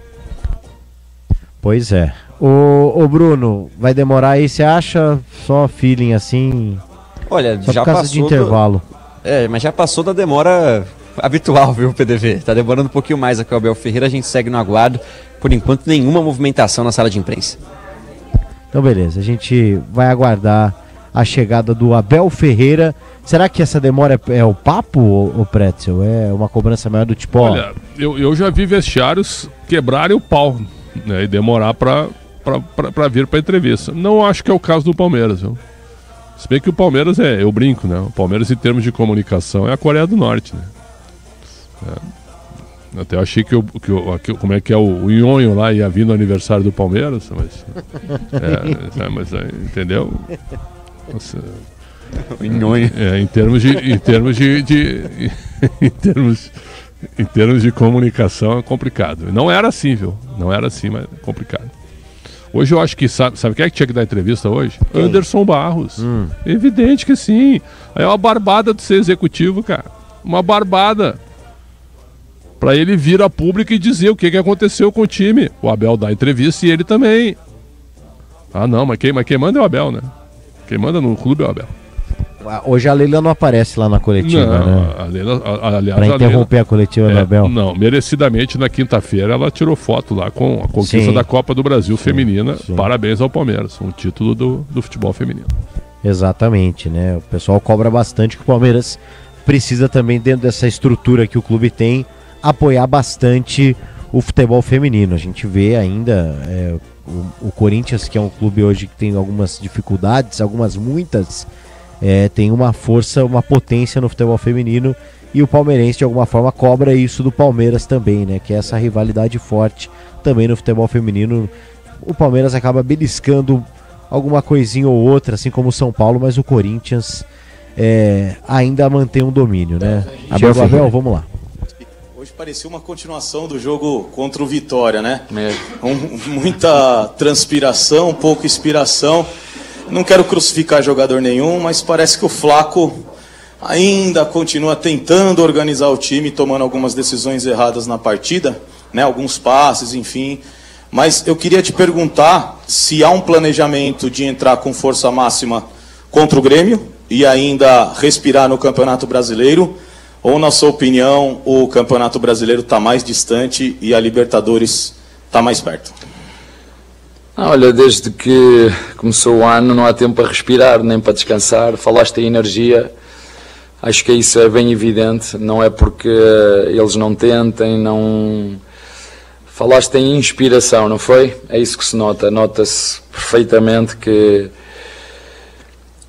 S2: Pois é. Ô Bruno, vai demorar aí, você acha? Só feeling assim?
S1: Olha,
S2: só
S1: já
S2: por causa
S1: passou
S2: de intervalo.
S1: Mas já passou da demora habitual, viu, PDV? Tá demorando um pouquinho mais aqui o Abel Ferreira, a gente segue no aguardo. Por enquanto, nenhuma movimentação na sala de imprensa.
S2: Então, beleza, a gente vai aguardar a chegada do Abel Ferreira. Será que essa demora é o papo, o Pretzel? É uma cobrança maior do tipo...
S3: Olha, eu já vi vestiários quebrarem o pau, né, e demorar pra vir pra entrevista. Não acho que é o caso do Palmeiras, viu? Se bem que o Palmeiras eu brinco, né? O Palmeiras, em termos de comunicação, é a Coreia do Norte, né? Até eu achei que como é que é o Nhonho lá ia vir no aniversário do Palmeiras, mas entendeu? Nossa,
S1: o Nhonho.
S3: Em termos de comunicação é complicado. Não era assim, viu? Não era assim, mas é complicado. Hoje eu acho que, sabe quem é que tinha que dar entrevista hoje? Quem? Anderson Barros. Evidente que sim. Aí é uma barbada de ser executivo, cara. Uma barbada. Pra ele vir a público e dizer o que aconteceu com o time. O Abel dá entrevista e ele também. Ah, não, mas quem manda é o Abel, né? Quem manda no clube é o Abel.
S2: Hoje a Leila não aparece lá na coletiva,
S3: não,
S2: né?
S3: A Leila, aliás,
S2: pra interromper a coletiva do Abel.
S3: Não, merecidamente na quinta-feira ela tirou foto lá com a conquista da Copa do Brasil feminina. Sim. Parabéns ao Palmeiras, um título do futebol feminino.
S2: Exatamente, né? O pessoal cobra bastante que o Palmeiras precisa também, dentro dessa estrutura que o clube tem, apoiar bastante o futebol feminino. A gente vê ainda o Corinthians, que é um clube hoje que tem algumas dificuldades, muitas, tem uma força, uma potência no futebol feminino, e o palmeirense de alguma forma cobra isso do Palmeiras também, né? Que é essa rivalidade forte também no futebol feminino. O Palmeiras acaba beliscando alguma coisinha ou outra, assim como o São Paulo, mas o Corinthians ainda mantém um domínio, né? Abel, vamos lá.
S16: Hoje parecia uma continuação do jogo contra o Vitória, né? Muita transpiração, pouca inspiração. Não quero crucificar jogador nenhum, mas parece que o Flaco ainda continua tentando organizar o time, tomando algumas decisões erradas na partida, né? Alguns passes, enfim. Mas eu queria te perguntar se há um planejamento de entrar com força máxima contra o Grêmio e ainda respirar no Campeonato Brasileiro, ou, na sua opinião, o Campeonato Brasileiro está mais distante e a Libertadores está mais perto?
S17: Olha, desde que começou o ano não há tempo para respirar, nem para descansar. Falaste em energia, acho que isso é bem evidente, não é porque eles não tentem, não... Falaste em inspiração, não foi? É isso que se nota, nota-se perfeitamente que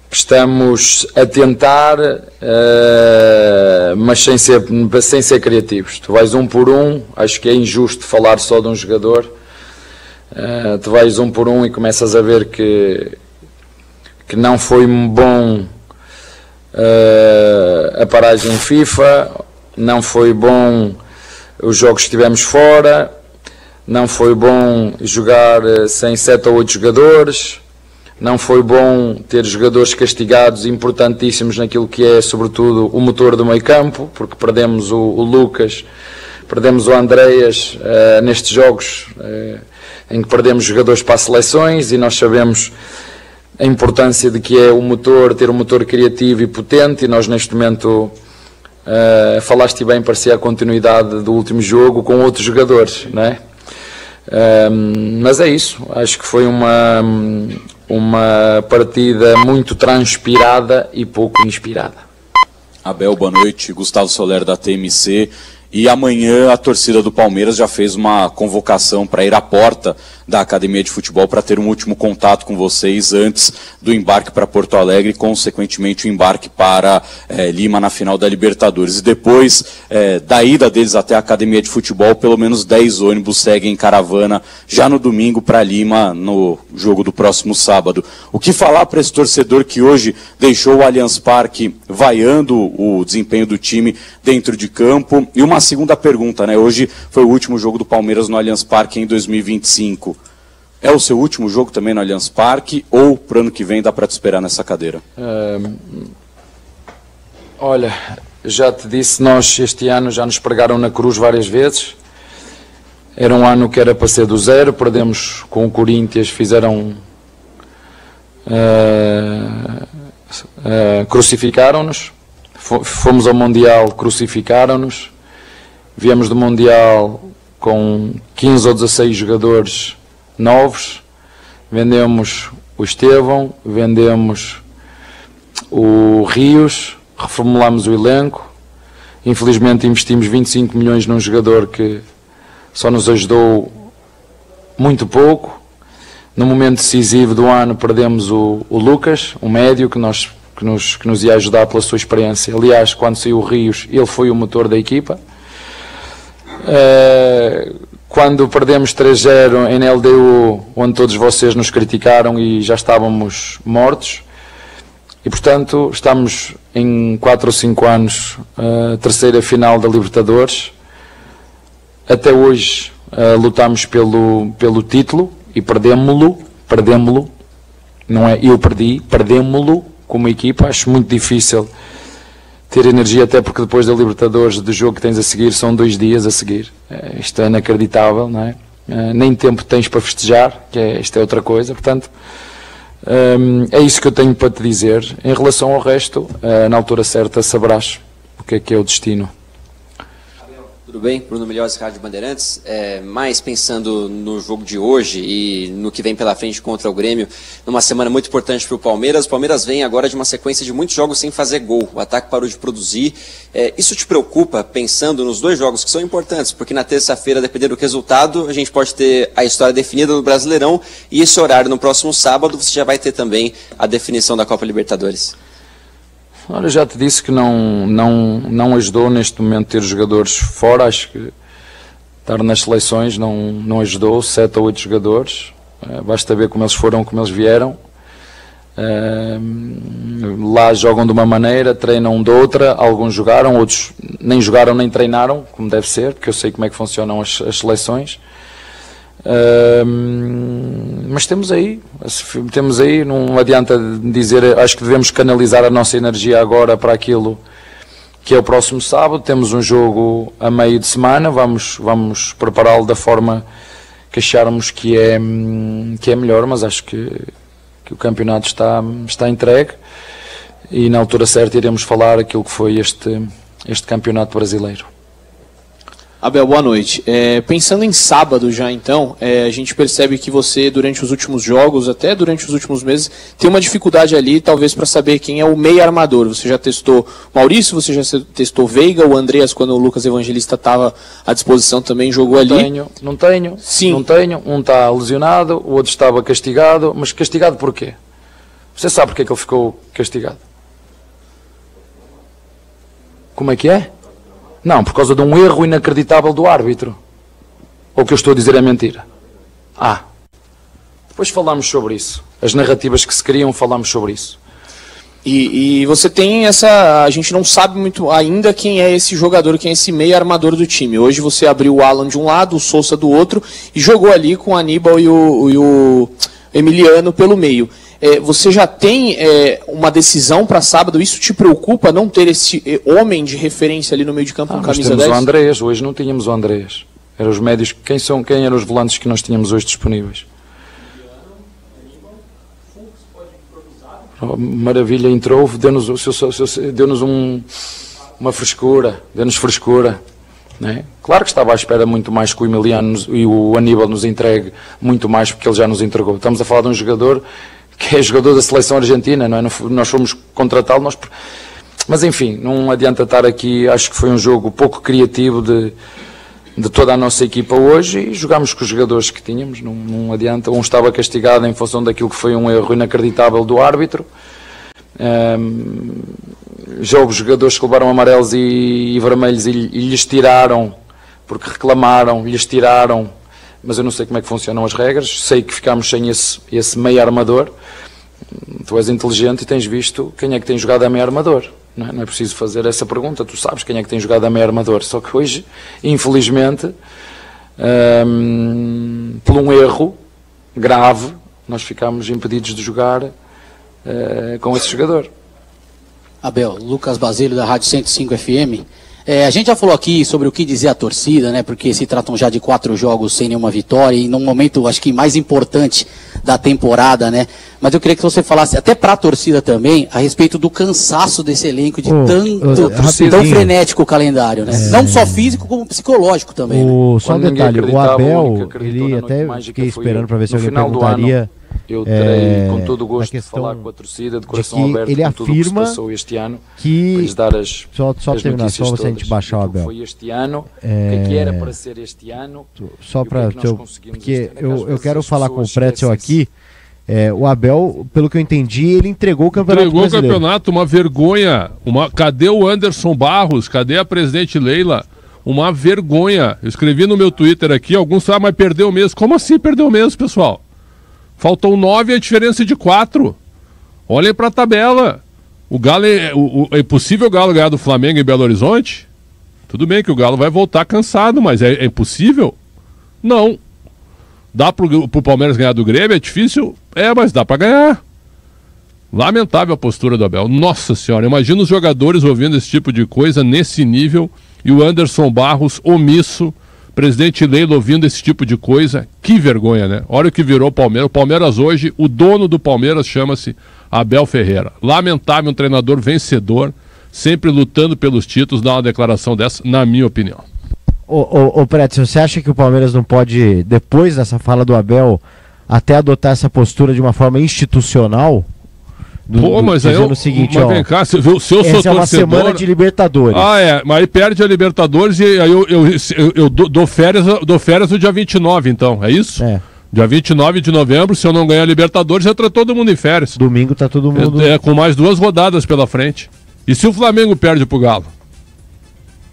S17: estamos a tentar, mas sem ser criativos. Tu vais um por um, acho que é injusto falar só de um jogador. Tu vais um por um e começas a ver que não foi bom a paragem FIFA, não foi bom os jogos que tivemos fora, não foi bom jogar sem 7 ou 8 jogadores, não foi bom ter jogadores castigados importantíssimos naquilo que é, sobretudo, o motor do meio campo, porque perdemos o Lucas, perdemos o Andreas nestes jogos em que perdemos jogadores para as seleções, e nós sabemos a importância de que é o motor, ter um motor criativo e potente, e nós neste momento, falaste bem, parecia a continuidade do último jogo com outros jogadores, não é? Mas é isso, acho que foi uma partida muito transpirada e pouco inspirada.
S19: Abel, boa noite. Gustavo Soler da TMC. E amanhã a torcida do Palmeiras já fez uma convocação para ir à porta da Academia de Futebol para ter um último contato com vocês antes do embarque para Porto Alegre e, consequentemente, o embarque para Lima na final da Libertadores. E depois da ida deles até a Academia de Futebol, pelo menos 10 ônibus seguem em caravana já no domingo para Lima, no jogo do próximo sábado. O que falar para esse torcedor que hoje deixou o Allianz Parque vaiando o desempenho do time dentro de campo? E uma segunda pergunta, né? Hoje foi o último jogo do Palmeiras no Allianz Parque em 2025. É o seu último jogo também no Allianz Parque, ou pro ano que vem dá para te esperar nessa cadeira?
S17: Olha, já te disse, nós este ano já nos pregaram na cruz várias vezes. Era um ano que era para ser do zero, perdemos com o Corinthians, crucificaram-nos. Fomos ao Mundial, crucificaram-nos. Viemos do Mundial com 15 ou 16 jogadores novos. Vendemos o Estevão, vendemos o Rios, reformulamos o elenco. Infelizmente investimos 25 milhões num jogador que só nos ajudou muito pouco. No momento decisivo do ano perdemos o Lucas, um médio que nos ia ajudar pela sua experiência. Aliás, quando saiu o Rios, ele foi o motor da equipa. Quando perdemos 3-0 em LDU, onde todos vocês nos criticaram e já estávamos mortos, e portanto estamos em 4 ou 5 anos a terceira final da Libertadores. Até hoje lutamos pelo título e perdemos-lo, não é eu perdi, perdemos-lo como equipa. Acho muito difícil ter energia, até porque depois da Libertadores, do jogo que tens a seguir, são 2 dias a seguir. Isto é inacreditável, não é? nem tempo tens para festejar, isto é outra coisa, portanto, é isso que eu tenho para te dizer. Em relação ao resto, na altura certa saberás o que é o destino.
S1: Tudo bem? Bruno Milhões, Rádio Bandeirantes. Mais pensando no jogo de hoje e no que vem pela frente contra o Grêmio, numa semana muito importante para o Palmeiras. O Palmeiras vem agora de uma sequência de muitos jogos sem fazer gol. O ataque parou de produzir. Isso te preocupa, pensando nos 2 jogos que são importantes? Porque na terça-feira, dependendo do resultado, a gente pode ter a história definida no Brasileirão e esse horário no próximo sábado você já vai ter também a definição da Copa Libertadores.
S17: Olha, já te disse que não ajudou neste momento ter jogadores fora. Acho que estar nas seleções não ajudou. 7 ou 8 jogadores, basta ver como eles foram, como eles vieram. Lá jogam de uma maneira, treinam de outra. Alguns jogaram, outros nem jogaram nem treinaram, como deve ser, porque eu sei como é que funcionam as seleções. Mas temos aí, não adianta dizer, acho que devemos canalizar a nossa energia agora para aquilo que é o próximo sábado. Temos um jogo a meio de semana, vamos prepará-lo da forma que acharmos que é melhor, mas acho que o campeonato está entregue e na altura certa iremos falar aquilo que foi este campeonato brasileiro.
S5: Abel, boa noite. Pensando em sábado já então, a gente percebe que você durante os últimos jogos, até durante os últimos meses, tem uma dificuldade ali, talvez para saber quem é o meio armador. Você já testou Maurício, você já testou Veiga, o Andreas, quando o Lucas Evangelista estava à disposição, também jogou ali?
S17: Não tenho. Sim. Não tenho. Um está lesionado, o outro estava castigado. Mas castigado por quê? Você sabe porque é que ele ficou castigado? Como é que é? Não, por causa de um erro inacreditável do árbitro. Ou o que eu estou a dizer é mentira? Depois falamos sobre isso. As narrativas que se criam, falamos sobre isso.
S5: E você tem essa... A gente não sabe muito ainda quem é esse jogador, quem é esse meio armador do time. Hoje você abriu o Alan de um lado, o Sousa do outro, e jogou ali com o Aníbal e o Emiliano pelo meio. Você já tem uma decisão para sábado? Isso te preocupa, não ter esse homem de referência ali no meio de campo com camisa 10?
S17: Nós temos o Andreas, hoje não tínhamos o Andreas. Eram os médios. Quem eram os volantes que nós tínhamos hoje disponíveis? Maravilha, entrou, deu-nos uma frescura, deu-nos frescura. Né? Claro que estava à espera muito mais que o Emiliano e o Aníbal nos entregue muito mais, porque ele já nos entregou. Estamos a falar de um jogador que é jogador da seleção argentina, não é? Nós fomos contratá-lo, mas enfim, não adianta estar aqui. Acho que foi um jogo pouco criativo de toda a nossa equipa hoje e jogámos com os jogadores que tínhamos, não adianta. Um estava castigado em função daquilo que foi um erro inacreditável do árbitro. Já houve jogadores que levaram amarelos e vermelhos e lhes tiraram, porque reclamaram, lhes tiraram. Mas eu não sei como é que funcionam as regras. Sei que ficámos sem esse meio armador. Tu és inteligente e tens visto quem é que tem jogado a meio armador. Não é preciso fazer essa pergunta. Tu sabes quem é que tem jogado a meio armador. Só que hoje, infelizmente, por um erro grave, nós ficámos impedidos de jogar com esse jogador.
S10: Abel, Lucas Basílio da Rádio 105 FM. A gente já falou aqui sobre o que dizer a torcida, né? Porque se tratam já de 4 jogos sem nenhuma vitória e num momento, acho que mais importante da temporada, né? Mas eu queria que você falasse, até para a torcida também, a respeito do cansaço desse elenco de tão frenético o calendário, né? Não só físico, como psicológico também.
S2: Só um detalhe, o Abel, ele até fiquei esperando para ver se alguém perguntaria.
S17: Eu terei com todo o gosto de falar com a torcida, de coração aberto,
S2: ele
S17: com tudo o que se passou este ano, para lhes dar as
S2: terminar, só você a gente baixar o Abel.
S17: Foi este ano, o que era para ser este ano,
S2: só para porque eu quero falar com o Pretzel aqui. O Abel, pelo que eu entendi, ele entregou o campeonato brasileiro.
S3: Entregou o campeonato, uma vergonha. Cadê o Anderson Barros? Cadê a presidente Leila? Uma vergonha. Eu escrevi no meu Twitter aqui, alguns falam, mas perdeu mesmo. Como assim perdeu mesmo, pessoal? Faltam 9 e a diferença de 4. Olhem para a tabela. O Galo é impossível o Galo ganhar do Flamengo em Belo Horizonte? Tudo bem que o Galo vai voltar cansado, mas é impossível? Não. Dá pro Palmeiras ganhar do Grêmio? É difícil? Mas dá para ganhar. Lamentável a postura do Abel. Nossa senhora, imagina os jogadores ouvindo esse tipo de coisa nesse nível e o Anderson Barros omisso, Presidente Leila ouvindo esse tipo de coisa, que vergonha, né? Olha o que virou o Palmeiras. O Palmeiras hoje, o dono do Palmeiras chama-se Abel Ferreira. Lamentável, um treinador vencedor, sempre lutando pelos títulos, dar uma declaração dessa, na minha opinião.
S2: Ô Pretzel, você acha que o Palmeiras não pode, depois dessa fala do Abel, até adotar essa postura de uma forma institucional?
S3: Mas aí
S2: o seguinte,
S3: mas vem cá, se eu sou torcedor...
S2: é uma semana de Libertadores.
S3: Mas aí perde a Libertadores e aí eu dou férias no dia 29, então, é isso? Dia 29 de novembro, se eu não ganhar a Libertadores, entra todo mundo em férias.
S2: Domingo tá todo mundo...
S3: Com mais 2 rodadas pela frente. E se o Flamengo perde pro Galo?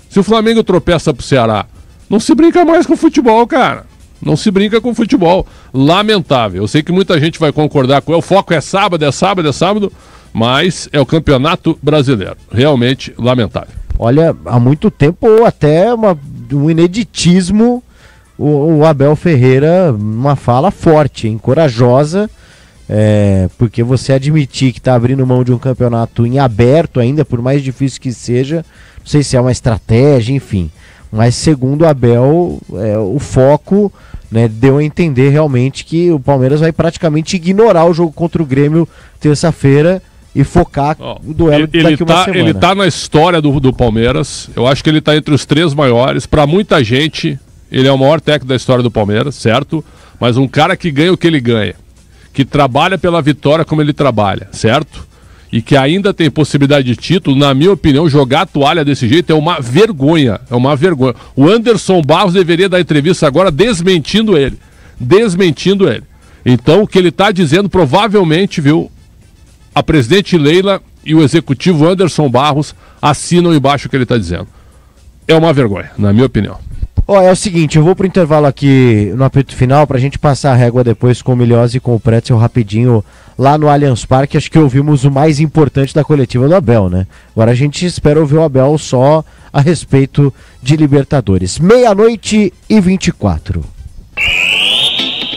S3: Se o Flamengo tropeça pro Ceará? Não se brinca mais com futebol, cara. Não se brinca com futebol. Lamentável. Eu sei que muita gente vai concordar com ele. O foco é sábado, mas é o Campeonato Brasileiro. Realmente lamentável.
S2: Olha, há muito tempo até um ineditismo o Abel Ferreira, uma fala forte, hein, corajosa, porque você admitir que está abrindo mão de um campeonato em aberto ainda, por mais difícil que seja, não sei se é uma estratégia, enfim. Mas segundo o Abel, o foco, né, deu a entender realmente que o Palmeiras vai praticamente ignorar o jogo contra o Grêmio terça-feira e focar o duelo daqui uma semana.
S3: Ele tá na história do Palmeiras, eu acho que ele tá entre os 3 maiores. Para muita gente, ele é o maior técnico da história do Palmeiras, certo? Mas um cara que ganha o que ele ganha, que trabalha pela vitória como ele trabalha, certo? E que ainda tem possibilidade de título, na minha opinião, jogar a toalha desse jeito é uma vergonha. É uma vergonha. O Anderson Barros deveria dar entrevista agora desmentindo ele. Então, o que ele está dizendo, provavelmente, viu, a presidente Leila e o executivo Anderson Barros assinam embaixo o que ele está dizendo. É uma vergonha, na minha opinião.
S2: É o seguinte, eu vou pro intervalo aqui no apito final pra gente passar a régua depois com o Milhose e com o Pretzel rapidinho lá no Allianz Parque. Acho que ouvimos o mais importante da coletiva do Abel, né? Agora a gente espera ouvir o Abel só a respeito de Libertadores. 00:24.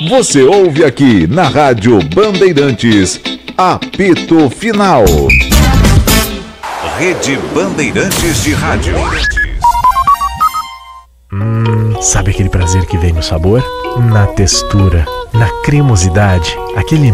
S13: Você ouve aqui na Rádio Bandeirantes, apito final. Rede Bandeirantes de Rádio.
S18: Sabe aquele prazer que vem no sabor? Na textura, na cremosidade, aquele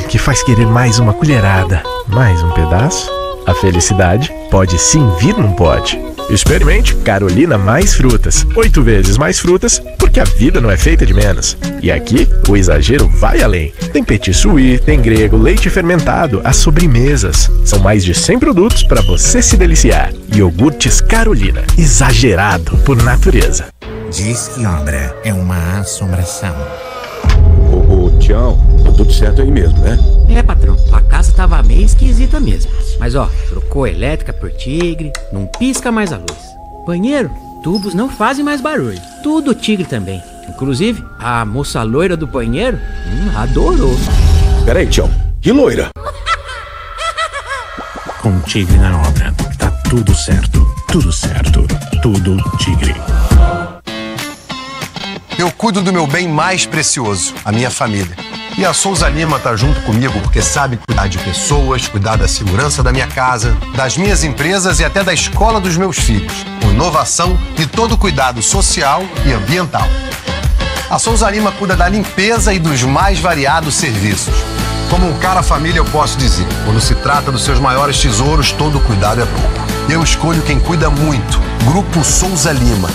S18: que faz querer mais uma colherada, mais um pedaço? A felicidade pode sim vir num pote. Experimente Carolina Mais Frutas. 8 vezes mais frutas, porque a vida não é feita de menos. E aqui, o exagero vai além. Tem petit suí, tem grego, leite fermentado, as sobremesas. São mais de 100 produtos para você se deliciar. Iogurtes Carolina, exagerado por natureza.
S22: Diz que obra é uma assombração.
S23: Ô, Tião, tá tudo certo aí mesmo, né?
S25: Patrão, a casa tava meio esquisita mesmo. Mas trocou a elétrica por Tigre, não pisca mais a luz. Banheiro, tubos não fazem mais barulho. Tudo Tigre também. Inclusive, a moça loira do banheiro adorou.
S23: Peraí, Tião, que loira?
S22: Com Tigre na obra, tá tudo certo. Tudo certo. Tudo Tigre.
S26: Eu cuido do meu bem mais precioso, a minha família. E a Souza Lima tá junto comigo porque sabe cuidar de pessoas, cuidar da segurança da minha casa, das minhas empresas e até da escola dos meus filhos, com inovação e todo cuidado social e ambiental. A Souza Lima cuida da limpeza e dos mais variados serviços. Como um cara família, eu posso dizer, quando se trata dos seus maiores tesouros, todo cuidado é pouco. Eu escolho quem cuida muito. Grupo Souza Lima.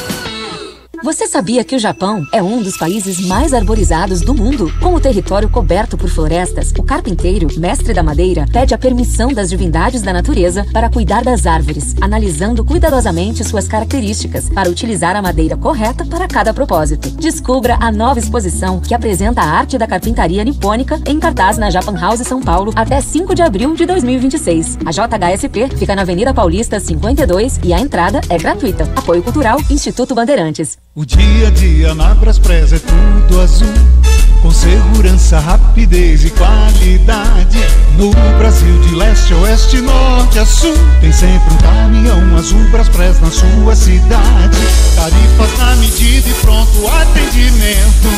S27: Você sabia que o Japão é um dos países mais arborizados do mundo? Com o território coberto por florestas, o carpinteiro, mestre da madeira, pede a permissão das divindades da natureza para cuidar das árvores, analisando cuidadosamente suas características para utilizar a madeira correta para cada propósito. Descubra a nova exposição que apresenta a arte da carpintaria nipônica em cartaz na Japan House São Paulo até 5 de abril de 2026. A JHSP fica na Avenida Paulista 52 e a entrada é gratuita. Apoio Cultural Instituto Bandeirantes.
S28: O dia a dia na Braspress é tudo azul, com segurança, rapidez e qualidade. No Brasil de leste a oeste, norte a sul, tem sempre um caminhão azul Braspress na sua cidade. Tarifas na medida e pronto atendimento,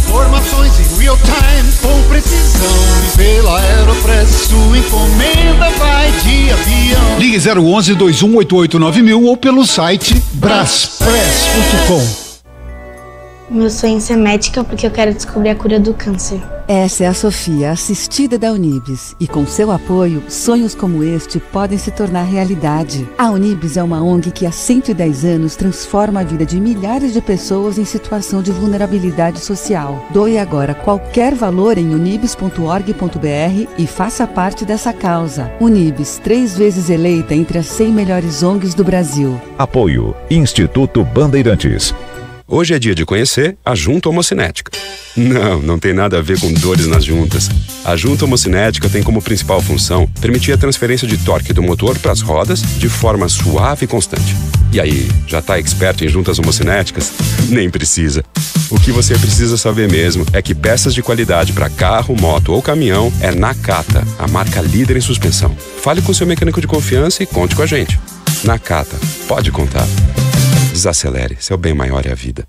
S28: informações em real time com precisão. E pela Aeropress sua encomenda vai de avião.
S29: Ligue 011-2188-9000 ou pelo site braspress.com.
S6: Meu sonho é ser médica porque eu quero descobrir a cura do câncer.
S7: Essa é a Sofia, assistida da Unibis. E com seu apoio, sonhos como este podem se tornar realidade. A Unibis é uma ONG que há 110 anos transforma a vida de milhares de pessoas em situação de vulnerabilidade social. Doe agora qualquer valor em unibis.org.br e faça parte dessa causa. Unibis, 3 vezes eleita entre as 100 melhores ONGs do Brasil.
S13: Apoio Instituto Bandeirantes.
S8: Hoje é dia de conhecer a junta homocinética. Não tem nada a ver com dores nas juntas. A junta homocinética tem como principal função permitir a transferência de torque do motor para as rodas de forma suave e constante. E aí, já tá expert em juntas homocinéticas? Nem precisa. O que você precisa saber mesmo é que peças de qualidade para carro, moto ou caminhão é Nakata, a marca líder em suspensão. Fale com seu mecânico de confiança e conte com a gente. Nakata, pode contar. Desacelere, seu bem maior é a vida.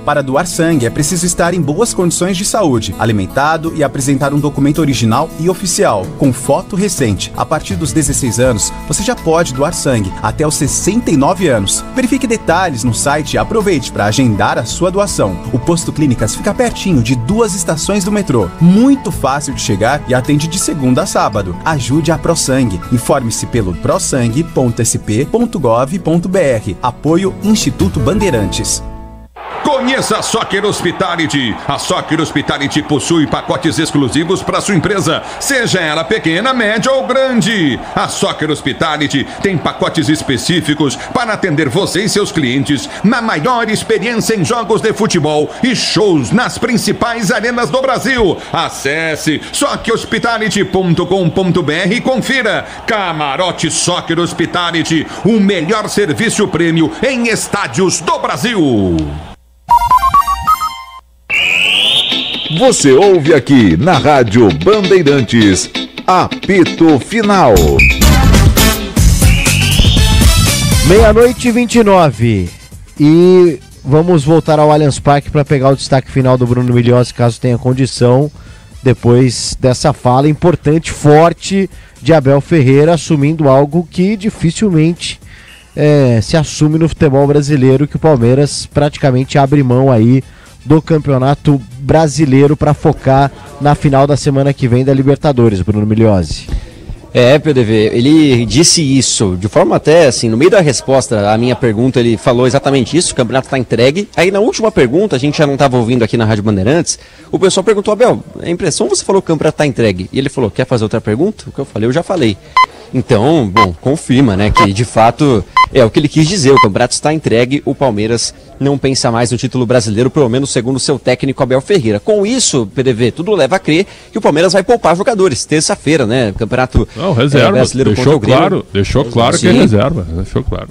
S9: Para doar sangue é preciso estar em boas condições de saúde, alimentado e apresentar um documento original e oficial, com foto recente. A partir dos 16 anos, você já pode doar sangue, até os 69 anos. Verifique detalhes no site e aproveite para agendar a sua doação. O Posto Clínicas fica pertinho de 2 estações do metrô. Muito fácil de chegar e atende de segunda a sábado. Ajude a ProSangue. Informe-se pelo prosangue.sp.gov.br. Apoio Instituto Bandeirantes.
S12: Conheça a Soccer Hospitality. A Soccer Hospitality possui pacotes exclusivos para sua empresa, seja ela pequena, média ou grande. A Soccer Hospitality tem pacotes específicos para atender você e seus clientes na maior experiência em jogos de futebol e shows nas principais arenas do Brasil. Acesse soccerhospitality.com.br e confira. Camarote Soccer Hospitality, o melhor serviço prêmio em estádios do Brasil.
S13: Você ouve aqui na Rádio Bandeirantes, apito final.
S2: 00:29 e vamos voltar ao Allianz Parque para pegar o destaque final do Bruno Milhões, caso tenha condição, depois dessa fala importante, forte de Abel Ferreira, assumindo algo que dificilmente se assume no futebol brasileiro, que o Palmeiras praticamente abre mão aí do Campeonato Brasileiro para focar na final da semana que vem da Libertadores, Bruno Milhozzi.
S1: PDV, ele disse isso de forma até assim, no meio da resposta à minha pergunta, ele falou exatamente isso, o campeonato está entregue. Aí na última pergunta, a gente já não estava ouvindo aqui na Rádio Bandeirantes, o pessoal perguntou: Abel, a impressão você falou que o campeonato está entregue? E ele falou: quer fazer outra pergunta? O que eu falei, eu já falei. Então, bom, confirma, né, que de fato é o que ele quis dizer, o campeonato está entregue, o Palmeiras não pensa mais no título brasileiro, pelo menos segundo seu técnico Abel Ferreira. Com isso, PDV, tudo leva a crer que o Palmeiras vai poupar jogadores, terça-feira, né, campeonato brasileiro contra o Grêmio.
S3: Deixou claro que é reserva, deixou claro.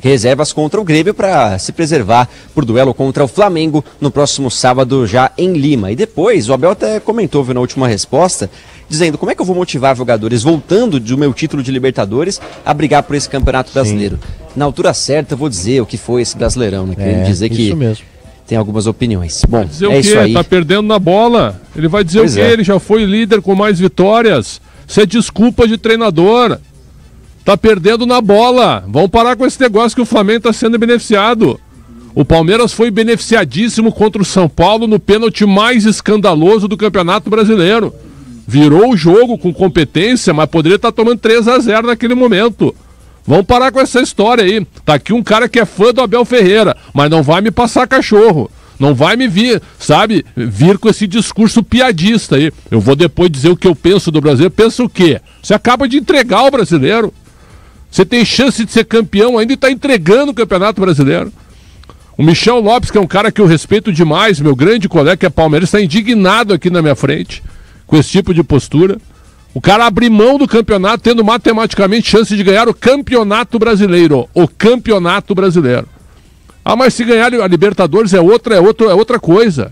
S1: Reservas contra o Grêmio para se preservar por duelo contra o Flamengo no próximo sábado já em Lima. E depois, o Abel até comentou, viu, na última resposta, dizendo: como é que eu vou motivar jogadores voltando do meu título de Libertadores a brigar por esse campeonato brasileiro? Sim. Na altura certa eu vou dizer o que foi esse Brasileirão, né? Querendo dizer que mesmo. Tem algumas opiniões. Bom,
S3: dizer isso aí. Tá perdendo na bola. Ele vai dizer o quê? Ele já foi líder com mais vitórias. Isso é desculpa de treinador. Tá perdendo na bola. Vamos parar com esse negócio que o Flamengo tá sendo beneficiado. O Palmeiras foi beneficiadíssimo contra o São Paulo no pênalti mais escandaloso do Campeonato Brasileiro. Virou o jogo com competência, mas poderia estar tomando 3-0 naquele momento. Vamos parar com essa história aí. Tá aqui um cara que é fã do Abel Ferreira, mas não vai me passar cachorro. Não vai me vir, sabe, vir com esse discurso piadista aí. Eu vou depois dizer o que eu penso do brasileiro. Pensa o quê? Você acaba de entregar o brasileiro. Você tem chance de ser campeão ainda e está entregando o Campeonato Brasileiro. O Michel Lopes, que é um cara que eu respeito demais, meu grande colega que é palmeirense, está indignado aqui na minha frente com esse tipo de postura. O cara abre mão do campeonato, tendo matematicamente chance de ganhar o Campeonato Brasileiro. O Campeonato Brasileiro. Ah, mas se ganhar a Libertadores é outra coisa.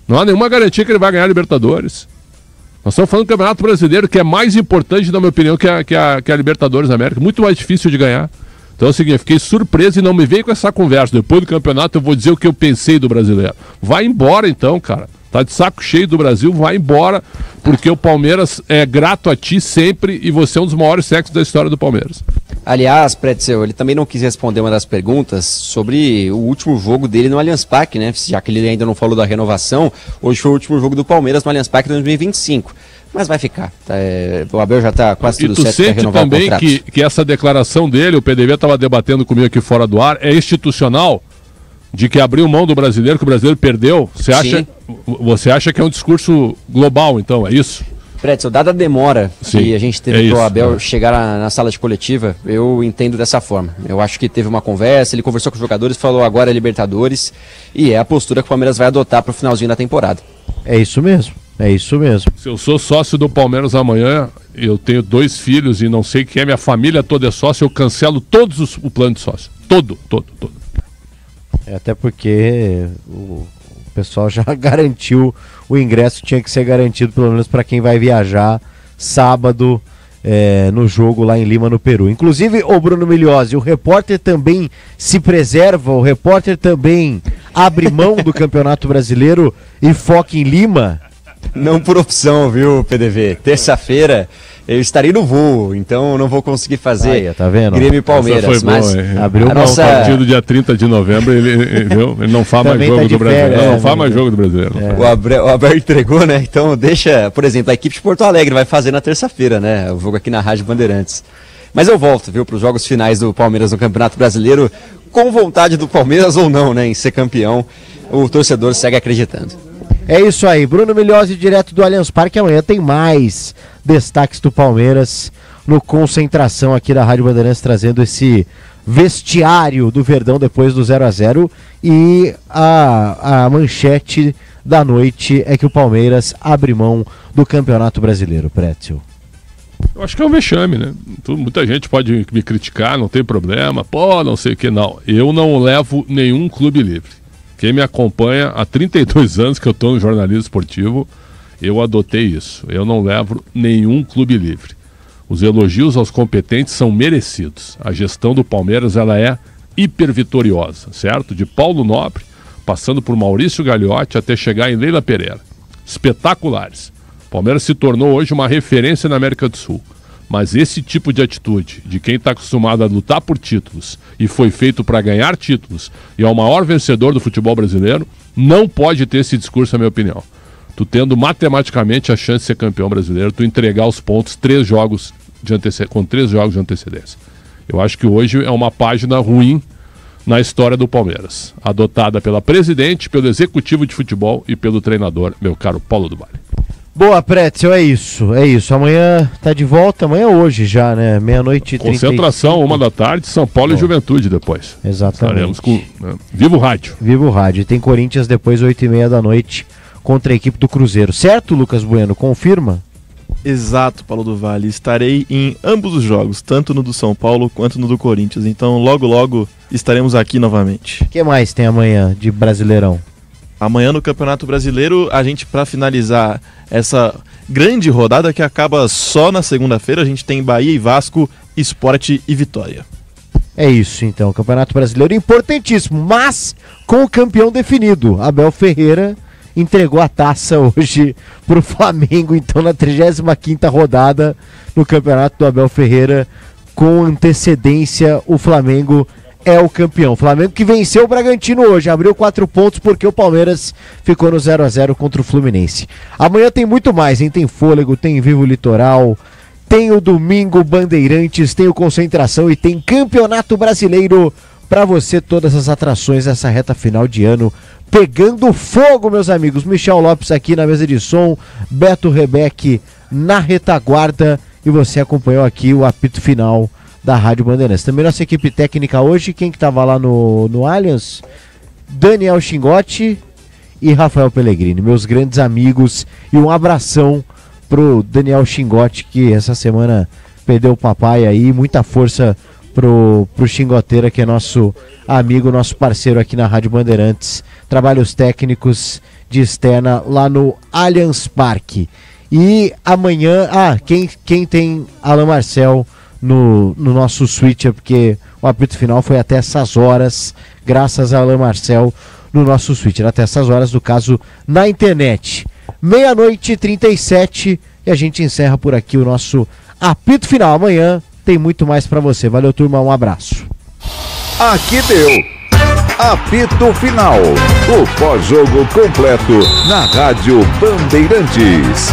S3: Não há nenhuma garantia que ele vai ganhar a Libertadores. Nós estamos falando do Campeonato Brasileiro, que é mais importante, na minha opinião, que a Libertadores da América. Muito mais difícil de ganhar. Então é o seguinte, eu fiquei surpreso e não me veio com essa conversa. Depois do campeonato eu vou dizer o que eu pensei do brasileiro. Vai embora então, cara. Tá de saco cheio do Brasil, vai embora, porque o Palmeiras é grato a ti sempre e você é um dos maiores técnicos da história do Palmeiras.
S1: Aliás, Pretzel, ele também não quis responder uma das perguntas sobre o último jogo dele no Allianz Parque, né? Já que ele ainda não falou da renovação, hoje foi o último jogo do Palmeiras no Allianz Parque 2025. Mas vai ficar. O Abel já está quase tudo certo para renovar o contrato.
S3: E tu sente também que essa declaração dele, o PDV estava debatendo comigo aqui fora do ar, é institucional? De que abriu mão do brasileiro, que o brasileiro perdeu? Você acha que é um discurso global, então? É isso?
S1: Pretzel, dada a demora que a gente teve para o Abel chegar na sala de coletiva, eu entendo dessa forma. Eu acho que teve uma conversa, ele conversou com os jogadores, falou agora é Libertadores, e é a postura que o Palmeiras vai adotar para o finalzinho da temporada.
S2: É isso mesmo. É isso mesmo.
S3: Se eu sou sócio do Palmeiras amanhã, eu tenho 2 filhos e não sei quem é, minha família toda é sócio, eu cancelo todos o plano de sócio. Todo.
S2: Até porque o pessoal já garantiu o ingresso, tinha que ser garantido pelo menos para quem vai viajar sábado no jogo lá em Lima, no Peru. Inclusive, o Bruno Migliozzi, o repórter também se preserva, o repórter também abre mão do Campeonato Brasileiro e foca em Lima.
S1: Não por opção, viu, PDV? Terça-feira eu estarei no voo, então não vou conseguir fazer
S2: tá vendo?
S1: Grêmio e Palmeiras.
S3: Mas abriu a partir do dia 30 de novembro, ele não faz mais jogo do brasileiro. Não faz mais jogo do brasileiro.
S1: O Abel entregou, né? Então deixa, por exemplo, a equipe de Porto Alegre vai fazer na terça-feira, né? O jogo aqui na Rádio Bandeirantes. Mas eu volto, viu, para os jogos finais do Palmeiras no Campeonato Brasileiro, com vontade do Palmeiras ou não, né? Em ser campeão, o torcedor segue acreditando.
S2: É isso aí, Bruno Migliozzi, direto do Allianz Parque. Amanhã tem mais destaques do Palmeiras no Concentração aqui da Rádio Bandeirantes, trazendo esse vestiário do Verdão depois do 0-0. E a manchete da noite é que o Palmeiras abre mão do Campeonato Brasileiro, Pretzel.
S3: Eu acho que é um vexame, né? Muita gente pode me criticar, não tem problema, não sei o que, não. Eu não levo nenhum clube livre. Quem me acompanha há 32 anos que eu estou no jornalismo esportivo, eu adotei isso. Eu não levo nenhum clube livre. Os elogios aos competentes são merecidos. A gestão do Palmeiras, ela é hiper vitoriosa, certo? De Paulo Nobre, passando por Maurício Gagliotti até chegar em Leila Pereira. Espetaculares. O Palmeiras se tornou hoje uma referência na América do Sul. Mas esse tipo de atitude de quem está acostumado a lutar por títulos e foi feito para ganhar títulos e é o maior vencedor do futebol brasileiro, não pode ter esse discurso, na minha opinião. Tu tendo matematicamente a chance de ser campeão brasileiro, tu entregar os pontos com 3 jogos de antecedência. Eu acho que hoje é uma página ruim na história do Palmeiras, adotada pela presidente, pelo executivo de futebol e pelo treinador, meu caro Paulo do Vale.
S2: Boa, Pretzel, é isso. Amanhã tá de volta, amanhã hoje já, né? 00:30.
S3: Concentração, 1h, São Paulo e Juventude depois.
S2: Exatamente.
S3: Estaremos com Vivo Rádio.
S2: Vivo Rádio. E tem Corinthians depois, 20h30, contra a equipe do Cruzeiro. Certo, Lucas Bueno? Confirma?
S4: Exato, Paulo do Vale. Estarei em ambos os jogos, tanto no do São Paulo quanto no do Corinthians. Então, logo estaremos aqui novamente.
S2: O que mais tem amanhã de Brasileirão?
S4: Amanhã no Campeonato Brasileiro, a gente, para finalizar essa grande rodada que acaba só na segunda-feira, a gente tem Bahia e Vasco, Sport e Vitória.
S2: É isso, então. Campeonato Brasileiro importantíssimo, mas com o campeão definido. Abel Ferreira entregou a taça hoje pro Flamengo, então na 35ª rodada no Campeonato do Abel Ferreira, com antecedência, o Flamengo é o campeão. Flamengo que venceu o Bragantino hoje, abriu 4 pontos porque o Palmeiras ficou no 0-0 contra o Fluminense. Amanhã tem muito mais, hein? Tem Fôlego, tem Vivo Litoral, tem o Domingo Bandeirantes, tem o Concentração e tem Campeonato Brasileiro para você, todas as atrações dessa reta final de ano pegando fogo, meus amigos. Michel Lopes aqui na mesa de som, Beto Rebeck na retaguarda e você acompanhou aqui o apito final da Rádio Bandeirantes. Também nossa equipe técnica hoje, quem que tava lá no Allianz? Daniel Xingotti e Rafael Pellegrini, meus grandes amigos, e um abração pro Daniel Xingotti, que essa semana perdeu o papai aí, muita força pro Xingoteira, que é nosso amigo, nosso parceiro aqui na Rádio Bandeirantes, trabalhos técnicos de externa lá no Allianz Parque. E amanhã, quem tem Alan Marcel no nosso switcher, porque o apito final foi até essas horas, graças a Alan Marcel no nosso switcher, até essas horas, no caso, na internet. 00:37 e a gente encerra por aqui o nosso apito final. Amanhã tem muito mais pra você. Valeu, turma, um abraço.
S13: Aqui deu. Apito Final. O pós-jogo completo na Rádio Bandeirantes.